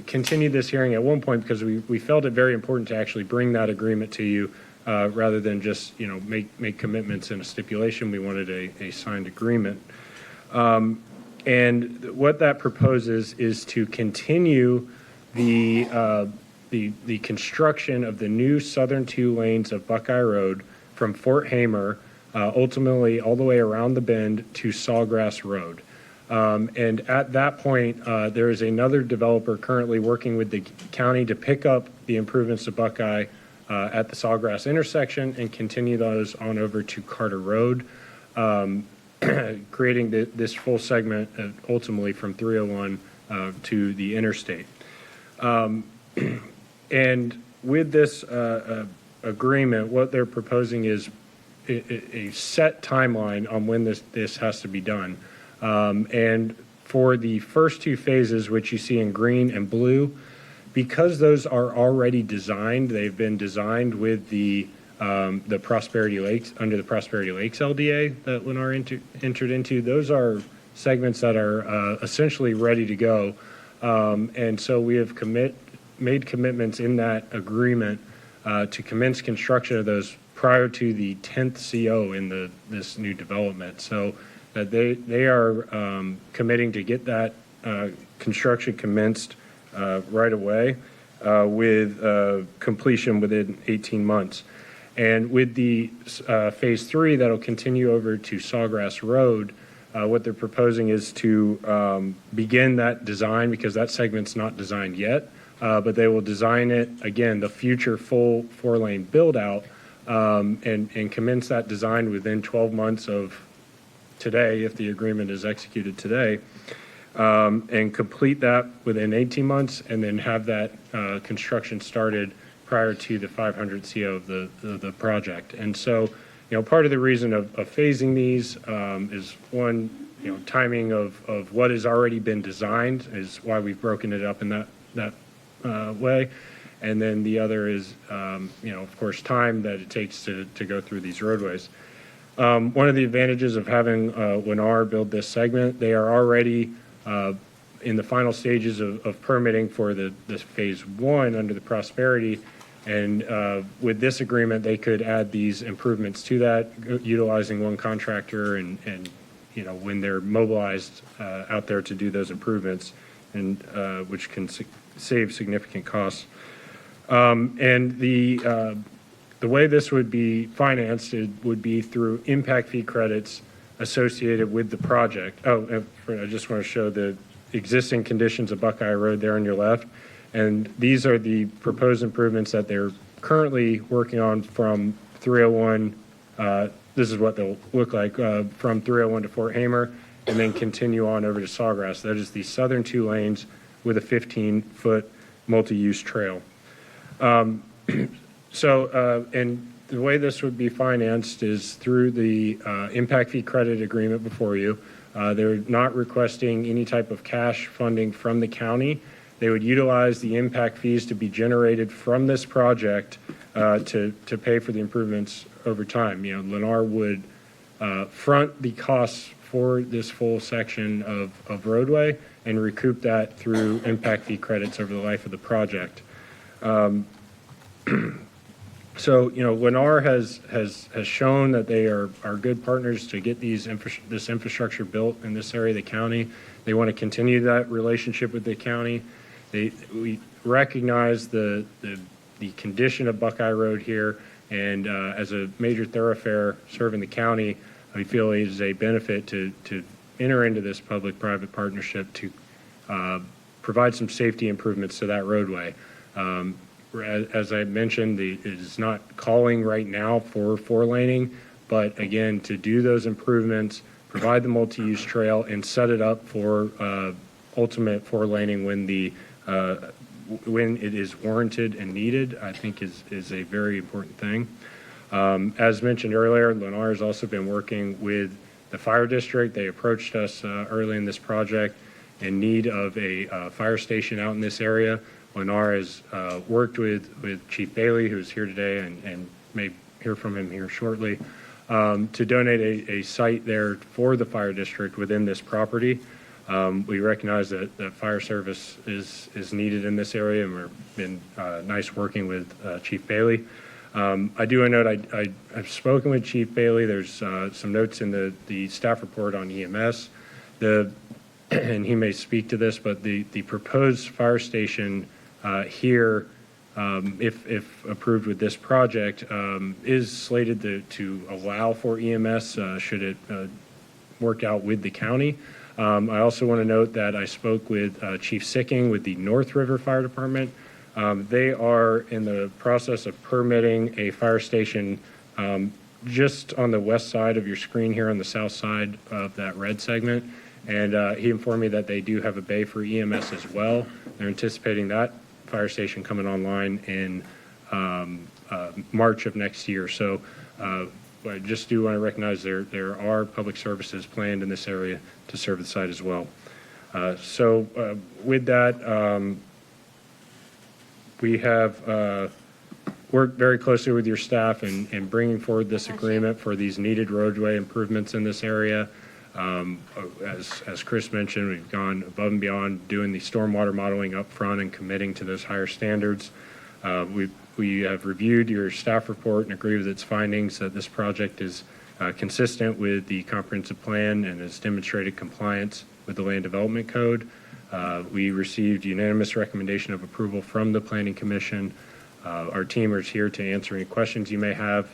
continued this hearing at one point because we felt it very important to actually bring that agreement to you rather than just make commitments in a stipulation. We wanted a signed agreement. And what that proposes is to continue the construction of the new southern two lanes of Buckeye Road from Fort Hamer, ultimately all the way around the bend to Sawgrass Road. And at that point, there is another developer currently working with the county to pick up the improvements to Buckeye at the Sawgrass intersection and continue those on over to Carter Road, creating this full segment ultimately from 301 to the interstate. And with this agreement, what they're proposing is a set timeline on when this has to be done. And for the first two phases, which you see in green and blue, because those are already designed, they've been designed with the Prosperity Lakes, under the Prosperity Lakes LDA that Lennar entered into. Those are segments that are essentially ready to go. And so we have made commitments in that agreement to commence construction of those prior to the 10th CO in this new development. So that they are committing to get that construction commenced right away with completion within 18 months. And with the phase 3 that'll continue over to Sawgrass Road, what they're proposing is to begin that design because that segment's not designed yet. But they will design it, again, the future full 4-lane build out and commence that design within 12 months of today, if the agreement is executed today, and complete that within 18 months and then have that construction started prior to the 500 CO of the project. And so, part of the reason of phasing these is one, timing of what has already been designed is why we've broken it up in that way. And then the other is, of course, time that it takes to go through these roadways. One of the advantages of having Lennar build this segment, they are already in the final stages of permitting for this phase 1 under the Prosperity. And with this agreement, they could add these improvements to that, utilizing one contractor and when they're mobilized out there to do those improvements, and which can save significant costs. And the way this would be financed, it would be through impact fee credits associated with the project. I just want to show the existing conditions of Buckeye Road there on your left. And these are the proposed improvements that they're currently working on from 301. This is what they'll look like from 301 to Fort Hamer, and then continue on over to Sawgrass. That is the southern 2 lanes with a 15-foot multi-use trail. And the way this would be financed is through the impact fee credit agreement before you. They're not requesting any type of cash funding from the county. They would utilize the impact fees to be generated from this project to pay for the improvements over time. You know, Lennar would front the costs for this full section of roadway and recoup that through impact fee credits over the life of the project. So, you know, Lennar has shown that they are good partners to get this infrastructure built in this area of the county. They want to continue that relationship with the county. We recognize the condition of Buckeye Road here, and as a major thoroughfare serving the county, we feel it is a benefit to enter into this public-private partnership to provide some safety improvements to that roadway. As I mentioned, it is not calling right now for 4-laning, but again, to do those improvements, provide the multi-use trail, and set it up for ultimate 4-laning when it is warranted and needed, I think is a very important thing. As mentioned earlier, Lennar has also been working with the fire district. They approached us early in this project in need of a fire station out in this area. Lennar has worked with Chief Bailey, who's here today, and may hear from him here shortly, to donate a site there for the fire district within this property. We recognize that fire service is needed in this area, and we've been nice working with Chief Bailey. I do want to note I've spoken with Chief Bailey. There's some notes in the staff report on EMS. And he may speak to this, but the proposed fire station here, if approved with this project, is slated to allow for EMS should it work out with the county. I also want to note that I spoke with Chief Sicking with the North River Fire Department. They are in the process of permitting a fire station just on the west side of your screen here on the south side of that red segment. And he informed me that they do have a bay for EMS as well. They're anticipating that fire station coming online in March of next year. So I just do want to recognize there are public services planned in this area to serve the site as well. So with that, we have worked very closely with your staff in bringing forward this agreement for these needed roadway improvements in this area. As Chris mentioned, we've gone above and beyond doing the stormwater modeling up front and committing to those higher standards. We have reviewed your staff report and agree with its findings that this project is consistent with the comprehensive plan and has demonstrated compliance with the Land Development Code. We received unanimous recommendation of approval from the Planning Commission. Our team is here to answer any questions you may have,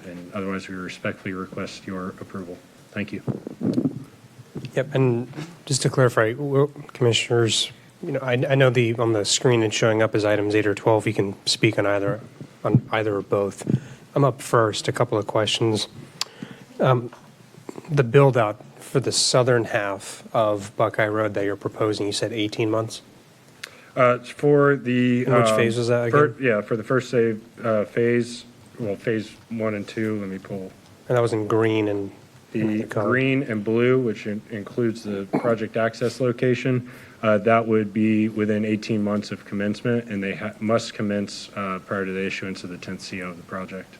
and otherwise we respectfully request your approval. Thank you. Yep, and just to clarify, Commissioners, you know, I know on the screen it's showing up as items 8 or 12. You can speak on either or both. I'm up first. A couple of questions. The build out for the southern half of Buckeye Road that you're proposing, you said 18 months. For the And which phase was that again? For the first phase, phase 1 and 2. Let me pull. And that was in green and the green and blue, which includes the project access location. That would be within 18 months of commencement, and they must commence prior to the issuance of the 10th CO of the project.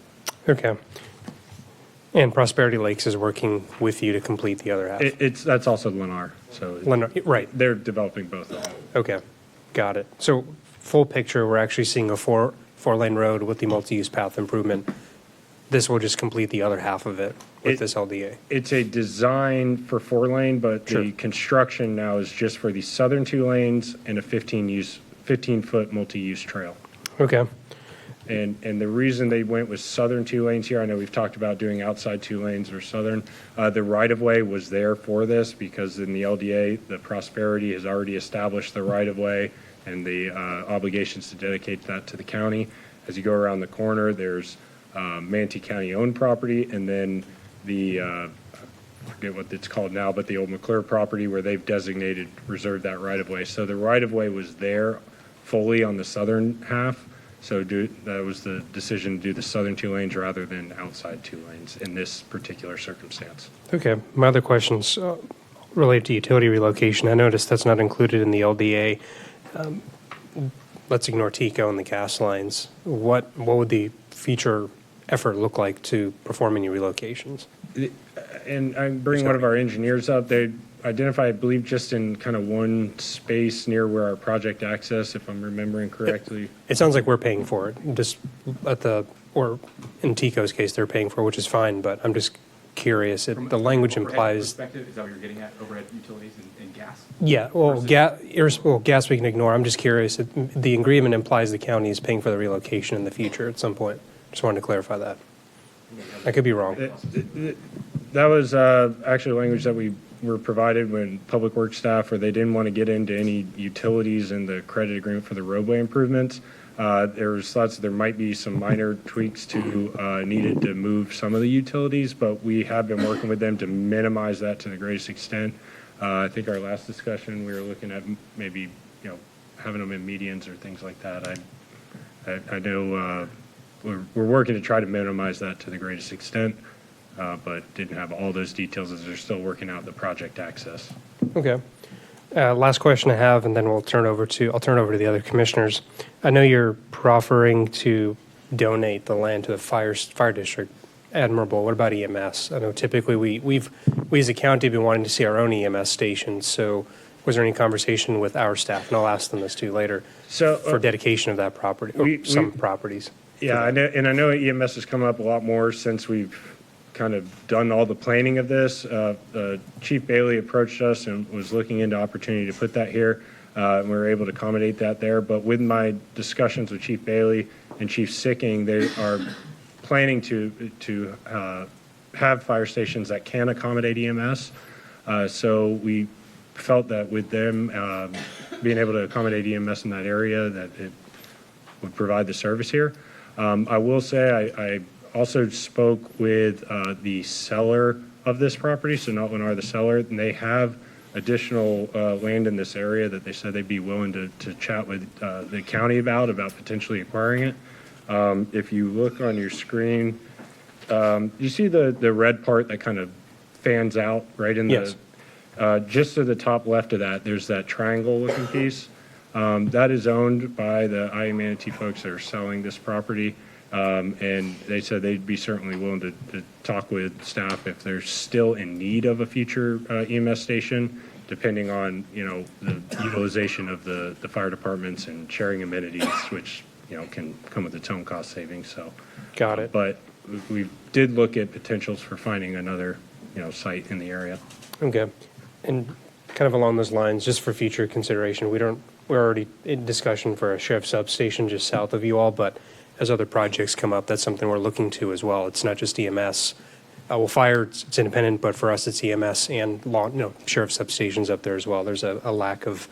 Okay. And Prosperity Lakes is working with you to complete the other half. That's also Lennar. So Lennar, right. They're developing both of them. Okay, got it. So full picture, we're actually seeing a four-lane road with the multi-use path improvement. This will just complete the other half of it with this LDA. It's a design for 4-lane, but the construction now is just for the southern 2 lanes and a 15-foot multi-use trail. Okay. And the reason they went with southern 2 lanes here, I know we've talked about doing outside 2 lanes or southern. The right-of-way was there for this because in the LDA, the Prosperity has already established the right-of-way and the obligations to dedicate that to the county. As you go around the corner, there's Manatee County-owned property, and then the, I forget what it's called now, but the old McClure property where they've designated, reserved that right-of-way. So the right-of-way was there fully on the southern half, so that was the decision to do the southern 2 lanes rather than outside 2 lanes in this particular circumstance. Okay, my other questions related to utility relocation. I noticed that's not included in the LDA. Let's ignore TECO and the gas lines. What would the future effort look like to perform any relocations? And I bring one of our engineers up. They identify, I believe, just in kind of one space near where our project access, if I'm remembering correctly. It sounds like we're paying for it, just or in TECO's case, they're paying for it, which is fine, but I'm just curious. The language implies. Is that what you're getting at, overhead utilities and gas? Yeah, well, gas we can ignore. I'm just curious. The agreement implies the county is paying for the relocation in the future at some point. Just wanted to clarify that. I could be wrong. That was actually language that we were provided when Public Works staff, where they didn't want to get into any utilities in the credit agreement for the roadway improvements. There was thoughts that there might be some minor tweaks to needed to move some of the utilities, but we have been working with them to minimize that to the greatest extent. I think our last discussion, we were looking at maybe, having them in medians or things like that. I know we're working to try to minimize that to the greatest extent, but didn't have all those details as they're still working out the project access. Okay. Last question I have, and then I'll turn it over to the other commissioners. I know you're proffering to donate the land to the fire district. Admirable. What about EMS? I know typically we as a county have been wanting to see our own EMS stations. So was there any conversation with our staff? And I'll ask them this too later. So for dedication of that property, or some properties. Yeah, I know EMS has come up a lot more since we've kind of done all the planning of this. Chief Bailey approached us and was looking into opportunity to put that here. And we were able to accommodate that there. But with my discussions with Chief Bailey and Chief Sicking, they are planning to have fire stations that can accommodate EMS. So we felt that with them being able to accommodate EMS in that area, that it would provide the service here. I will say I also spoke with the seller of this property, so not Lennar, the seller, and they have additional land in this area that they said they'd be willing to chat with the county about potentially acquiring it. If you look on your screen, you see the red part that kind of fans out right in Yes. just to the top left of that, there's that triangle looking piece. That is owned by the IA Manatee folks that are selling this property. And they said they'd be certainly willing to talk with staff if they're still in need of a future EMS station, depending on, the utilization of the fire departments and sharing amenities, which, can come with its own cost savings. So, Got it. But we did look at potentials for finding another, site in the area. Okay. And kind of along those lines, just for future consideration, we're already in discussion for a sheriff substation just south of you all, but as other projects come up, that's something we're looking to as well. It's not just EMS. Fire, it's independent, but for us, it's EMS and sheriff substations up there as well. There's a lack of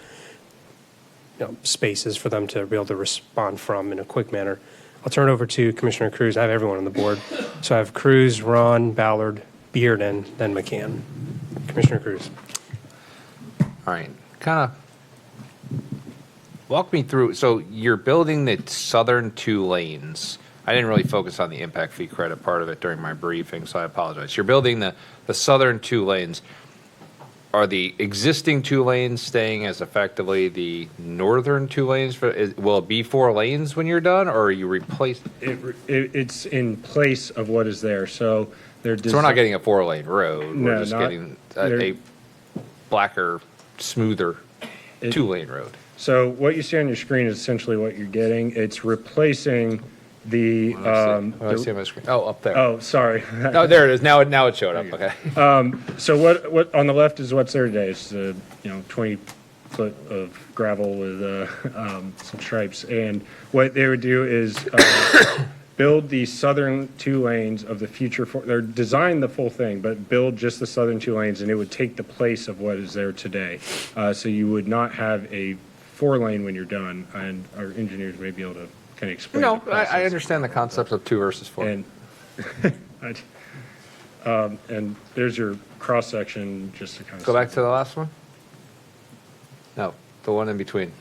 spaces for them to be able to respond from in a quick manner. I'll turn it over to Commissioner Cruz. I have everyone on the board. So I have Cruz, Ron, Ballard, Bearden, then McCann. Commissioner Cruz. All right, kind of walk me through. So you're building the southern 2 lanes. I didn't really focus on the impact fee credit part of it during my briefing, so I apologize. You're building the southern 2 lanes. Are the existing 2 lanes staying as effectively the northern 2 lanes? Will it be 4 lanes when you're done, or are you replacing? It's in place of what is there. So So we're not getting a 4-lane road. No, We're just getting a blacker, smoother 2-lane road. So what you see on your screen is essentially what you're getting. It's replacing the. I see on my screen. Oh, up there. Oh, sorry. Oh, there it is. Now it showed up. Okay. So what on the left is what's there today. It's 20 foot of gravel with some stripes. And what they would do is build the southern 2 lanes of the future. They're design the full thing, but build just the southern 2 lanes, and it would take the place of what is there today. So you would not have a 4-lane when you're done, and our engineers may be able to kind of explain. No, the process. I understand the concept of 2 versus 4. And, and there's your cross-section, just to kind of. Go back to the last one? No, the one in between.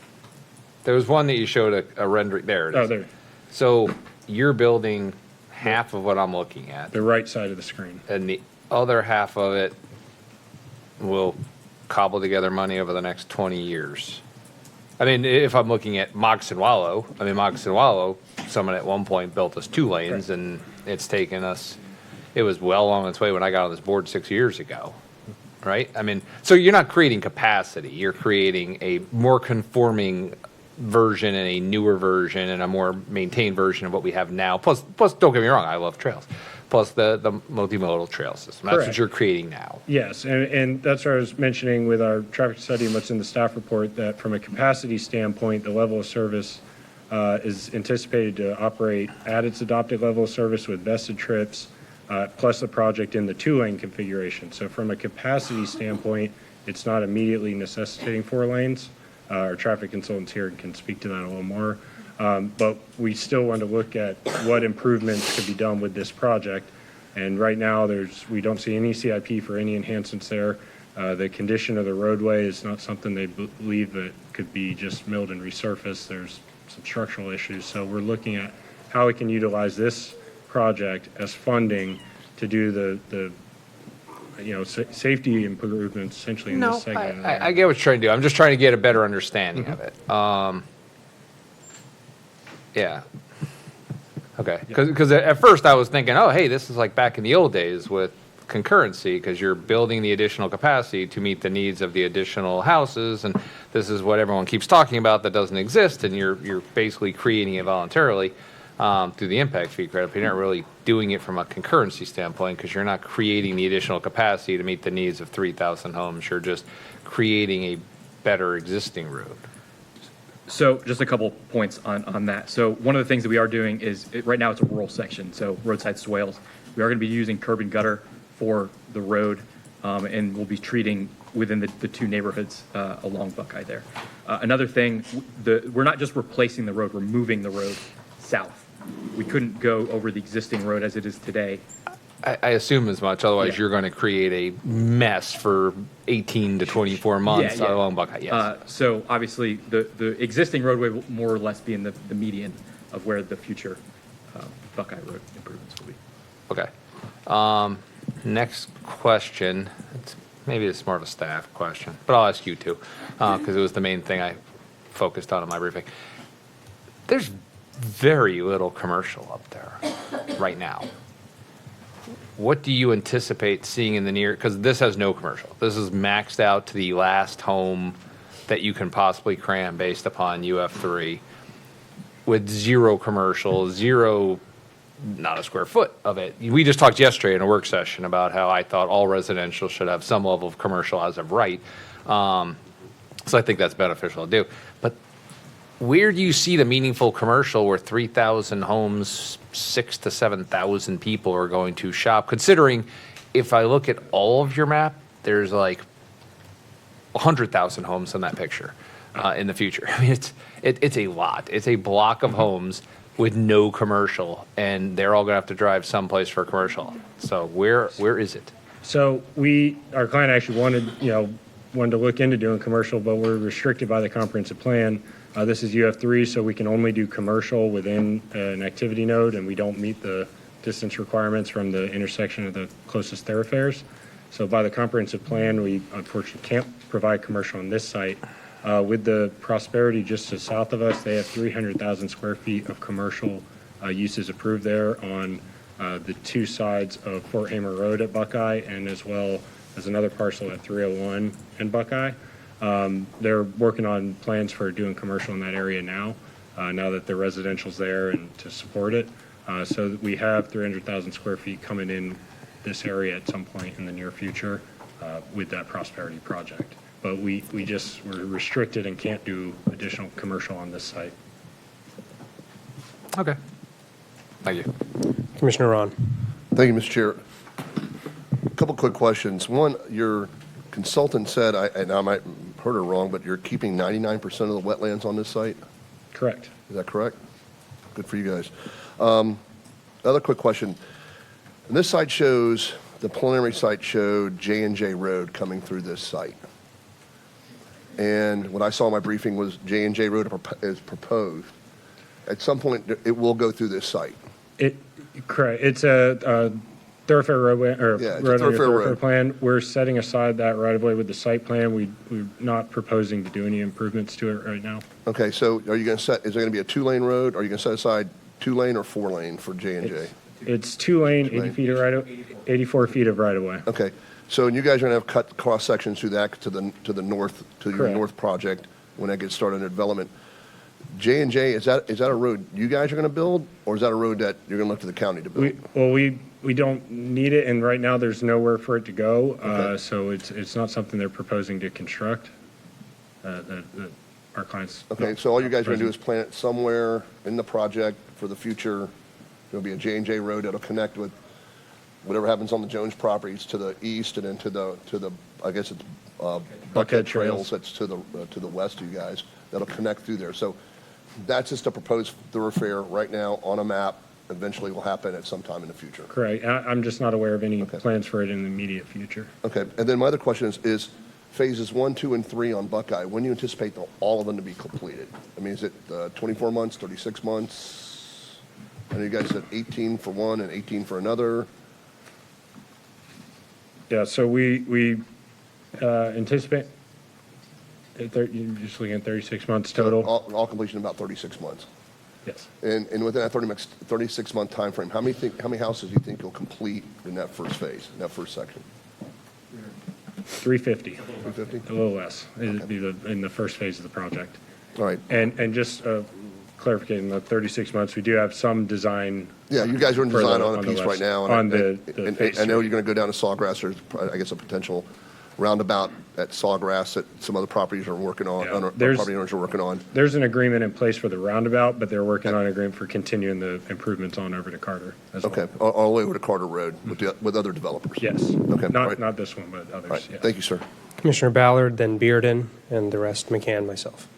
There was one that you showed a rendering, there it is. Oh, there. So you're building half of what I'm looking at. The right side of the screen. And the other half of it will cobble together money over the next 20 years. I mean, if I'm looking at Moxon Wallow, someone at one point built us 2 lanes, and it's taken us, it was well on its way when I got on this board 6 years ago, right? I mean, so you're not creating capacity, you're creating a more conforming version and a newer version and a more maintained version of what we have now. Plus, don't get me wrong, I love trails. Plus the multimodal trail system. That's Correct. what you're creating now. Yes, and that's what I was mentioning with our traffic study and what's in the staff report, that from a capacity standpoint, the level of service is anticipated to operate at its adopted level of service with vested trips, plus the project in the 2-lane configuration. So from a capacity standpoint, it's not immediately necessitating 4 lanes. Our traffic consultants here can speak to that a little more. But we still want to look at what improvements could be done with this project. And right now, we don't see any CIP for any enhancements there. The condition of the roadway is not something they believe that could be just milled and resurfaced. There's some structural issues. So we're looking at how we can utilize this project as funding to do the safety improvements essentially in this segment. I get what you're trying to do. I'm just trying to get a better understanding of it. Yeah. Okay. Because at first I was thinking, oh, hey, this is like back in the old days with concurrency, because you're building the additional capacity to meet the needs of the additional houses, and this is what everyone keeps talking about that doesn't exist, and you're basically creating it voluntarily through the impact fee credit. But you're not really doing it from a concurrency standpoint, because you're not creating the additional capacity to meet the needs of 3,000 homes. You're just creating a better existing road. So just a couple points on that. So one of the things that we are doing is, right now it's a rural section, so roadside swales. We are going to be using curb and gutter for the road, and we'll be treating within the 2 neighborhoods along Buckeye there. Another thing, we're not just replacing the road, we're moving the road south. We couldn't go over the existing road as it is today. I assume as much, otherwise you're going to create a mess for 18 to 24 months along Buckeye. Yes. So obviously, the existing roadway will more or less be in the median of where the future Buckeye Road improvements will be. Okay. Next question. Maybe it's more of a staff question, but I'll ask you too, because it was the main thing I focused on in my briefing. There's very little commercial up there right now. What do you anticipate seeing in the near, because this has no commercial. This is maxed out to the last home that you can possibly cram based upon UF3 with 0 commercial, 0, not a square foot of it. We just talked yesterday in a work session about how I thought all residential should have some level of commercial as of right. So I think that's beneficial to do. But where do you see the meaningful commercial where 3,000 homes, 6,000 to 7,000 people are going to shop? Considering if I look at all of your map, there's like 100,000 homes in that picture in the future. I mean, it's a lot. It's a block of homes with no commercial, and they're all going to have to drive someplace for a commercial. So where is it? So our client actually wanted to look into doing commercial, but we're restricted by the comprehensive plan. This is UF3, so we can only do commercial within an activity node, and we don't meet the distance requirements from the intersection of the closest thoroughfares. So by the comprehensive plan, we unfortunately can't provide commercial on this site. With the Prosperity just to the south of us, they have 300,000 square feet of commercial uses approved there on the 2 sides of Fort Hamer Road at Buckeye, and as well as another parcel at 301 in Buckeye. They're working on plans for doing commercial in that area now that the residential's there and to support it. So we have 300,000 square feet coming in this area at some point in the near future with that Prosperity project. But we're restricted and can't do additional commercial on this site. Okay. Thank you. Commissioner Ron. Thank you, Mr. Chair. A couple quick questions. One, your consultant said, and I might heard it wrong, but you're keeping 99% of the wetlands on this site? Correct. Is that correct? Good for you guys. Other quick question. And this site shows, the preliminary site showed J&J Road coming through this site. And what I saw in my briefing was J&J Road is proposed. At some point, it will go through this site. Correct. It's a thoroughfare roadway, or Yeah, it's a roadway thoroughfare thoroughfare road. plan. We're setting aside that right of way with the site plan. We're not proposing to do any improvements to it right now. Okay, so are you going to set, is there going to be a 2-lane road? Are you going to set aside 2-lane or 4-lane for J&J? It's 2-lane, 84 feet of right of way. Okay, so you guys are going to have cut cross sections through that to the north, to your Correct. north project when that gets started in development. J&J, is that a road you guys are going to build, or is that a road that you're going to look to the county to build? We don't need it, and right now there's nowhere for it to go. Okay. So it's not something they're proposing to construct. That our clients. Okay, so all you guys are going to do is plant it somewhere in the project for the future. There'll be a J&J road that'll connect with whatever happens on the Jones properties to the east, and then to the I guess it's Buckhead Trails that's to the west of you guys. That'll connect through there. So that's just a proposed thoroughfare right now on a map. Eventually will happen at some time in the future. Correct. I'm just not aware of any plans for it in the immediate future. Okay, and then my other question is phases 1, 2, and 3 on Buckeye, when do you anticipate all of them to be completed? I mean, is it 24 months, 36 months? I know you guys said 18 for one and 18 for another. Yeah, so we anticipate, you're just looking at 36 months total? All completion in about 36 months. Yes. And within that 36-month timeframe, how many houses do you think you'll complete in that first phase, in that first section? 350. 350? A little less. It'd be in the first phase of the project. All right. And just clarification, the 36 months, we do have some design. Yeah, you guys are in design on a piece right now. On and phase I know three. you're going to go down to Sawgrass. There's, I guess, a potential roundabout at Sawgrass that some other properties are working on, property owners are working on. There's an agreement in place for the roundabout, but they're working on an agreement for continuing the improvements on over to Carter as well. Okay, all the way over to Carter Road with other developers? Yes. Okay. all right. Not this one, but others. All right. Yeah. Thank you, sir. Commissioner Ballard, then Bearden, and the rest McCann, myself.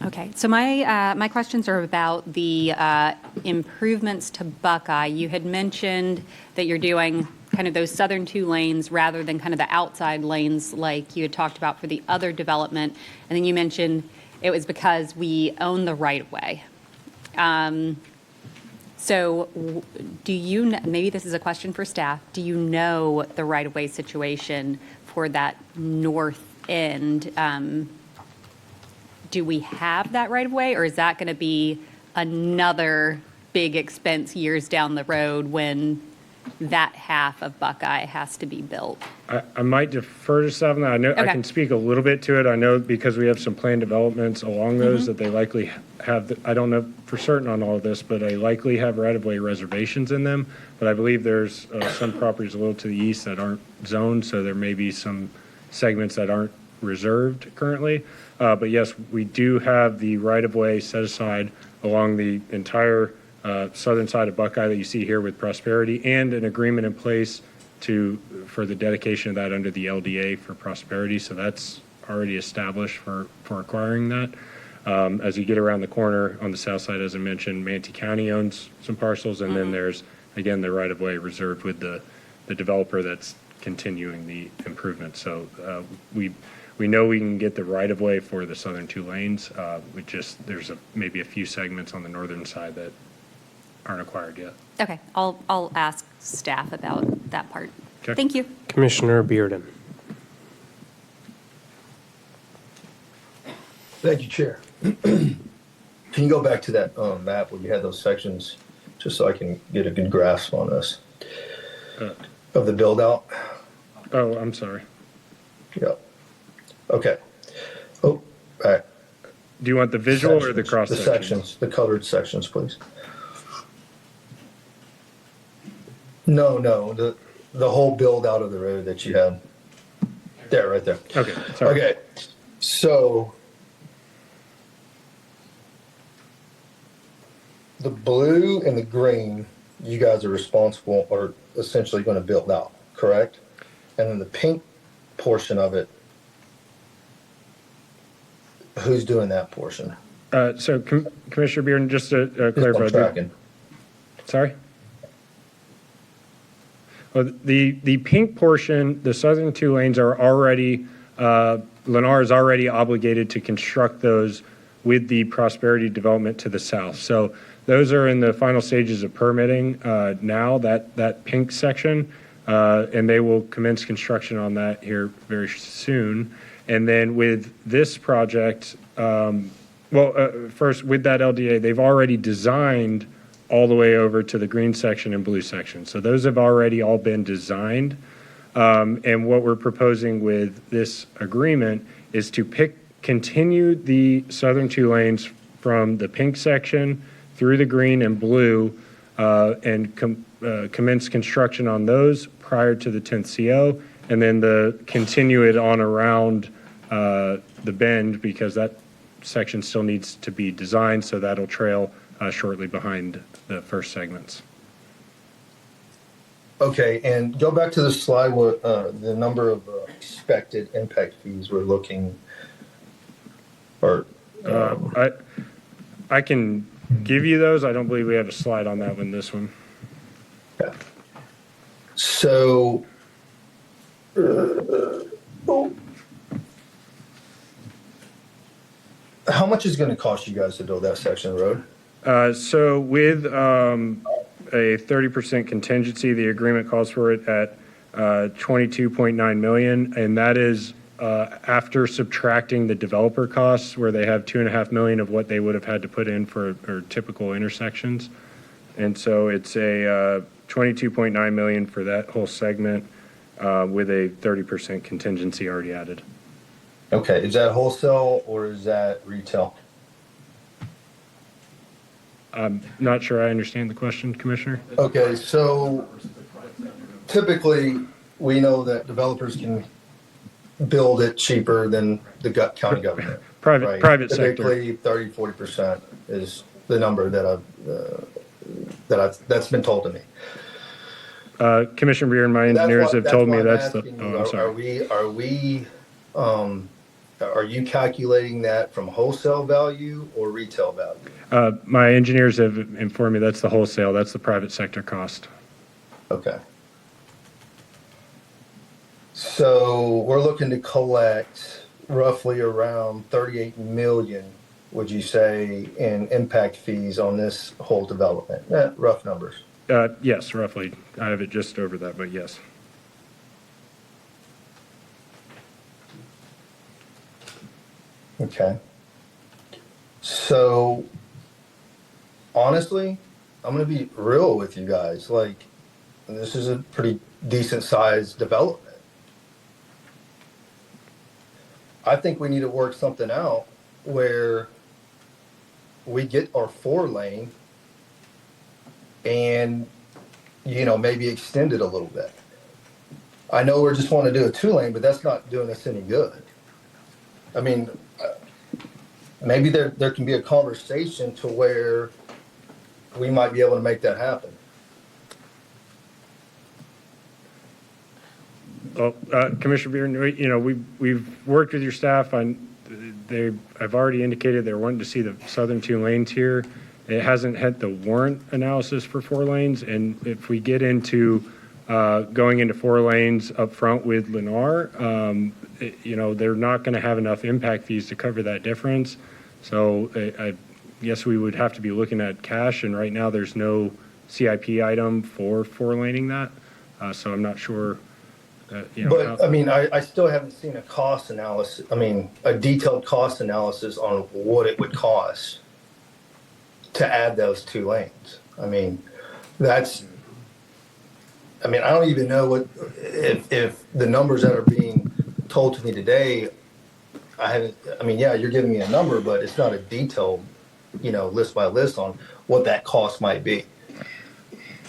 Okay, so my questions are about the improvements to Buckeye. You had mentioned that you're doing kind of those southern 2 lanes rather than kind of the outside lanes like you had talked about for the other development. And then you mentioned it was because we own the right-of-way. So do you, maybe this is a question for staff, do you know the right-of-way situation for that north end? Do we have that right-of-way, or is that going to be another big expense years down the road when that half of Buckeye has to be built? I might defer to staff on that. I know I Okay. can speak a little bit to it. I know because we have some planned developments along those that they likely have, I don't know for certain on all of this, but they likely have right-of-way reservations in them. But I believe there's some properties a little to the east that aren't zoned, so there may be some segments that aren't reserved currently. But yes, we do have the right-of-way set aside along the entire southern side of Buckeye that you see here with Prosperity, and an agreement in place for the dedication of that under the LDA for Prosperity. So that's already established for acquiring that. As you get around the corner on the south side, as I mentioned, Manatee County owns some parcels, and then there's, again, the right-of-way reserved with the developer that's continuing the improvement. So we know we can get the right-of-way for the southern 2 lanes. There's maybe a few segments on the northern side that aren't acquired yet. Okay, I'll ask staff about that part. Okay. Thank you. Commissioner Bearden. Thank you, Chair. Can you go back to that map where you had those sections, just so I can get a good grasp on this, of the build-out? Oh, I'm sorry. Yep. Okay. Oh, back. Do you want the visual or the cross The sections, the colored sections, please. No, the whole build-out of the road that you had. There, right there. Okay, sorry. Okay, so the blue and the green, you guys are responsible, or essentially going to build out, correct? And then the pink portion of it Who's doing that portion? So Commissioner Bearden, just to Just clarify. I'm tracking. Sorry? Well, the pink portion, the southern two lanes are already, Lennar is already obligated to construct those with the Prosperity Development to the south. So those are in the final stages of permitting now, that pink section, and they will commence construction on that here very soon. And then with this project, first with that LDA, they've already designed all the way over to the green section and blue section. So those have already all been designed. And what we're proposing with this agreement is to continue the southern two lanes from the pink section through the green and blue and commence construction on those prior to the 10th CO, and then continue it on around the bend, because that section still needs to be designed, so that'll trail shortly behind the first segments. Okay, and go back to the slide with the number of expected impact fees we're looking, or I can give you those. I don't believe we have a slide on that one, this one. yeah. So how much is going to cost you guys to build that section of road? So with a 30% contingency, the agreement calls for it at $22.9 million, and that is after subtracting the developer costs, where they have $2.5 million of what they would have had to put in for typical intersections. And so it's a $22.9 million for that whole segment with a 30% contingency already added. Okay, is that wholesale or is that retail? I'm not sure I understand the question, Commissioner. Okay, so typically we know that developers can build it cheaper than the county government. Private sector. Typically 30-40% is the number that's been told to me. Commissioner Beer and my engineers have told me that's the. Asking Oh, you, I'm sorry. Are you calculating that from wholesale value or retail value? My engineers have informed me that's the wholesale. That's the private sector cost. Okay. So we're looking to collect roughly around 38 million, would you say, in impact fees on this whole development? Rough numbers. Yes, roughly. I have it just over that, but yes. Okay. So honestly, I'm going to be real with you guys. Like, this is a pretty decent sized development. I think we need to work something out where we get our 4-lane and, maybe extend it a little bit. I know we just want to do a 2-lane, but that's not doing us any good. I mean, maybe there can be a conversation to where we might be able to make that happen. Well, Commissioner Beer, we've worked with your staff on. I've already indicated they're wanting to see the southern 2 lanes here. It hasn't had the warrant analysis for 4 lanes, and if we get into going into 4 lanes up front with Lennar, they're not going to have enough impact fees to cover that difference. So I guess we would have to be looking at cash, and right now there's no CIP item for 4-laning that. So I'm not sure. But I still haven't seen a cost analysis. A detailed cost analysis on what it would cost to add those 2 lanes. I don't even know what if the numbers that are being told to me today. You're giving me a number, but it's not a detailed, list by list on what that cost might be.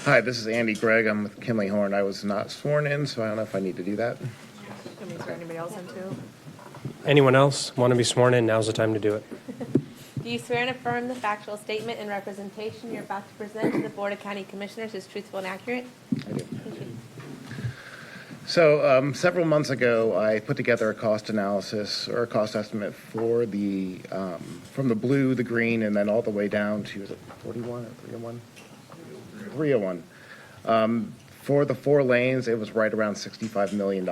Hi, this is Andy Gregg. I'm with Kinley Horn. I was not sworn in, so I don't know if I need to do that. Is there anybody else in too? Anyone else want to be sworn in? Now's the time to do it. Do you swear and affirm the factual statement and representation you're about to present to the Board of County Commissioners is truthful and accurate? I do. Thank you. So several months ago, I put together a cost analysis or a cost estimate for the from the blue, the green, and then all the way down to, is it 41 or 301? 301. For the 4 lanes, it was right around $65 million,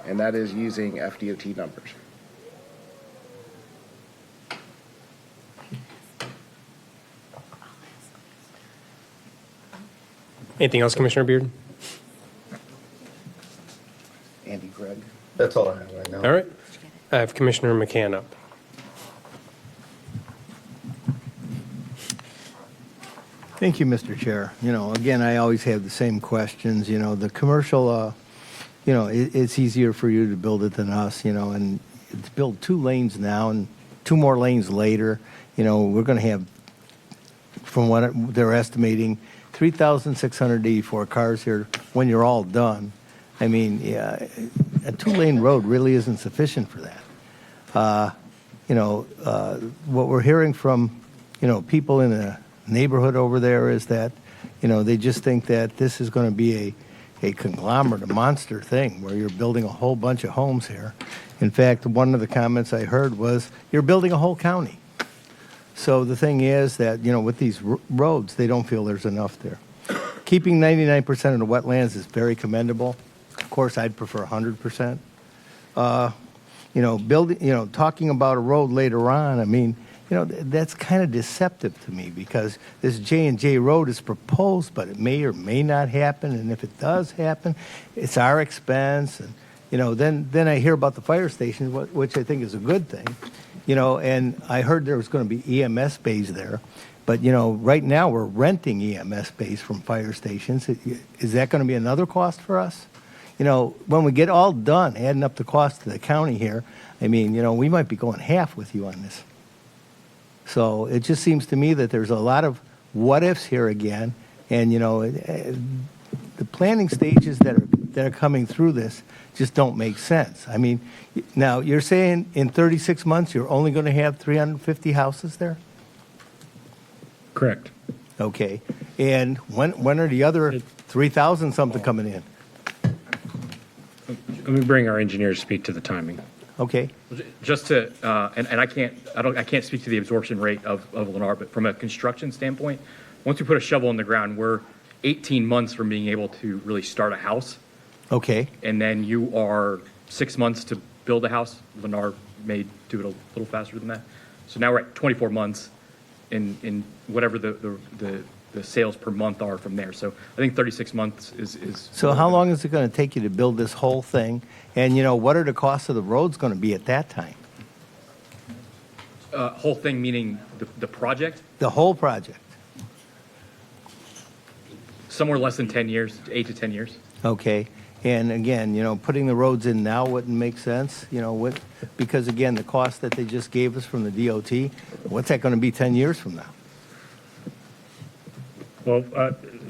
and that is using FDOT numbers. Anything else, Commissioner Beard? Andy Gregg. That's all I have right now. All right. I have Commissioner McCann up. Thank you, Mr. Chair. Again, I always have the same questions. The commercial, it's easier for you to build it than us, and it's built 2 lanes now and 2 more lanes later. We're going to have, from what they're estimating, 3,684 cars here when you're all done. I mean, a 2-lane road really isn't sufficient for that. What we're hearing from, people in the neighborhood over there is that, they just think that this is going to be a conglomerate, a monster thing where you're building a whole bunch of homes here. In fact, one of the comments I heard was, you're building a whole county. So the thing is that, with these roads, they don't feel there's enough there. Keeping 99% of the wetlands is very commendable. Of course, I'd prefer 100%. Talking about a road later on, I mean, that's kind of deceptive to me because this J&J road is proposed, but it may or may not happen. And if it does happen, it's our expense. And, then I hear about the fire station, which I think is a good thing. And I heard there was going to be EMS bays there. But, right now we're renting EMS bays from fire stations. Is that going to be another cost for us? When we get all done, adding up the cost to the county here, I mean, we might be going half with you on this. So it just seems to me that there's a lot of what ifs here again. And, the planning stages that are coming through this just don't make sense. I mean, now you're saying in 36 months you're only going to have 350 houses there? Correct. Okay. And when are the other 3,000 something coming in? Let me bring our engineers to speak to the timing. Okay. Just to, and I can't speak to the absorption rate of Lennar, but from a construction standpoint, once we put a shovel in the ground, we're 18 months from being able to really start a house. Okay. And then you are 6 months to build a house. Lennar may do it a little faster than that. So now we're at 24 months in whatever the sales per month are from there. So I think 36 months is. So how long is it going to take you to build this whole thing? And, what are the costs of the roads going to be at that time? Whole thing meaning the project? The whole project. Somewhere less than 10 years, 8 to 10 years. Okay. And again, putting the roads in now wouldn't make sense, because again, the cost that they just gave us from the DOT, what's that going to be 10 years from now? Well,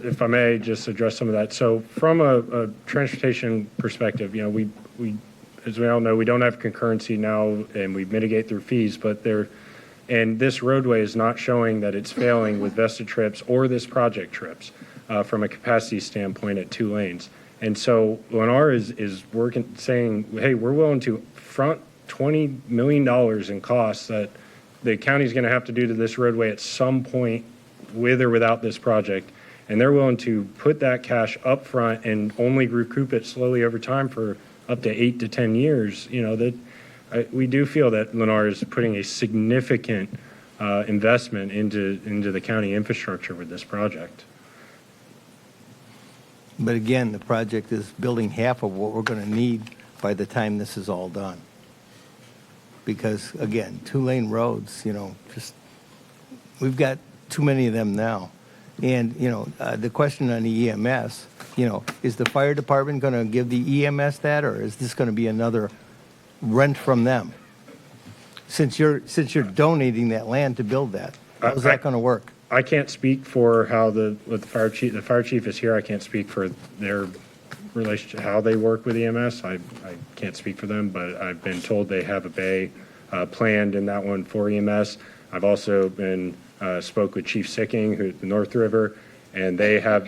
if I may just address some of that. So from a transportation perspective, we as we all know, we don't have concurrency now and we mitigate through fees, but and this roadway is not showing that it's failing with vested trips or this project trips from a capacity standpoint at 2 lanes. And so Lennar is working, saying, hey, we're willing to front $20 million in costs that the county's going to have to do to this roadway at some point with or without this project. And they're willing to put that cash up front and only recoup it slowly over time for up to 8 to 10 years. We do feel that Lennar is putting a significant investment into the county infrastructure with this project. But again, the project is building half of what we're going to need by the time this is all done. Because again, 2-lane roads, we've got too many of them now. And, the question on the EMS, is the fire department going to give the EMS that, or is this going to be another rent from them? Since you're donating that land to build that, how's that going to work? I can't speak for how the fire chief. The fire chief is here. I can't speak for their relationship, how they work with EMS. I can't speak for them, but I've been told they have a bay planned in that one for EMS. I've also been spoke with Chief Sicking, who at the North River, And they have,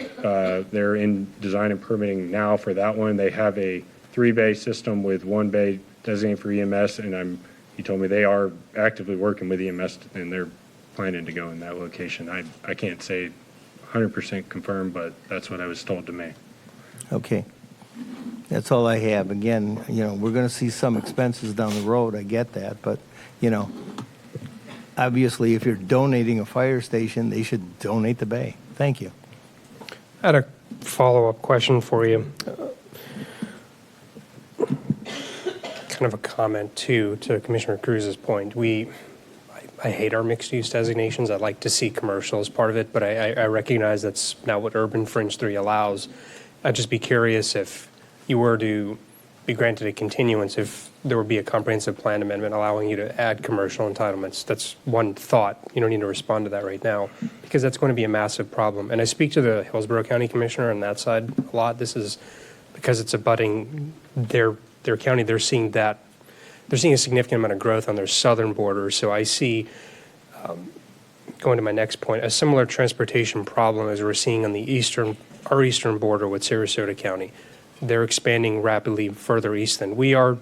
they're in design and permitting now for that one. They have a 3-bay system with 1 bay designated for EMS, and he told me they are actively working with EMS, and they're planning to go in that location. I can't say 100% confirmed, but that's what I was told to me. Okay. That's all I have. Again, we're going to see some expenses down the road. I get that. But, obviously, if you're donating a fire station, they should donate the bay. Thank you. I had a follow-up question for you. Kind of a comment, too, to Commissioner Cruz's point. I hate our mixed-use designations. I'd like to see commercial as part of it, but I recognize that's not what Urban Fringe 3 allows. I'd just be curious if you were to be granted a continuance, if there would be a comprehensive plan amendment allowing you to add commercial entitlements. That's one thought. You don't need to respond to that right now, because that's going to be a massive problem. And I speak to the Hillsborough County Commissioner on that side a lot. This is because it's abutting their county. They're seeing a significant amount of growth on their southern border. So I see, going to my next point, a similar transportation problem as we're seeing on our eastern border with Sarasota County. They're expanding rapidly further east than we are.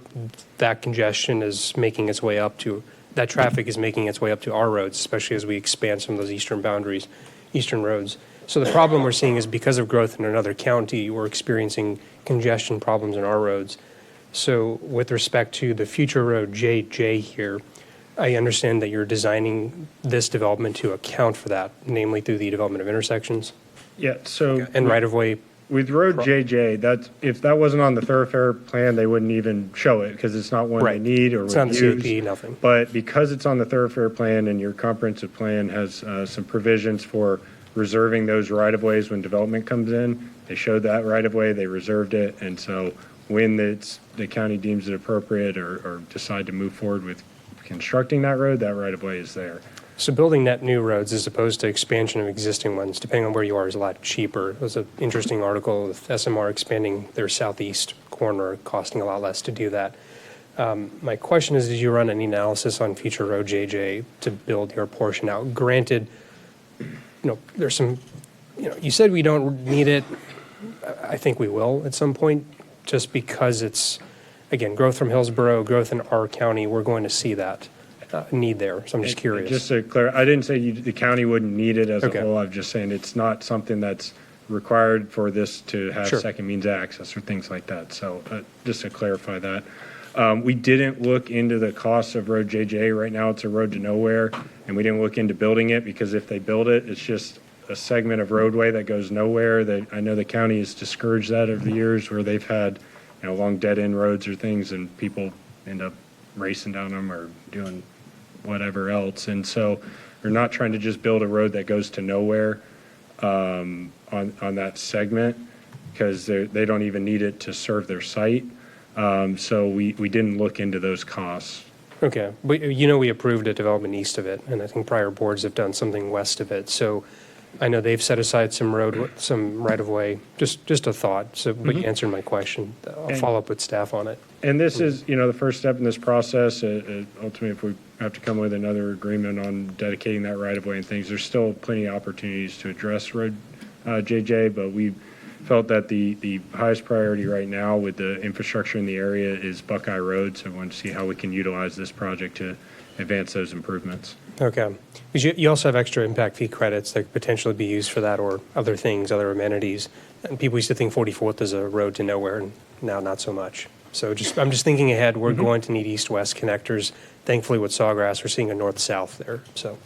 That congestion is making its way up to, that traffic is making its way up to our roads, especially as we expand some of those eastern boundaries, eastern roads. So the problem we're seeing is because of growth in another county, we're experiencing congestion problems in our roads. So with respect to the future road JJ here, I understand that you're designing this development to account for that, namely through the development of intersections Yeah, so. and right-of-way. With Road JJ, if that wasn't on the thoroughfare plan, they wouldn't even show it because it's not one they need or It's would not the use. CAP, nothing. But because it's on the thoroughfare plan and your comprehensive plan has some provisions for reserving those right-of-ways when development comes in, they showed that right-of-way, they reserved it, and so when the county deems it appropriate or decide to move forward with constructing that road, that right-of-way is there. So building net new roads as opposed to expansion of existing ones, depending on where you are, is a lot cheaper. There's an interesting article with SMR expanding their southeast corner, costing a lot less to do that. My question is, did you run any analysis on future road JJ to build your portion out? Granted, there's some, you said we don't need it. I think we will at some point, just because it's, again, growth from Hillsborough, growth in our county, we're going to see that need there. So I'm just curious. Just to clarify, I didn't say the county wouldn't need it as Okay. a whole. I'm just saying it's not something that's required for this to have Sure. second means of access or things like that. So just to clarify that. We didn't look into the costs of Road JJ. Right now, it's a road to nowhere, and we didn't look into building it because if they build it, it's just a segment of roadway that goes nowhere. That I know the county has discouraged that over the years, where they've had long dead-end roads or things, and people end up racing down them or doing whatever else. And so they're not trying to just build a road that goes to nowhere on that segment, because they don't even need it to serve their site. So we didn't look into those costs. Okay, but we approved a development east of it, and I think prior boards have done something west of it. So I know they've set aside some right-of-way, just a thought, so, but you answered my question. I'll follow up with staff on it. And this is, the first step in this process. Ultimately, if we have to come with another agreement on dedicating that right-of-way and things, there's still plenty of opportunities to address Road JJ, but we felt that the highest priority right now with the infrastructure in the area is Buckeye Road, so I wanted to see how we can utilize this project to advance those improvements. Okay. Because you also have extra impact fee credits that could potentially be used for that or other things, other amenities. And people used to think 44th is a road to nowhere, and now not so much. So I'm just thinking ahead. We're going to need east-west connectors. Thankfully, with Sawgrass, we're seeing a north-south there. So,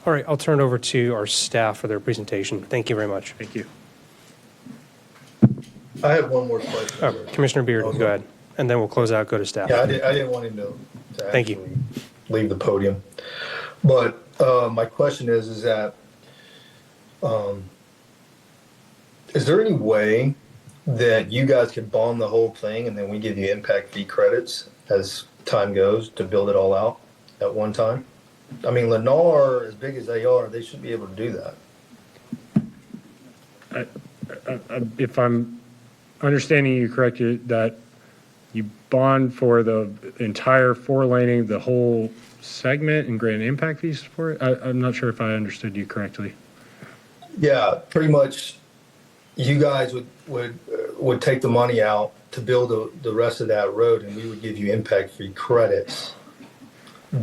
all right, I'll turn it over to our staff for their presentation. Thank you very much. Thank you. I have one more question. Commissioner Beard, go ahead. And then we'll close out, go to staff. Yeah, I didn't want him to Thank you. actually leave the podium. But my question is that, is there any way that you guys could bond the whole thing and then we give you impact fee credits as time goes to build it all out at one time? I mean, Lennar, as big as they are, they should be able to do that. If I'm understanding you correctly, that you bond for the entire 4-laning, the whole segment, and grant impact fees for it? I'm not sure if I understood you correctly. Yeah, pretty much you guys would take the money out to build the rest of that road, and we would give you impact fee credits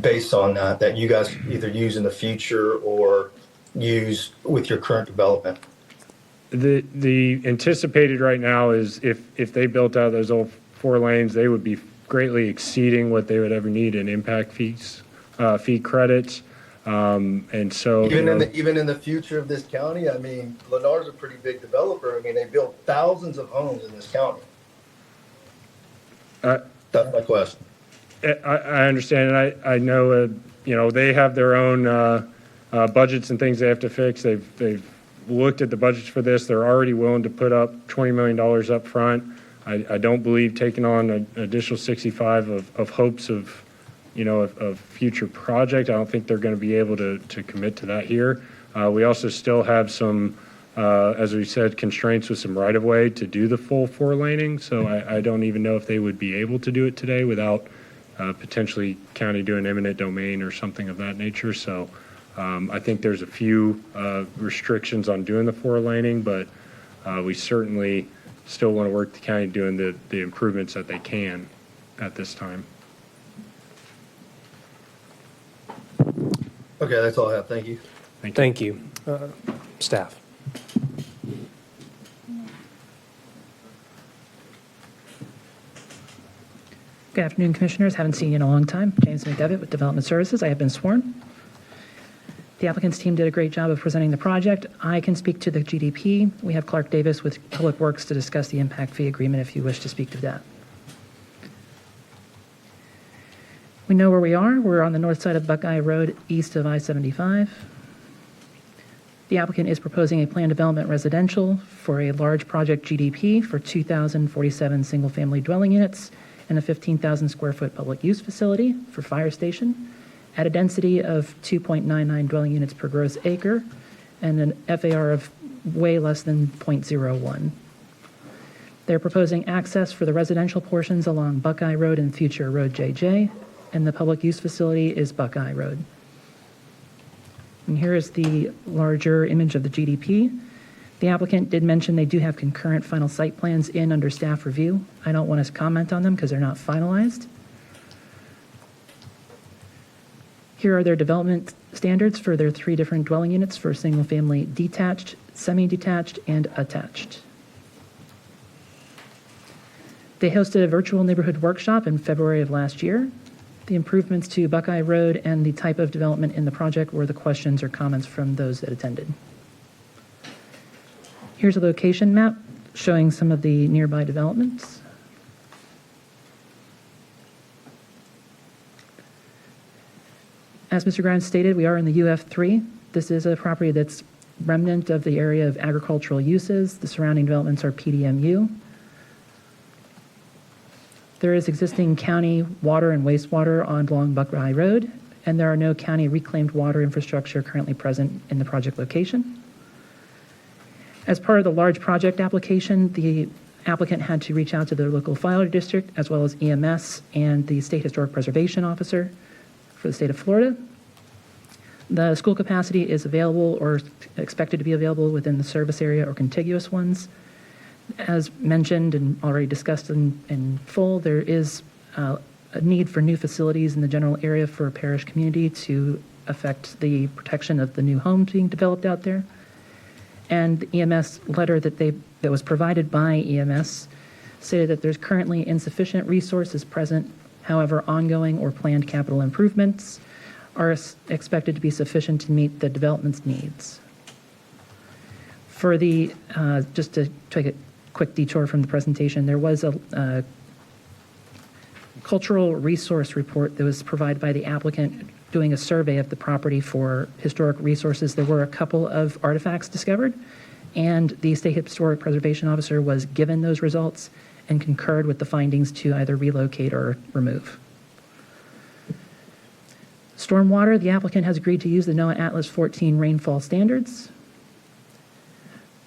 based on that you guys either use in the future or use with your current development. The anticipated right now is if they built out those old 4 lanes, they would be greatly exceeding what they would ever need in impact fees, fee credits. And so, Even in the future of this county, I mean, Lennar's a pretty big developer. I mean, they built thousands of homes in this county. That's my question. I understand, and I know, they have their own budgets and things they have to fix. They've looked at the budgets for this. They're already willing to put up $20 million up front. I don't believe taking on an additional 65 of hopes of future project. I don't think they're going to be able to commit to that here. We also still have some, as we said, constraints with some right-of-way to do the full 4-laning. So I don't even know if they would be able to do it today without potentially county doing eminent domain or something of that nature. So I think there's a few restrictions on doing the 4-laning, but we certainly still want to work the county doing the improvements that they can at this time. Okay, that's all I have. Thank you. Thank you. Staff. Good afternoon, Commissioners. Haven't seen you in a long time. James McDevitt with Development Services. I have been sworn. The applicant's team did a great job of presenting the project. I can speak to the GDP. We have Clark Davis with Public Works to discuss the impact fee agreement if you wish to speak to that. We know where we are. We're on the north side of Buckeye Road, east of I-75. The applicant is proposing a planned development residential for a large project GDP for 2,047 single-family dwelling units and a 15,000 square foot public use facility for fire station at a density of 2.99 dwelling units per gross acre and an FAR of way less than 0.01. They're proposing access for the residential portions along Buckeye Road and future Road JJ, and the public use facility is Buckeye Road. And here is the larger image of the GDP. The applicant did mention they do have concurrent final site plans in under staff review. I don't want to comment on them because they're not finalized. Here are their development standards for their 3 different dwelling units for single-family detached, semi-detached, and attached. They hosted a virtual neighborhood workshop in February of last year. The improvements to Buckeye Road and the type of development in the project were the questions or comments from those that attended. Here's a location map showing some of the nearby developments. As Mr. Grimes stated, we are in the UF3. This is a property that's remnant of the area of agricultural uses. The surrounding developments are PDMU. There is existing county water and wastewater on along Buckeye Road, and there are no county reclaimed water infrastructure currently present in the project location. As part of the large project application, the applicant had to reach out to their local fire district, as well as EMS and the State Historic Preservation Officer for the state of Florida. The school capacity is available or expected to be available within the service area or contiguous ones. As mentioned and already discussed in full, there is a need for new facilities in the general area for a parish community to affect the protection of the new homes being developed out there. And the EMS letter that was provided by EMS stated that there's currently insufficient resources present. However, ongoing or planned capital improvements are expected to be sufficient to meet the development's needs. For the, just to take a quick detour from the presentation, there was a cultural resource report that was provided by the applicant doing a survey of the property for historic resources. There were a couple of artifacts discovered, and the State Historic Preservation Officer was given those results and concurred with the findings to either relocate or remove. Stormwater, the applicant has agreed to use the NOAA Atlas 14 rainfall standards.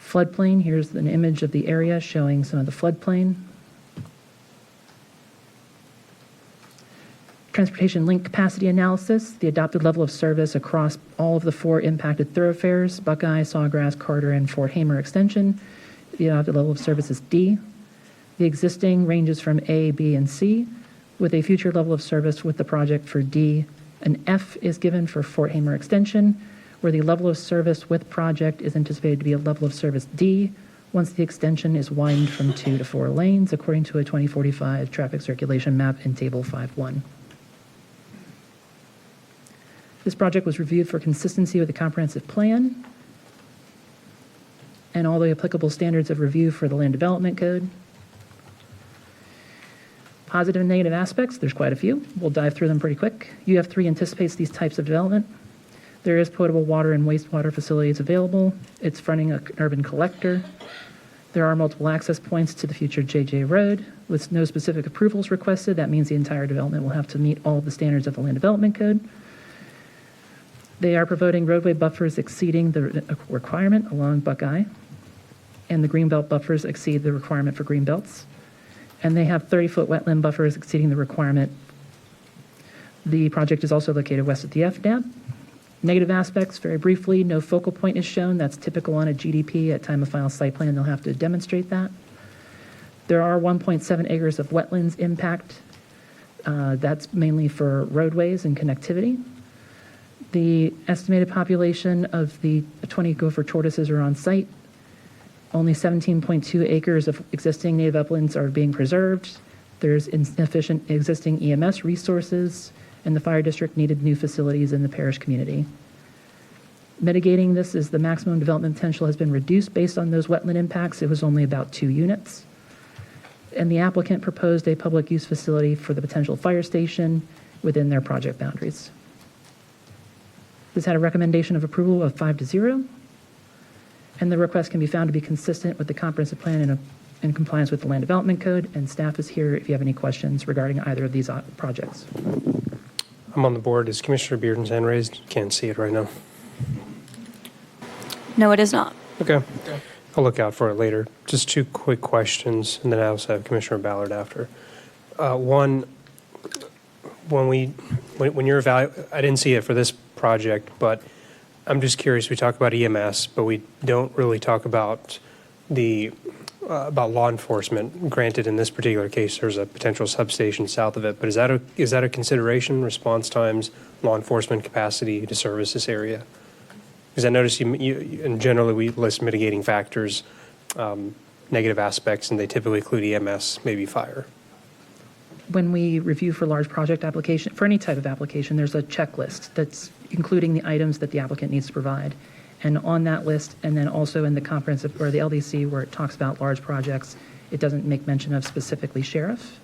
Floodplain, here's an image of the area showing some of the floodplain. Transportation link capacity analysis, the adopted level of service across all of the 4 impacted thoroughfares, Buckeye, Sawgrass, Carter, and Fort Hamer Extension. The adopted level of service is D. The existing ranges from A, B, and C, with a future level of service with the project for D. An F is given for Fort Hamer Extension, where the level of service with project is anticipated to be a level of service D once the extension is widened from 2 to 4 lanes, according to a 2045 traffic circulation map in Table 5.1. This project was reviewed for consistency with the comprehensive plan and all the applicable standards of review for the Land Development Code. Positive and negative aspects, there's quite a few. We'll dive through them pretty quick. UF3 anticipates these types of development. There is potable water and wastewater facilities available. It's fronting an urban collector. There are multiple access points to the future JJ Road. With no specific approvals requested, that means the entire development will have to meet all of the standards of the Land Development Code. They are promoting roadway buffers exceeding the requirement along Buckeye, and the greenbelt buffers exceed the requirement for greenbelts. And they have 30-foot wetland buffers exceeding the requirement. The project is also located west of the FDAP. Negative aspects, very briefly, no focal point is shown. That's typical on a GDP. At time of final site plan, they'll have to demonstrate that. There are 1.7 acres of wetlands impact. That's mainly for roadways and connectivity. The estimated population of the 20 gopher tortoises are on site. Only 17.2 acres of existing native uplands are being preserved. There's insufficient existing EMS resources, and the fire district needed new facilities in the parish community. Mitigating this is the maximum development potential has been reduced based on those wetland impacts. It was only about 2 units. And the applicant proposed a public use facility for the potential fire station within their project boundaries. This had a recommendation of approval of 5-0, and the request can be found to be consistent with the comprehensive plan and in compliance with the Land Development Code, and staff is here if you have any questions regarding either of these projects. I'm on the board. Is Commissioner Bearden's hand raised? Can't see it right now. No, it is not. Okay. I'll look out for it later. Just 2 quick questions, and then I also have Commissioner Ballard after. One, when you're evaluating, I didn't see it for this project, but I'm just curious. We talk about EMS, but we don't really talk about about law enforcement. Granted, in this particular case, there's a potential substation south of it, but is that a consideration? Response times, law enforcement capacity to service this area? Because I noticed and generally we list mitigating factors, negative aspects, and they typically include EMS, maybe fire. When we review for large project application, for any type of application, there's a checklist that's including the items that the applicant needs to provide. And on that list, and then also in the comprehensive, or the LDC, where it talks about large projects, it doesn't make mention of specifically sheriff.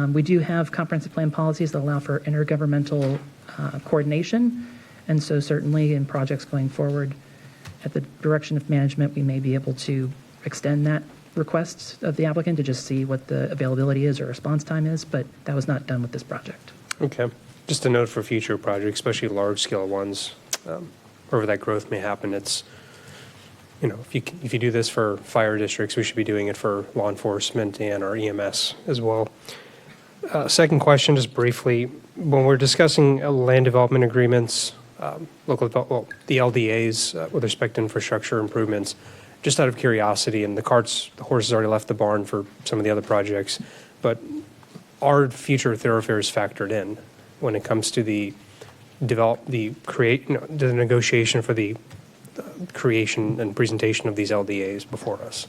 We do have comprehensive plan policies that allow for intergovernmental coordination. And so certainly in projects going forward, at the direction of management, we may be able to extend that request of the applicant to just see what the availability is or response time is, but that was not done with this project. Okay. Just a note for future projects, especially large-scale ones, wherever that growth may happen. It's, if you do this for fire districts, we should be doing it for law enforcement and our EMS as well. Second question, just briefly, when we're discussing land development agreements, the LDAs with respect to infrastructure improvements, just out of curiosity, and the horse has already left the barn for some of the other projects, but are future thoroughfares factored in when it comes to the negotiation for the creation and presentation of these LDAs before us?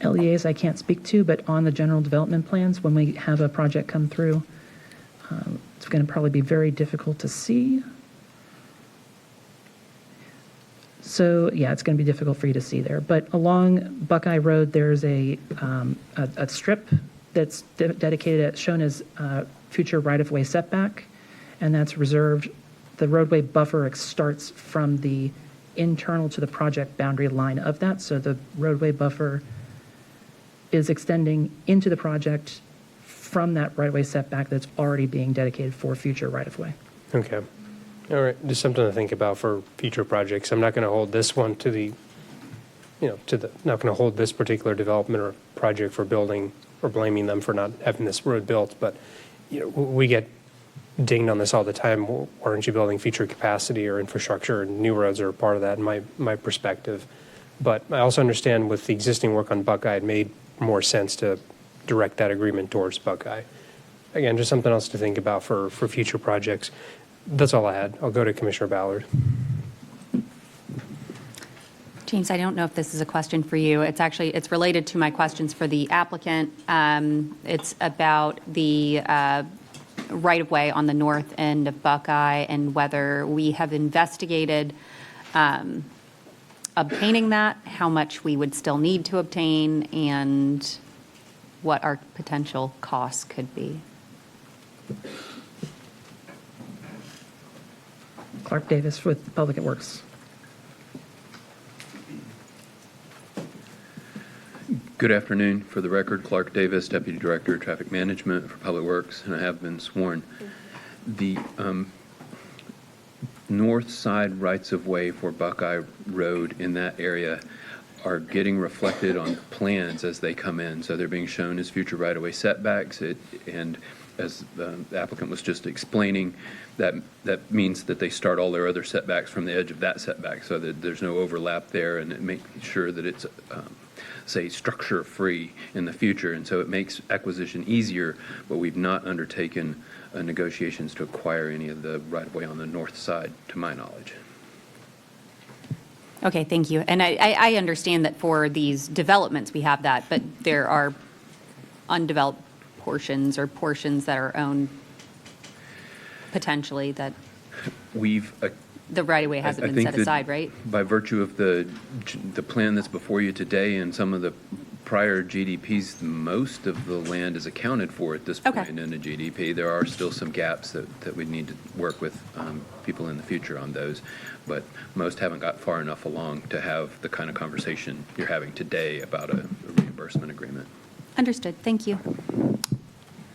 LEAs I can't speak to, but on the general development plans, when we have a project come through, it's going to probably be very difficult to see. So yeah, it's going to be difficult for you to see there. But along Buckeye Road, there's a strip that's dedicated, shown as future right-of-way setback, and that's reserved. The roadway buffer starts from the internal to the project boundary line of that. So the roadway buffer is extending into the project from that right-of-way setback that's already being dedicated for future right-of-way. Okay. All right. Just something to think about for future projects. I'm not going to hold this one not going to hold this particular development or project for building or blaming them for not having this road built. But, we get dinged on this all the time. Why aren't you building future capacity or infrastructure? And new roads are a part of that in my perspective. But I also understand with the existing work on Buckeye, it made more sense to direct that agreement towards Buckeye. Again, just something else to think about for future projects. That's all I had. I'll go to Commissioner Ballard. James, I don't know if this is a question for you. It's related to my questions for the applicant. It's about the right-of-way on the north end of Buckeye and whether we have investigated obtaining that, how much we would still need to obtain, and what our potential costs could be. Clark Davis with Public Works. Good afternoon. For the record, Clark Davis, Deputy Director of Traffic Management for Public Works, and I have been sworn. The north side rights-of-way for Buckeye Road in that area are getting reflected on plans as they come in. So they're being shown as future right-of-way setbacks. And as the applicant was just explaining, that means that they start all their other setbacks from the edge of that setback so that there's no overlap there, and it makes sure that it's say structure-free in the future. And so it makes acquisition easier, but we've not undertaken negotiations to acquire any of the right-of-way on the north side, to my knowledge. Okay, thank you. And I understand that for these developments, we have that, but there are undeveloped portions or portions that are owned potentially that the right-of-way hasn't been set aside, right? By virtue of the plan that's before you today and some of the prior GDPs, most of the land is accounted for at this point in the GDP. There are still some gaps that we need to work with people in the future on those, but most haven't got far enough along to have the kind of conversation you're having today about a reimbursement agreement. Understood. Thank you.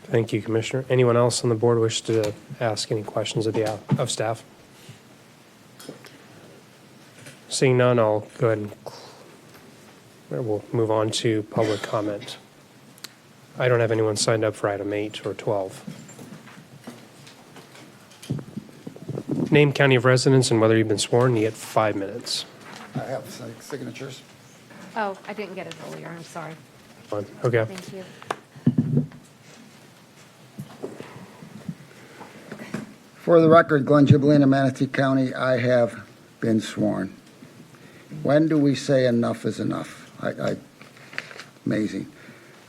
Thank you, Commissioner. Anyone else on the board wish to ask any questions of staff? Seeing none, I'll go ahead and we'll move on to public comment. I don't have anyone signed up for item 8 or 12. Name, county of residence, and whether you've been sworn. You get 5 minutes. I have signatures. Oh, I didn't get it earlier. I'm sorry. Okay. Thank you. For the record, Glenn Giblin of Manatee County, I have been sworn. When do we say enough is enough? Amazing.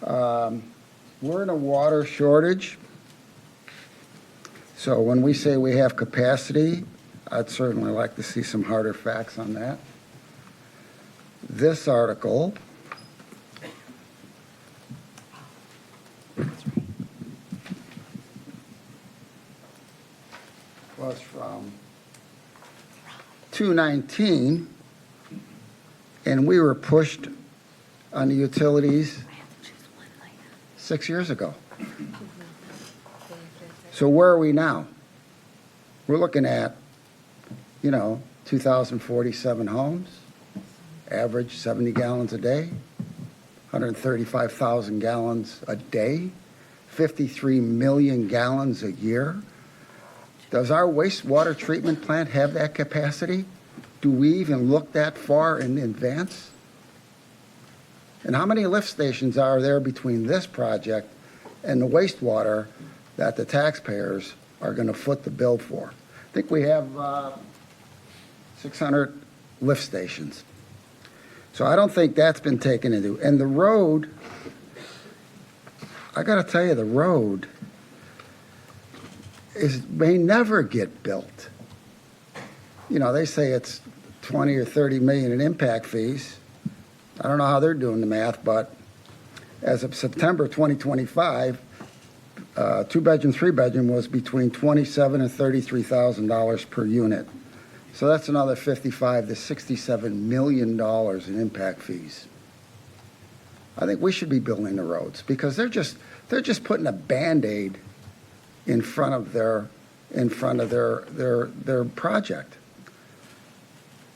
We're in a water shortage. So when we say we have capacity, I'd certainly like to see some harder facts on that. This article was from 2/19, and we were pushed on the utilities 6 years ago. So where are we now? We're looking at, 2,047 homes, average 70 gallons a day, 135,000 gallons a day, 53 million gallons a year. Does our wastewater treatment plant have that capacity? Do we even look that far in advance? And how many lift stations are there between this project and the wastewater that the taxpayers are going to foot the bill for? I think we have 600 lift stations. So I don't think that's been taken into. And the road, I got to tell you, the road may never get built. They say it's 20 or 30 million in impact fees. I don't know how they're doing the math, but as of September 2025, 2-bedroom, 3-bedroom was between $27,000 and $33,000 per unit. So that's another $55 to $67 million in impact fees. I think we should be building the roads because they're just putting a Band-Aid in front of their project.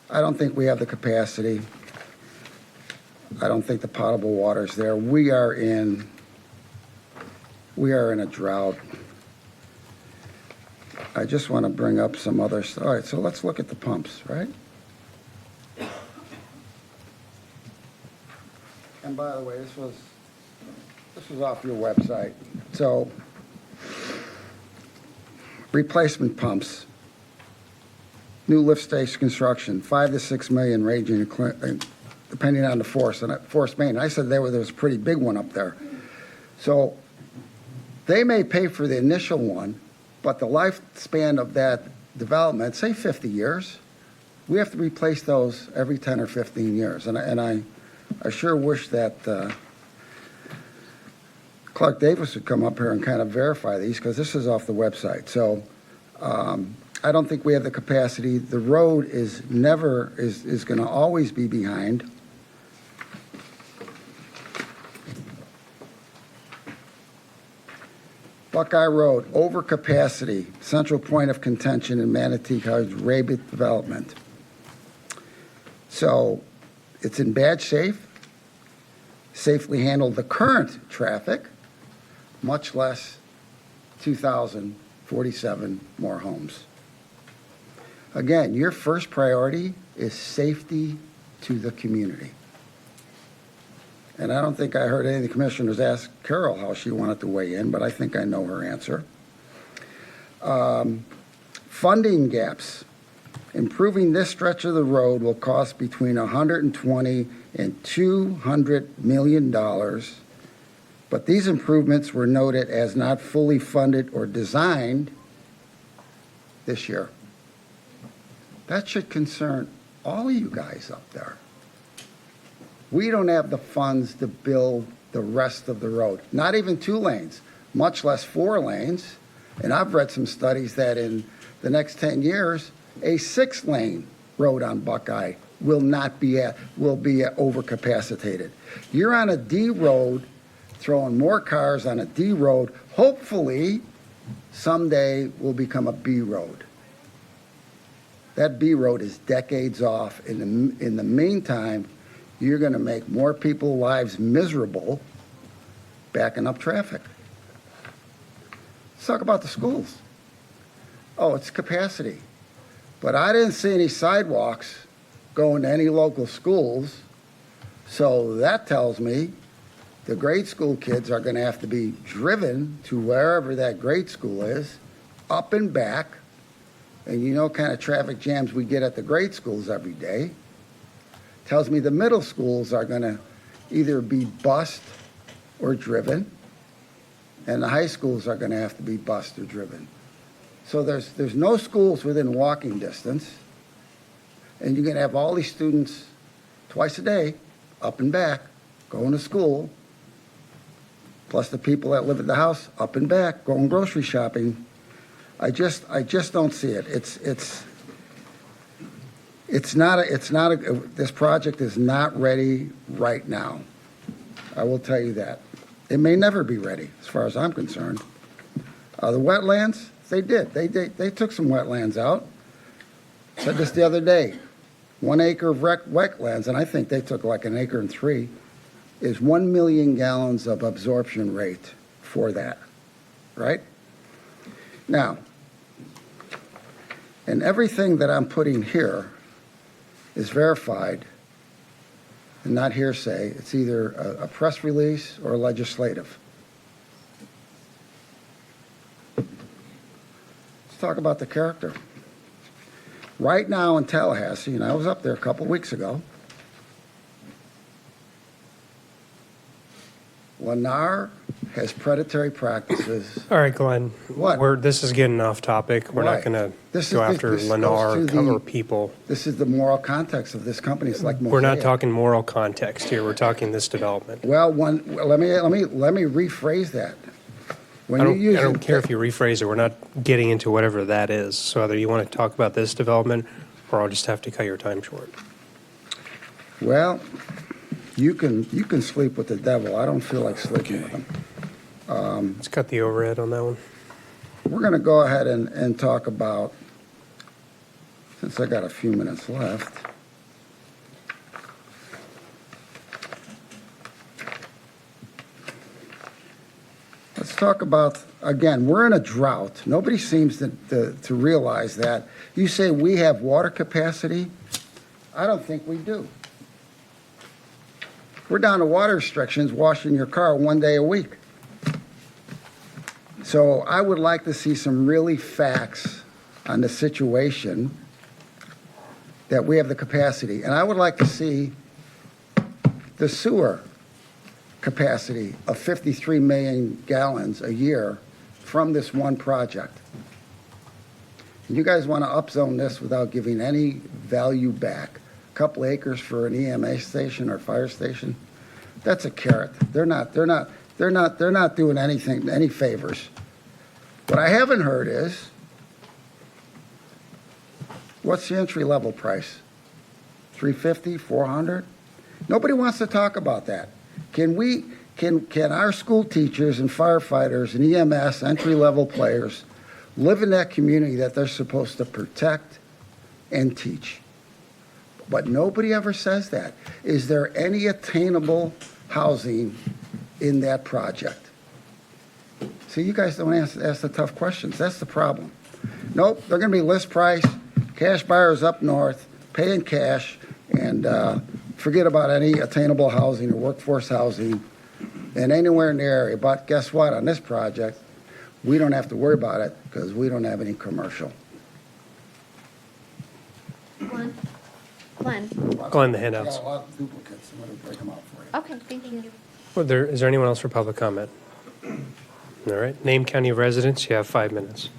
I don't think we have the capacity. I don't think the potable water is there. We are in a drought. I just want to bring up some other, all right, so let's look at the pumps, right? And by the way, this was off your website. So, replacement pumps, new lift station construction, 5 to 6 million ranging, depending on the force main. I said there was a pretty big one up there. So, they may pay for the initial one, but the lifespan of that development, say 50 years, we have to replace those every 10 or 15 years. And I sure wish that Clark Davis would come up here and kind of verify these, because this is off the website. So I don't think we have the capacity. The road is going to always be behind. Buckeye Road, overcapacity, central point of contention in Manatee College, Rabid development. So it's in bad shape, safely handled the current traffic, much less 2,047 more homes. Again, your first priority is safety to the community. And I don't think I heard any of the commissioners ask Carol how she wanted to weigh in, but I think I know her answer. Funding gaps. Improving this stretch of the road will cost between $120 and $200 million, but these improvements were noted as not fully funded or designed this year. That should concern all of you guys up there. We don't have the funds to build the rest of the road, not even 2 lanes, much less 4 lanes. And I've read some studies that in the next 10 years, a 6-lane road on Buckeye will be overcapacitated. You're on a D road, throwing more cars on a D road, hopefully someday will become a B road. That B road is decades off. In the meantime, you're going to make more people's lives miserable backing up traffic. Let's talk about the schools. Oh, it's capacity. But I didn't see any sidewalks going to any local schools, so that tells me the grade school kids are going to have to be driven to wherever that grade school is, up and back. And you know kind of traffic jams we get at the grade schools every day. Tells me the middle schools are going to either be bused or driven, and the high schools are going to have to be bused or driven. So there's no schools within walking distance, and you're going to have all these students twice a day, up and back, going to school, plus the people that live at the house, up and back, going grocery shopping. I just don't see it. This project is not ready right now. I will tell you that. It may never be ready, as far as I'm concerned. The wetlands, they did. They took some wetlands out. Said this the other day. 1 acre of wetlands, and I think they took like 1.3 acres, is 1 million gallons of absorption rate for that, right? Now, and everything that I'm putting here is verified and not hearsay. It's either a press release or legislative. Let's talk about the character. Right now in Tallahassee, and I was up there a couple weeks ago, Lennar has predatory practices. All right, Glenn. What? This is getting off topic. We're Why? not going to This go is- after this goes Lennar to the- or people. This is the moral context of this company. It's like We're not Mosaic. talking moral context here. We're talking this development. Well, let me rephrase that. When I you use don't care if you rephrase it. We're not getting into whatever that is. So either you want to talk about this development, or I'll just have to cut your time short. Well, you can sleep with the devil. I don't feel like sleeping with him. Let's cut the overhead on that one. We're going to go ahead and talk about, since I got a few minutes left. let's talk about, again, we're in a drought. Nobody seems to realize that. You say we have water capacity. I don't think we do. We're down to water restrictions, washing your car 1 day a week. So I would like to see some really facts on the situation that we have the capacity. And I would like to see the sewer capacity of 53 million gallons a year from this one project. And you guys want to upzone this without giving any value back. A couple acres for an EMA station or fire station, that's a carrot. They're not doing anything, any favors. What I haven't heard is, what's the entry level price? 350, 400? Nobody wants to talk about that. Can our school teachers and firefighters and EMS entry level players live in that community that they're supposed to protect and teach? But nobody ever says that. Is there any attainable housing in that project? See, you guys don't ask the tough questions. That's the problem. Nope, they're going to be list price, cash buyers up north, paying cash, and forget about any attainable housing or workforce housing and anywhere in the area. But guess what? On this project, we don't have to worry about it because we don't have any commercial. Glenn. Glenn, the handouts. Got a lot of duplicates. I'm going to break them out for you. Okay, thank you. Is there anyone else for public comment? All right. Name, county of residence. You have 5 minutes.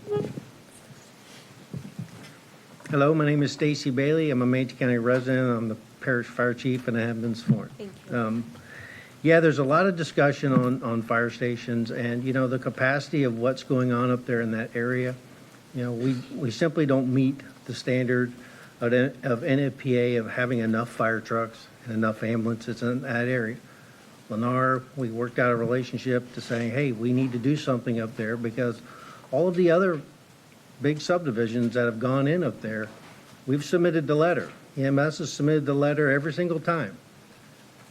Hello, my name is Stacy Bailey. I'm a Manatee County resident. I'm the parish fire chief, and I have been sworn. Thank you. Yeah, there's a lot of discussion on fire stations and, the capacity of what's going on up there in that area. We simply don't meet the standard of NFPA of having enough fire trucks and enough ambulances in that area. Lennar, we worked out a relationship to saying, hey, we need to do something up there because all of the other big subdivisions that have gone in up there, we've submitted the letter. EMS has submitted the letter every single time.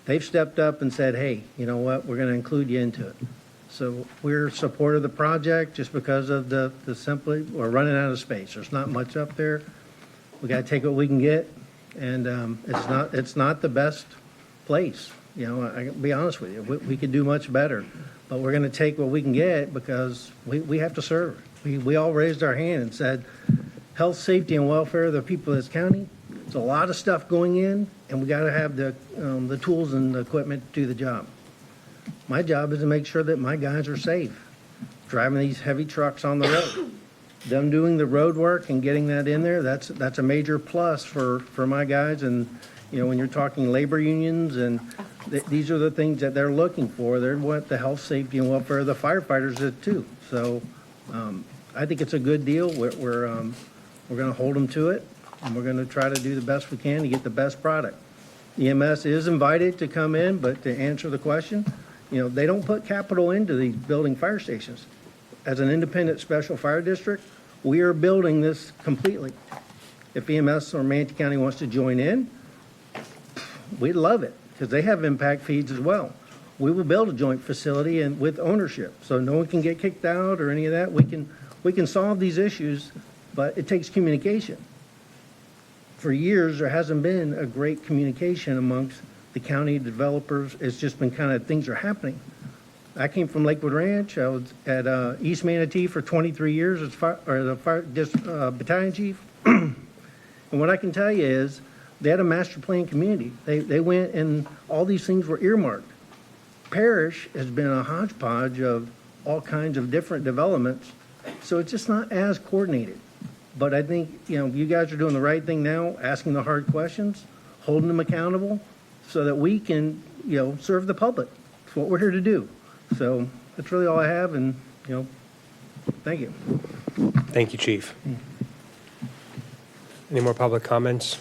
They've stepped up and said, hey, you know what, we're going to include you into it. So we're support of the project just because of the simply, we're running out of space. There's not much up there. We got to take what we can get, and it's not the best place. I can be honest with you. We could do much better, but we're going to take what we can get because we have to serve. We all raised our hand and said, health, safety, and welfare of the people of this county. It's a lot of stuff going in, and we got to have the tools and the equipment to do the job. My job is to make sure that my guys are safe, driving these heavy trucks on the road. Them doing the road work and getting that in there, that's a major plus for my guys. And, when you're talking labor unions, and these are the things that they're looking for. They want the health, safety, and welfare of the firefighters too. So I think it's a good deal. We're going to hold them to it, and we're going to try to do the best we can to get the best product. EMS is invited to come in, but to answer the question, they don't put capital into these building fire stations. As an independent special fire district, we are building this completely. If EMS or Manatee County wants to join in, we'd love it because they have impact fees as well. We will build a joint facility and with ownership, so no one can get kicked out or any of that. We can solve these issues, but it takes communication. For years, there hasn't been a great communication amongst the county developers. It's just been kind of things are happening. I came from Lakewood Ranch. I was at East Manatee for 23 years as battalion chief. And what I can tell you is they had a master plan community. They went and all these things were earmarked. Parish has been a hodgepodge of all kinds of different developments, so it's just not as coordinated. But I think, you guys are doing the right thing now, asking the hard questions, holding them accountable so that we can, serve the public. It's what we're here to do. So that's really all I have, and, thank you. Thank you, Chief. Any more public comments?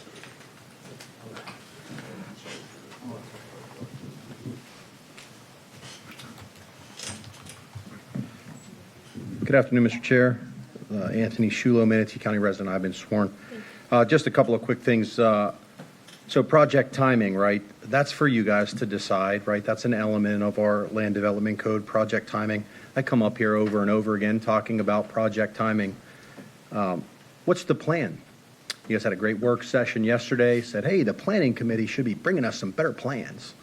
Good afternoon, Mr. Chair. Anthony Shulo, Manatee County resident. I've been sworn. Just a couple of quick things. So project timing, right? that's for you guys to decide, right? That's an element of our land development code, project timing. I come up here over and over again talking about project timing. What's the plan? You guys had a great work session yesterday, said, hey, the planning committee should be bringing us some better plans.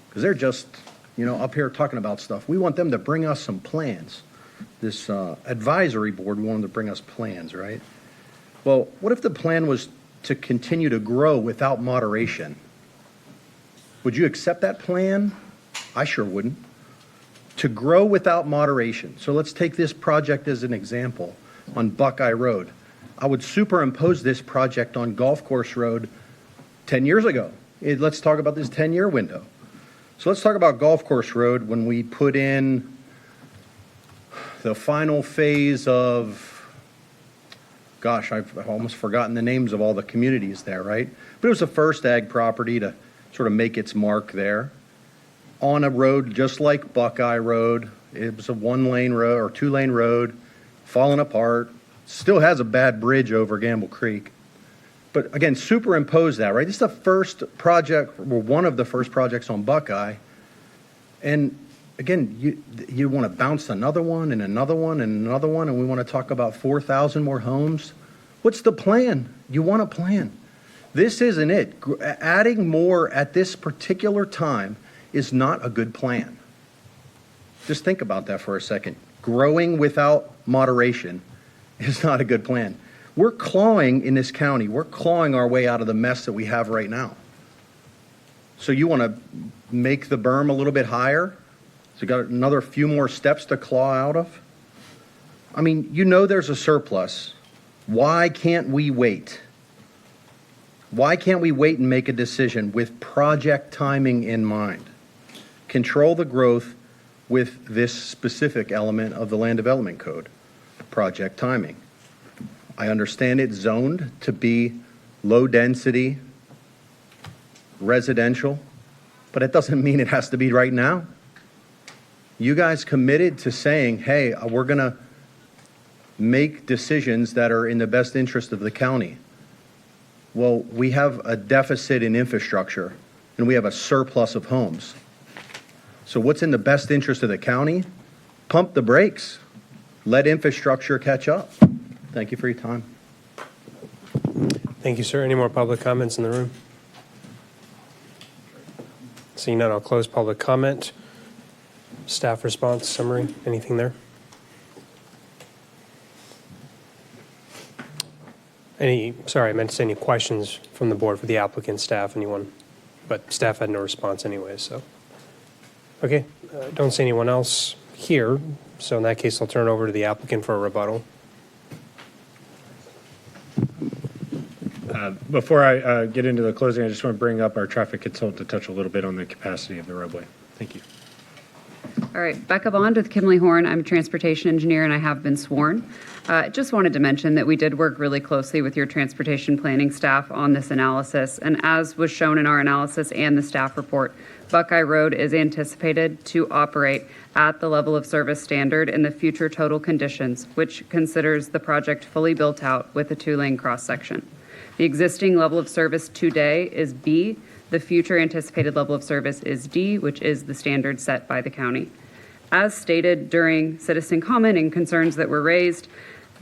Because they're just, up here talking about stuff. We want them to bring us some plans. This advisory board, we want them to bring us plans, right? Well, what if the plan was to continue to grow without moderation? Would you accept that plan? I sure wouldn't. To grow without moderation. So let's take this project as an example on Buckeye Road. I would superimpose this project on Golf Course Road 10 years ago. Let's talk about this 10-year window. So let's talk about Golf Course Road when we put in the final phase of, gosh, I've almost forgotten the names of all the communities there, right? But it was the first ag property to sort of make its mark there on a road just like Buckeye Road. It was a one-lane road or two-lane road, falling apart, still has a bad bridge over Gamble Creek. But again, superimpose that, right? This is the first project, or one of the first projects on Buckeye. And again, you want to bounce another one and another one and another one, and we want to talk about 4,000 more homes. What's the plan? You want a plan. This isn't it. Adding more at this particular time is not a good plan. Just think about that for a second. Growing without moderation is not a good plan. We're clawing in this county. We're clawing our way out of the mess that we have right now. So you want to make the berm a little bit higher? So you got another few more steps to claw out of? I mean, there's a surplus. Why can't we wait? Why can't we wait and make a decision with project timing in mind? Control the growth with this specific element of the land development code, project timing. I understand it's zoned to be low density residential, but it doesn't mean it has to be right now. You guys committed to saying, hey, we're going to make decisions that are in the best interest of the county. Well, we have a deficit in infrastructure and we have a surplus of homes. So what's in the best interest of the county? Pump the brakes. Let infrastructure catch up. Thank you for your time. Thank you, sir. Any more public comments in the room? Seeing none, I'll close public comment. Staff response summary, anything there? Sorry, I meant to say any questions from the board for the applicant, staff, anyone? But staff had no response anyway, so. Okay, don't see anyone else here, so in that case, I'll turn it over to the applicant for a rebuttal. Before I get into the closing, I just want to bring up our traffic consultant to touch a little bit on the capacity of the roadway. Thank you. All right, Becca Bond with Kimley Horn. I'm a transportation engineer and I have been sworn. Just wanted to mention that we did work really closely with your transportation planning staff on this analysis. And as was shown in our analysis and the staff report, Buckeye Road is anticipated to operate at the level of service standard in the future total conditions, which considers the project fully built out with a two-lane cross-section. The existing level of service today is B. The future anticipated level of service is D, which is the standard set by the county. As stated during citizen comment and concerns that were raised,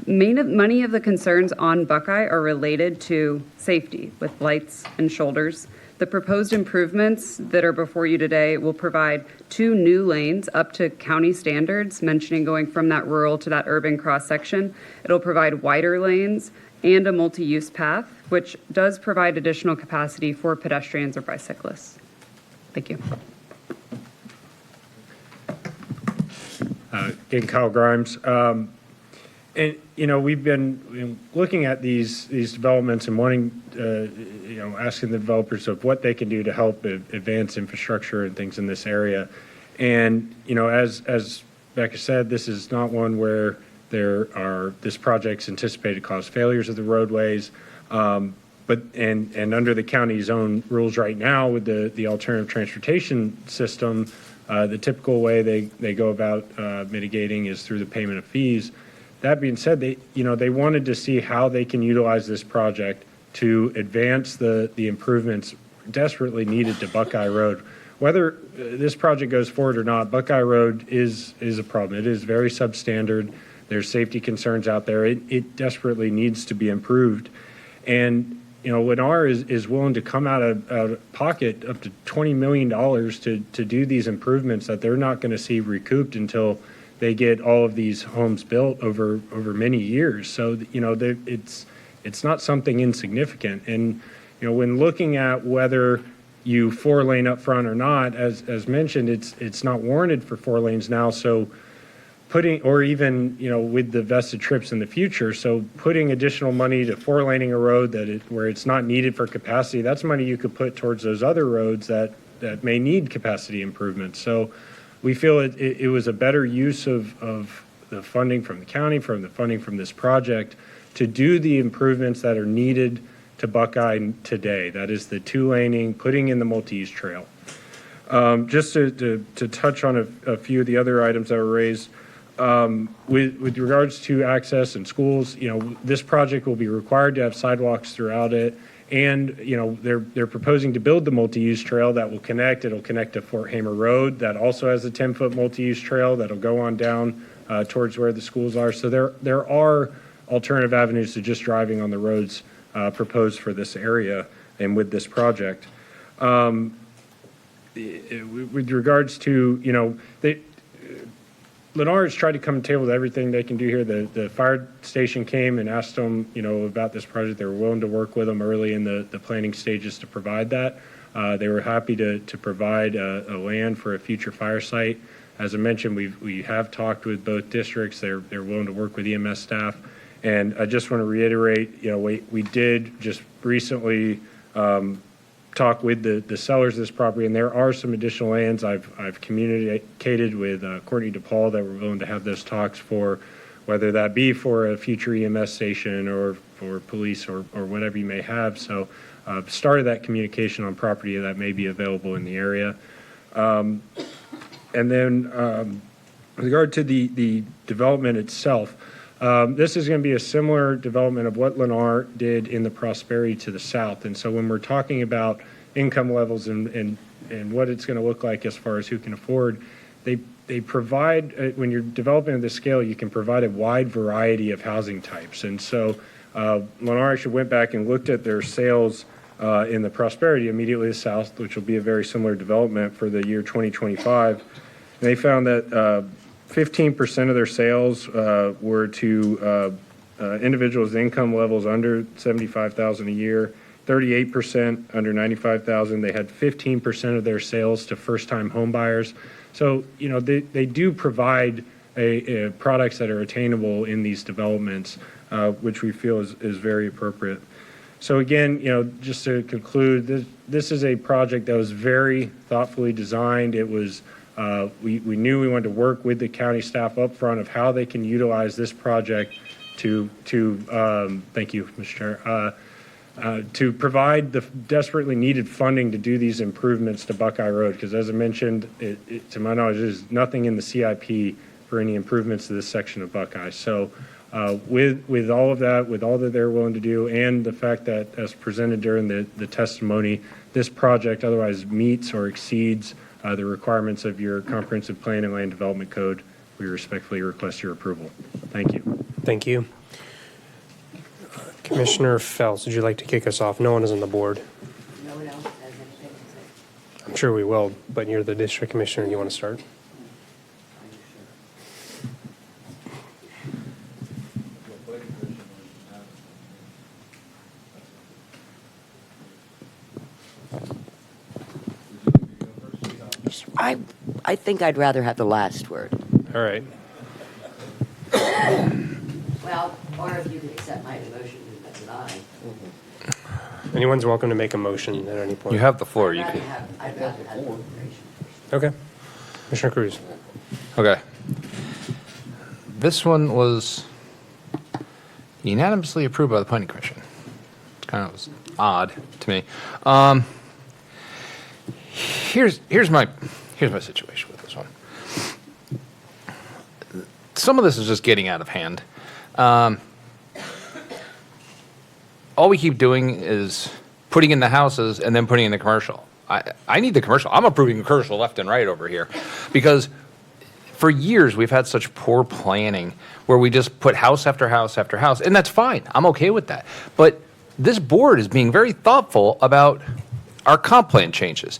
many of the concerns on Buckeye are related to safety with lights and shoulders. The proposed improvements that are before you today will provide 2 new lanes up to county standards, mentioning going from that rural to that urban cross-section. It'll provide wider lanes and a multi-use path, which does provide additional capacity for pedestrians or bicyclists. Thank you. Again, Kyle Grimes. And, we've been looking at these developments and wanting, asking the developers of what they can do to help advance infrastructure and things in this area. And, as Becca said, this is not one where this project's anticipated to cause failures of the roadways. But under the county's own rules right now with the alternative transportation system, the typical way they go about mitigating is through the payment of fees. That being said, they wanted to see how they can utilize this project to advance the improvements desperately needed to Buckeye Road. Whether this project goes forward or not, Buckeye Road is a problem. It is very substandard. There's safety concerns out there. It desperately needs to be improved. And, Lennar is willing to come out of pocket up to $20 million to do these improvements that they're not going to see recouped until they get all of these homes built over many years. So, it's not something insignificant. And, when looking at whether you 4-lane up front or not, as mentioned, it's not warranted for 4 lanes now. So putting, or even, with the vested trips in the future, so putting additional money to 4-laning a road where it's not needed for capacity, that's money you could put towards those other roads that may need capacity improvements. So we feel it was a better use of the funding from the county, from the funding from this project, to do the improvements that are needed to Buckeye today. That is the 2-laning, putting in the multi-use trail. Just to touch on a few of the other items that were raised, with regards to access and schools, this project will be required to have sidewalks throughout it. And, they're proposing to build the multi-use trail that will connect. It'll connect to Fort Hamer Road that also has a 10-foot multi-use trail that'll go on down towards where the schools are. So there are alternative avenues to just driving on the roads proposed for this area and with this project. With regards to, Lennar has tried to come to the table with everything they can do here. The fire station came and asked them, about this project. They were willing to work with them early in the planning stages to provide that. They were happy to provide a land for a future fire site. As I mentioned, we have talked with both districts. They're willing to work with EMS staff. And I just want to reiterate, we did just recently talk with the sellers of this property, and there are some additional lands. I've communicated with Courtney DePaul that we're willing to have those talks for, whether that be for a future EMS station or for police or whatever you may have. So started that communication on property that may be available in the area. And then with regard to the development itself, this is going to be a similar development of what Lennar did in the Prosperity to the south. And so when we're talking about income levels and what it's going to look like as far as who can afford, they provide, when you're developing at this scale, you can provide a wide variety of housing types. And so Lennar actually went back and looked at their sales in the Prosperity immediately to the south, which will be a very similar development for the year 2025. And they found that 15% of their sales were to individuals' income levels under $75,000 a year, 38% under $95,000. They had 15% of their sales to first-time home buyers. So, they do provide products that are attainable in these developments, which we feel is very appropriate. So again, just to conclude, this is a project that was very thoughtfully designed. It was we knew we wanted to work with the county staff up front of how they can utilize this project to thank you, Mr. Chair, to provide the desperately needed funding to do these improvements to Buckeye Road. Because as I mentioned, to my knowledge, there's nothing in the CIP for any improvements to this section of Buckeye. So with all of that, with all that they're willing to do, and the fact that as presented during the testimony, this project otherwise meets or exceeds the requirements of your comprehensive plan and land development code, we respectfully request your approval. Thank you. Thank you. Commissioner Fells, would you like to kick us off? No one is on the board. No one else has anything to say. I'm sure we will, but you're the district commissioner. You want to start? I think I'd rather have the last word. All right. Well, or if you could accept my motion, that's an aye. Anyone's welcome to make a motion at any point. You have the floor. You I'd can. rather have the information. Okay. Commissioner Cruz. Okay. This one was unanimously approved by the planning commission. It kind of was odd to me. Here's my situation with this one. Some of this is just getting out of hand. All we keep doing is putting in the houses and then putting in the commercial. I need the commercial. I'm approving commercial left and right over here because for years we've had such poor planning where we just put house after house after house, and that's fine. I'm okay with that. But this board is being very thoughtful about our comp plan changes.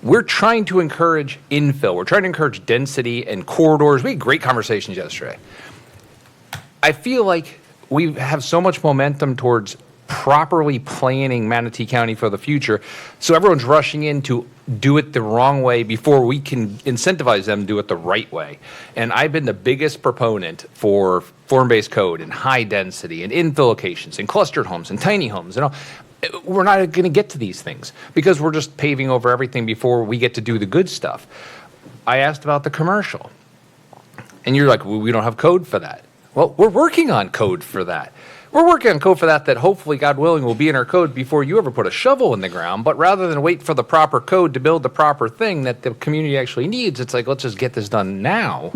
We're trying to encourage infill. We're trying to encourage density and corridors. We had great conversations yesterday. I feel like we have so much momentum towards properly planning Manatee County for the future, so everyone's rushing in to do it the wrong way before we can incentivize them to do it the right way. And I've been the biggest proponent for form-based code and high density and infill locations and clustered homes and tiny homes and all. We're not going to get to these things because we're just paving over everything before we get to do the good stuff. I asked about the commercial, and you're like, well, we don't have code for that. Well, we're working on code for that. We're working on code for that hopefully, God willing, will be in our code before you ever put a shovel in the ground. But rather than wait for the proper code to build the proper thing that the community actually needs, it's like, let's just get this done now.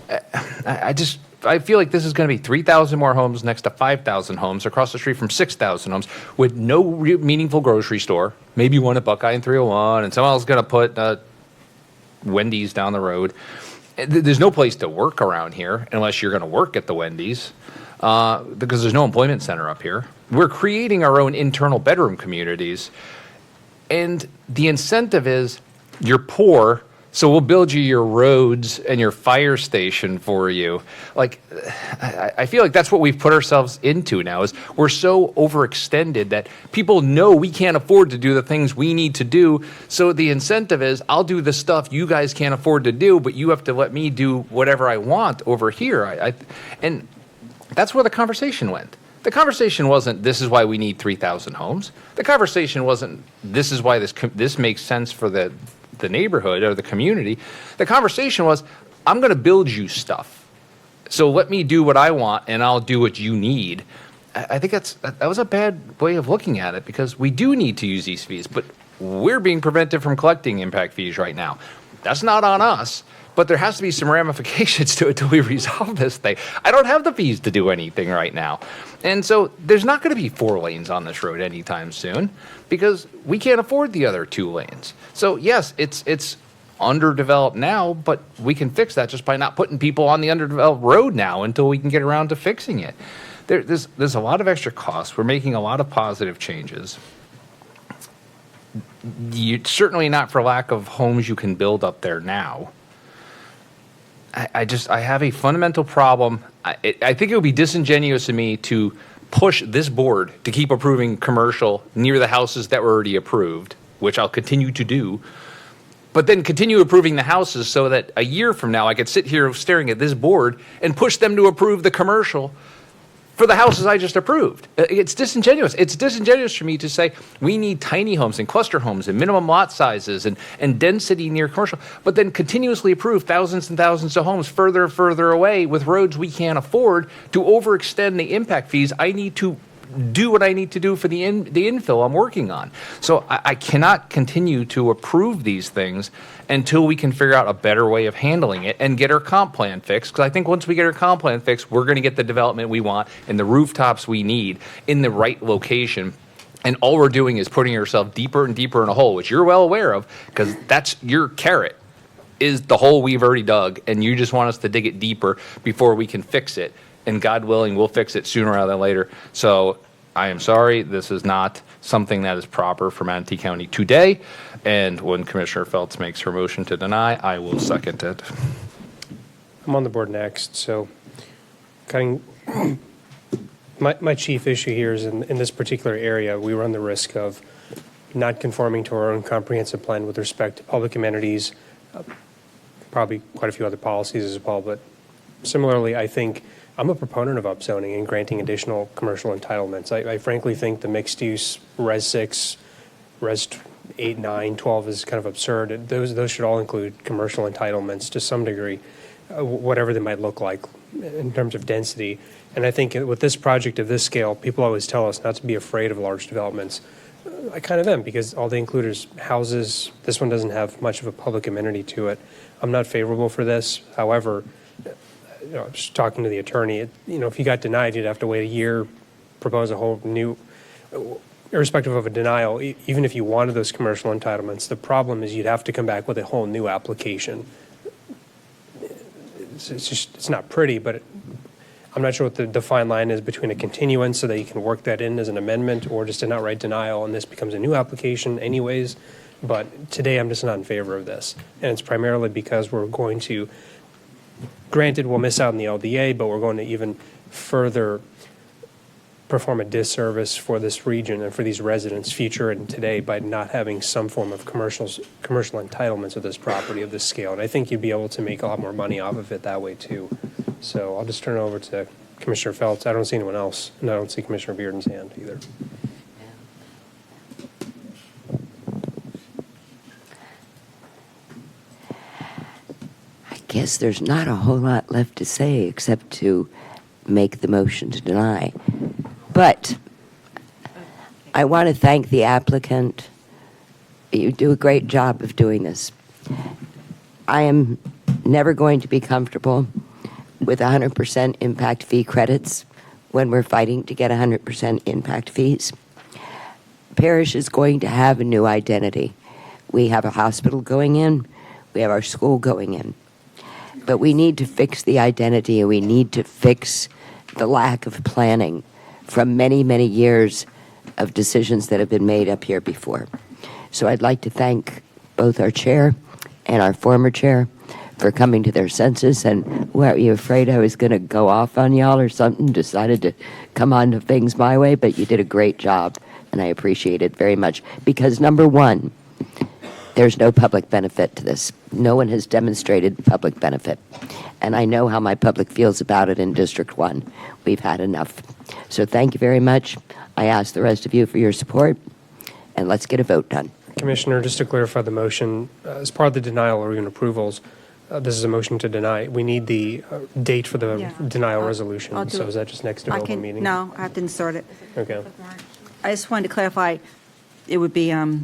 I feel like this is going to be 3,000 more homes next to 5,000 homes across the street from 6,000 homes with no meaningful grocery store, maybe one at Buckeye and 301, and someone else is going to put Wendy's down the road. There's no place to work around here unless you're going to work at the Wendy's. Because there's no employment center up here. We're creating our own internal bedroom communities. And the incentive is you're poor, so we'll build you your roads and your fire station for you. Like, I feel like that's what we've put ourselves into now is we're so overextended that people know we can't afford to do the things we need to do. So the incentive is I'll do the stuff you guys can't afford to do, but you have to let me do whatever I want over here. And that's where the conversation went. The conversation wasn't, this is why we need 3,000 homes. The conversation wasn't, this is why this makes sense for the neighborhood or the community. The conversation was, I'm going to build you stuff. So let me do what I want and I'll do what you need. I think that was a bad way of looking at it because we do need to use these fees, but we're being prevented from collecting impact fees right now. That's not on us. But there has to be some ramifications to it till we resolve this thing. I don't have the fees to do anything right now. And so there's not going to be 4 lanes on this road anytime soon because we can't afford the other 2 lanes. So yes, it's underdeveloped now, but we can fix that just by not putting people on the underdeveloped road now until we can get around to fixing it. There's a lot of extra costs. We're making a lot of positive changes. Certainly not for lack of homes you can build up there now. I have a fundamental problem. I think it would be disingenuous of me to push this board to keep approving commercial near the houses that were already approved, which I'll continue to do, but then continue approving the houses so that a year from now I could sit here staring at this board and push them to approve the commercial for the houses I just approved. It's disingenuous. It's disingenuous for me to say we need tiny homes and cluster homes and minimum lot sizes and density near commercial, but then continuously approve thousands and thousands of homes further and further away with roads we can't afford to overextend the impact fees. I need to do what I need to do for the infill I'm working on. So I cannot continue to approve these things until we can figure out a better way of handling it and get our comp plan fixed. Because I think once we get our comp plan fixed, we're going to get the development we want and the rooftops we need in the right location. And all we're doing is putting ourselves deeper and deeper in a hole, which you're well aware of, because that's your carrot, is the hole we've already dug, and you just want us to dig it deeper before we can fix it. And God willing, we'll fix it sooner rather than later. So I am sorry, this is not something that is proper for Manatee County today. And when Commissioner Feltz makes her motion to deny, I will second it. I'm on the board next, so my chief issue here is in this particular area, we run the risk of not conforming to our own comprehensive plan with respect to public amenities, probably quite a few other policies as well, but similarly, I think I'm a proponent of upzoning and granting additional commercial entitlements. I frankly think the mixed use Res 6, Res 8, 9, 12 is kind of absurd. Those should all include commercial entitlements to some degree, whatever they might look like in terms of density. And I think with this project of this scale, people always tell us not to be afraid of large developments. I kind of am, because all they include is houses. This one doesn't have much of a public amenity to it. I'm not favorable for this. However, just talking to the attorney, if you got denied, you'd have to wait a year, propose a whole new. irrespective of a denial, even if you wanted those commercial entitlements, the problem is you'd have to come back with a whole new application. It's not pretty, but I'm not sure what the fine line is between a continuance so that you can work that in as an amendment or just an outright denial and this becomes a new application anyways. But today I'm just not in favor of this. And it's primarily because we're going to, granted, we'll miss out on the LDA, but we're going to even further perform a disservice for this region and for these residents future and today by not having some form of commercial entitlements of this property of this scale. And I think you'd be able to make a lot more money off of it that way too. So I'll just turn it over to Commissioner Feltz. I don't see anyone else, and I don't see Commissioner Bearden's hand either. I guess there's not a whole lot left to say except to make the motion to deny. But I want to thank the applicant. You do a great job of doing this. I am never going to be comfortable with 100% impact fee credits when we're fighting to get 100% impact fees. Parish is going to have a new identity. We have a hospital going in, we have our school going in. But we need to fix the identity and we need to fix the lack of planning from many, many years of decisions that have been made up here before. So I'd like to thank both our chair and our former chair for coming to their senses. And were you afraid I was going to go off on y'all or something? Decided to come on to things my way, but you did a great job, and I appreciate it very much. Because number one, there's no public benefit to this. No one has demonstrated public benefit. And I know how my public feels about it in District 1. We've had enough. So thank you very much. I ask the rest of you for your support, and let's get a vote done. Commissioner, just to clarify the motion, as part of the denial or even approvals, this is a motion to deny. We need the date for the denial resolution. I'll do So it. is that just next available meeting? No, I have to insert it. Okay. I just wanted to clarify, it would be, die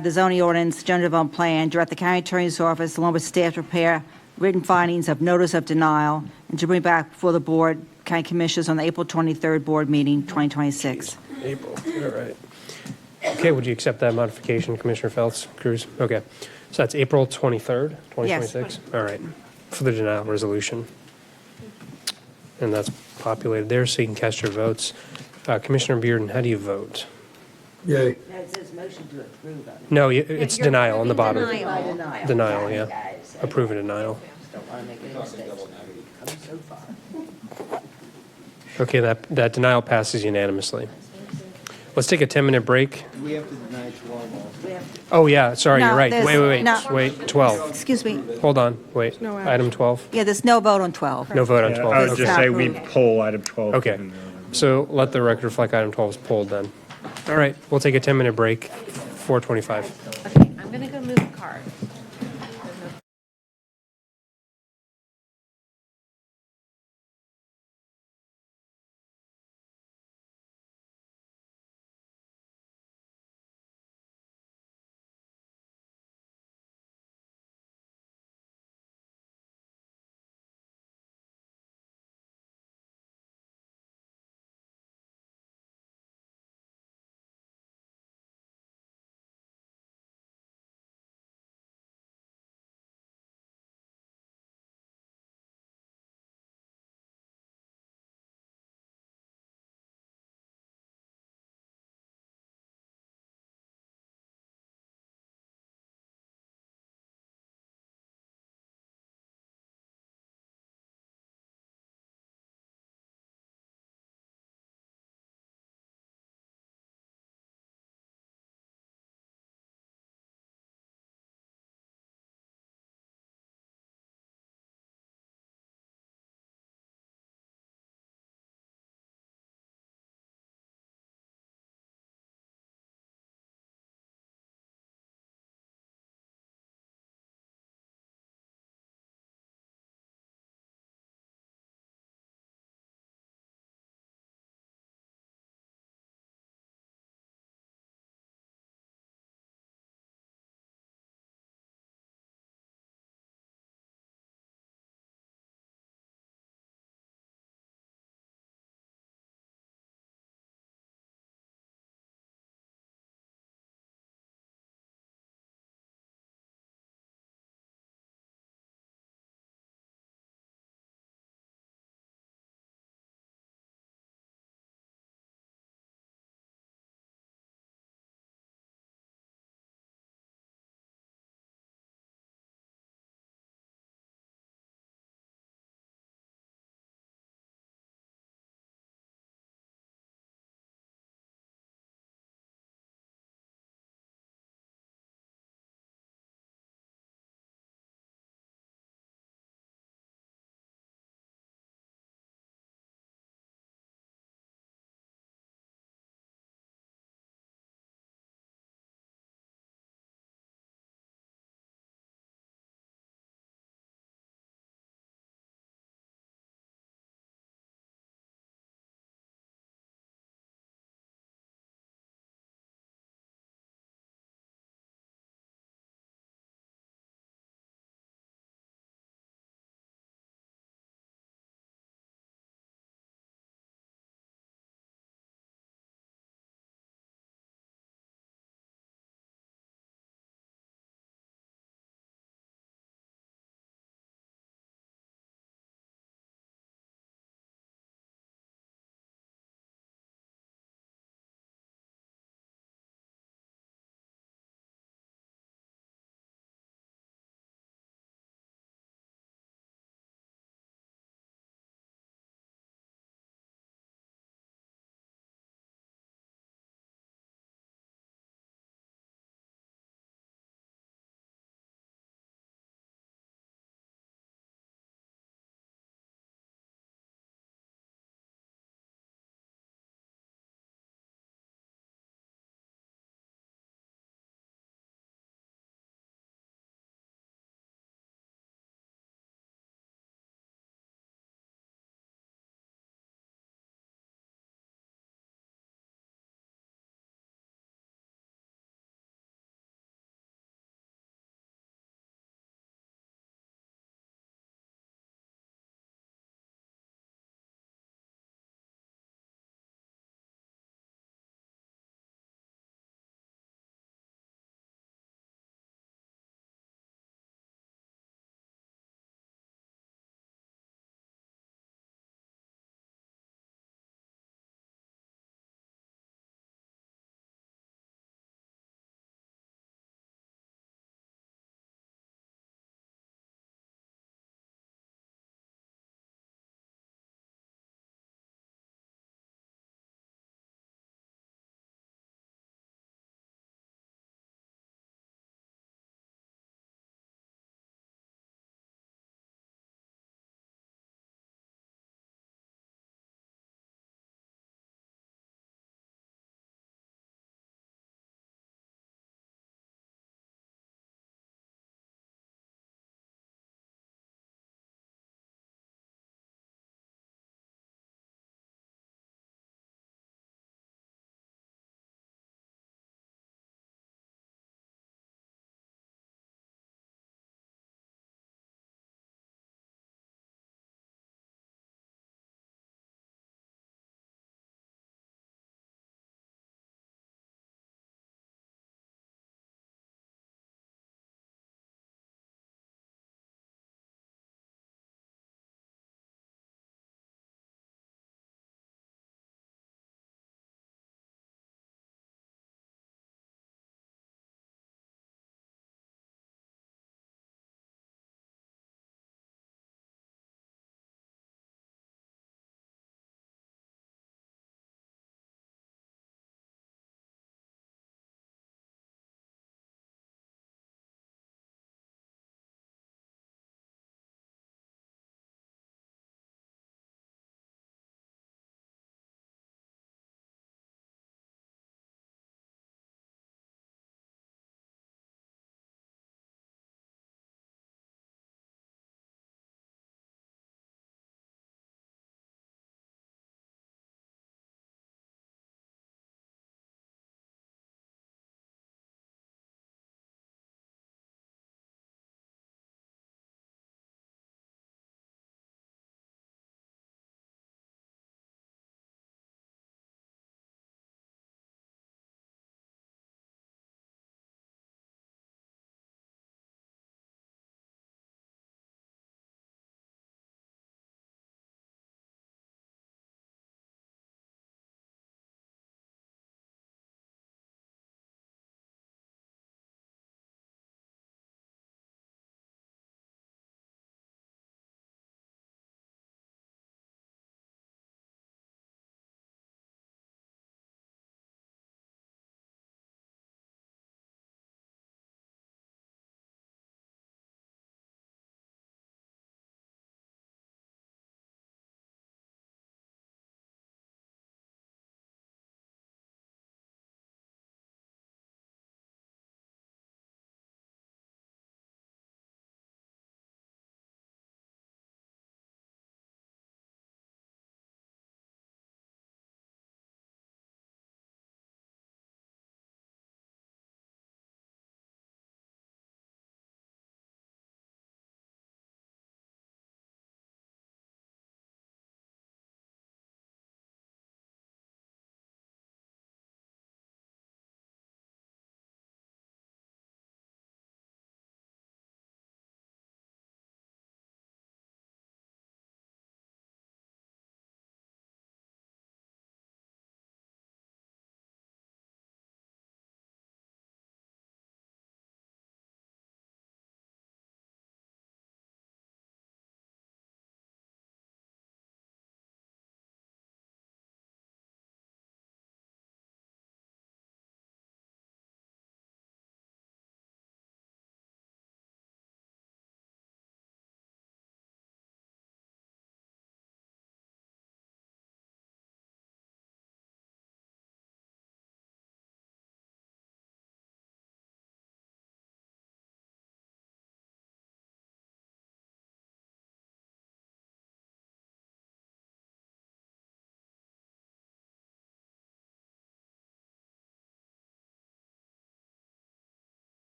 the zoning ordinance, general development plan, direct the county attorney's office along with staff to prepare written findings of notice of denial and to bring back before the board, county commissioners on the April 23rd board meeting, 2026. April, all right. Okay, would you accept that modification, Commissioner Feltz, Cruz? Okay. So that's April 23rd, 2026? All right, for the denial resolution. And that's populated there, so you can cast your votes. Commissioner Bearden, how do you vote? Yay. It says motion to approve. No, it's denial on the bottom. Denial. Denial, yeah. Approve and denial. Don't want to make any mistakes. Come so far. Okay, that denial passes unanimously. Let's take a 10-minute break. We have to deny 12. Oh, yeah, sorry, No, you're right. there's- Wait, no. wait, 12. Excuse me. Hold on, wait. No action. Item 12? Yeah, there's no vote on 12. No vote on Yeah, 12. I would Okay. just say we pull item 12. Okay, given the- so let the record reflect item 12 is pulled then. All right, we'll take a 10-minute break, 4:25. Okay, I'm going to go move the card.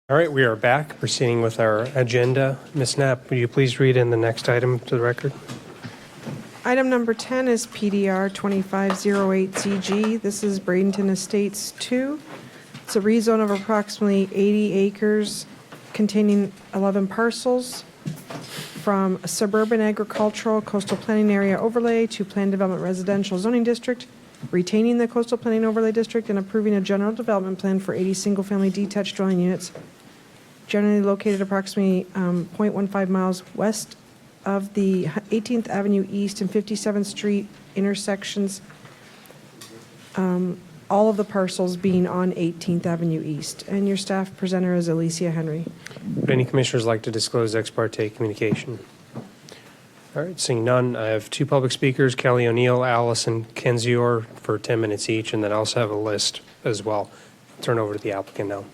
All right, we are back, proceeding with our agenda. Ms. Knapp, will you please read in the next item to the record? Item number 10 is PDR 2508ZG. This is Bradenton Estates 2. It's a rezone of approximately 80 acres containing 11 parcels from a suburban agricultural coastal planning area overlay to planned development residential zoning district, retaining the coastal planning overlay district and approving a general development plan for 80 single-family detached dwelling units generally located approximately 0.15 miles west of the 18th Avenue East and 57th Street intersections, all of the parcels being on 18th Avenue East. And your staff presenter is Alicia Henry. Would any commissioners like to disclose ex parte communication? All right, seeing none, I have two public speakers, Kelly O'Neill, Allison Kenzior, for 10 minutes each, and then I also have a list as well. I'll turn over to the applicant now.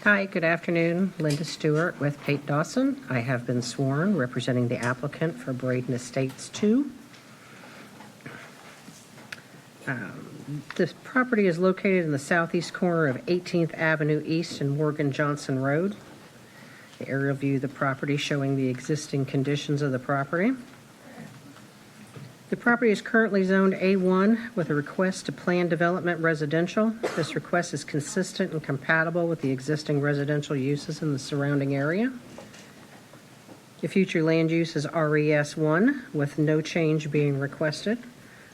Hi, good afternoon. Linda Stewart with Kate Dawson. I have been sworn representing the applicant for Braden Estates 2. This property is located in the southeast corner of 18th Avenue East and Morgan Johnson Road. The aerial view of the property showing the existing conditions of the property. The property is currently zoned A1 with a request to plan development residential. This request is consistent and compatible with the existing residential uses in the surrounding area. The future land use is RES1 with no change being requested.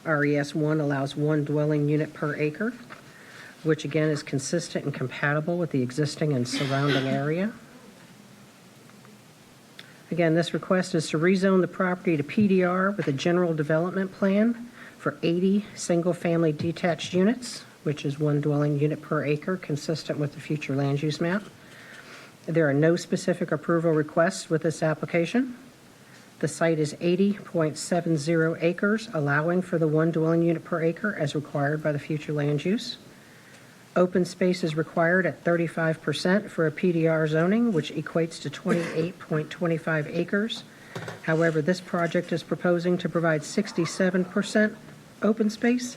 RES1 allows one dwelling unit per acre, which again is consistent and compatible with the existing and surrounding area. Again, this request is to rezone the property to PDR with a general development plan for 80 single-family detached units, which is one dwelling unit per acre, consistent with the future land use map. There are no specific approval requests with this application. The site is 80.70 acres, allowing for the one dwelling unit per acre as required by the future land use. Open space is required at 35% for a PDR zoning, which equates to 28.25 acres. However, this project is proposing to provide 67% open space,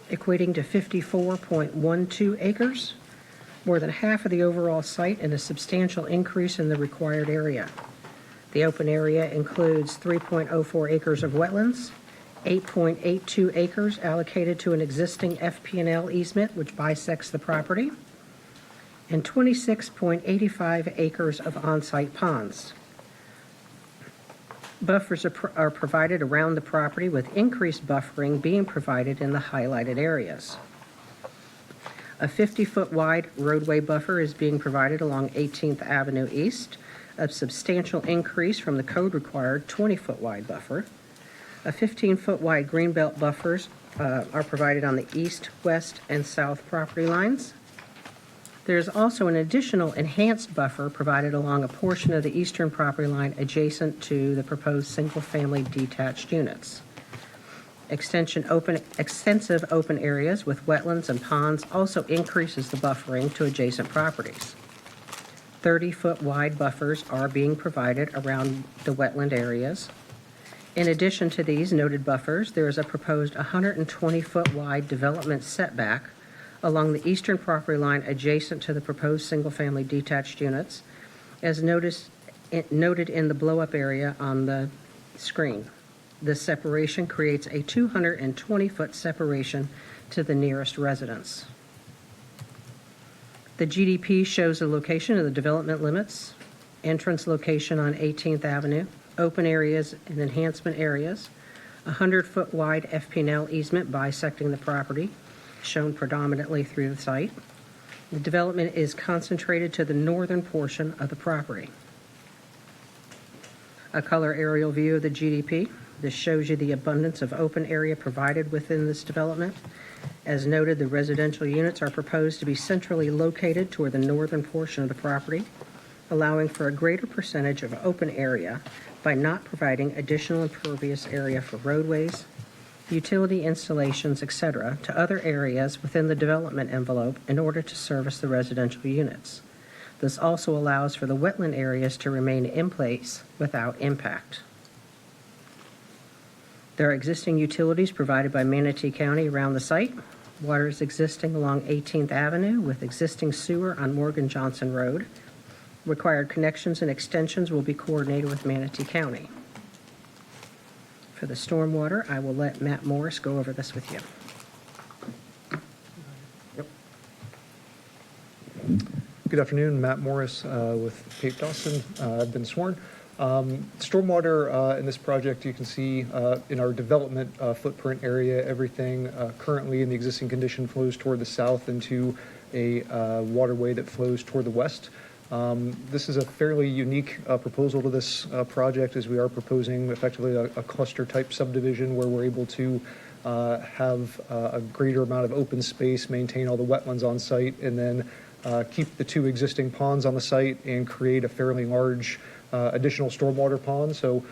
equating to 54.12 acres, more than half of the overall site and a substantial increase in the required area. The open area includes 3.04 acres of wetlands, 8.82 acres allocated to an existing FP&L easement which bisects the property, and 26.85 acres of on-site ponds. Buffers are provided around the property, with increased buffering being provided in the highlighted areas. A 50-foot wide roadway buffer is being provided along 18th Avenue East, a substantial increase from the code required 20-foot wide buffer. A 15-foot wide greenbelt buffers are provided on the east, west, and south property lines. There's also an additional enhanced buffer provided along a portion of the eastern property line adjacent to the proposed single-family detached units. Extensive open areas with wetlands and ponds also increases the buffering to adjacent properties. 30-foot wide buffers are being provided around the wetland areas. In addition to these noted buffers, there is a proposed 120-foot wide development setback along the eastern property line adjacent to the proposed single-family detached units, as noted in the blow-up area on the screen. This separation creates a 220-foot separation to the nearest residence. The GDP shows the location of the development limits, entrance location on 18th Avenue, open areas and enhancement areas, a 100-foot wide FP&L easement bisecting the property, shown predominantly through the site. The development is concentrated to the northern portion of the property. A color aerial view of the GDP. This shows you the abundance of open area provided within this development. As noted, the residential units are proposed to be centrally located toward the northern portion of the property, allowing for a greater percentage of open area by not providing additional impervious area for roadways, utility installations, etc., to other areas within the development envelope in order to service the residential units. This also allows for the wetland areas to remain in place without impact. There are existing utilities provided by Manatee County around the site. Water is existing along 18th Avenue with existing sewer on Morgan Johnson Road. Required connections and extensions will be coordinated with Manatee County. For the stormwater, I will let Matt Morris go over this with you. Good afternoon, Matt Morris with Cape Dawson. I've been sworn. Stormwater in this project, you can see in our development footprint area, everything currently in the existing condition flows toward the south into a waterway that flows toward the west. This is a fairly unique proposal to this project, as we are proposing effectively a cluster type subdivision where we're able to have a greater amount of open space, maintain all the wetlands on site, and then keep the two existing ponds on the site and create a fairly large additional stormwater pond. So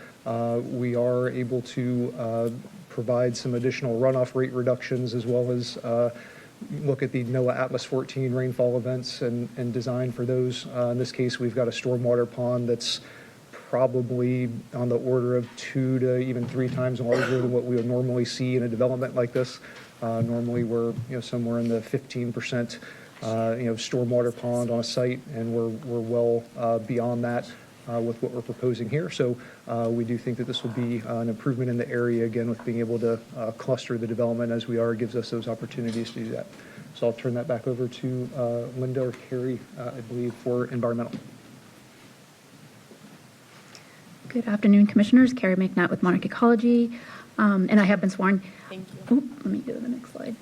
we are able to provide some additional runoff rate reductions, as well as look at the NOAA Atlas 14 rainfall events and design for those. In this case, we've got a stormwater pond that's probably on the order of 2 to even 3 times larger than what we would normally see in a development like this. Normally, we're somewhere in the 15% stormwater pond on a site, and we're well beyond that with what we're proposing here. So we do think that this will be an improvement in the area, again, with being able to cluster the development as we are, gives us those opportunities to do that. So I'll turn that back over to Linda or Carrie, I believe, for environmental. Good afternoon, Commissioners. Carrie McNatt with Monarch Ecology, and I have been sworn. Thank you. Oop, let me go to the next slide.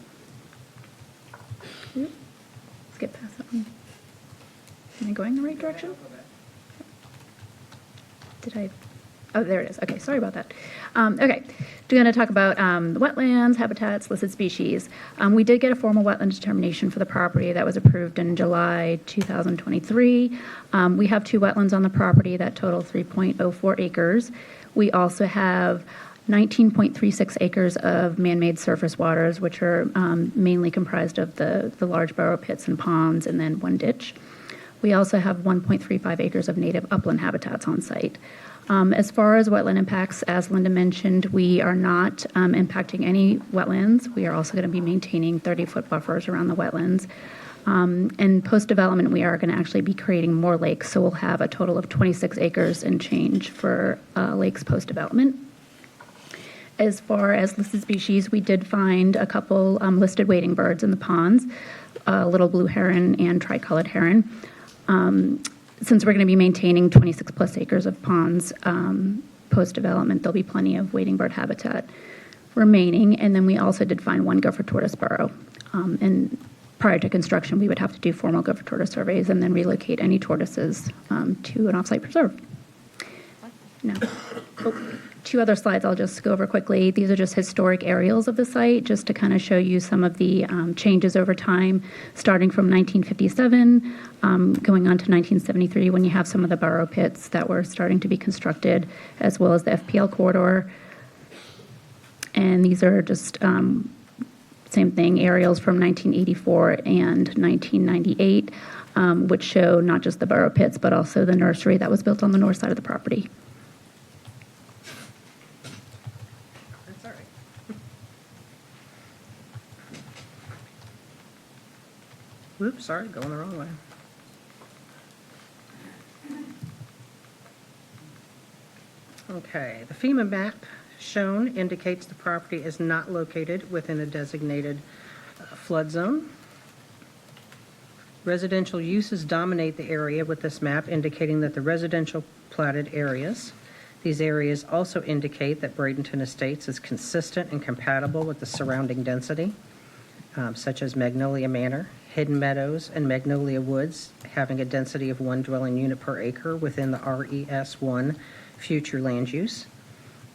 Oop, skip past that one. Am I going the right direction? Did I? Oh, there it is. Okay, sorry about that. Okay, we're going to talk about the wetlands, habitats, listed species. We did get a formal wetland determination for the property that was approved in July 2023. We have 2 wetlands on the property that total 3.04 acres. We also have 19.36 acres of man-made surface waters, which are mainly comprised of the large burrow pits and ponds, and then 1 ditch. We also have 1.35 acres of native upland habitats on site. As far as wetland impacts, as Linda mentioned, we are not impacting any wetlands. We are also going to be maintaining 30-foot buffers around the wetlands. And post-development, we are going to actually be creating more lakes, so we'll have a total of 26 acres and change for lakes post-development. As far as listed species, we did find a couple listed wading birds in the ponds, little blue heron and tricolored heron. Since we're going to be maintaining 26 plus acres of ponds post-development, there'll be plenty of wading bird habitat remaining. And then we also did find 1 gopher tortoise burrow. And prior to construction, we would have to do formal gopher tortoise surveys and then relocate any tortoises to an offsite preserve. Now, 2 other slides I'll just go over quickly. These are just historic aerials of the site, just to kind of show you some of the changes over time, starting from 1957, going on to 1973, when you have some of the burrow pits that were starting to be constructed, as well as the FPL corridor. And these are just same thing, aerials from 1984 and 1998, which show not just the burrow pits, but also the nursery that was built on the north side of the property. Oops, sorry, going the wrong way. Okay, the FEMA map shown indicates the property is not located within a designated flood zone. Residential uses dominate the area with this map, indicating that the residential platted areas. These areas also indicate that Bradenton Estates is consistent and compatible with the surrounding density, such as Magnolia Manor, Hidden Meadows, and Magnolia Woods, having a density of 1 dwelling unit per acre within the RES1 future land use.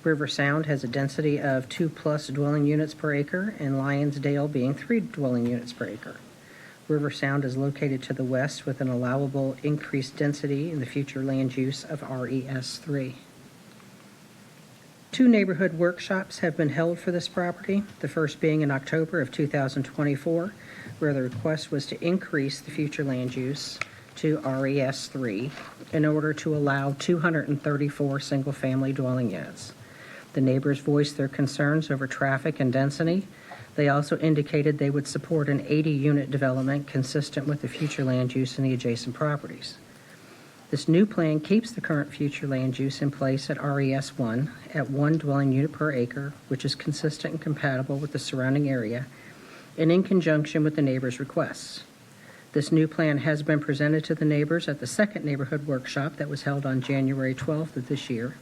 River Sound has a density of 2+ dwelling units per acre, and Lionsdale being 3 dwelling units per acre. River Sound is located to the west with an allowable increased density in the future land use of RES3. 2 neighborhood workshops have been held for this property, the first being in October of 2024, where the request was to increase the future land use to RES3 in order to allow 234 single-family dwelling units. The neighbors voiced their concerns over traffic and density. They also indicated they would support an 80-unit development consistent with the future land use in the adjacent properties. This new plan keeps the current future land use in place at RES 1 at 1 dwelling unit per acre, which is consistent and compatible with the surrounding area, and in conjunction with the neighbors' requests. This new plan has been presented to the neighbors at the second neighborhood workshop that was held on January 12th of this year.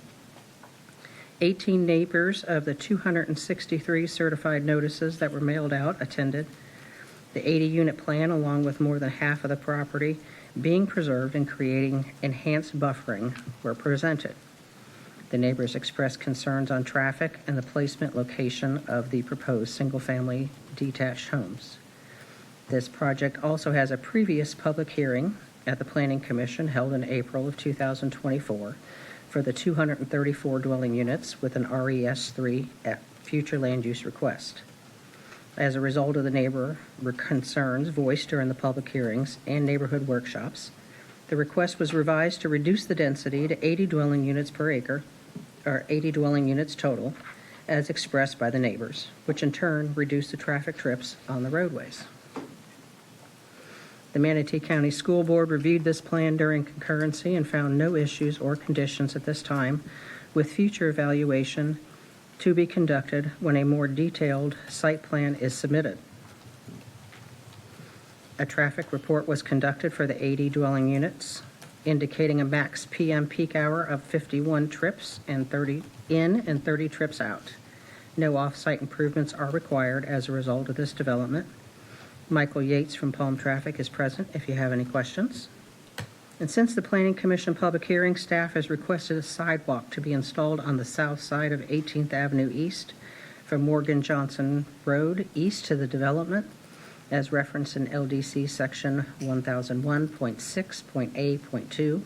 18 neighbors of the 263 certified notices that were mailed out attended. The 80-unit plan, along with more than half of the property being preserved and creating enhanced buffering, were presented. The neighbors expressed concerns on traffic and the placement location of the proposed single-family detached homes. This project also has a previous public hearing at the Planning Commission held in April of 2024 for the 234 dwelling units with an RES 3 future land use request. As a result of the neighbor concerns voiced during the public hearings and neighborhood workshops, the request was revised to reduce the density to 80 dwelling units per acre, or 80 dwelling units total, as expressed by the neighbors, which in turn reduced the traffic trips on the roadways. The Manatee County School Board reviewed this plan during concurrency and found no issues or conditions at this time, with future evaluation to be conducted when a more detailed site plan is submitted. A traffic report was conducted for the 80 dwelling units, indicating a max PM peak hour of 51 trips and 30 in and 30 trips out. No off-site improvements are required as a result of this development. Michael Yates from Palm Traffic is present if you have any questions. And since the Planning Commission public hearing, staff has requested a sidewalk to be installed on the south side of 18th Avenue East from Morgan Johnson Road east to the development, as referenced in LDC section 1001.6.A.2.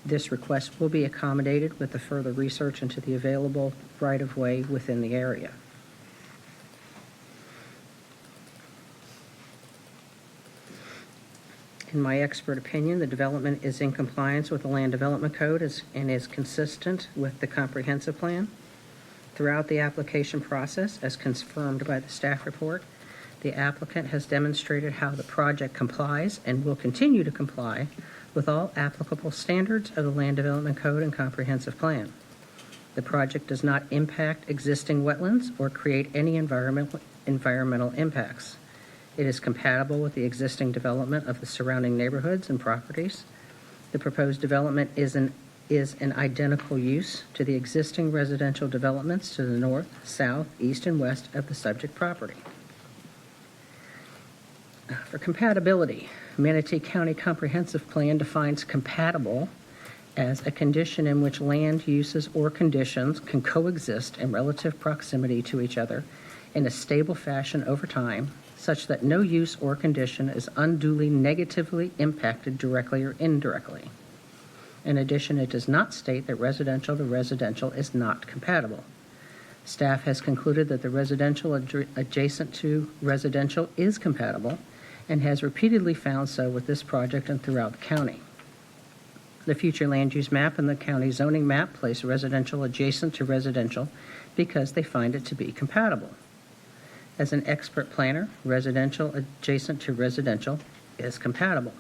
This request will be accommodated with the further research into the available right-of-way within the area. In my expert opinion, the development is in compliance with the Land Development Code and is consistent with the comprehensive plan. Throughout the application process, as confirmed by the staff report, the applicant has demonstrated how the project complies and will continue to comply with all applicable standards of the Land Development Code and comprehensive plan. The project does not impact existing wetlands or create any environmental impacts. It is compatible with the existing development of the surrounding neighborhoods and properties. The proposed development is an identical use to the existing residential developments to the north, south, east, and west of the subject property. For compatibility, Manatee County Comprehensive Plan defines compatible as a condition in which land uses or conditions can coexist in relative proximity to each other in a stable fashion over time, such that no use or condition is unduly negatively impacted directly or indirectly. In addition, it does not state that residential to residential is not compatible. Staff has concluded that the residential adjacent to residential is compatible and has repeatedly found so with this project and throughout the county. The future land use map and the county zoning map place residential adjacent to residential because they find it to be compatible. As an expert planner, residential adjacent to residential is compatible.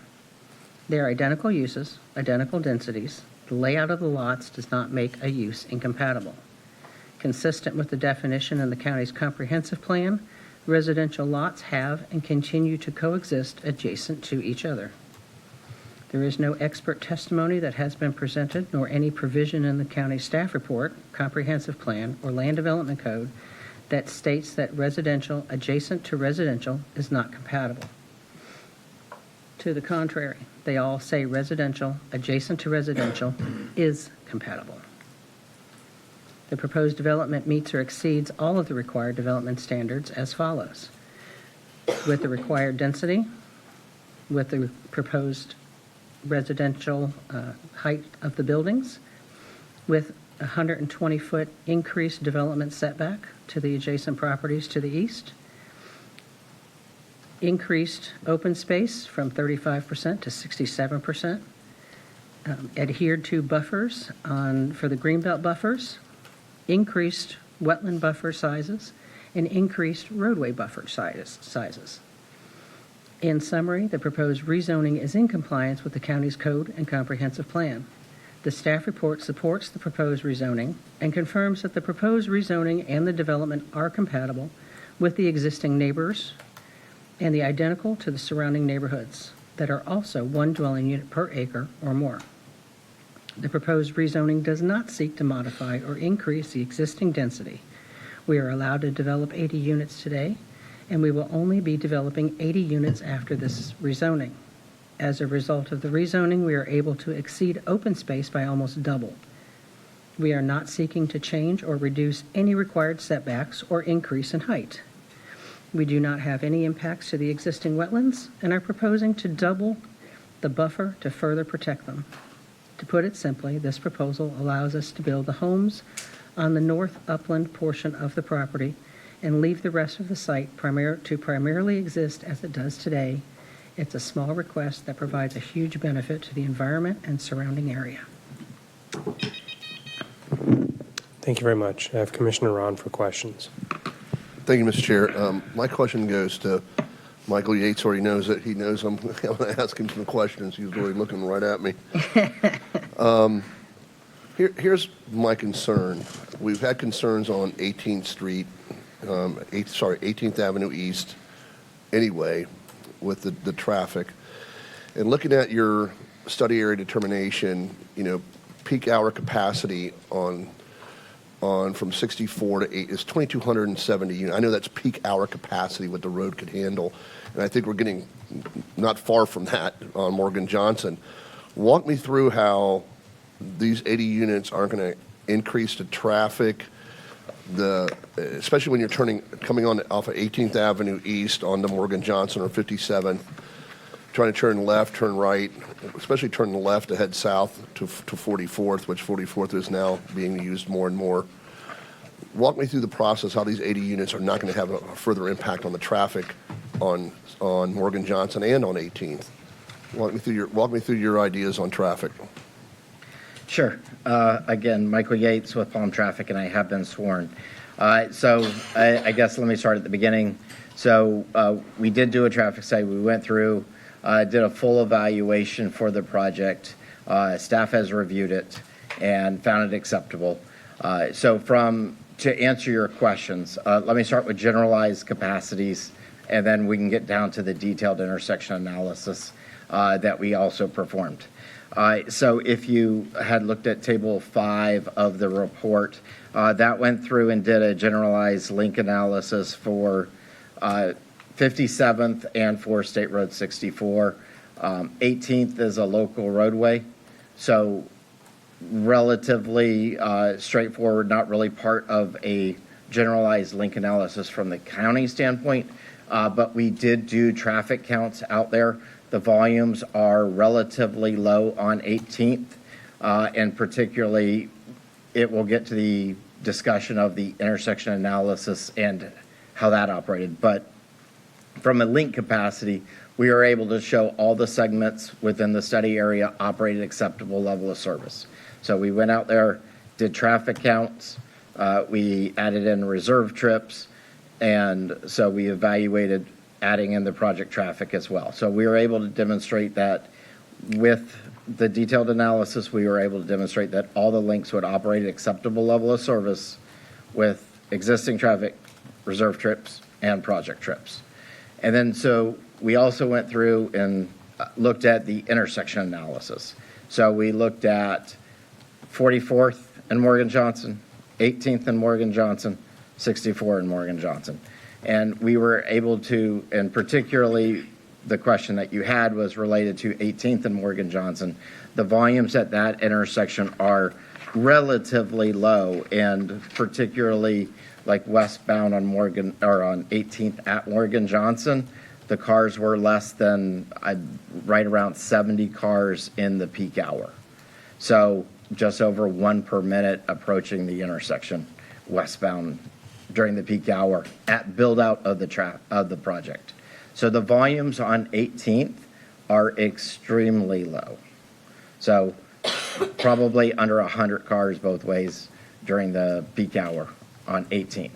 They are identical uses, identical densities. The layout of the lots does not make a use incompatible. Consistent with the definition in the county's comprehensive plan, residential lots have and continue to coexist adjacent to each other. There is no expert testimony that has been presented, nor any provision in the county staff report, comprehensive plan, or land development code that states that residential adjacent to residential is not compatible. To the contrary, they all say residential adjacent to residential is compatible. The proposed development meets or exceeds all of the required development standards as follows. With the required density, with the proposed residential height of the buildings, with 120-foot increased development setback to the adjacent properties to the east, increased open space from 35% to 67%, adhered to buffers for the greenbelt buffers, increased wetland buffer sizes, and increased roadway buffer sizes. In summary, the proposed rezoning is in compliance with the county's code and comprehensive plan. The staff report supports the proposed rezoning and confirms that the proposed rezoning and the development are compatible with the existing neighbors and the identical to the surrounding neighborhoods that are also one dwelling unit per acre or more. The proposed rezoning does not seek to modify or increase the existing density. We are allowed to develop 80 units today, and we will only be developing 80 units after this rezoning. As a result of the rezoning, we are able to exceed open space by almost double. We are not seeking to change or reduce any required setbacks or increase in height. We do not have any impacts to the existing wetlands and are proposing to double the buffer to further protect them. To put it simply, this proposal allows us to build the homes on the north upland portion of the property and leave the rest of the site primarily exist as it does today. It's a small request that provides a huge benefit to the environment and surrounding area. Thank you very much. I have Commissioner Ron for questions. Thank you, Mr. Chair. My question goes to Michael Yates. Already knows that he knows I'm going to ask him some questions. He's already looking right at me. Here's my concern. We've had concerns on 18th Street, 18th Avenue East anyway with the traffic. And looking at your study area determination, peak hour capacity on from 64 to 8 is 2,270 units. I know that's peak hour capacity what the road could handle, and I think we're getting not far from that on Morgan Johnson. Walk me through how these 80 units aren't going to increase the traffic, especially when you're coming on off of 18th Avenue East onto Morgan Johnson or 57, trying to turn left, turn right, especially turn left to head south to 44th, which 44th is now being used more and more. Walk me through the process, how these 80 units are not going to have a further impact on the traffic on Morgan Johnson and on 18th. Walk me through your ideas on traffic. Sure. Again, Michael Yates with Palm Traffic, and I have been sworn. So I guess let me start at the beginning. So we did do a traffic study. We went through, did a full evaluation for the project. Staff has reviewed it and found it acceptable. To answer your questions, let me start with generalized capacities, and then we can get down to the detailed intersection analysis that we also performed. So if you had looked at Table 5 of the report, that went through and did a generalized link analysis for 57th and for State Road 64. 18th is a local roadway, so relatively straightforward, not really part of a generalized link analysis from the county standpoint, but we did do traffic counts out there. The volumes are relatively low on 18th, and particularly it will get to the discussion of the intersection analysis and how that operated. But from a link capacity, we are able to show all the segments within the study area operated acceptable level of service. So we went out there, did traffic counts, we added in reserve trips, and so we evaluated adding in the project traffic as well. So we were able to demonstrate that with the detailed analysis, we were able to demonstrate that all the links would operate at acceptable level of service with existing traffic, reserve trips, and project trips. And then so we also went through and looked at the intersection analysis. So we looked at 44th and Morgan Johnson, 18th and Morgan Johnson, 64 and Morgan Johnson. And we were able to, and particularly the question that you had was related to 18th and Morgan Johnson. The volumes at that intersection are relatively low, and particularly like westbound on Morgan or on 18th at Morgan Johnson, the cars were less than right around 70 cars in the peak hour. So just over 1 per minute approaching the intersection westbound during the peak hour at build out of the project. So the volumes on 18th are extremely low. So probably under 100 cars both ways during the peak hour on 18th.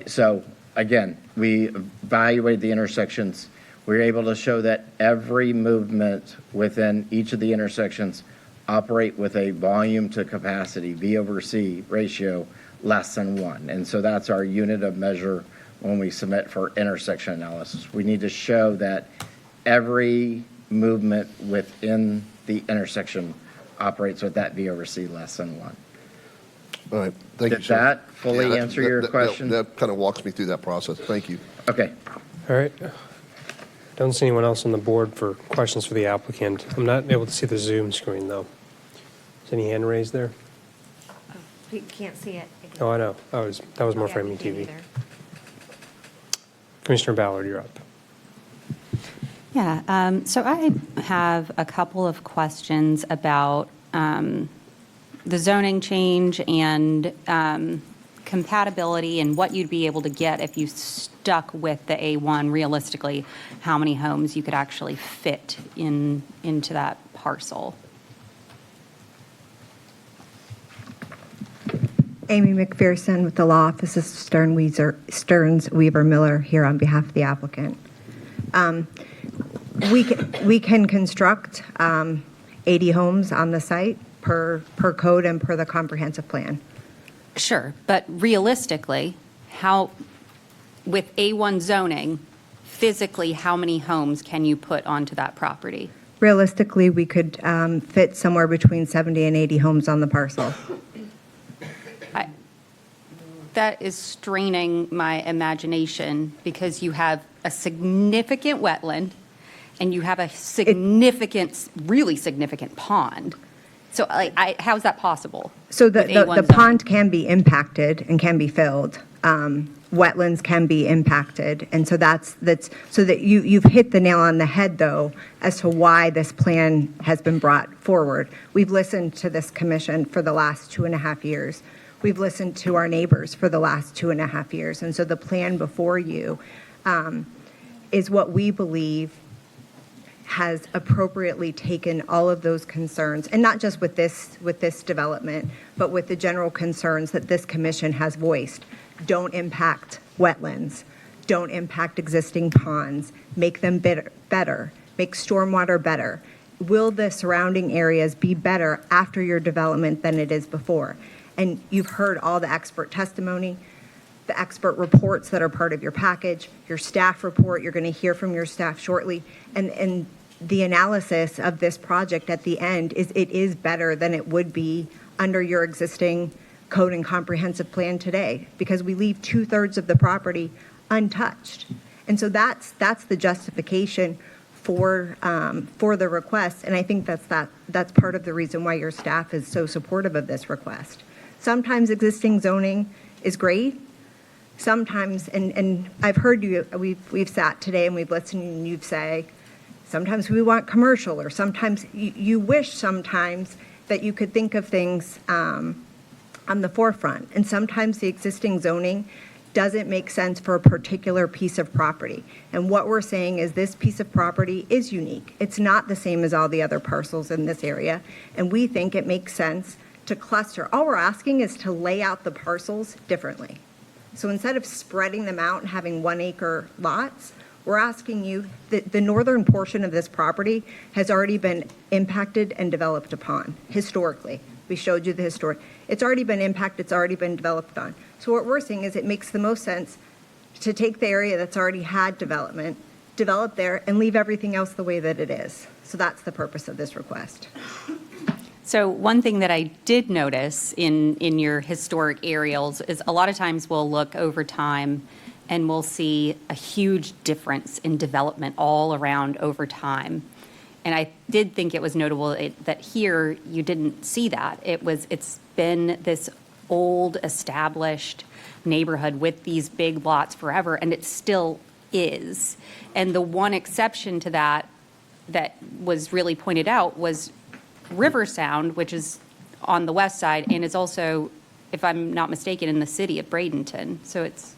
So again, we evaluated the intersections. We were able to show that every movement within each of the intersections operate with a volume to capacity, V over C ratio, less than 1. And so that's our unit of measure when we submit for intersection analysis. We need to show that every movement within the intersection operates with that V over C less than 1. All right, thank you, Did sir. that fully answer your question? That kind of walks me through that process. Thank you. Okay. All right. Don't see anyone else on the board for questions for the applicant. I'm not able to see the Zoom screen, though. Is any hand raised there? You can't see it. Oh, I know. That was more Yeah, framing me TV. neither. Commissioner Ballard, you're up. Yeah, so I have a couple of questions about the zoning change and compatibility and what you'd be able to get if you stuck with the A1 realistically, how many homes you could actually fit into that parcel. Amy McPherson with the law office of Stearns Weaver Miller here on behalf of the applicant. We can construct 80 homes on the site per code and per the comprehensive plan. Sure, but realistically, with A1 zoning, physically, how many homes can you put onto that property? Realistically, we could fit somewhere between 70 and 80 homes on the parcel. That is straining my imagination because you have a significant wetland and you have a significant, really significant pond. So how is that possible? So with A1 the zoning? pond can be impacted and can be filled. Wetlands can be impacted. And so that's so that you've hit the nail on the head, though, as to why this plan has been brought forward. We've listened to this commission for the last 2.5 years. We've listened to our neighbors for the last 2.5 years. And so the plan before you is what we believe has appropriately taken all of those concerns, and not just with this development, but with the general concerns that this commission has voiced. Don't impact wetlands, don't impact existing ponds, make them better, make stormwater better. Will the surrounding areas be better after your development than it is before? And you've heard all the expert testimony, the expert reports that are part of your package, your staff report, you're going to hear from your staff shortly, and the analysis of this project at the end is it is better than it would be under your existing code and comprehensive plan today, because we leave 2/3 of the property untouched. And so that's the justification for the request, and I think that's part of the reason why your staff is so supportive of this request. Sometimes existing zoning is great. Sometimes, and I've heard you, we've sat today and we've listened and you say, sometimes we want commercial, or sometimes you wish sometimes that you could think of things on the forefront. And sometimes the existing zoning doesn't make sense for a particular piece of property. And what we're saying is this piece of property is unique. It's not the same as all the other parcels in this area. And we think it makes sense to cluster. All we're asking is to lay out the parcels differently. So instead of spreading them out and having 1 acre lots, we're asking you that the northern portion of this property has already been impacted and developed upon historically. We showed you the historic. It's already been impacted, it's already been developed on. So what we're saying is it makes the most sense to take the area that's already had development, develop there, and leave everything else the way that it is. So that's the purpose of this request. So one thing that I did notice in your historic aerials is a lot of times we'll look over time and we'll see a huge difference in development all around over time. And I did think it was notable that here you didn't see that. It's been this old established neighborhood with these big lots forever, and it still is. And the one exception to that was really pointed out was River Sound, which is on the west side and is also, if I'm not mistaken, in the city of Bradenton. So it's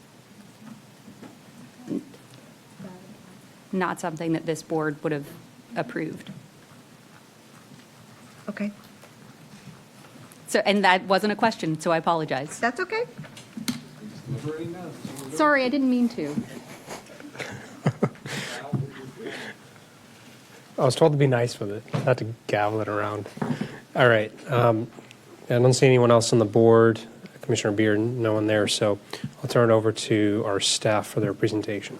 not something that this board would have approved. Okay. So, and that wasn't a question, so I apologize. That's okay. Sorry, I didn't mean to. I was told to be nice with it, not to gavel it around. All right. I don't see anyone else on the board. Commissioner Beard, no one there, so I'll turn it over to our staff for their presentation.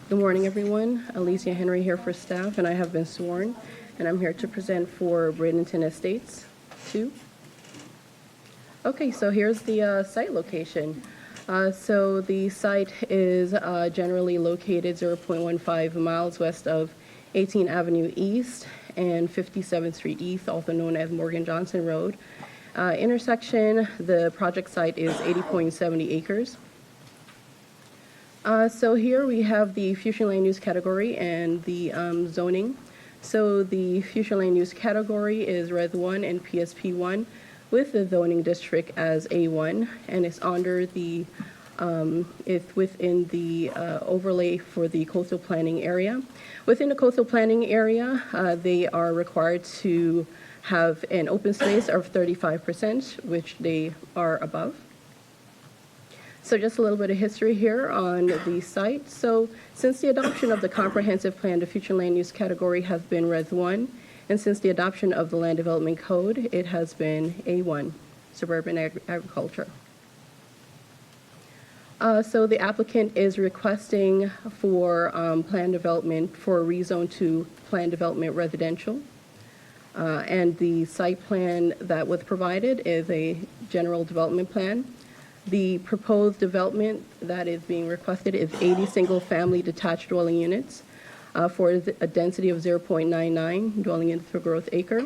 Good morning, everyone. Alicia Henry here for staff, and I have been sworn, and I'm here to present for Bradenton Estates 2. Okay, so here's the site location. So the site is generally located 0.15 miles west of 18th Avenue East and 57th Street East, also known as Morgan Johnson Road. Intersection, the project site is 80.70 acres. So here we have the future land use category and the zoning. So the future land use category is Res 1 and PSP 1 with the zoning district as A1, and it's under the, it's within the overlay for the coastal planning area. Within the coastal planning area, they are required to have an open space of 35%, which they are above. So just a little bit of history here on the site. So since the adoption of the comprehensive plan, the future land use category has been Res 1. And since the adoption of the land development code, it has been A1, suburban agriculture. So the applicant is requesting for plan development for rezone to plan development residential. And the site plan that was provided is a general development plan. The proposed development that is being requested is 80 single-family detached dwelling units for a density of 0.99 dwelling units per gross acre.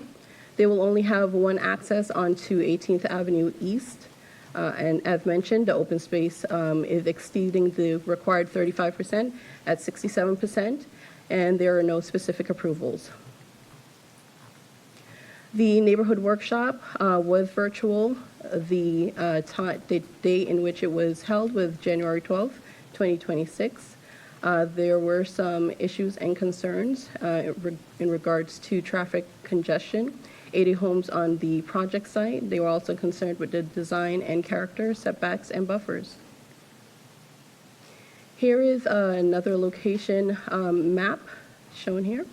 They will only have one access onto 18th Avenue East. And as mentioned, the open space is exceeding the required 35% at 67%, and there are no specific approvals. The neighborhood workshop was virtual. The date in which it was held was January 12th, 2026. There were some issues and concerns in regards to traffic congestion. 80 homes on the project site. They were also concerned with the design and character, setbacks, and buffers. Here is another location map shown here.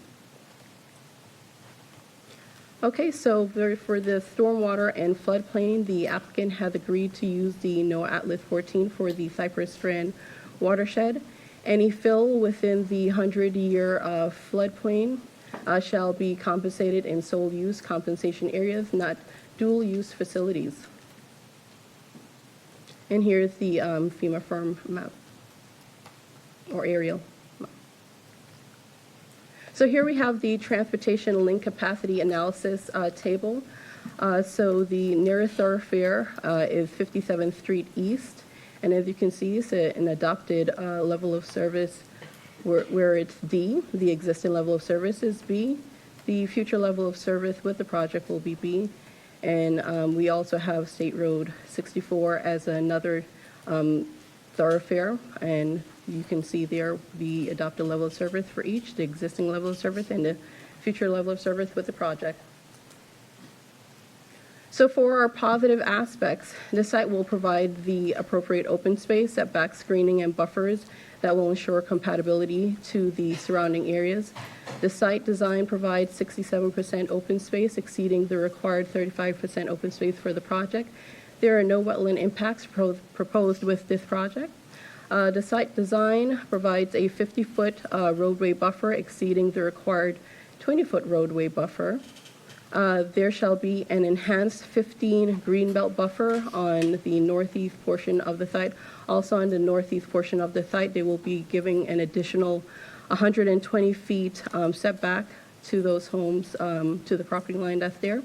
Okay, so for the stormwater and floodplain, the applicant has agreed to use the NOAA Atlas 14 for the Cypress Strand watershed. Any fill within the 100-year floodplain shall be compensated in sole use compensation areas, not dual use facilities. And here's the FEMA firm map or aerial. So here we have the transportation link capacity analysis table. So the nearest thoroughfare is 57th Street East. And as you can see, it's an adopted level of service where it's D. The existing level of service is B. The future level of service with the project will be B. And we also have State Road 64 as another thoroughfare. And you can see there the adopted level of service for each, the existing level of service, and the future level of service with the project. So for our positive aspects, the site will provide the appropriate open space, setback screening, and buffers that will ensure compatibility to the surrounding areas. The site design provides 67% open space, exceeding the required 35% open space for the project. There are no wetland impacts proposed with this project. The site design provides a 50-foot roadway buffer exceeding the required 20-foot roadway buffer. There shall be an enhanced 15 greenbelt buffer on the northeast portion of the site. Also on the northeast portion of the site, they will be giving an additional 120 feet setback to those homes, to the property line that's there.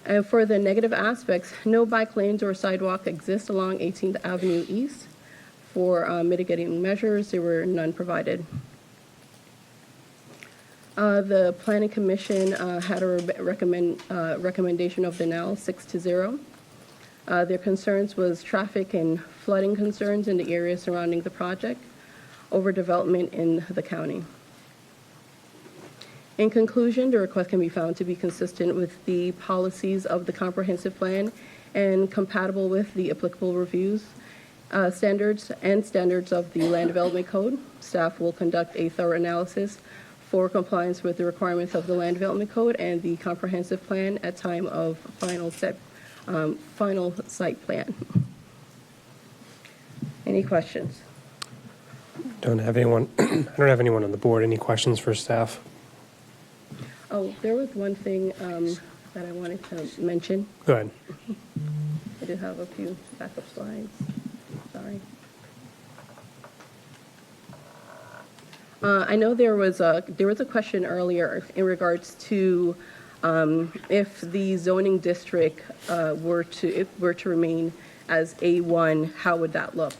And for the negative aspects, no bike lanes or sidewalk exist along 18th Avenue East. For mitigating measures, there were none provided. The Planning Commission had a recommendation of denial, 6-0. Their concerns was traffic and flooding concerns in the area surrounding the project, overdevelopment in the county. In conclusion, the request can be found to be consistent with the policies of the comprehensive plan and compatible with the applicable reviews, standards of the Land Development Code. Staff will conduct a thorough analysis for compliance with the requirements of the Land Development Code and the comprehensive plan at time of final site plan. Any questions? Don't have anyone, I don't have anyone on the board. Any questions for staff? Oh, there was one thing that I wanted to mention. Go ahead. I do have a few backup slides. Sorry. I know there was a question earlier in regards to if the zoning district were to remain as A1, how would that look?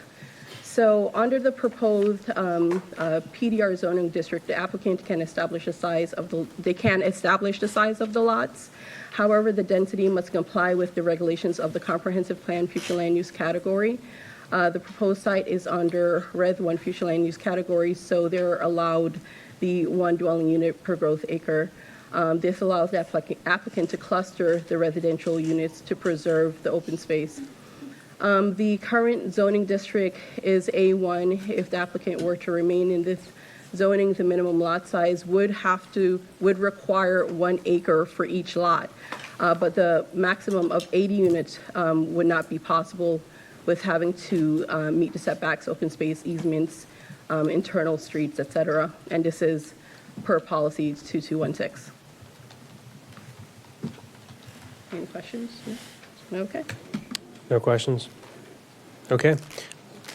So under the proposed PDR zoning district, the applicant can establish the size of the lots. However, the density must comply with the regulations of the comprehensive plan future land use category. The proposed site is under Red 1 future land use category, so they're allowed the 1 dwelling unit per growth acre. This allows the applicant to cluster the residential units to preserve the open space. The current zoning district is A1. If the applicant were to remain in this zoning, the minimum lot size would require 1 acre for each lot. But the maximum of 80 units would not be possible with having to meet the setbacks, open space easements, internal streets, et cetera. And this is per policy 2216. Any questions? No? Okay. No questions? Okay.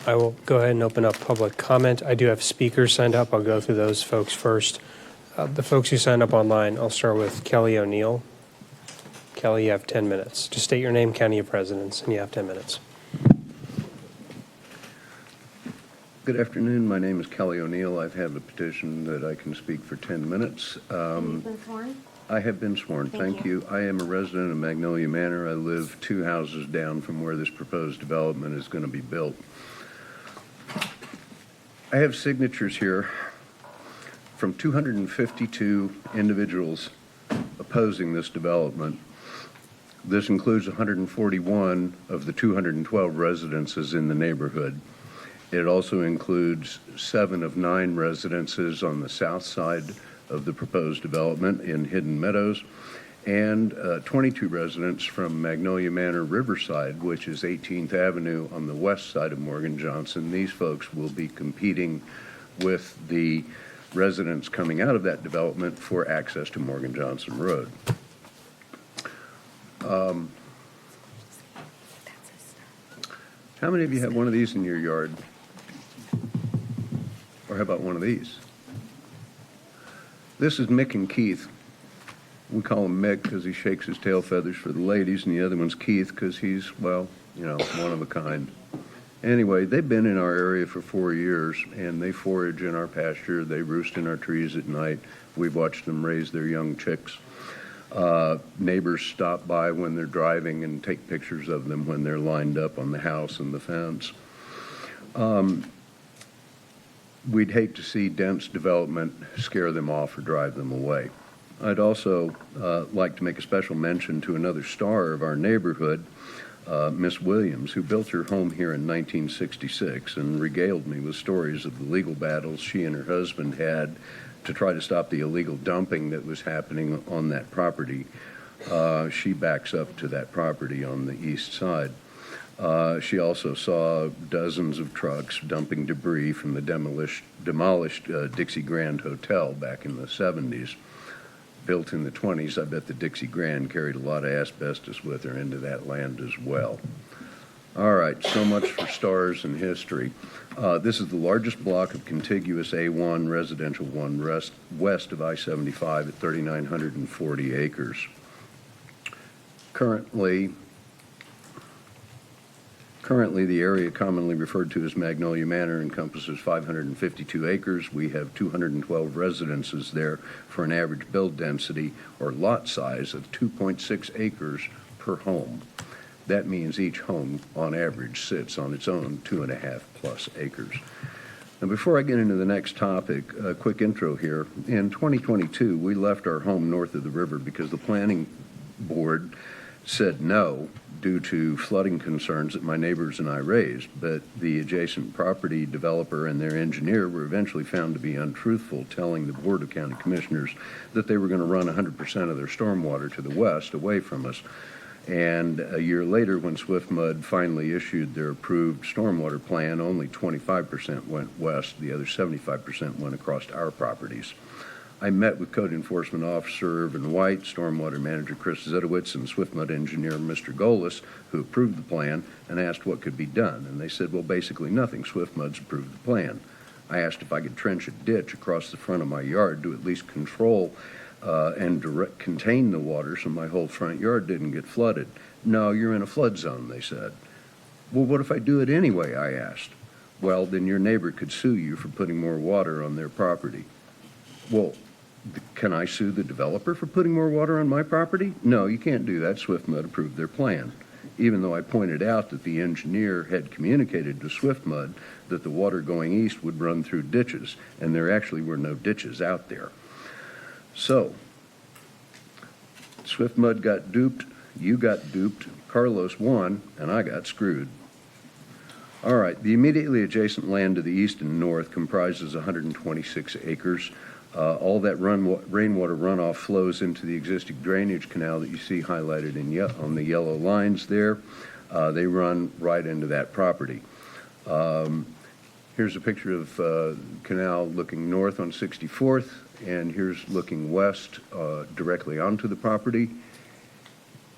I will go ahead and open up public comment. I do have speakers signed up. I'll go through those folks first. The folks who signed up online, I'll start with Kelly O'Neill. Kelly, you have 10 minutes. Just state your name, county of residence, and you have 10 minutes. Good afternoon. My name is Kelly O'Neill. I've had a petition that I can speak for 10 minutes. You've been sworn? I have been sworn. Thank you. I am a resident of Magnolia Manor. I live 2 houses down from where this proposed development is going to be built. I have signatures here from 252 individuals opposing this development. This includes 141 of the 212 residences in the neighborhood. It also includes 7 of 9 residences on the south side of the proposed development in Hidden Meadows, and 22 residents from Magnolia Manor Riverside, which is 18th Avenue on the west side of Morgan Johnson. These folks will be competing with the residents coming out of that development for access to Morgan Johnson Road. How many of you have one of these in your yard? Or how about one of these? This is Mick and Keith. We call him Mick because he shakes his tail feathers for the ladies, and the other one's Keith because he's, well, you know, one of a kind. Anyway, they've been in our area for 4 years, and they forage in our pasture. They roost in our trees at night. We've watched them raise their young chicks. Neighbors stop by when they're driving and take pictures of them when they're lined up on the house and the fence. We'd hate to see dense development scare them off or drive them away. I'd also like to make a special mention to another star of our neighborhood, Miss Williams, who built her home here in 1966 and regaled me with stories of the legal battles she and her husband had to try to stop the illegal dumping that was happening on that property. She backs up to that property on the east side. She also saw dozens of trucks dumping debris from the demolished Dixie Grand Hotel back in the 70s. Built in the 20s, I bet the Dixie Grand carried a lot of asbestos with her into that land as well. All right, so much for stars and history. This is the largest block of contiguous A1 residential 1 west of I-75 at 3,940 acres. Currently, Currently, the area commonly referred to as Magnolia Manor encompasses 552 acres. We have 212 residences there for an average build density or lot size of 2.6 acres per home. That means each home, on average, sits on its own 2.5+ acres. Now, before I get into the next topic, a quick intro here. In 2022, we left our home north of the river because the planning board said no due to flooding concerns that my neighbors and I raised, but the adjacent property developer and their engineer were eventually found to be untruthful, telling the Board of County Commissioners that they were going to run 100% of their stormwater to the west, away from us. And a year later, when SwiftMud finally issued their approved stormwater plan, only 25% went west, the other 75% went across our properties. I met with Code Enforcement Officer Irvin White, Stormwater Manager Chris Zedowitz, and SwiftMud Engineer Mr. Golis, who approved the plan, and asked what could be done. And they said, well, basically nothing. SwiftMud's approved the plan. I asked if I could trench a ditch across the front of my yard to at least control and contain the water so my whole front yard didn't get flooded. No, you're in a flood zone, they said. Well, what if I do it anyway, I asked. Well, then your neighbor could sue you for putting more water on their property. Well, can I sue the developer for putting more water on my property? No, you can't do that. SwiftMud approved their plan, even though I pointed out that the engineer had communicated to SwiftMud that the water going east would run through ditches, and there actually were no ditches out there. So, SwiftMud got duped, you got duped, Carlos won, and I got screwed. All right, the immediately adjacent land to the east and north comprises 126 acres. All that rainwater runoff flows into the existing drainage canal that you see highlighted on the yellow lines there. They run right into that property. Here's a picture of canal looking north on 64th, and here's looking west directly onto the property.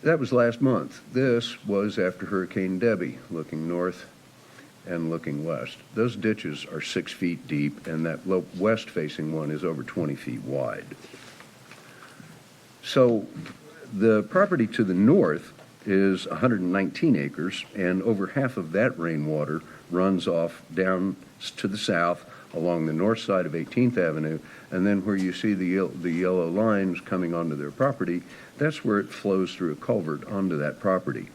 That was last month. This was after Hurricane Debbie, looking north and looking west. Those ditches are 6 feet deep, and that west-facing one is over 20 feet wide. So the property to the north is 119 acres, and over half of that rainwater runs off down to the south along the north side of 18th Avenue, and then where you see the yellow lines coming onto their property, that's where it flows through a culvert onto that property.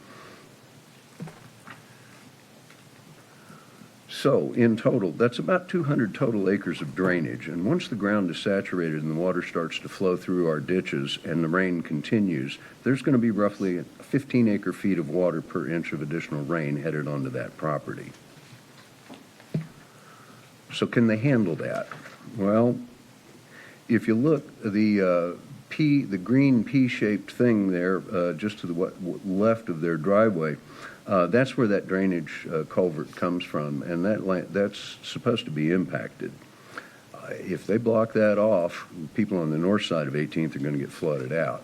So, in total, that's about 200 total acres of drainage, and once the ground is saturated and the water starts to flow through our ditches and the rain continues, there's going to be roughly 15 acre-feet of water per inch of additional rain headed onto that property. So can they handle that? Well, if you look, the green P-shaped thing there, just to the left of their driveway, that's where that drainage culvert comes from, and that's supposed to be impacted. If they block that off, people on the north side of 18th are going to get flooded out.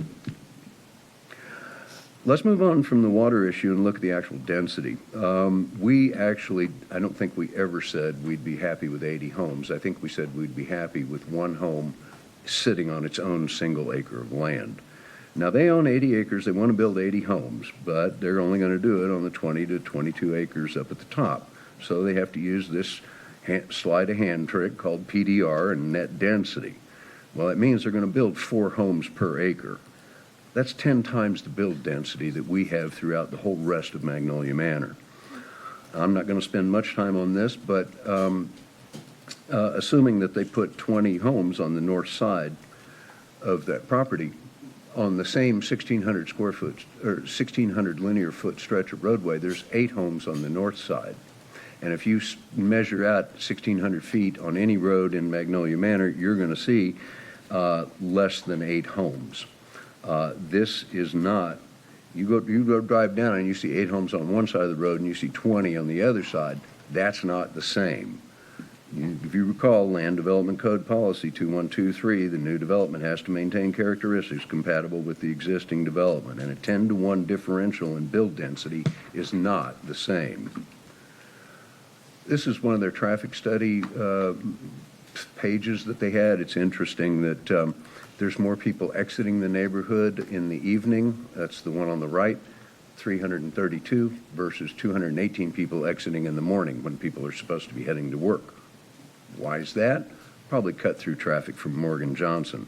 Let's move on from the water issue and look at the actual density. I don't think we ever said we'd be happy with 80 homes. I think we said we'd be happy with one home sitting on its own single acre of land. Now, they own 80 acres. They want to build 80 homes, but they're only going to do it on the 20 to 22 acres up at the top. So they have to use this sleight of hand trick called PDR and net density. Well, it means they're going to build 4 homes per acre. That's 10 times the build density that we have throughout the whole rest of Magnolia Manor. I'm not going to spend much time on this, but assuming that they put 20 homes on the north side of that property, on the same 1,600 square foot or 1,600 linear foot stretch of roadway, there's 8 homes on the north side. And if you measure out 1,600 feet on any road in Magnolia Manor, you're going to see less than 8 homes. This is not, you go drive down and you see 8 homes on one side of the road and you see 20 on the other side. That's not the same. If you recall, Land Development Code Policy 2123, the new development has to maintain characteristics compatible with the existing development, and a 10-to-1 differential in build density is not the same. This is one of their traffic study pages that they had. It's interesting that there's more people exiting the neighborhood in the evening. That's the one on the right 332 versus 218 people exiting in the morning when people are supposed to be heading to work. Why is that? Probably cut through traffic from Morgan Johnson.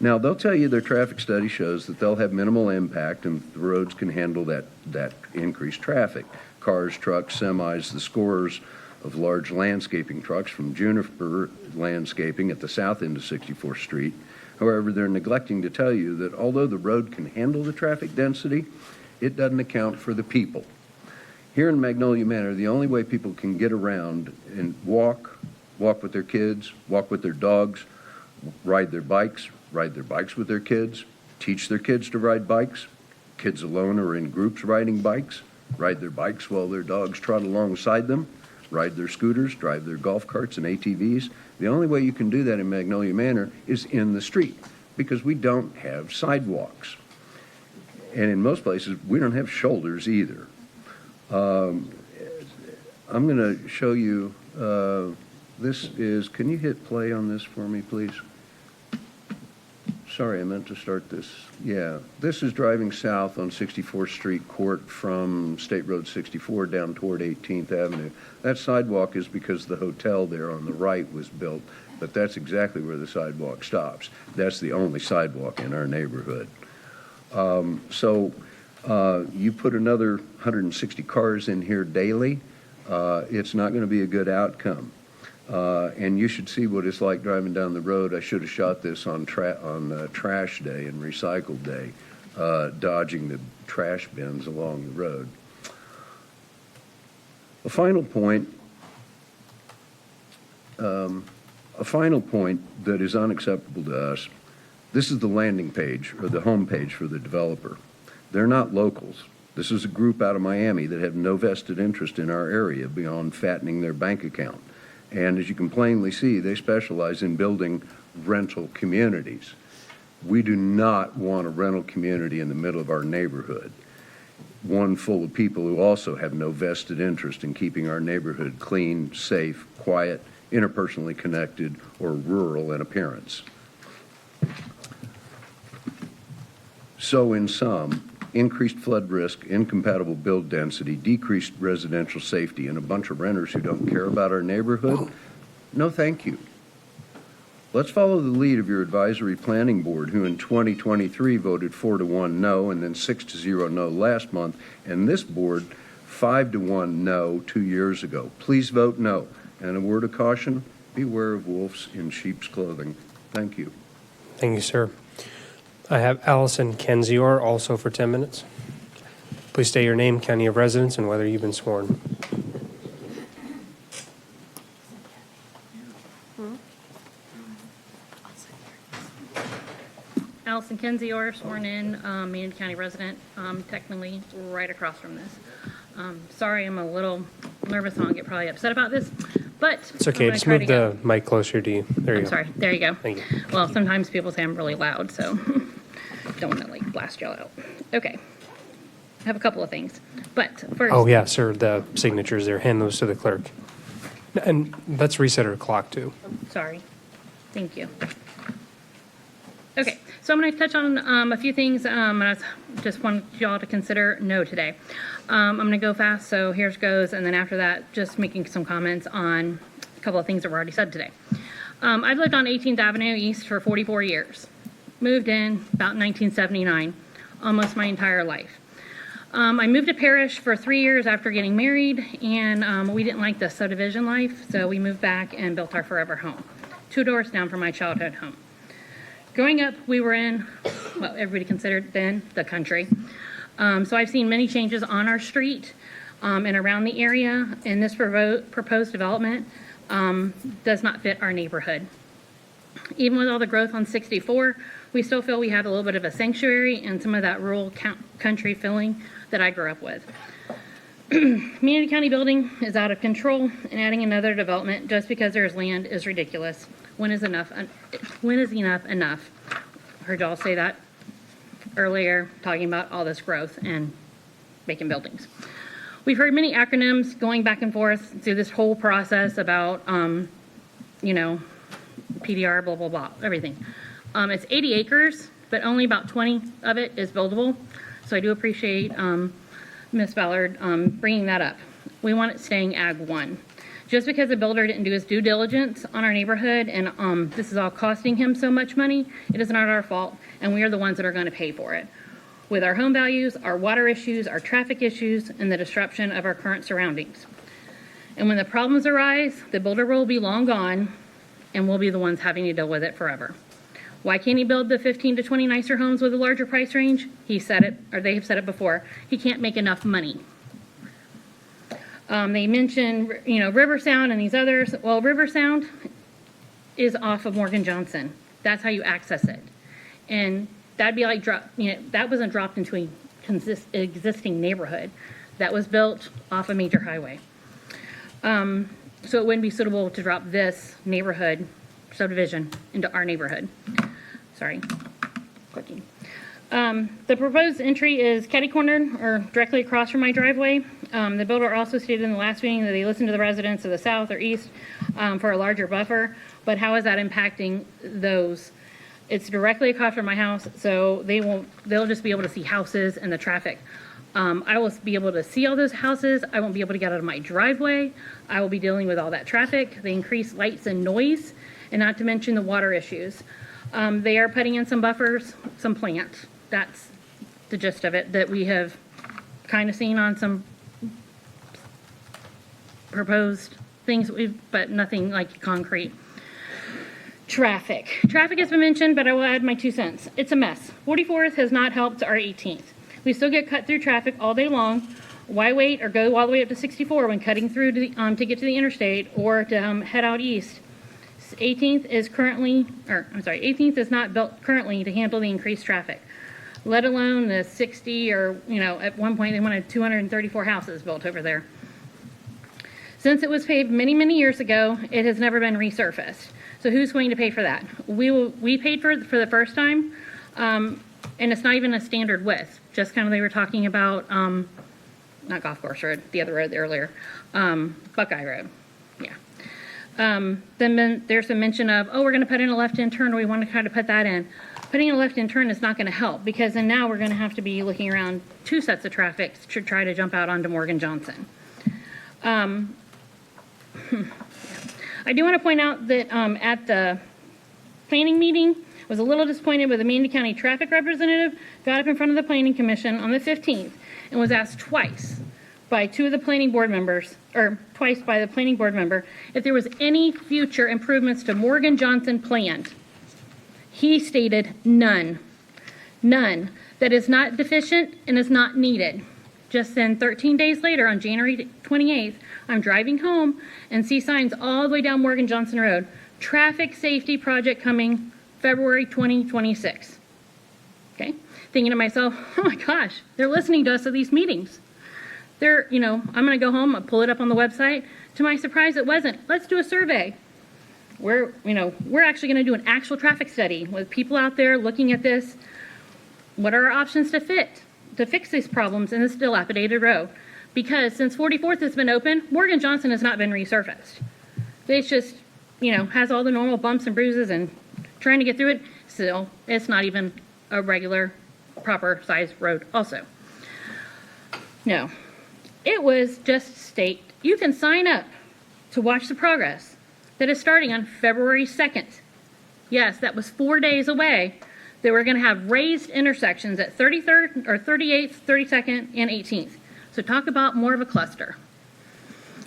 Now, they'll tell you their traffic study shows that they'll have minimal impact and the roads can handle that increased traffic. Cars, trucks, semis, the scores of large landscaping trucks from Juniper Landscaping at the south end of 64th Street. However, they're neglecting to tell you that although the road can handle the traffic density, it doesn't account for the people. Here in Magnolia Manor, the only way people can get around and walk with their kids, walk with their dogs, ride their bikes with their kids, teach their kids to ride bikes, kids alone or in groups riding bikes, ride their bikes while their dogs trot alongside them, ride their scooters, drive their golf carts and ATVs. The only way you can do that in Magnolia Manor is in the street because we don't have sidewalks. And in most places, we don't have shoulders either. I'm going to show you, this is, can you hit play on this for me, please? Sorry, I meant to start this. Yeah, this is driving south on 64th Street Court from State Road 64 down toward 18th Avenue. That sidewalk is because the hotel there on the right was built, but that's exactly where the sidewalk stops. That's the only sidewalk in our neighborhood. So you put another 160 cars in here daily, it's not going to be a good outcome. And you should see what it's like driving down the road. I should have shot this on trash day and recycle day, dodging the trash bins along the road. A final point that is unacceptable to us, this is the landing page or the home page for the developer. They're not locals. This is a group out of Miami that have no vested interest in our area beyond fattening their bank account. And as you can plainly see, they specialize in building rental communities. We do not want a rental community in the middle of our neighborhood, one full of people who also have no vested interest in keeping our neighborhood clean, safe, quiet, interpersonally connected, or rural in appearance. So in sum, increased flood risk, incompatible build density, decreased residential safety, and a bunch of renters who don't care about our neighborhood? No, thank you. Let's follow the lead of your advisory planning board, who in 2023 voted 4-1 no, and then 6-0 no last month, and this board 5-1 no 2 years ago. Please vote no. And a word of caution, beware of wolves in sheep's clothing. Thank you. Thank you, sir. I have Allison Kenzior, also for 10 minutes. Please state your name, county of residence, and whether you've been sworn. Allison Kenzior, sworn in, Main County resident, technically right across from this. Sorry, I'm a little nervous. I'll get probably upset about this, but It's okay. Just move the mic closer to you. There you go. Sorry. There you go. Thank you. Well, sometimes people say I'm really loud, so don't want to like blast y'all out. Okay. I have a couple of things, but first. Oh, yeah, sir. The signatures there. Hand those to the clerk. And let's reset our clock, too. Sorry. Thank you. Okay, so I'm going to touch on a few things. I just want y'all to consider no today. I'm going to go fast, so here's goes, and then after that, just making some comments on a couple of things that were already said today. I've lived on 18th Avenue East for 44 years. Moved in about 1979, almost my entire life. I moved to Parrish for 3 years after getting married, and we didn't like the subdivision life, so we moved back and built our forever home, 2 doors down from my childhood home. Growing up, we were in what everybody considered then the country. So I've seen many changes on our street and around the area, and this proposed development does not fit our neighborhood. Even with all the growth on 64, we still feel we have a little bit of a sanctuary and some of that rural country feeling that I grew up with. Community County building is out of control, and adding another development just because there's land is ridiculous. When is enough enough? Heard y'all say that earlier, talking about all this growth and making buildings. We've heard many acronyms going back and forth through this whole process about, PDR, blah, blah, blah, everything. It's 80 acres, but only about 20 of it is buildable. So I do appreciate Ms. Ballard, bringing that up. We want it staying Ag 1. Just because the builder didn't do his due diligence on our neighborhood and this is all costing him so much money, it is not our fault, and we are the ones that are going to pay for it. With our home values, our water issues, our traffic issues, and the disruption of our current surroundings. And when the problems arise, the builder will be long gone, and we'll be the ones having to deal with it forever. Why can't he build the 15 to 20 nicer homes with a larger price range? He said it, or they have said it before. He can't make enough money. They mentioned, River Sound and these others. Well, River Sound is off of Morgan Johnson. That's how you access it. And that'd be like that wasn't dropped into an existing neighborhood. That was built off a major highway. So it wouldn't be suitable to drop this neighborhood subdivision into our neighborhood. Sorry, clicking. The proposed entry is catty-cornered or directly across from my driveway. The builder also stated in the last meeting that they listened to the residents of the south or east for a larger buffer, but how is that impacting those? It's directly across from my house, so they'll just be able to see houses and the traffic. I will be able to see all those houses. I won't be able to get out of my driveway. I will be dealing with all that traffic, the increased lights and noise, and not to mention the water issues. They are putting in some buffers, some plants. That's the gist of it that we have kind of seen on some proposed things, but nothing like concrete. Traffic has been mentioned, but I will add my 2 cents. It's a mess. 44th has not helped our 18th. We still get cut through traffic all day long. Why wait or go all the way up to 64 when cutting through to, to get to the interstate or to head out east? 18th is not built currently to handle the increased traffic, let alone the 60 or, at one point they wanted 234 houses built over there. Since it was paved many, many years ago, it has never been resurfaced. So who's going to pay for that? We paid for the first time, and it's not even a standard width. Just kind of they were talking about, not Golf Course Road, the other road earlier, Buckeye Road. Yeah. Then there's a mention of, we're going to put in a left-hand turn, or we want to try to put that in. Putting in a left-hand turn is not going to help, because then now we're going to have to be looking around 2 sets of traffic to try to jump out onto Morgan Johnson. I do want to point out that at the planning meeting, I was a little disappointed with the Manatee County traffic representative got up in front of the Planning Commission on the 15th and was asked twice by two of the planning board members, or twice by the planning board member, if there was any future improvements to Morgan Johnson planned. He stated none. None. That is not deficient and is not needed. Just then, 13 days later, on January 28th, I'm driving home and see signs all the way down Morgan Johnson Road. Traffic safety project coming February 2026. Okay? Thinking to myself, oh my gosh, they're listening to us at these meetings. I'm going to go home, I'll pull it up on the website. To my surprise, it wasn't. Let's do a survey. We're actually going to do an actual traffic study with people out there looking at this. What are our options to fix these problems in this dilapidated road? Because since 44th has been open, Morgan Johnson has not been resurfaced. It's just, has all the normal bumps and bruises and trying to get through it. Still, it's not even a regular, proper size road also. No, it was just state, you can sign up to watch the progress that is starting on February 2nd. Yes, that was 4 days away. That we're going to have raised intersections at 33rd or 38th, 32nd, and 18th. So talk about more of a cluster.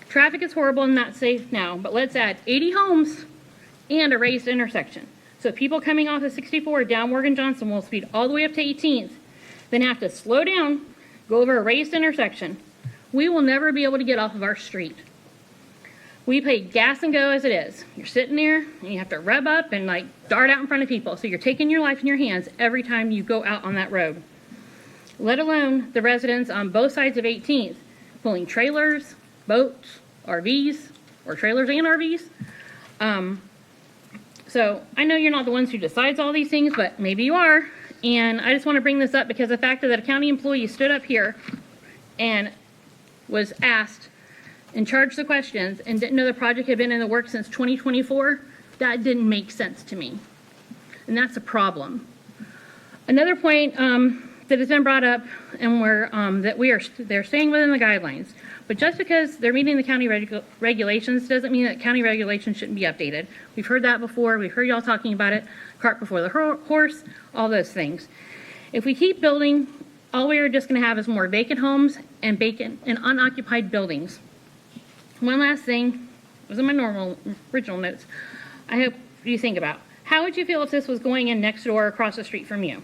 Traffic is horrible and not safe now, but let's add 80 homes and a raised intersection. So people coming off of 64 down Morgan Johnson will speed all the way up to 18th, then have to slow down, go over a raised intersection. We will never be able to get off of our street. We pay gas and go as it is. You're sitting there and you have to rev up and dart out in front of people. So you're taking your life in your hands every time you go out on that road. Let alone the residents on both sides of 18th pulling trailers, boats, RVs, or trailers and RVs. So I know you're not the ones who decides all these things, but maybe you are. And I just want to bring this up because the fact that a county employee stood up here and was asked and charged the questions and didn't know the project had been in the works since 2024, that didn't make sense to me. And that's a problem. Another point, that has been brought up, and they're staying within the guidelines. But just because they're meeting the county regulations doesn't mean that county regulations shouldn't be updated. We've heard that before. We've heard y'all talking about it, cart before the horse, all those things. If we keep building, all we are just going to have is more vacant homes and vacant and unoccupied buildings. One last thing, it was in my original notes. I hope you think about. How would you feel if this was going in next door across the street from you?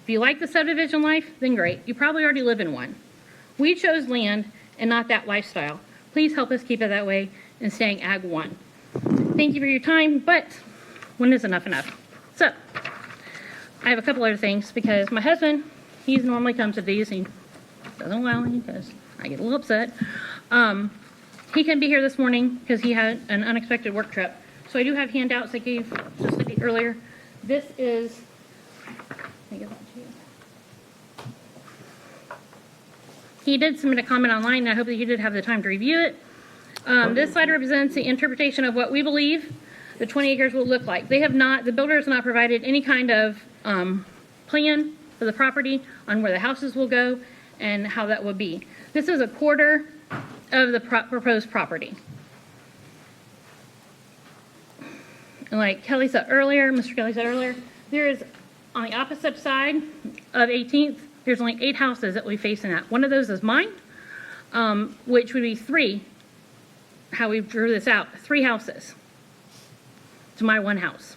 If you like the subdivision life, then great. You probably already live in one. We chose land and not that lifestyle. Please help us keep it that way and staying Ag 1. Thank you for your time, but when is enough? So, I have a couple other things because my husband, he normally comes to these. He doesn't allow me because I get a little upset. He couldn't be here this morning because he had an unexpected work trip. So I do have handouts I gave just like earlier. This is, let me give that to you. He did submit a comment online, and I hope that you did have the time to review it. This slide represents the interpretation of what we believe the 20 acres will look like. The builder has not provided any kind of plan for the property on where the houses will go and how that would be. This is a quarter of the proposed property. And like Kelly said earlier, Mr. Kelly said earlier, there is on the opposite side of 18th, there's only 8 houses that we face in that. One of those is mine, which would be 3, how we drew this out, 3 houses to my 1 house.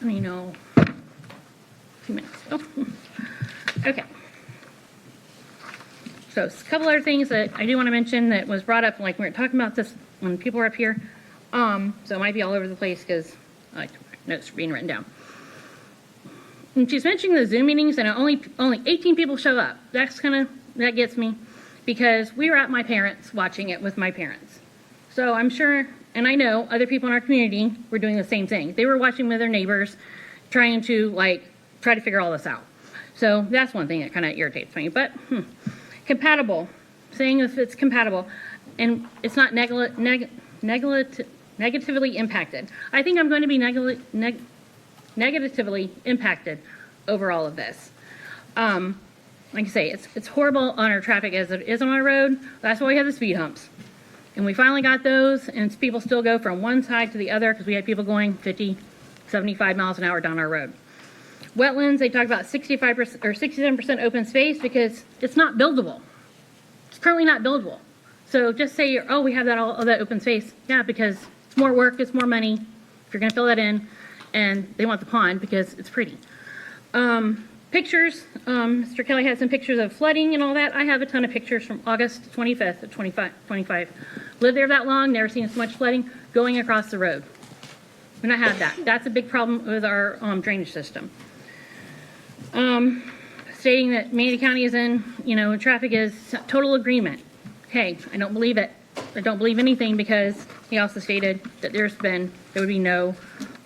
I mean, 2 minutes. Oh, okay. So a couple other things that I do want to mention that was brought up, like we were talking about this when people were up here. So it might be all over the place because notes are being written down. And she's mentioning the Zoom meetings and only 18 people show up. That gets me because we were at my parents' watching it with my parents. So I'm sure, and I know other people in our community were doing the same thing. They were watching with their neighbors, trying to try to figure all this out. So that's one thing that kind of irritates me. But compatible, saying if it's compatible and it's not negatively impacted. I think I'm going to be negatively impacted over all of this. Like I say, it's horrible on our traffic as it is on our road. That's why we have the speed humps. And we finally got those, and people still go from one side to the other because we had people going 50, 75 miles an hour down our road. Wetlands, they talk about 65% or 67% open space because it's not buildable. It's currently not buildable. So just say, we have all of that open space. Yeah, because it's more work, it's more money if you're going to fill that in. And they want the pond because it's pretty. Pictures, Mr. Kelly had some pictures of flooding and all that. I have a ton of pictures from August 25th of 25. Lived there that long, never seen so much flooding going across the road. We don't have that. That's a big problem with our drainage system. Stating that Manatee County is in, traffic is total agreement. Okay, I don't believe it. I don't believe anything because he also stated that there would be no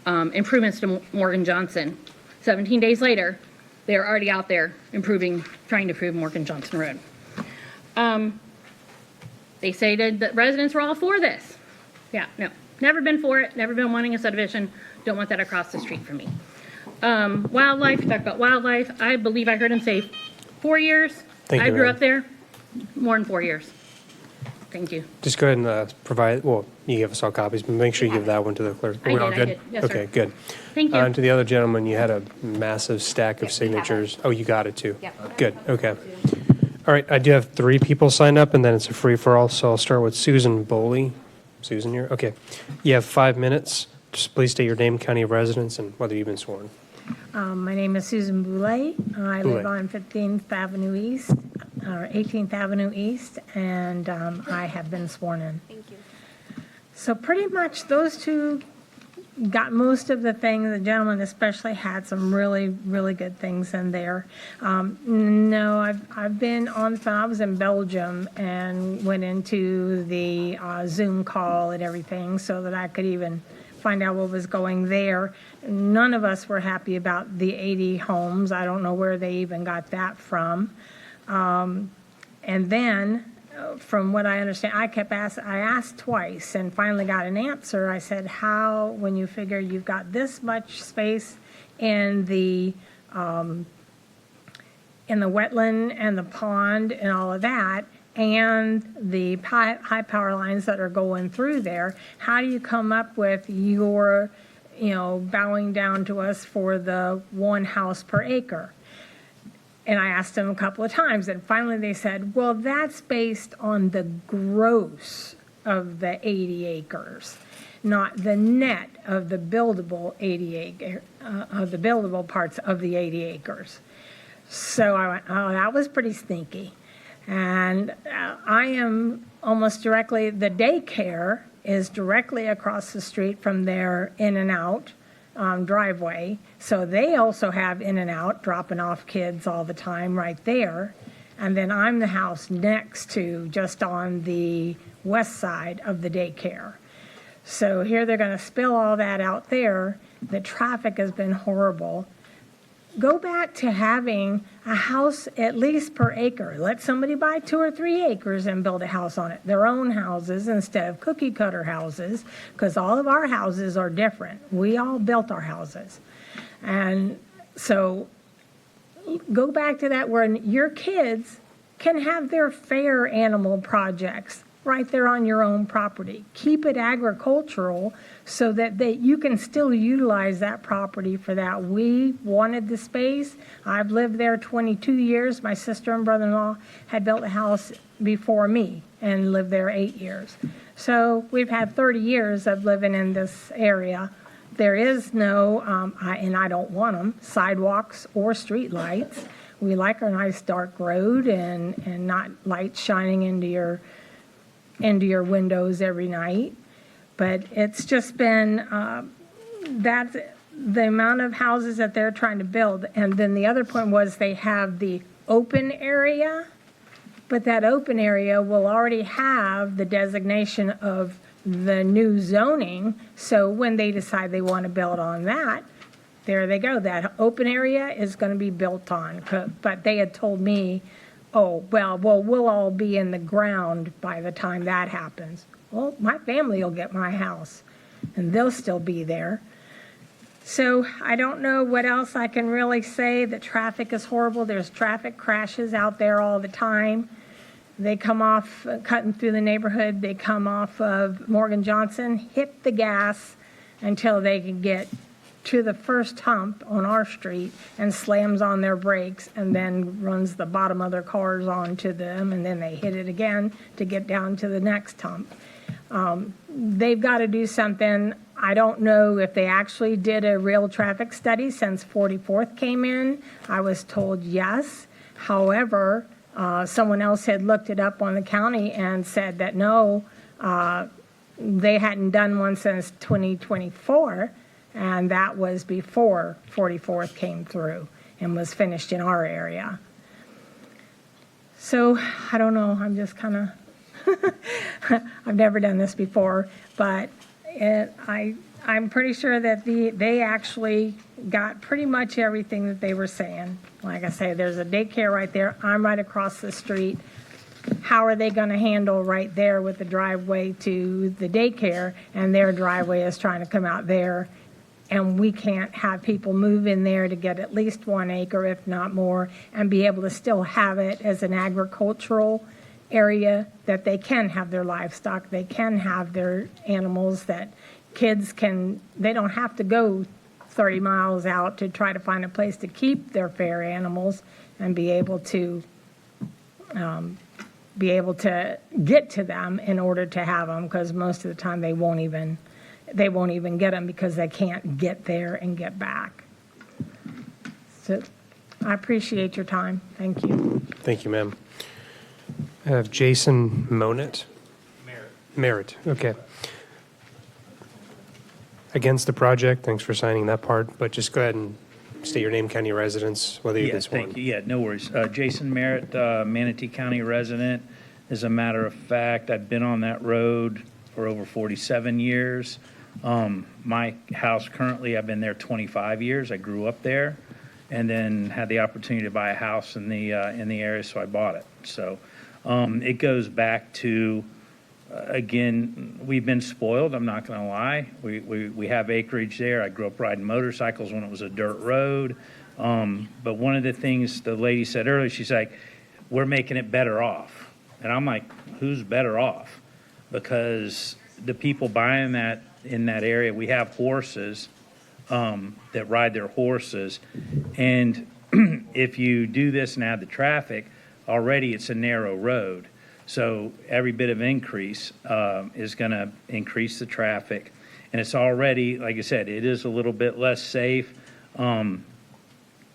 improvements to Morgan Johnson. 17 days later, they're already out there trying to improve Morgan Johnson Road. They stated that residents were all for this. Yeah, no, never been for it, never been wanting a subdivision, don't want that across the street from me. Wildlife, talk about wildlife. I believe I heard him say 4 years. I grew up there, more than 4 years. Thank you. Just go ahead and provide, you give us all copies, but make sure you give that one to the clerk. I We're all did. good? Yes, sir. Okay, good. Thank you. To the other gentleman, you had a massive stack of signatures. Oh, you got it too? Yep. Good, okay. All right, I do have 3 people signed up, and then it's a free-for-all, so I'll start with Susan Boley. Susan, you're, okay. You have 5 minutes. Just please state your name, county of residence, and whether you've been sworn. My name is Susan Boulay. I live on 15th Avenue East, or 18th Avenue East, and I have been sworn in. Thank you. So pretty much those two got most of the things. The gentleman especially had some really, really good things in there. No, I've been on the phone. I was in Belgium and went into the Zoom call and everything so that I could even find out what was going there. None of us were happy about the 80 homes. I don't know where they even got that from. And then, from what I understand, I asked twice and finally got an answer. I said, how, when you figure you've got this much space in the in the wetland and the pond and all of that, and the high power lines that are going through there, how do you come up with your, bowing down to us for the 1 house per acre? And I asked them a couple of times, and finally they said, well, that's based on the gross of the 80 acres, not the net of the buildable 80 acre, of the buildable parts of the 80 acres. So I went, oh, that was pretty sneaky. And I am almost directly, the daycare is directly across the street from their In-N-Out driveway. So they also have In-N-Out dropping off kids all the time right there. And then I'm the house next to, just on the west side of the daycare. So here they're going to spill all that out there. The traffic has been horrible. Go back to having a house at least per acre. Let somebody buy 2 or 3 acres and build a house on it, their own houses instead of cookie cutter houses, because all of our houses are different. We all built our houses. And so go back to that where your kids can have their fair animal projects right there on your own property. Keep it agricultural so that you can still utilize that property for that. We wanted the space. I've lived there 22 years. My sister and brother-in-law had built a house before me and lived there 8 years. So we've had 30 years of living in this area. There is no, and I don't want them, sidewalks or street lights. We like our nice dark road and not lights shining into your windows every night. But it's just been that's the amount of houses that they're trying to build. And then the other point was they have the open area, but that open area will already have the designation of the new zoning. So when they decide they want to build on that, there they go. That open area is going to be built on. But they had told me, oh, well, we'll all be in the ground by the time that happens. Well, my family will get my house, and they'll still be there. So I don't know what else I can really say. The traffic is horrible. There's traffic crashes out there all the time. They come off, cutting through the neighborhood, they come off of Morgan Johnson, hit the gas until they can get to the first hump on our street and slams on their brakes and then runs the bottom of their cars onto them, and then they hit it again to get down to the next hump. They've got to do something. I don't know if they actually did a real traffic study since 44th came in. I was told yes. However, someone else had looked it up on the county and said that no, they hadn't done one since 2024. And that was before 44th came through and was finished in our area. So I don't know, I'm just kind of, I've never done this before, but I'm pretty sure that they actually got pretty much everything that they were saying. Like I say, there's a daycare right there. I'm right across the street. How are they going to handle right there with the driveway to the daycare, and their driveway is trying to come out there? And we can't have people move in there to get at least 1 acre, if not more, and be able to still have it as an agricultural area that they can have their livestock, they can have their animals, that kids can, they don't have to go 30 miles out to try to find a place to keep their fair animals and be able to get to them in order to have them, because most of the time they won't even get them because they can't get there and get back. So I appreciate your time. Thank you. Thank you, ma'am. I have Jason Monett. Merritt, okay. Against the project, thanks for signing that part, but just go ahead and state your name, county residence, whether you've been sworn. Thank you. Yeah, no worries. Jason Merritt, Manatee County resident. As a matter of fact, I've been on that road for over 47 years. My house currently, I've been there 25 years. I grew up there, and then had the opportunity to buy a house in the area, so I bought it. So it goes back to, again, we've been spoiled. I'm not going to lie. We have acreage there. I grew up riding motorcycles when it was a dirt road. But one of the things the lady said earlier, she's like, we're making it better off. And I'm like, who's better off? Because the people buying that in that area, we have horses that ride their horses. And if you do this and add the traffic, already it's a narrow road. So every bit of increase is going to increase the traffic. And it's already, like I said, it is a little bit less safe.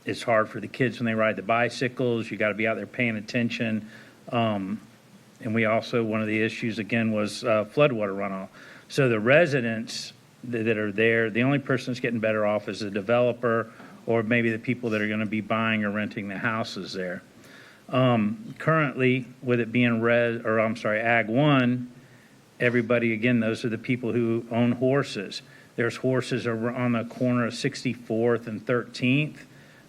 It's hard for the kids when they ride the bicycles. You got to be out there paying attention. And we also, one of the issues again was floodwater runoff. So the residents that are there, the only person that's getting better off is the developer or maybe the people that are going to be buying or renting the houses there. Currently, with it being Ag 1, everybody, again, those are the people who own horses. There's horses on the corner of 64th and 13th.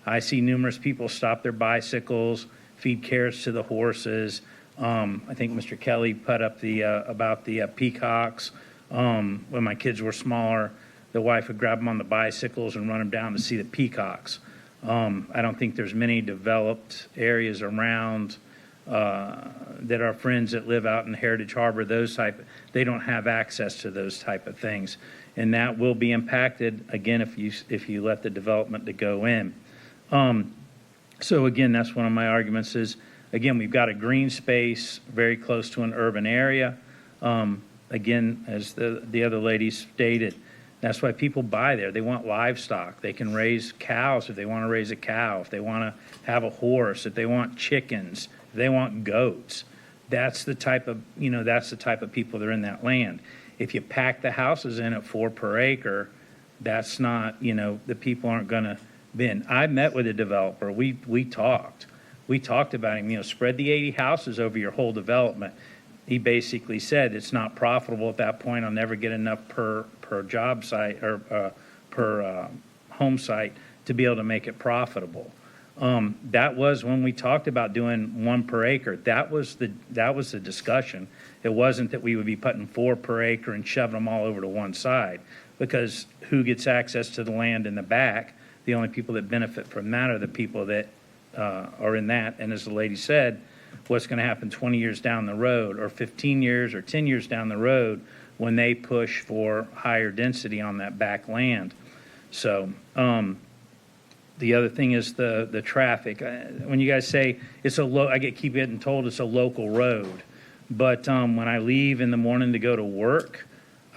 I see numerous people stop their bicycles, feed carrots to the horses. I think Mr. Kelly put up about the peacocks. When my kids were smaller, the wife would grab them on the bicycles and run them down to see the peacocks. I don't think there's many developed areas around that our friends that live out in Heritage Harbor, they don't have access to those type of things. And that will be impacted, again, if you let the development to go in. So again, that's one of my arguments is, again, we've got a green space very close to an urban area. Again, as the other lady stated, that's why people buy there. They want livestock. They can raise cows if they want to raise a cow, if they want to have a horse, if they want chickens, if they want goats. That's the type of people that are in that land. If you pack the houses in at 4 per acre, that's not, the people aren't going to bin. I met with a developer. We talked. We talked about him, spread the 80 houses over your whole development. He basically said it's not profitable at that point. I'll never get enough per job site or per home site to be able to make it profitable. That was when we talked about doing 1 per acre. That was the discussion. It wasn't that we would be putting 4 per acre and shoving them all over to one side, because who gets access to the land in the back? The only people that benefit from that are the people that are in that. And as the lady said, what's going to happen 20 years down the road, or 15 years or 10 years down the road when they push for higher density on that back land. So the other thing is the traffic. When you guys say it's I keep getting told it's a local road, but when I leave in the morning to go to work,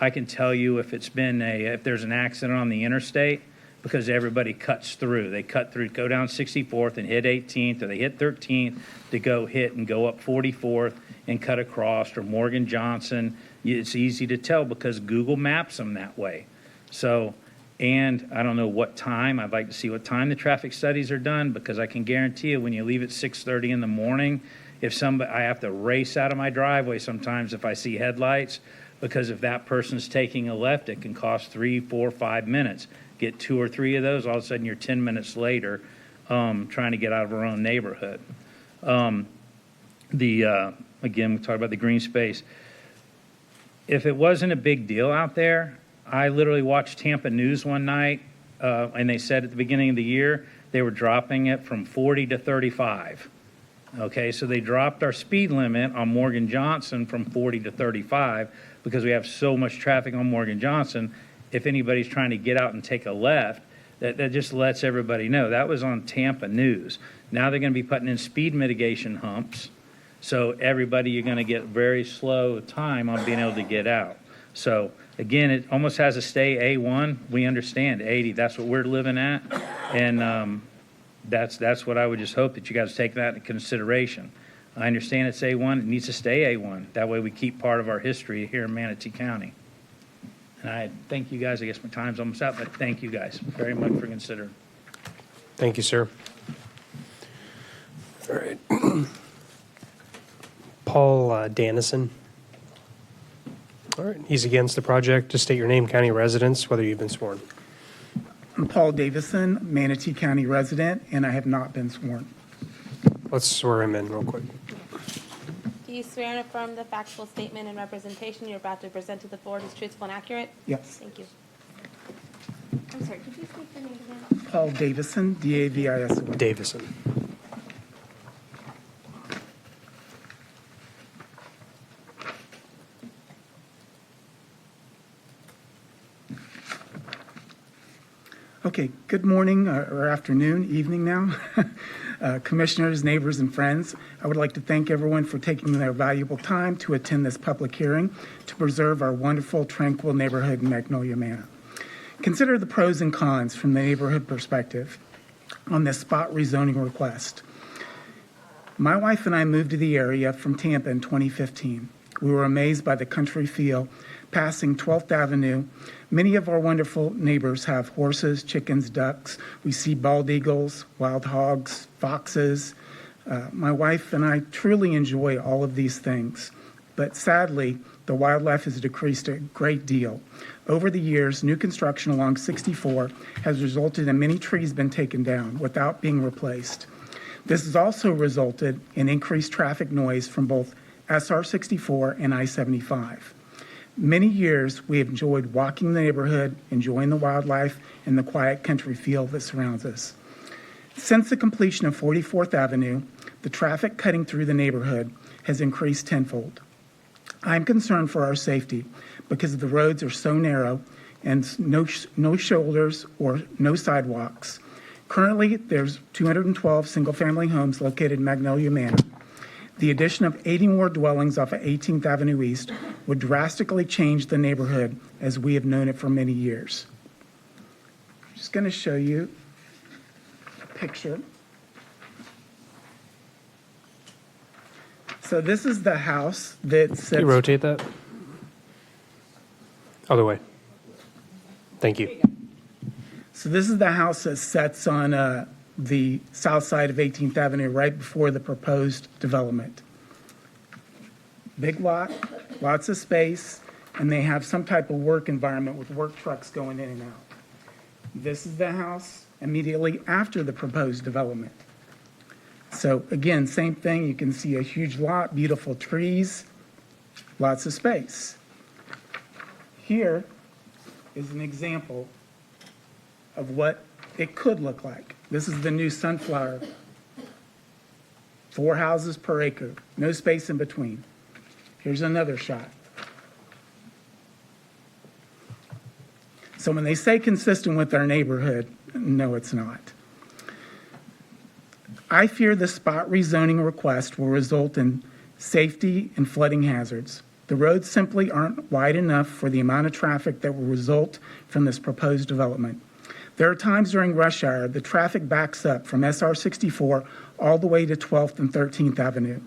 I can tell you if there's an accident on the interstate, because everybody cuts through. They cut through, go down 64th and hit 18th, or they hit 13th to go hit and go up 44th and cut across, or Morgan Johnson. It's easy to tell because Google maps them that way. So, and I don't know what time. I'd like to see what time the traffic studies are done, because I can guarantee you when you leave at 6:30 in the morning, I have to race out of my driveway sometimes if I see headlights, because if that person's taking a left, it can cost 3, 4, 5 minutes. Get 2 or 3 of those, all of a sudden you're 10 minutes later trying to get out of our own neighborhood. Again, we talked about the green space. If it wasn't a big deal out there, I literally watched Tampa News one night, and they said at the beginning of the year they were dropping it from 40 to 35. Okay, so they dropped our speed limit on Morgan Johnson from 40 to 35 because we have so much traffic on Morgan Johnson. If anybody's trying to get out and take a left, that just lets everybody know. That was on Tampa News. Now they're going to be putting in speed mitigation humps. So everybody, you're going to get very slow time on being able to get out. So again, it almost has to stay A1. We understand 80. That's what we're living at. And that's what I would just hope that you guys take that into consideration. I understand it's A1. It needs to stay A1. That way we keep part of our history here in Manatee County. And I thank you guys. I guess my time's almost up, but thank you guys very much for considering. Thank you, sir. All right. Paul Dannison. All right. He's against the project. Just state your name, county residence, whether you've been sworn. I'm Paul Davison, Manatee County resident, and I have not been sworn. Let's swear him in real quick. Do you swear and affirm the factual statement and representation you're about to present to the board is truthful and accurate? Yes. Thank you. I'm sorry, could you speak the name again? Paul Davison, D-A-V-I-S-O-N. Davison. Okay, good morning or afternoon, evening now. Commissioners, neighbors, and friends, I would like to thank everyone for taking their valuable time to attend this public hearing to preserve our wonderful, tranquil neighborhood in Magnolia Manor. Consider the pros and cons from the neighborhood perspective on this spot rezoning request. My wife and I moved to the area from Tampa in 2015. We were amazed by the country feel. Passing 12th Avenue, many of our wonderful neighbors have horses, chickens, ducks. We see bald eagles, wild hogs, foxes. My wife and I truly enjoy all of these things. But sadly, the wildlife has decreased a great deal. Over the years, new construction along 64 has resulted in many trees being taken down without being replaced. This has also resulted in increased traffic noise from both SR 64 and I-75. Many years we have enjoyed walking the neighborhood, enjoying the wildlife, and the quiet country feel that surrounds us. Since the completion of 44th Avenue, the traffic cutting through the neighborhood has increased tenfold. I'm concerned for our safety because the roads are so narrow and no shoulders or no sidewalks. Currently, there's 212 single-family homes located in Magnolia Manor. The addition of 80 more dwellings off of 18th Avenue East would drastically change the neighborhood as we have known it for many years. I'm just going to show you a picture. So this is the house that sits... Can you rotate that? Other way. Thank you. So this is the house that sits on the south side of 18th Avenue, right before the proposed development. Big lot, lots of space, and they have some type of work environment with work trucks going in and out. This is the house immediately after the proposed development. So again, same thing, you can see a huge lot, beautiful trees, lots of space. Here is an example of what it could look like. This is the new Sunflower. 4 houses per acre, no space in between. Here's another shot. So when they say consistent with our neighborhood, no, it's not. I fear the spot rezoning request will result in safety and flooding hazards. The roads simply aren't wide enough for the amount of traffic that will result from this proposed development. There are times during rush hour the traffic backs up from SR 64 all the way to 12th and 13th Avenue.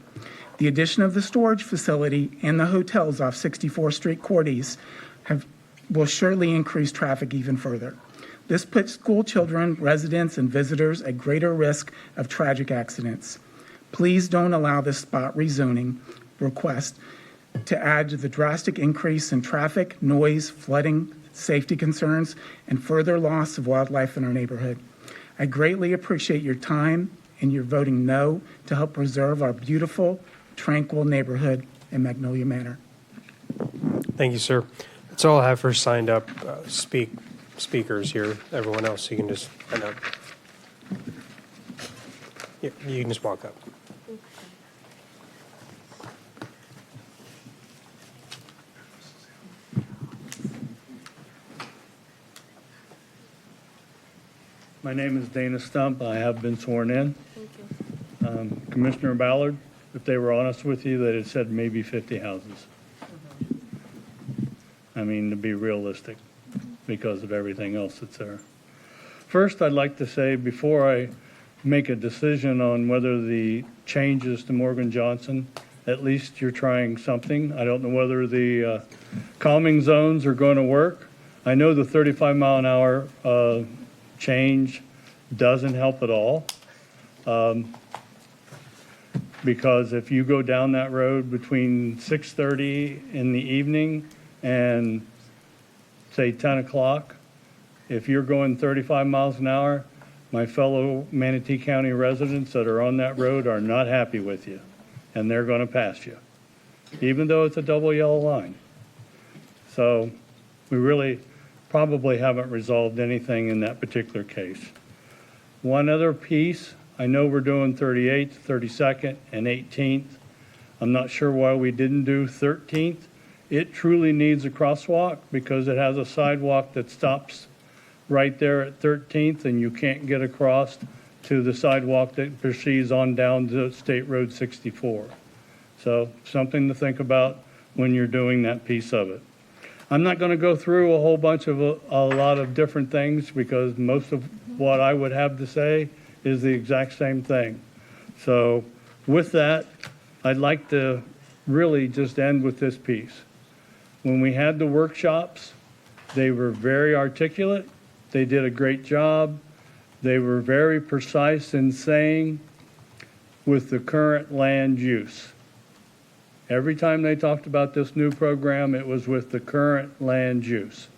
The addition of the storage facility and the hotels off 64th Street Cordes will surely increase traffic even further. This puts school children, residents, and visitors at greater risk of tragic accidents. Please don't allow this spot rezoning request to add to the drastic increase in traffic, noise, flooding, safety concerns, and further loss of wildlife in our neighborhood. I greatly appreciate your time and your voting no to help preserve our beautiful, tranquil neighborhood in Magnolia Manor. Thank you, sir. That's all I have for signed up speakers here. Everyone else, you can just sign up. Yeah, you can just walk up. My name is Dana Stump. I have been sworn in. Thank you. Commissioner Ballard, if they were honest with you, that it said maybe 50 houses. I mean, to be realistic, because of everything else that's there. First, I'd like to say, before I make a decision on whether the changes to Morgan Johnson, at least you're trying something. I don't know whether the calming zones are going to work. I know the 35-mile-an-hour change doesn't help at all. Because if you go down that road between 6:30 in the evening and say 10 o'clock, if you're going 35 miles an hour, my fellow Manatee County residents that are on that road are not happy with you, and they're going to pass you, even though it's a double yellow line. So we really, probably haven't resolved anything in that particular case. One other piece, I know we're doing 38th, 32nd, and 18th. I'm not sure why we didn't do 13th. It truly needs a crosswalk because it has a sidewalk that stops right there at 13th, and you can't get across to the sidewalk that proceeds on down to State Road 64. So something to think about when you're doing that piece of it. I'm not going to go through a whole bunch of a lot of different things because most of what I would have to say is the exact same thing. So with that, I'd like to really just end with this piece. When we had the workshops, they were very articulate. They did a great job. They were very precise in saying with the current land use. Every time they talked about this new program, it was with the current land use.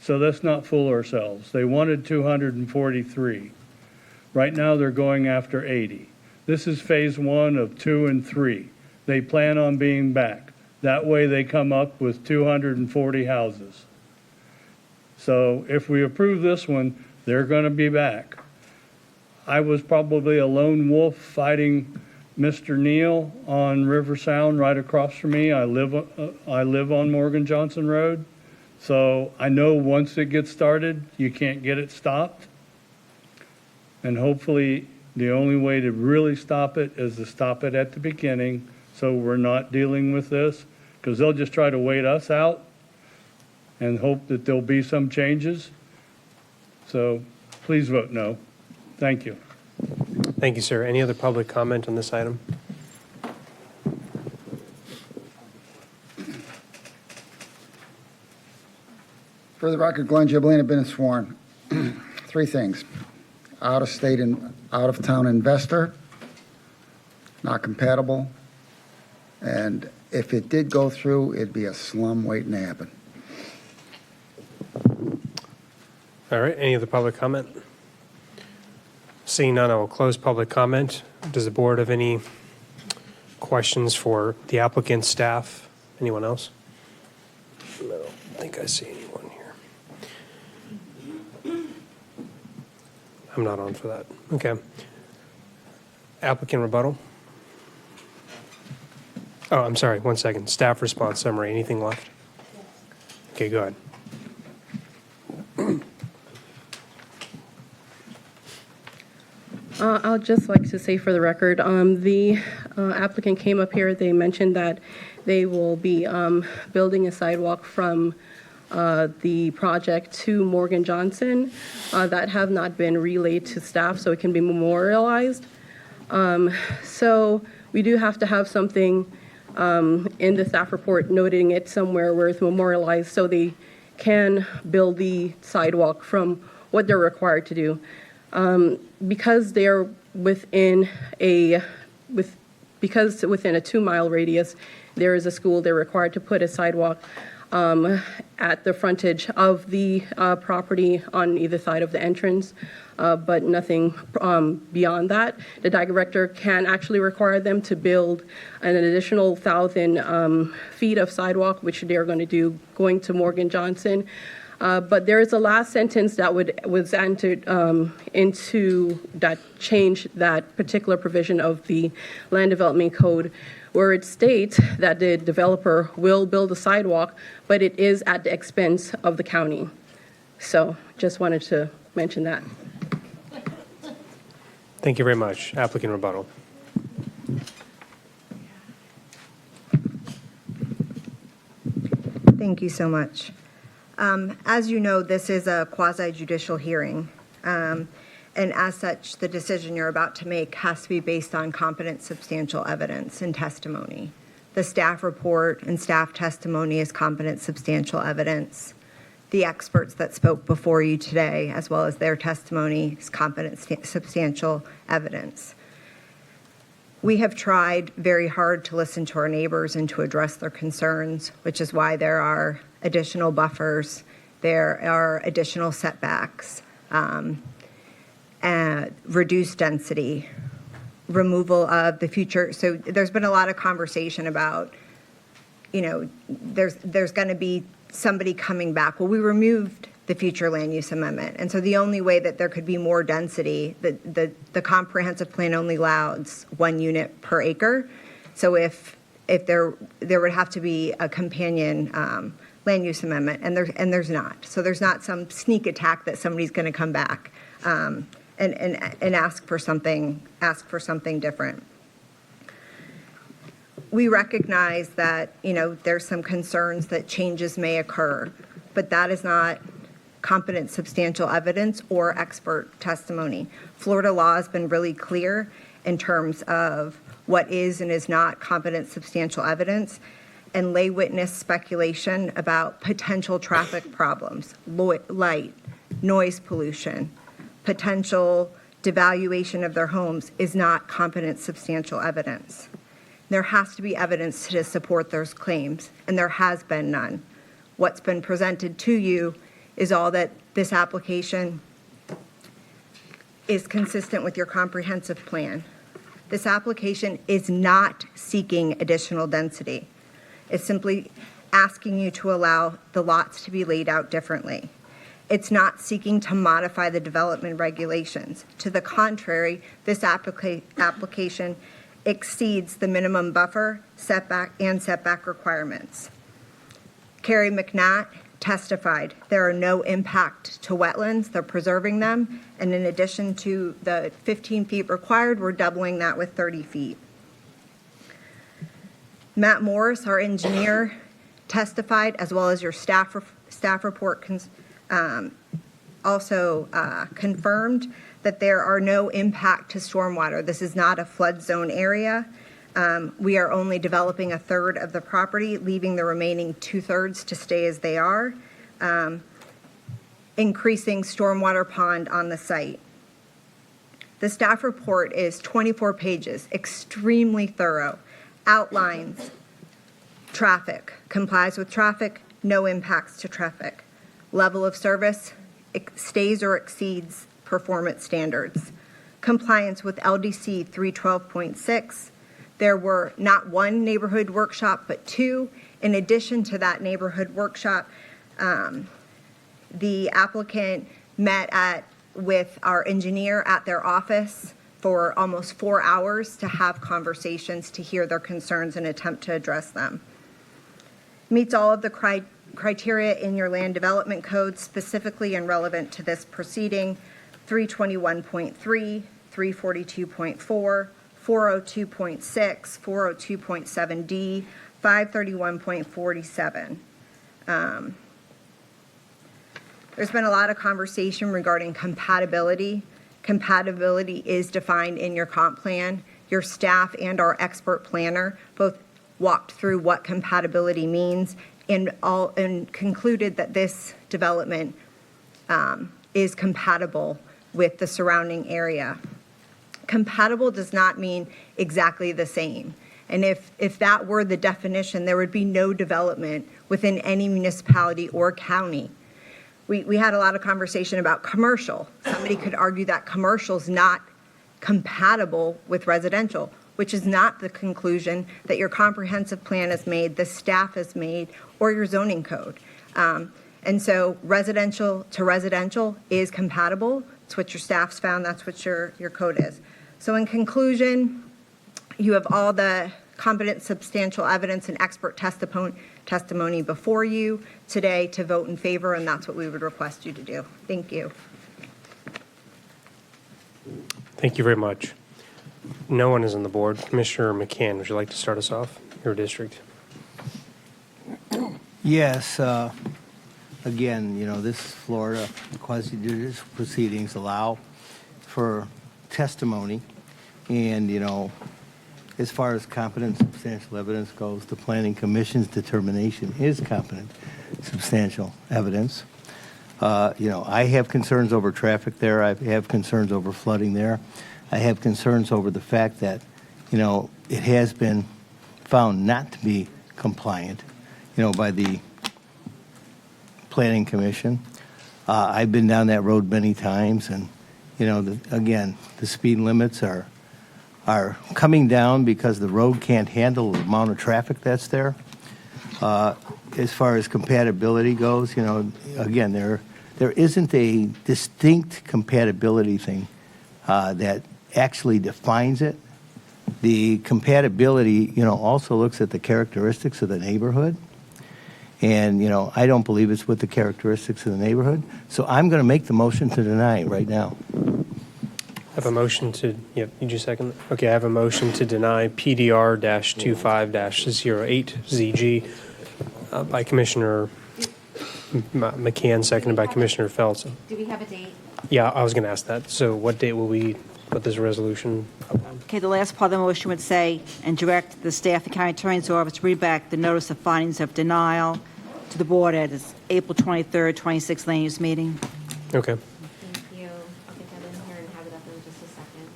So let's not fool ourselves. They wanted 243. Right now they're going after 80. This is phase 1 of 2 and 3. They plan on being back. That way they come up with 240 houses. So if we approve this one, they're going to be back. I was probably a lone wolf fighting Mr. Neal on River Sound right across from me. I live on Morgan Johnson Road. So I know once it gets started, you can't get it stopped. And hopefully the only way to really stop it is to stop it at the beginning so we're not dealing with this because they'll just try to wait us out and hope that there'll be some changes. So please vote no. Thank you. Thank you, sir. Any other public comment on this item? For the record, Glenn Giblina, been sworn. 3 things. Out-of-state and out-of-town investor, not compatible. And if it did go through, it'd be a slum waiting to happen. All right, any other public comment? Seeing none, I will close public comment. Does the board have any questions for the applicant, staff, anyone else? I don't think I see anyone here. I'm not on for that. Okay. Applicant rebuttal? Oh, I'm sorry, 1 second. Staff response summary, anything left? Okay, go ahead. I'll just like to say for the record, the applicant came up here, they mentioned that they will be building a sidewalk from the project to Morgan Johnson that have not been relayed to staff so it can be memorialized. So we do have to have something in the staff report noting it somewhere where it's memorialized so they can build the sidewalk from what they're required to do. Because they're within a 2-mile radius, there is a school, they're required to put a sidewalk at the frontage of the property on either side of the entrance, but nothing beyond that. The director can actually require them to build an additional 1,000 feet of sidewalk, which they're going to do going to Morgan Johnson. But there is a last sentence that was entered into that changed that particular provision of the Land Development Code, where it states that the developer will build a sidewalk, but it is at the expense of the county. So just wanted to mention that. Thank you very much. Applicant rebuttal. Thank you so much. As you know, this is a quasi-judicial hearing, and as such, the decision you're about to make has to be based on competent, substantial evidence and testimony. The staff report and staff testimony is competent, substantial evidence. The experts that spoke before you today, as well as their testimony, is competent, substantial evidence. We have tried very hard to listen to our neighbors and to address their concerns, which is why there are additional buffers, there are additional setbacks, reduced density, removal of the future. So there's been a lot of conversation about, there's going to be somebody coming back. Well, we removed the the future land use amendment. And so the only way that there could be more density, the comprehensive plan only allows 1 unit per acre. So if there would have to be a companion land use amendment, and there's not. So there's not some sneak attack that somebody's going to come back and ask for something different. We recognize that, there's some concerns that changes may occur, but that is not competent substantial evidence or expert testimony. Florida law has been really clear in terms of what is and is not competent substantial evidence, and lay witness speculation about potential traffic problems, light, noise pollution, potential devaluation of their homes is not competent substantial evidence. There has to be evidence to support those claims, and there has been none. What's been presented to you is all that this application is consistent with your comprehensive plan. This application is not seeking additional density. It's simply asking you to allow the lots to be laid out differently. It's not seeking to modify the development regulations. To the contrary, this application exceeds the minimum buffer, setback requirements. Carrie McNatt testified there are no impact to wetlands, they're preserving them, and in addition to the 15 feet required, we're doubling that with 30 feet. Matt Morris, our engineer, testified, as well as your staff report also confirmed that there are no impact to stormwater. This is not a flood zone area. We are only developing 1/3 of the property, leaving the remaining 2/3 to stay as they are, increasing stormwater pond on the site. The staff report is 24 pages, extremely thorough, outlines traffic, complies with traffic, no impacts to traffic. Level of service stays or exceeds performance standards. Compliance with LDC 312.6. There were not one neighborhood workshop, but 2. In addition to that neighborhood workshop, the applicant met with our engineer at their office for almost 4 hours to have conversations, to hear their concerns and attempt to address them. Meets all of the criteria in your land development code, specifically and relevant to this proceeding: 321.3, 342.4, 402.6, 402.7D, 531.47. There's been a lot of conversation regarding compatibility. Compatibility is defined in your comp plan. Your staff and our expert planner both walked through what compatibility means and concluded that this development is compatible with the surrounding area. Compatible does not mean exactly the same. And if that were the definition, there would be no development within any municipality or county. We had a lot of conversation about commercial. Somebody could argue that commercial is not compatible with residential, which is not the conclusion that your comprehensive plan has made, the staff has made, or your zoning code. And so residential to residential is compatible. It's what your staff's found. That's what your code is. So in conclusion, you have all the competent substantial evidence and expert testimony before you today to vote in favor, and that's what we would request you to do. Thank you. Thank you very much. No one is on the board. Commissioner McCann, would you like to start us off? Your district. Yes. Again, this is Florida. Quasi-judicial proceedings allow for testimony. And, as far as competent substantial evidence goes, the Planning Commission's determination is competent substantial evidence. I have concerns over traffic there. I have concerns over flooding there. I have concerns over the fact that, it has been found not to be compliant, by the Planning Commission. I've been down that road many times, and, again, the speed limits are coming down because the road can't handle the amount of traffic that's there. As far as compatibility goes, again, there there isn't a distinct compatibility thing that actually defines it. The compatibility, also looks at the characteristics of the neighborhood. And, I don't believe it's with the characteristics of the neighborhood. So I'm going to make the motion to deny it right now. I have a motion to, you just second? Okay, I have a motion to deny PDR-25-08ZG by Commissioner McCann, seconded by Commissioner Phelps. Do we have a date? Yeah, I was going to ask that. So what date will we put this resolution up on? Okay, the last part of the motion would say, and direct the staff, the county attorney's office, to read back the notice of findings of denial to the board at its April 23rd, 26th land use meeting. Okay. Thank you. I'll get that in here and have it up in just a second.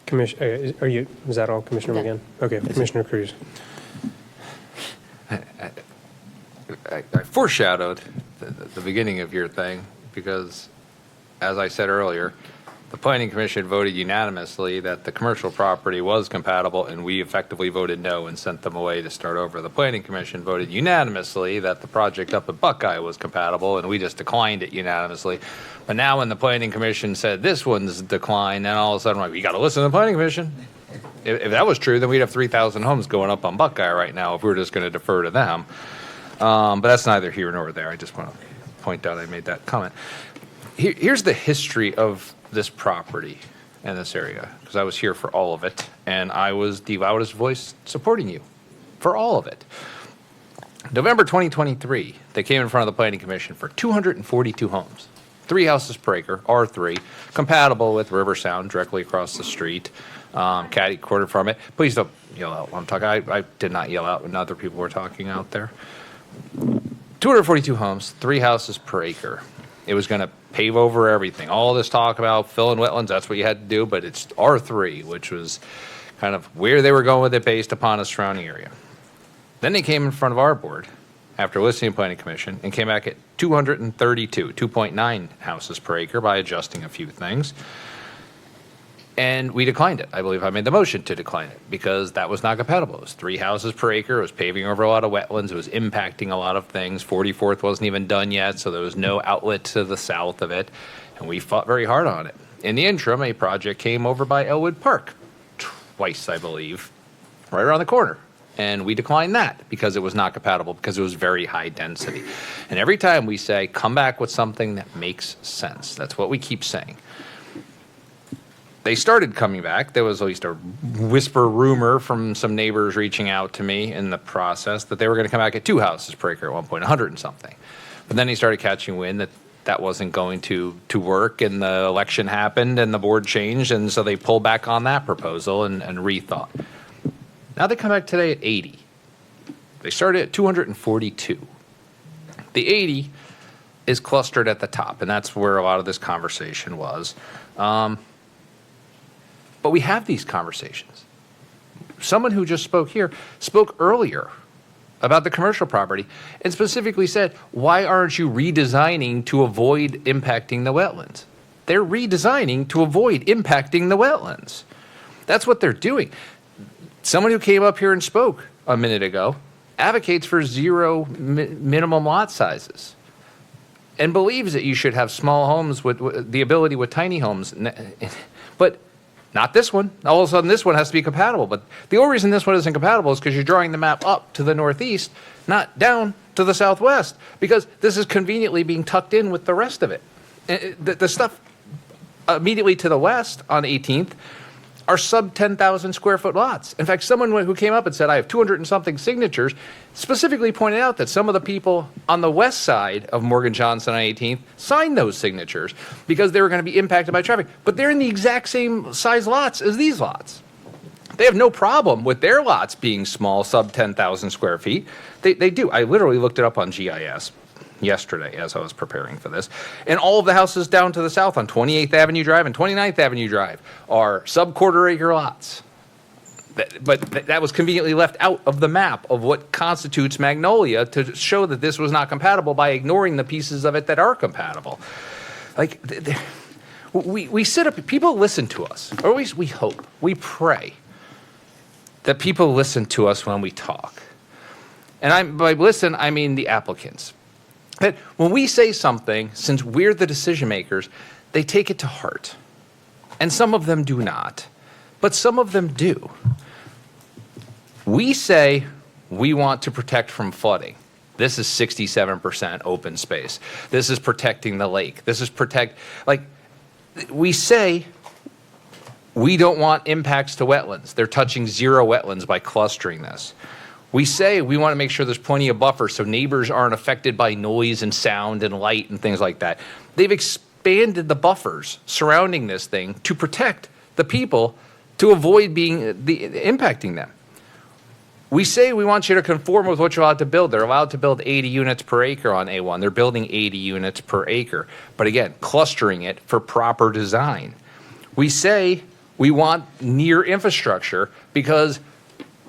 Commissioner, is that all, Commissioner McGann? Okay, Commissioner Cruz. I foreshadowed the beginning of your thing because, as I said earlier, the Planning Commission voted unanimously that the commercial property was compatible, and we effectively voted no and sent them away to start over. The Planning Commission voted unanimously that the project up at Buckeye was compatible, and we just declined it unanimously. But now when the Planning Commission said this one's declined, then all of a sudden, we got to listen to the Planning Commission. If that was true, then we'd have 3,000 homes going up on Buckeye right now if we were just going to defer to them. But that's neither here nor there. I just want to point out I made that comment. Here's the history of this property and this area, because I was here for all of it, and I was the loudest voice supporting you for all of it. November 2023, they came in front of the Planning Commission for 242 homes, 3 houses per acre, R3, compatible with River Sound directly across the street, catty corner from it. Please don't yell out while I'm talking. I did not yell out when other people were talking out there. 242 homes, 3 houses per acre. It was going to pave over everything. All this talk about filling wetlands, that's what you had to do, but it's R3, which was kind of where they were going with it based upon a surrounding area. Then they came in front of our board after listening to Planning Commission and came back at 232, 2.9 houses per acre by adjusting a few things. And we declined it. I believe I made the motion to decline it because that was not compatible. It was 3 houses per acre. It was paving over a lot of wetlands. It was impacting a lot of things. 44th wasn't even done yet, so there was no outlet to the south of it. And we fought very hard on it. In the interim, a project came over by Elwood Park, twice, I believe, right around the corner. And we declined that because it was not compatible, because it was very high density. And every time we say, come back with something that makes sense. That's what we keep saying. They started coming back. There was at least a whisper rumor from some neighbors reaching out to me in the process that they were going to come back at 2 houses per acre at one point, 100 and something. But then he started catching wind that that wasn't going to work, and the election happened and the board changed, and so they pulled back on that proposal and rethought. Now they come back today at 80. They started at 242. The 80 is clustered at the top, and that's where a lot of this conversation was. But we have these conversations. Someone who just spoke here spoke earlier about the commercial property and specifically said, why aren't you redesigning to avoid impacting the wetlands? They're redesigning to avoid impacting the wetlands. That's what they're doing. Someone who came up here and spoke a minute ago advocates for 0 minimum lot sizes and believes that you should have small homes with the ability with tiny homes. But not this one. All of a sudden, this one has to be compatible. But the only reason this one isn't compatible is because you're drawing the map up to the northeast, not down to the southwest, because this is conveniently being tucked in with the rest of it. The stuff immediately to the west on 18th are sub 10,000 square foot lots. In fact, someone who came up and said, I have 200 and something signatures, specifically pointed out that some of the people on the west side of Morgan Johnson on 18th signed those signatures because they were going to be impacted by traffic. But they're in the exact same size lots as these lots. They have no problem with their lots being small, sub 10,000 square feet. They do. I literally looked it up on GIS yesterday as I was preparing for this. And all of the houses down to the south on 28th Avenue Drive and 29th Avenue Drive are sub-quarter acre lots. But that was conveniently left out of the map of what constitutes Magnolia to show that this was not compatible by ignoring the pieces of it that are compatible. Like, we sit up, people listen to us, or at least we hope, we pray that people listen to us when we talk. And by listen, I mean the applicants. But when we say something, since we're the decision makers, they take it to heart. And some of them do not, but some of them do. We say we want to protect from flooding. This is 67% open space. This is protecting the lake. This is we say we don't want impacts to wetlands. They're touching zero wetlands by clustering this. We say we want to make sure there's plenty of buffer so neighbors aren't affected by noise and sound and light and things like that. They've expanded the buffers surrounding this thing to protect the people to avoid impacting them. We say we want you to conform with what you're allowed to build. They're allowed to build 80 units per acre on A1. They're building 80 units per acre. But again, clustering it for proper design. We say we want near infrastructure because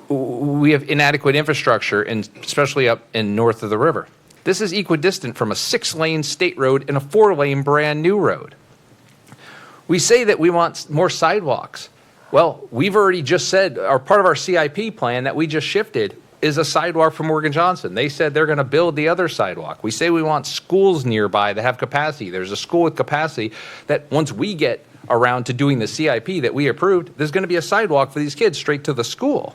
we have inadequate infrastructure, especially up in north of the river. This is equidistant from a 6-lane state road and a 4-lane brand new road. We say that we want more sidewalks. Well, we've already just said, part of our CIP plan that we just shifted is a sidewalk from Morgan Johnson. They said they're going to build the other sidewalk. We say we want schools nearby that have capacity. There's a school with capacity that once we get around to doing the CIP that we approved, there's going to be a sidewalk for these kids straight to the school.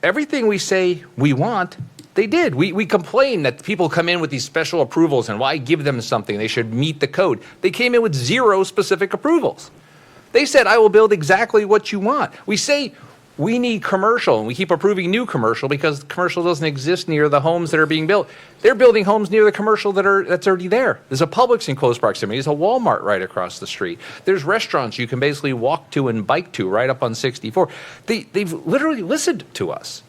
Everything we say we want, they did. We complain that people come in with these special approvals and why give them something? They should meet the code. They came in with 0 specific approvals. They said, I will build exactly what you want. We say we need commercial, and we keep approving new commercial because commercial doesn't exist near the homes that are being built. They're building homes near the commercial that's already there. There's a Publix in close proximity. There's a Walmart right across the street. There's restaurants you can basically walk to and bike to right up on 64. They've literally listened to us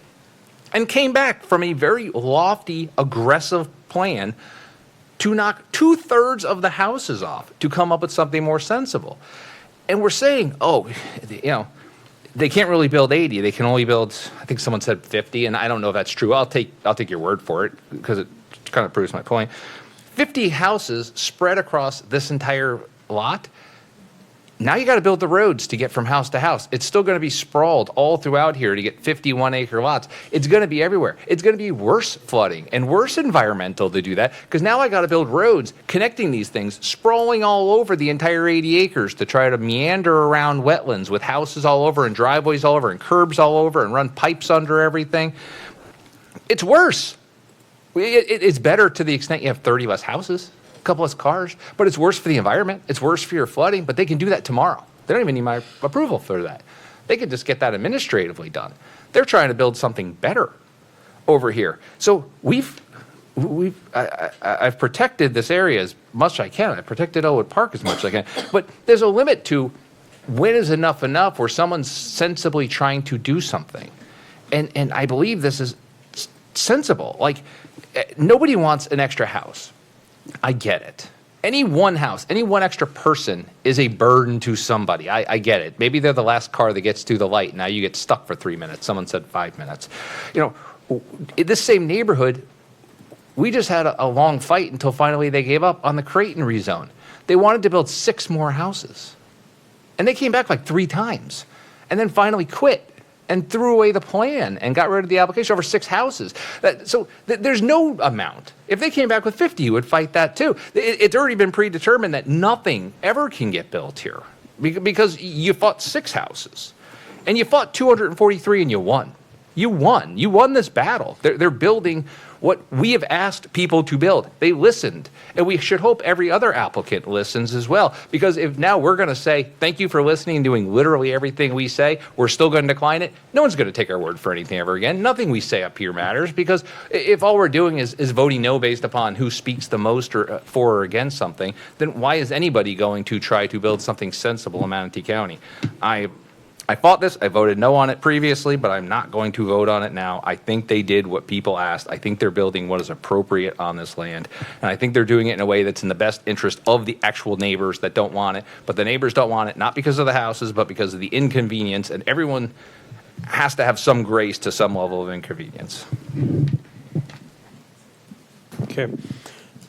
and came back from a very lofty, aggressive plan to knock 2/3 of the houses off to come up with something more sensible. And we're saying, they can't really build 80. They can only build, I think someone said 50, and I don't know if that's true. I'll take your word for it because it kind of proves my point. 50 houses spread across this entire lot. Now you got to build the roads to get from house to house. It's still going to be sprawled all throughout here to get 51-acre lots. It's going to be everywhere. It's going to be worse flooding and worse environmental to do that because now I got to build roads connecting these things, sprawling all over the entire 80 acres to try to meander around wetlands with houses all over and driveways all over and curbs all over and run pipes under everything. It's worse. It's better to the extent you have 30 less houses. Couple less cars, but it's worse for the environment. It's worse for your flooding, but they can do that tomorrow. They don't even need my approval for that. They can just get that administratively done. They're trying to build something better over here. So I've protected this area as much as I can. I've protected Elwood Park as much as I can, but there's a limit to when is enough where someone's sensibly trying to do something. And I believe this is sensible. Nobody wants an extra house. I get it. Any one house, any one extra person is a burden to somebody. I get it. Maybe they're the last car that gets to the light. Now you get stuck for 3 minutes. Someone said 5 minutes. In this same neighborhood, we just had a long fight until finally they gave up on the Creighton rezone. They wanted to build 6 more houses. And they came back 3 times and then finally quit and threw away the plan and got rid of the application over 6 houses. There's no amount. If they came back with 50, you would fight that too. It's already been predetermined that nothing ever can get built here because you fought 6 houses. And you fought 243 and you won. You won. You won this battle. They're building what we have asked people to build. They listened. And we should hope every other applicant listens as well. Because if now we're going to say, thank you for listening and doing literally everything we say, we're still going to decline it, no one's going to take our word for anything ever again. Nothing we say up here matters. Because if all we're doing is voting no based upon who speaks the most or for or against something, then why is anybody going to try to build something sensible in Manatee County? I fought this. I voted no on it previously, but I'm not going to vote on it now. I think they did what people asked. I think they're building what is appropriate on this land. And I think they're doing it in a way that's in the best interest of the actual neighbors that don't want it. But the neighbors don't want it, not because of the houses, but because of the inconvenience. And everyone has to have some grace to some level of inconvenience. Okay.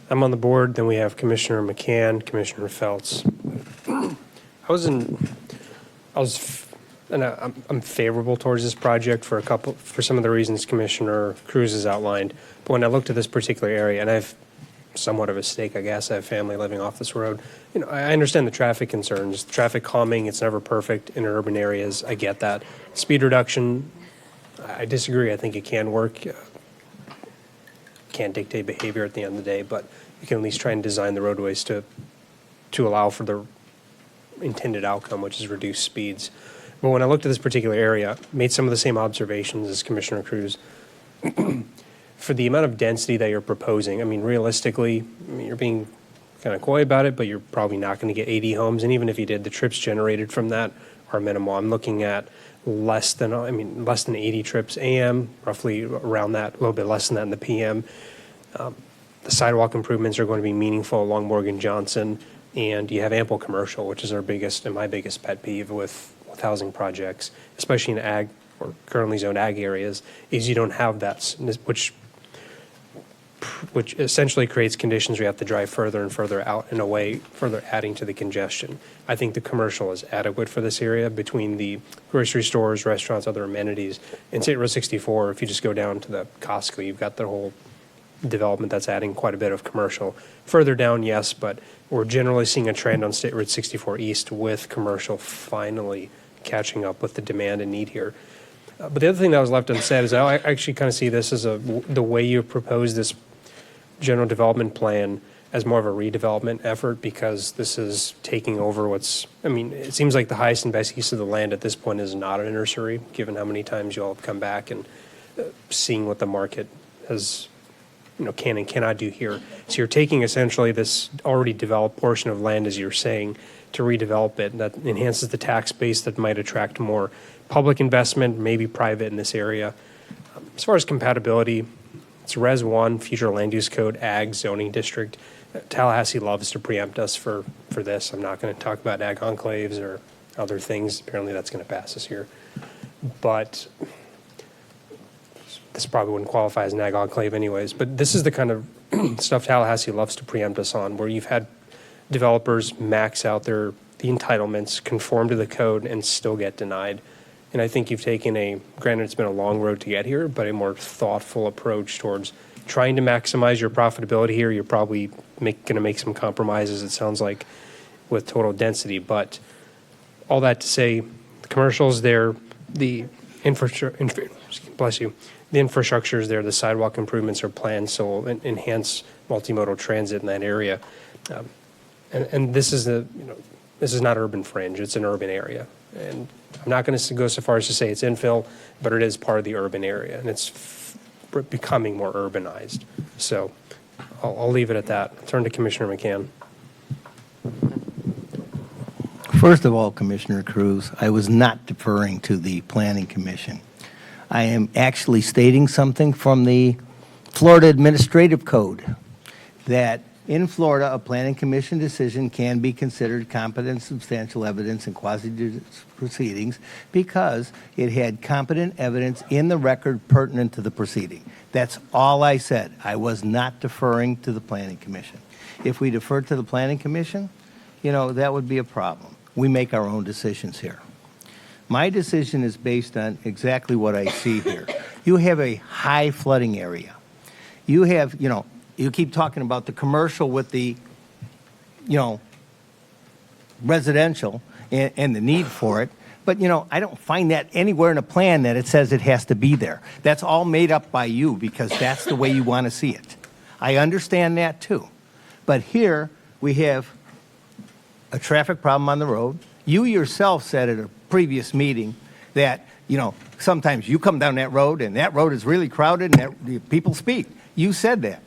I'm on the board. Then we have Commissioner McCann, Commissioner Feltz. I was and I'm favorable towards this project for some of the reasons Commissioner Cruz has outlined. But when I looked at this particular area, and I've somewhat of a stake, I guess, I have family living off this road. You know, I understand the traffic concerns, traffic calming, it's never perfect in urban areas. I get that. Speed reduction, I disagree. I think it can work. Can't dictate behavior at the end of the day, but you can at least try and design the roadways to allow for the intended outcome, which is reduced speeds. But when I looked at this particular area, made some of the same observations as Commissioner Cruz. For the amount of density that you're proposing, I mean, realistically, you're being kind of coy about it, but you're probably not going to get 80 homes. And even if you did, the trips generated from that are minimal. I'm looking at less than 80 trips AM, roughly around that, a little bit less than that in the PM. The sidewalk improvements are going to be meaningful along Morgan Johnson, and you have ample commercial, which is our biggest and my biggest pet peeve with housing projects, especially in ag or currently zoned ag areas, is you don't have that, which essentially creates conditions where you have to drive further and further out and away, further adding to the congestion. I think the commercial is adequate for this area between the grocery stores, restaurants, other amenities. In State Road 64, if you just go down to the Costco, you've got the whole development that's adding quite a bit of commercial. Further down, yes, but we're generally seeing a trend on State Road 64 East with commercial finally catching up with the demand and need here. But the other thing that was left unsaid is I actually kind of see this as the way you propose this general development plan as more of a redevelopment effort, because this is taking over it seems like the highest and best use of the land at this point is not a nursery, given how many times you all have come back and seeing what the market has, can and cannot do here. So you're taking essentially this already developed portion of land, as you're saying, to redevelop it. That enhances the tax base that might attract more public investment, maybe private in this area. As far as compatibility, it's Res 1, Future Land Use Code, Ag Zoning District. Tallahassee loves to preempt us for this. I'm not going to talk about ag enclaves or other things. Apparently that's going to pass us here. But this probably wouldn't qualify as an ag enclave anyways. But this is the kind of stuff Tallahassee loves to preempt us on, where you've had developers max out the entitlements, conform to the code, and still get denied. And I think you've taken granted it's been a long road to get here, but a more thoughtful approach towards trying to maximize your profitability here. You're probably going to make some compromises, it sounds like, with total density. But all that to say, the commercial's there, the the infrastructure is there, the sidewalk improvements are planned, so will enhance multimodal transit in that area. And this is this is not urban fringe; it's an urban area. And I'm not going to go so far as to say it's infill, but it is part of the urban area, and it's becoming more urbanized. So I'll leave it at that. I'll turn to Commissioner McCann. First of all, Commissioner Cruz, I was not deferring to the Planning Commission. I am actually stating something from the Florida Administrative Code, that in Florida, a Planning Commission decision can be considered competent substantial evidence in quasi-judicial proceedings because it had competent evidence in the record pertinent to the proceeding. That's all I said. I was not deferring to the Planning Commission. If we defer to the Planning Commission, that would be a problem. We make our own decisions here. My decision is based on exactly what I see here. You have a high flooding area. You have, you keep talking about the commercial with the, residential and the need for it. But, I don't find that anywhere in a plan that it says it has to be there. That's all made up by you because that's the way you want to see it. I understand that too. But here we have a traffic problem on the road. You yourself said at a previous meeting that, sometimes you come down that road and that road is really crowded and that people speed. You said that.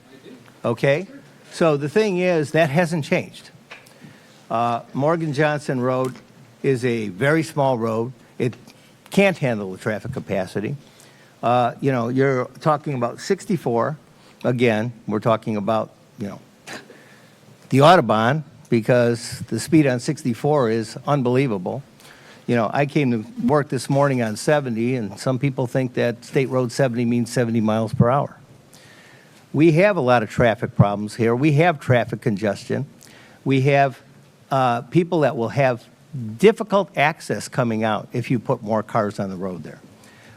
Okay? So the thing is, that hasn't changed. Morgan Johnson Road is a very small road. It can't handle the traffic capacity. You're talking about 64. Again, we're talking about, the Audubon, because the speed on 64 is unbelievable. I came to work this morning on 70, and some people think that State Road 70 means 70 miles per hour. We have a lot of traffic problems here. We have traffic congestion. We have people that will have difficult access coming out if you put more cars on the road there.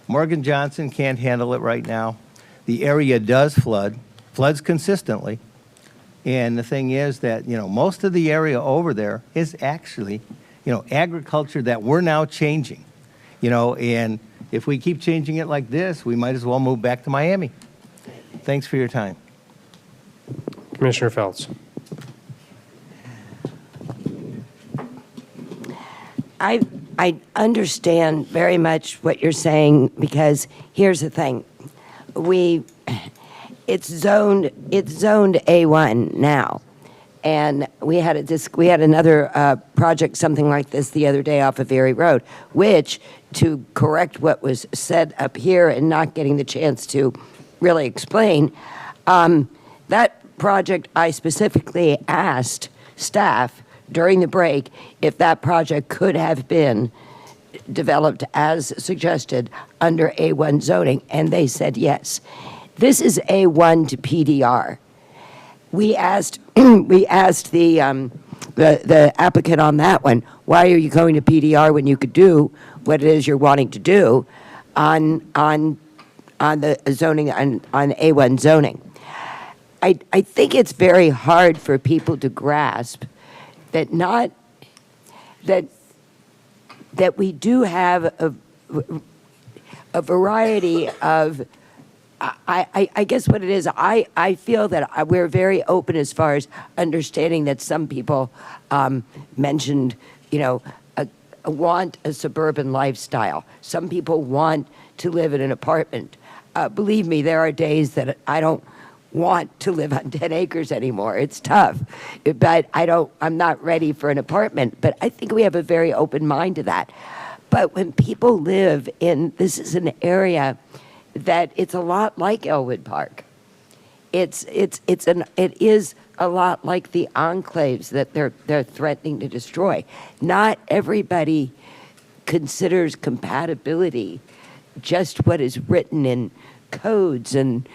Morgan Johnson can't handle it right now. The area does flood, floods consistently. And the thing is that, most of the area over there is actually, agriculture that we're now changing. And if we keep changing it like this, we might as well move back to Miami. Thanks for your time. Commissioner Feltz. I understand very much what you're saying, because here's the thing. It's zoned A1 now. And we had another project, something like this, the other day off of Erie Road, which, to correct what was said up here and not getting the chance to really explain, that project, I specifically asked staff during the break if that project could have been developed as suggested under A1 zoning, and they said yes. This is A1 to PDR. We asked the applicant on that one, why are you going to PDR when you could do what it is you're wanting to do on the zoning, on A1 zoning? I think it's very hard for people to grasp that we do have a variety of, I guess what it is, I feel that we're very open as far as understanding that some people mentioned, want a suburban lifestyle. Some people want to live in an apartment. Believe me, there are days that I don't want to live on 10 acres anymore. It's tough, but I'm not ready for an apartment. But I think we have a very open mind to that. But when people live in, this is an area that it's a lot like Elwood Park. It is a lot like the enclaves that they're threatening to destroy. Not everybody considers compatibility just what is written in codes and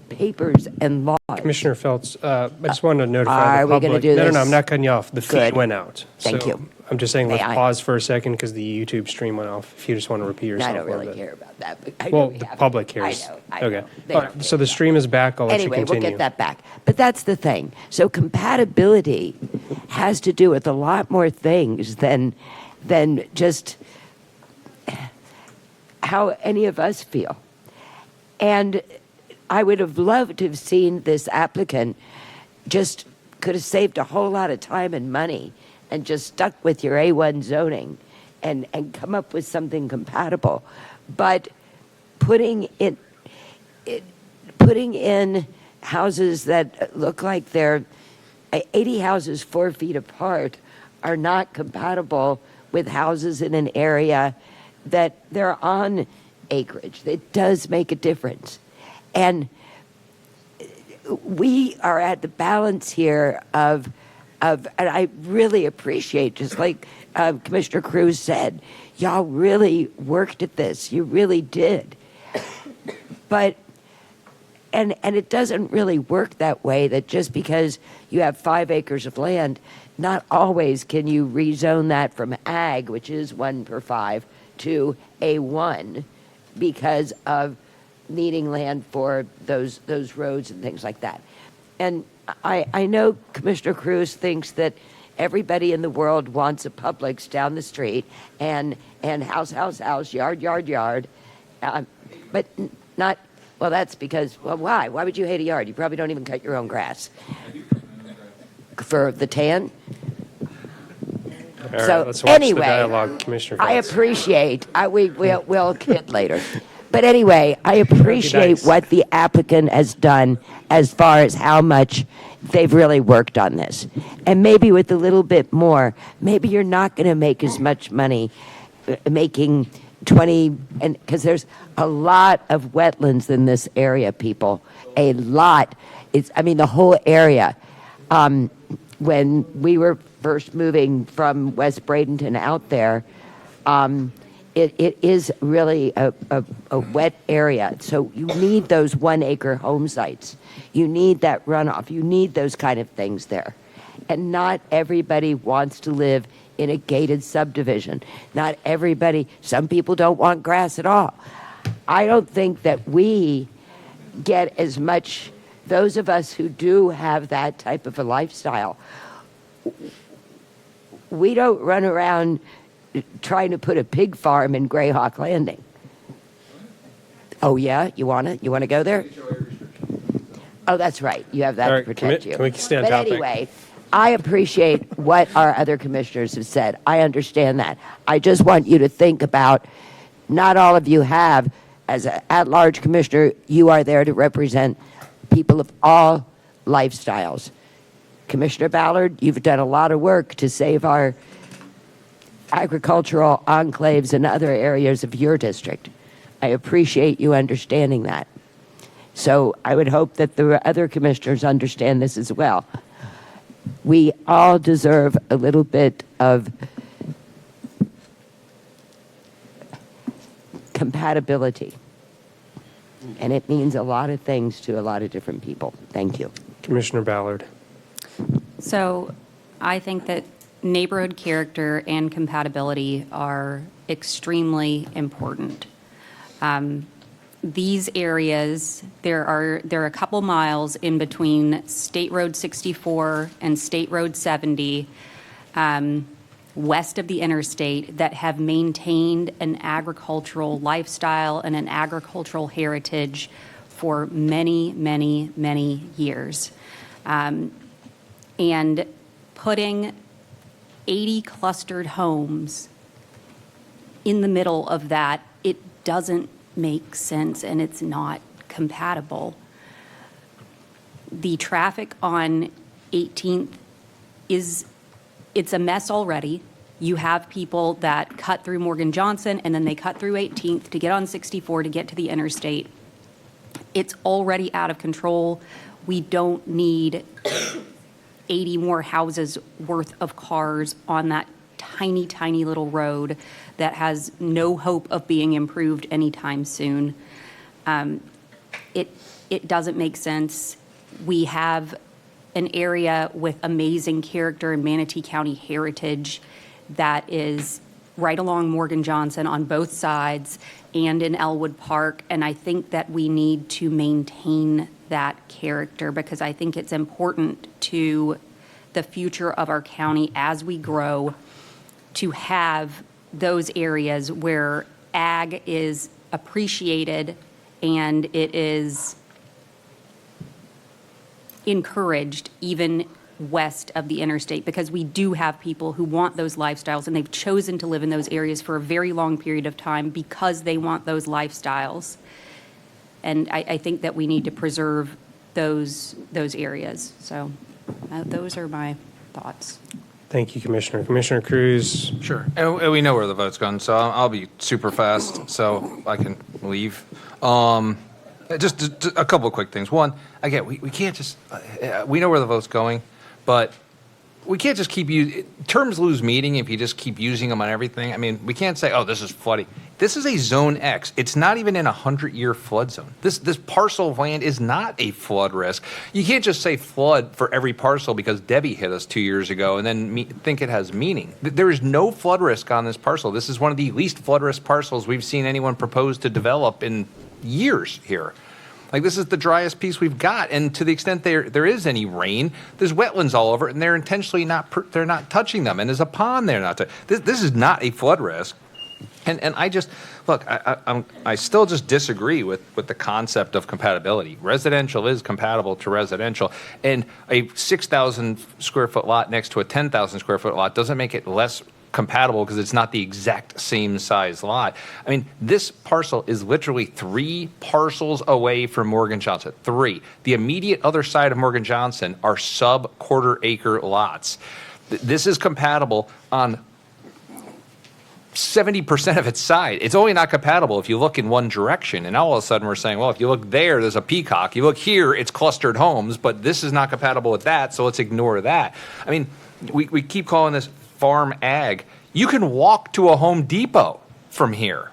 papers and laws. Commissioner Feltz, I just wanted to notify the public. Are we going to do this? No, I'm not cutting you off. The feed Good. went out. Thank So you. I'm just saying, May let's I? pause for a second because the YouTube stream went off. If you just want to repeat yourself. I don't a little really bit. care about that. But I Well, know we the have it. public cares. I know. Okay. They All don't right, so the stream is back. I'll let you Anyway, continue. we'll get that back. But that's the thing. So compatibility has to do with a lot more things than just how any of us feel. And I would have loved to have seen this applicant just could have saved a whole lot of time and money and just stuck with your A1 zoning and come up with something compatible. But putting in houses that look like they're 80 houses 4 feet apart are not compatible with houses in an area that they're on acreage. It does make a difference. And we are at the balance here of and I really appreciate, just like Commissioner Cruz said, y'all really worked at this. You really did. But, and it doesn't really work that way, that just because you have 5 acres of land, not always can you rezone that from ag, which is 1 per 5, to A1 because of needing land for those roads and things like that. And I know Commissioner Cruz thinks that everybody in the world wants a Publix down the street and house, yard, but not, well, that's because, well, why? Why would you hate a yard? You probably don't even cut your own grass. For the tan? All right, So let's watch anyway, the dialogue, Commissioner I Feltz. appreciate, we'll kid later. But anyway, I appreciate nice. what the applicant has done as far as how much they've really worked on this. And maybe with a little bit more, maybe you're not going to make as much money making 20, and because there's a lot of wetlands in this area, people. A lot. The whole area. When we were first moving from West Bradenton out there, it is really a wet area. So you need those 1 acre home sites. You need that runoff. You need those kind of things there. And not everybody wants to live in a gated subdivision. Not everybody, some people don't want grass at all. I don't think that we get as much, those of us who do have that type of a lifestyle, we don't run around trying to put a pig farm in Greyhawk Landing. Oh yeah, you want to go there? Oh, that's right. You have that All to right, protect you. can we stay on but topic? Anyway, I appreciate what our other commissioners have said. I understand that. I just want you to think about, not all of you have, as an at-large commissioner, you are there to represent people of all lifestyles. Commissioner Ballard, you've done a lot of work to save our agricultural enclaves and other areas of your district. I appreciate you understanding that. So I would hope that the other commissioners understand this as well. We all deserve a little bit of compatibility. And it means a lot of things to a lot of different people. Thank you. Commissioner Ballard. So I think that neighborhood character and compatibility are extremely important. These areas, there are a couple miles in between State Road 64 and State Road 70, west of the interstate, that have maintained an agricultural lifestyle and an agricultural heritage for many, many, many years. And putting 80 clustered homes in the middle of that, it doesn't make sense, and it's not compatible. The traffic on 18th it's a mess already. You have people that cut through Morgan Johnson and then they cut through 18th to get on 64 to get to the interstate. It's already out of control. We don't need 80 more houses worth of cars on that tiny, tiny little road that has no hope of being improved anytime soon. It doesn't make sense. We have an area with amazing character in Manatee County heritage that is right along Morgan Johnson on both sides and in Elwood Park, and I think that we need to maintain that character because I think it's important to the future of our county as we grow to have those areas where ag is appreciated and it is encouraged even west of the interstate, because we do have people who want those lifestyles and they've chosen to live in those areas for a very long period of time because they want those lifestyles. And I think that we need to preserve those areas. So those are my thoughts. Thank you, Commissioner. Commissioner Cruz. Sure. And we know where the vote's going, so I'll be super fast so I can leave. Just a couple of quick things. One, again, we can't just, we know where the vote's going, but we can't just keep terms lose meaning if you just keep using them on everything. I mean, we can't say, oh, this is flooding. This is a Zone X. It's not even in a 100-year flood zone. This parcel of land is not a flood risk. You can't just say flood for every parcel because Debbie hit us 2 years ago and then think it has meaning. There is no flood risk on this parcel. This is one of the least flood risk parcels we've seen anyone propose to develop in years here. Like, this is the driest piece we've got, and to the extent there is any rain, there's wetlands all over it, and they're intentionally they're not touching them, and there's a pond there not to. This is not a flood risk, and I just look. I still just disagree with the concept of compatibility. Residential is compatible to residential, and a 6,000 square foot lot next to a 10,000 square foot lot doesn't make it less compatible because it's not the exact same size lot. I mean, this parcel is literally 3 parcels away from Morgan Johnson. 3. The immediate other side of Morgan Johnson are sub-quarter acre lots. This is compatible on 70% of its side. It's only not compatible if you look in one direction. And all of a sudden we're saying, well, if you look there's a peacock. You look here, it's clustered homes, but this is not compatible with that, so let's ignore that. I mean, we keep calling this farm ag. You can walk to a Home Depot from here.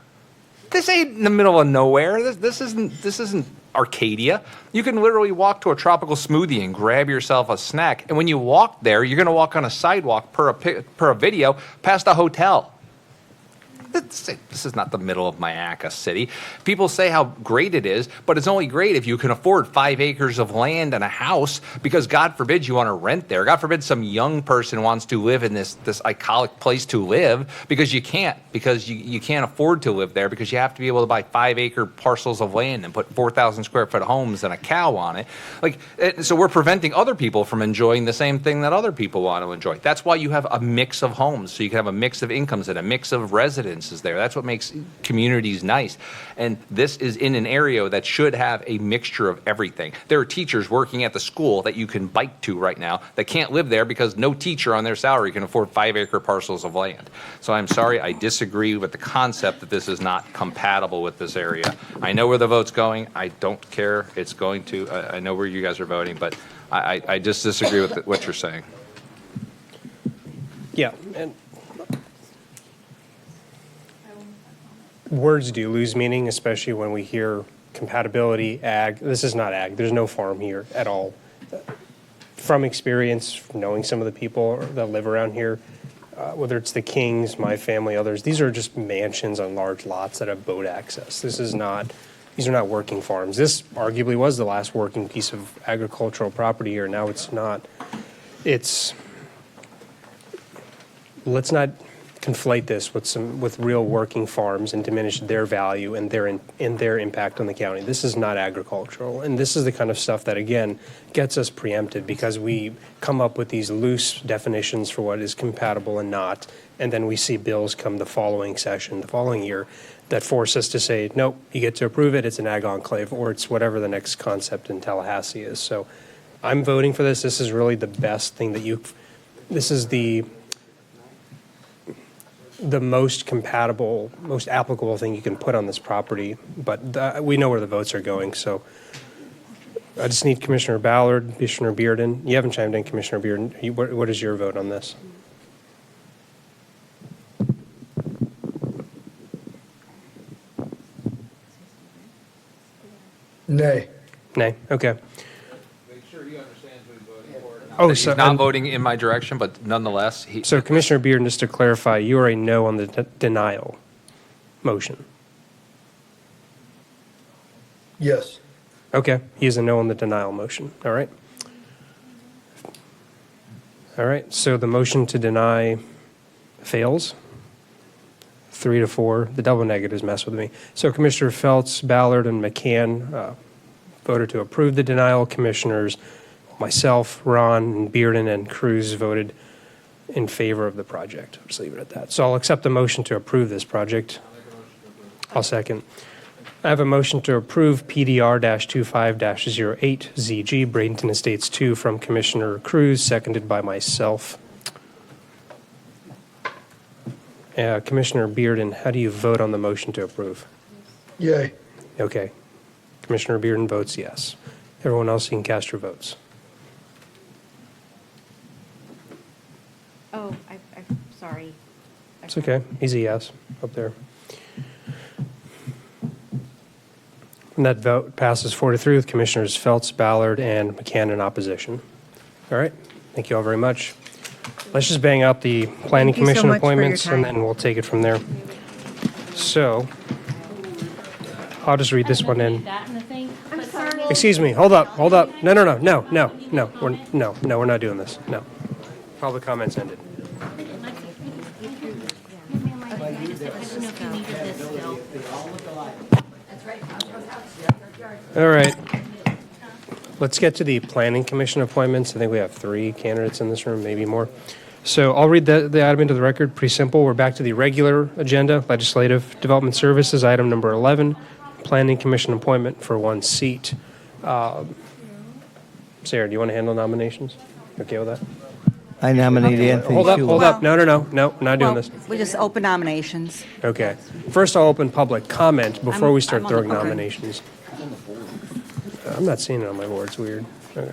This ain't in the middle of nowhere. This isn't Arcadia. You can literally walk to a tropical smoothie and grab yourself a snack. And when you walk there, you're going to walk on a sidewalk per a video past a hotel. This is not the middle of Mayaca City. People say how great it is, but it's only great if you can afford 5 acres of land and a house, because God forbid you want to rent there. God forbid some young person wants to live in this iconic place to live, because you can't afford to live there, because you have to be able to buy 5-acre parcels of land and put 4,000 square foot homes and a cow on it. So we're preventing other people from enjoying the same thing that other people want to enjoy. That's why you have a mix of homes, so you can have a mix of incomes and a mix of residences there. That's what makes communities nice. And this is in an area that should have a mixture of everything. There are teachers working at the school that you can bike to right now that can't live there because no teacher on their salary can afford 5-acre parcels of land. So I'm sorry, I disagree with the concept that this is not compatible with this area. I know where the vote's going. I don't care. It's going to. I know where you guys are voting, but I just disagree with what you're saying. Yeah, and words do lose meaning, especially when we hear compatibility, ag. This is not ag. There's no farm here at all. From experience, knowing some of the people that live around here, whether it's the Kings, my family, others, these are just mansions on large lots that have boat access. These are not working farms. This arguably was the last working piece of agricultural property here. Now it's not. Let's not conflate this with real working farms and diminish their value and their impact on the county. This is not agricultural, and this is the kind of stuff that, again, gets us preempted, because we come up with these loose definitions for what is compatible and not, and then we see bills come the following session, the following year, that force us to say, nope, you get to approve it, it's an ag enclave, or it's whatever the next concept in Tallahassee is. So I'm voting for this. This is really the best thing this is the most compatible, most applicable thing you can put on this property, but we know where the votes are going, so I just need Commissioner Ballard, Commissioner Bearden. You haven't chimed in, Commissioner Bearden. What is your vote on this? Nay. Nay, okay. Make sure he understands what he's voting for. Oh, He's so not voting in my direction, but nonetheless, So Commissioner Bearden, just to clarify, you are a no on the denial motion. Yes. Okay, he is a no on the denial motion. All right. All right, so the motion to deny fails. 3-4. The double negatives mess with me. So Commissioner Feltz, Ballard, and McCann voted to approve the denial. Commissioners, myself, Ron, and Bearden, and Cruz voted in favor of the project. I'll just leave it at that. So I'll accept the motion to approve this project. I'll second. I have a motion to approve PDR-25-08 ZG Bradenton Estates 2 from Commissioner Cruz, seconded by myself. Commissioner Bearden, how do you vote on the motion to approve? Yay. Okay. Commissioner Bearden votes yes. Everyone else, you can cast your votes. Oh, I'm sorry. It's okay. Easy yes up there. And that vote passes 4-3 with Commissioners Feltz, Ballard, and McCann in opposition. All right. Thank you all very much. Let's just bang out the Planning Thank you so Commission much for your appointments, time. and then we'll take it from there. So I'll just read this one in. Excuse me. Hold up. Hold up. No. We're not doing this. No. Public comments ended. All right. Let's get to the Planning Commission appointments. I think we have 3 candidates in this room, maybe more. So I'll read the item into the record. Pretty simple. We're back to the regular agenda, Legislative Development Services, item number 11, Planning Commission appointment for 1 seat. Sarah, do you want to handle nominations? You okay with that? I nominate Anthony Hold up, Shula. hold up. No, we're not doing this. We just open nominations. Okay. First, I'll open public comment before we start I'm on the throwing board. nominations. I'm not seeing it on my board. It's weird. Okay.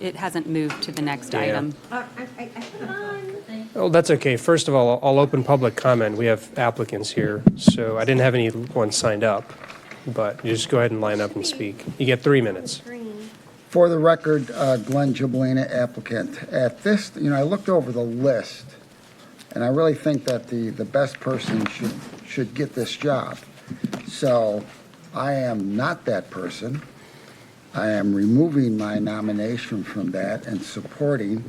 It hasn't moved to the next Yeah. item. Oh, that's okay. First of all, I'll open public comment. We have applicants here, so I didn't have anyone signed up. but you just go ahead and line up and speak. You get 3 minutes. For the record, Glenn Gibolina, applicant. At this, I looked over the list, and I really think that the best person should get this job. So I am not that person. I am removing my nomination from that and supporting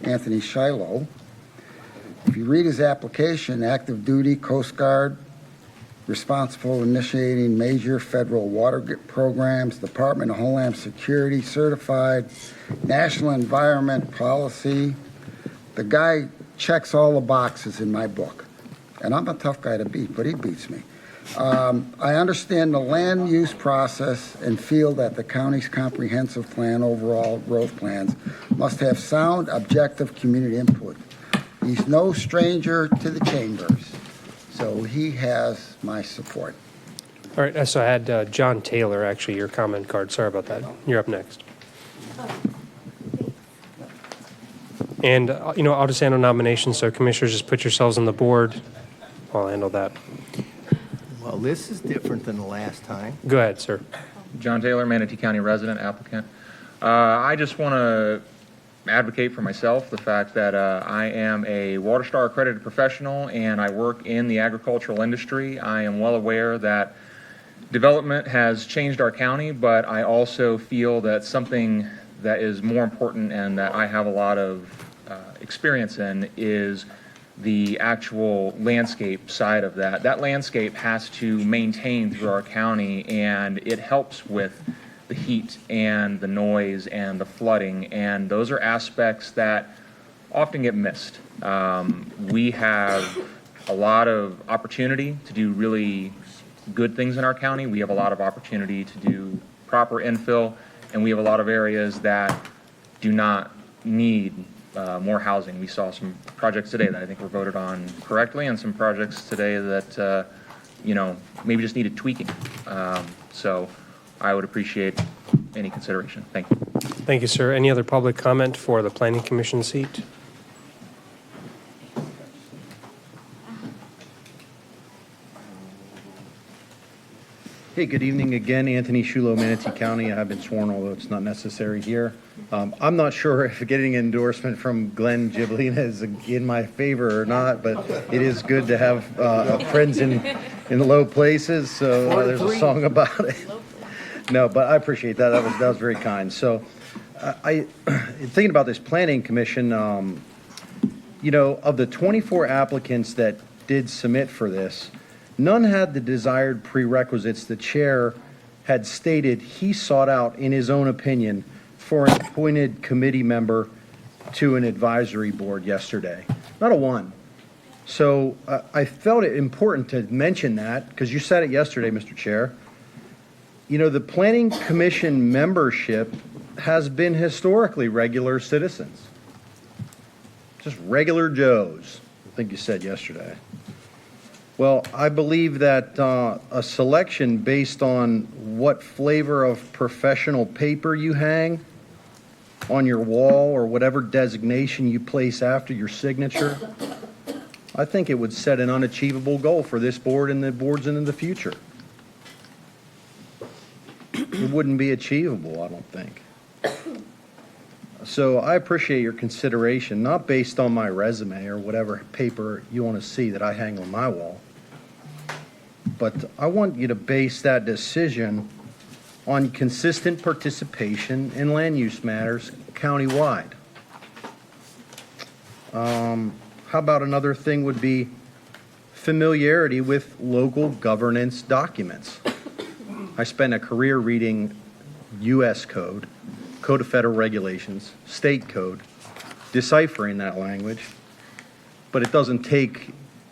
Anthony Shiloh. If you read his application, active duty, Coast Guard, responsible for initiating major federal water programs, Department of Homeland Security, certified, National Environment Policy. The guy checks all the boxes in my book. And I'm a tough guy to beat, but he beats me. I understand the land use process and feel that the county's comprehensive plan, overall growth plans, must have sound, objective community input. He's no stranger to the chambers, so he has my support. All right, so I had John Taylor, actually, your comment card. Sorry about that. You're up next. And, I'll just handle nominations, so commissioners, just put yourselves on the board. I'll handle that. Well, this is different than the last time. Go ahead, sir. John Taylor, Manatee County resident, applicant. I just want to advocate for myself the fact that I am a WaterStar accredited professional and I work in the agricultural industry. I am well aware that development has changed our county, but I also feel that something that is more important and that I have a lot of experience in is the actual landscape side of that. That landscape has to maintain through our county, and it helps with the heat and the noise and the flooding, and those are aspects that often get missed. We have a lot of opportunity to do really good things in our county. We have a lot of opportunity to do proper infill, and we have a lot of areas that do not need more housing. We saw some projects today that I think were voted on correctly, and some projects today that maybe just needed tweaking. So I would appreciate any consideration. Thank you. Thank you, sir. Any other public comment for the Planning Commission seat? Hey, good evening again. Anthony Shulo, Manatee County. I have been sworn, although it's not necessary here. I'm not sure if getting an endorsement from Glenn Gibolina is in my favor or not, but it is good to have friends in low places. So there's a song about it. No, but I appreciate that. That was very kind. So, thinking about this planning commission, of the 24 applicants that did submit for this, none had the desired prerequisites the chair had stated he sought out in his own opinion for an appointed committee member to an advisory board yesterday. Not a one. So I felt it important to mention that because you said it yesterday, Mr. Chair. The Planning Commission membership has been historically regular citizens. Just regular Joes, I think you said yesterday. Well, I believe that a selection based on what flavor of professional paper you hang on your wall or whatever designation you place after your signature, I think it would set an unachievable goal for this board and the boards in the future. It wouldn't be achievable, I don't think. So I appreciate your consideration, not based on my resume or whatever paper you want to see that I hang on my wall. But I want you to base that decision on consistent participation in land use matters countywide. How about another thing would be familiarity with local governance documents. I spent a career reading U.S. code, Code of Federal Regulations, state code, deciphering that language. But it doesn't take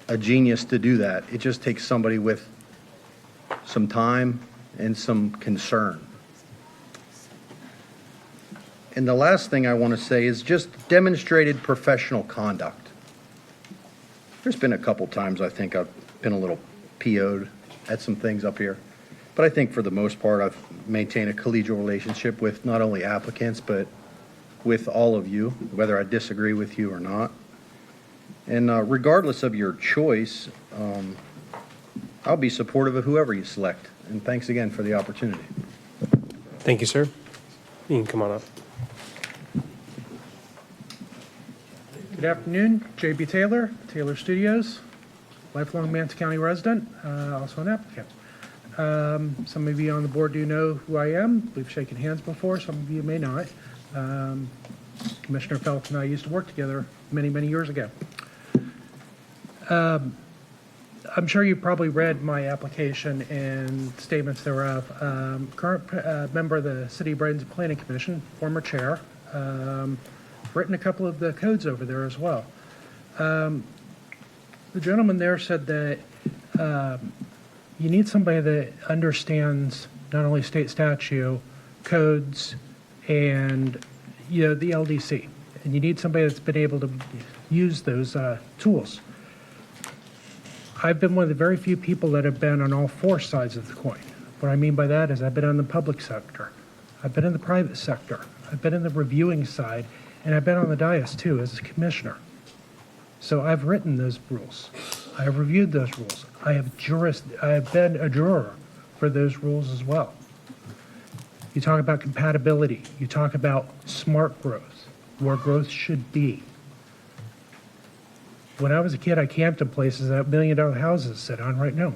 a genius to do that. It just takes somebody with some time and some concern. And the last thing I want to say is just demonstrated professional conduct. There's been a couple times I think I've been a little PO'd at some things up here. But I think for the most part I've maintained a collegial relationship with not only applicants but with all of you, whether I disagree with you or not. And regardless of your choice, I'll be supportive of whoever you select. And thanks again for the opportunity. Thank you, sir. You can come on up. Good afternoon, J.B. Taylor, Taylor Studios, lifelong Manatee County resident, also an applicant. Some of you on the board do know who I am. We've shaken hands before, some of you may not. Commissioner Phelps and I used to work together many, many years ago. I'm sure you probably read my application and statements thereof. Current member of the City of Bradenton Planning Commission, former chair. Written a couple of the codes over there as well. The gentleman there said that you need somebody that understands not only state statute, codes, and the LDC. And you need somebody that's been able to use those tools. I've been one of the very few people that have been on all four sides of the coin. What I mean by that is I've been on the public sector, I've been in the private sector, I've been in the reviewing side, and I've been on the dais too as a commissioner. So I've written those rules. I have reviewed those rules. I have been a juror for those rules as well. You talk about compatibility. You talk about smart growth, where growth should be. When I was a kid, I camped in places that $1 million houses sit on right now.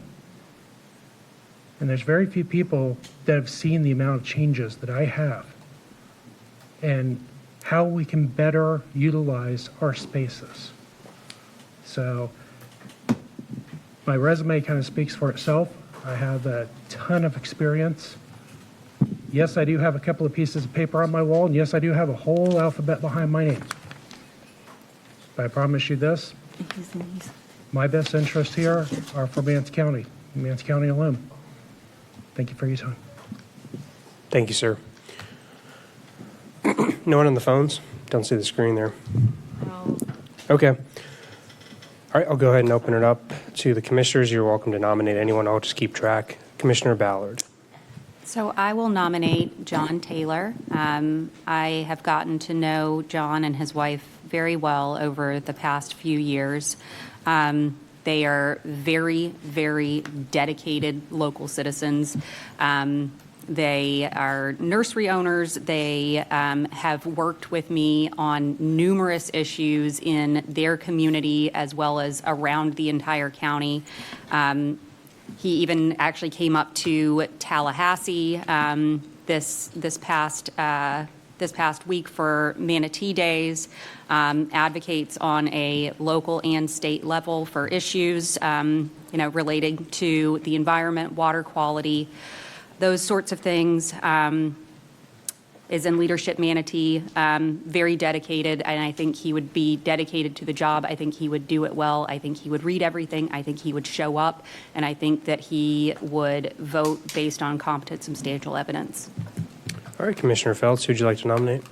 And there's very few people that have seen the amount of changes that I have and how we can better utilize our spaces. So my resume kind of speaks for itself. I have a ton of experience. Yes, I do have a couple of pieces of paper on my wall, and yes, I do have a whole alphabet behind my name. But I promise you this, my best interests here are for Manatee County, Manatee County alone. Thank you for your time. Thank you, sir. No one on the phones? Don't see the screen there. Okay. All right, I'll go ahead and open it up to the commissioners. You're welcome to nominate anyone. I'll just keep track. Commissioner Ballard. So I will nominate John Taylor. I have gotten to know John and his wife very well over the past few years. They are very, very dedicated local citizens. They are nursery owners. They have worked with me on numerous issues in their community as well as around the entire county. He even actually came up to Tallahassee this past week for Manatee Days. Advocates on a local and state level for issues relating to the environment, water quality, those sorts of things. Is in Leadership Manatee, very dedicated, and I think he would be dedicated to the job. I think he would do it well. I think he would read everything. I think he would show up, and I think that he would vote based on competent, substantial evidence. All right, Commissioner Phelps, who'd you like to nominate?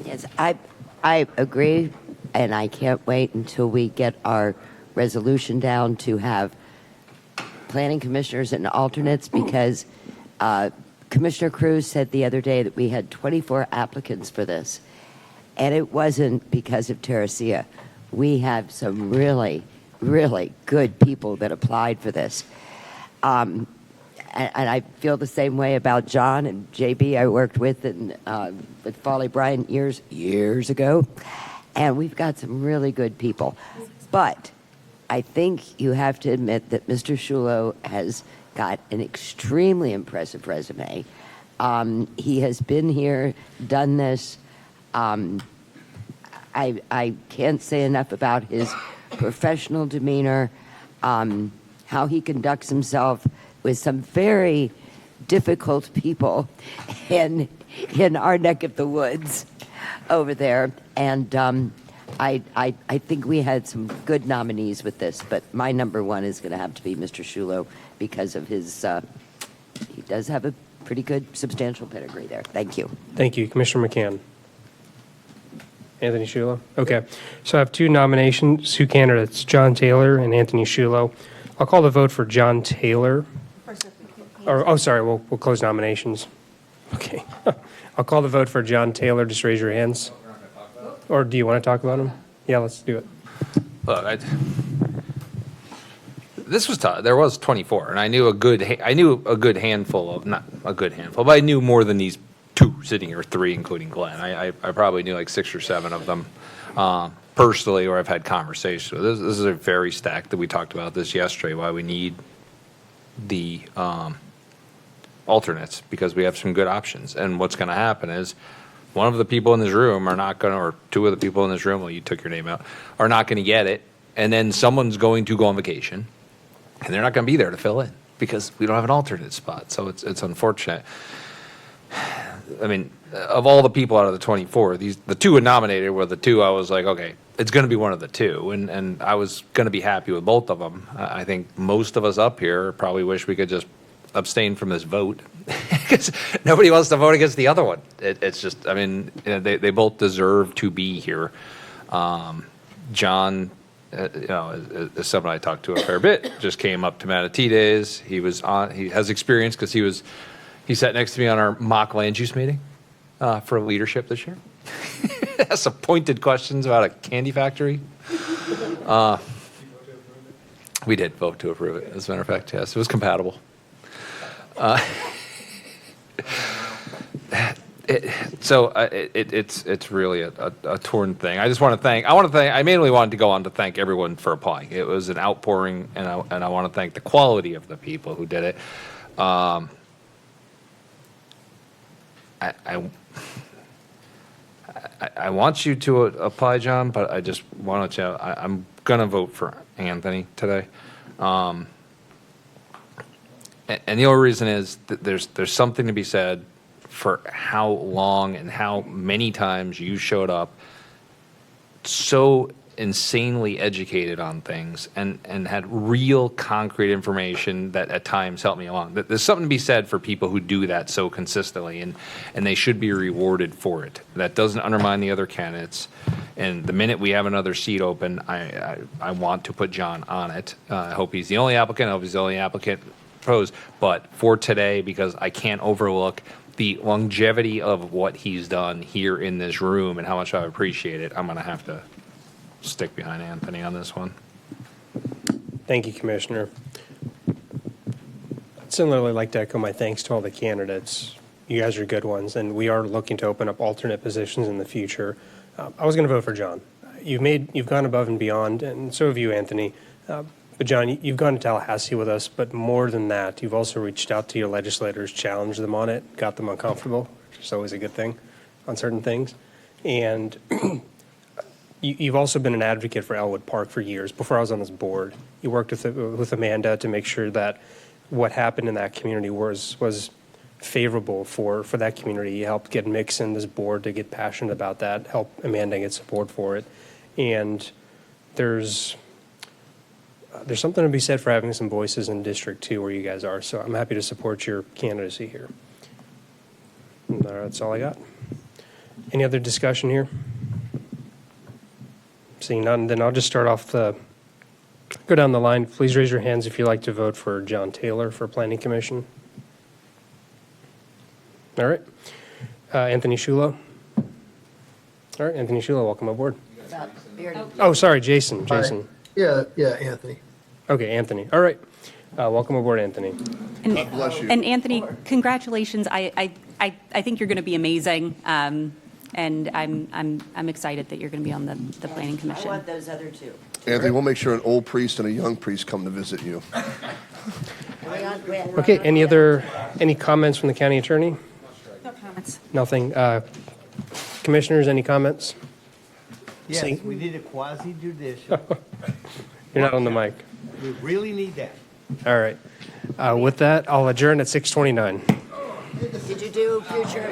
Yes, I agree, and I can't wait until we get our resolution down to have planning commissioners and alternates, because Commissioner Cruz said the other day that we had 24 applicants for this, and it wasn't because of Terracea. We have some really, really good people that applied for this. And I feel the same way about John and JB I worked with with Folly Bryan years ago, and we've got some really good people. But I think you have to admit that Mr. Shulo has got an extremely impressive resume. He has been here, done this. I can't say enough about his professional demeanor, how he conducts himself with some very difficult people in our neck of the woods over there. And I think we had some good nominees with this, but my number one is going to have to be Mr. Shulo because of his, he does have a pretty good substantial pedigree there. Thank you. Thank you. Commissioner McCann. Anthony Shulo? Okay. So I have two nominations, two candidates, John Taylor and Anthony Shulo. I'll call the vote for John Taylor. Sorry, we'll close nominations. Okay. I'll call the vote for John Taylor. Just raise your hands. Or do you want to talk about him? Yeah, let's do it. Look, this was tough. There was 24, and I knew a good handful of, not a good handful, but I knew more than these two sitting here, three, including Glenn. I probably knew like 6 or 7 of them personally, or I've had conversations with. This is a very stacked, that we talked about this yesterday, why we need the alternates, because we have some good options. And what's going to happen is one of the people in this room are not going to, or two of the people in this room, well, you took your name out, are not going to get it. And then someone's going to go on vacation, and they're not going to be there to fill in because we don't have an alternate spot. So it's unfortunate. I mean, of all the people out of the 24, the two nominated were the two I was like, okay, it's going to be one of the two. And I was going to be happy with both of them. I think most of us up here probably wish we could just abstain from this vote because nobody wants to vote against the other one. It's just, I mean, they both deserve to be here. John, is someone I talked to a fair bit, just came up to Manatee Days. He has experience because he sat next to me on our mock land use meeting for leadership this year. Asked some pointed questions about a candy factory. We did vote to approve it, as a matter of fact, yes. It was compatible. It's really a torn thing. I mainly wanted to go on to thank everyone for applying. It was an outpouring, and I want to thank the quality of the people who did it. I want you to apply, John, but I just wanted to. I'm gonna vote for Anthony today. And the only reason is that there's something to be said for how long and how many times you showed up so insanely educated on things and had real concrete information that at times helped me along. There's something to be said for people who do that so consistently, and they should be rewarded for it. That doesn't undermine the other candidates. And the minute we have another seat open, I want to put John on it. I hope he's the only applicant. I hope he's the only applicant proposed. But for today, because I can't overlook the longevity of what he's done here in this room and how much I appreciate it, I'm going to have to stick behind Anthony on this one. Thank you, Commissioner. I'd similarly like to echo my thanks to all the candidates. You guys are good ones, and we are looking to open up alternate positions in the future. I was going to vote for John. You've gone above and beyond, and so have you, Anthony. But John, you've gone to Tallahassee with us, but more than that, you've also reached out to your legislators, challenged them on it, got them uncomfortable, which is always a good thing on certain things. And you've also been an advocate for Elwood Park for years. Before I was on this board, you worked with Amanda to make sure that what happened in that community was favorable for that community. You helped get Mix in this board to get passionate about that, help Amanda get support for it. And there's something to be said for having some voices in District 2 where you guys are. So I'm happy to support your candidacy here. And that's all I got. Any other discussion here? Seeing none, then I'll just start off go down the line. Please raise your hands if you'd like to vote for John Taylor for Planning Commission. All right. Anthony Shulo. All right, Anthony Shulo, welcome aboard. Oh, sorry, Jason. Yeah, Anthony. Okay, Anthony. All right. Welcome aboard, Anthony. God bless you. And Anthony, congratulations. I think you're going to be amazing. And I'm excited that you're going to be on the Planning Commission. I want those other two. Anthony, we'll make sure an old priest and a young priest come to visit you. Okay, any comments from the county attorney? No comments. Nothing. Commissioners, any comments? Yes, we need a quasi-judicial. You're not on the mic. We really need that. All right. With that, I'll adjourn at 6:29. Did you do future?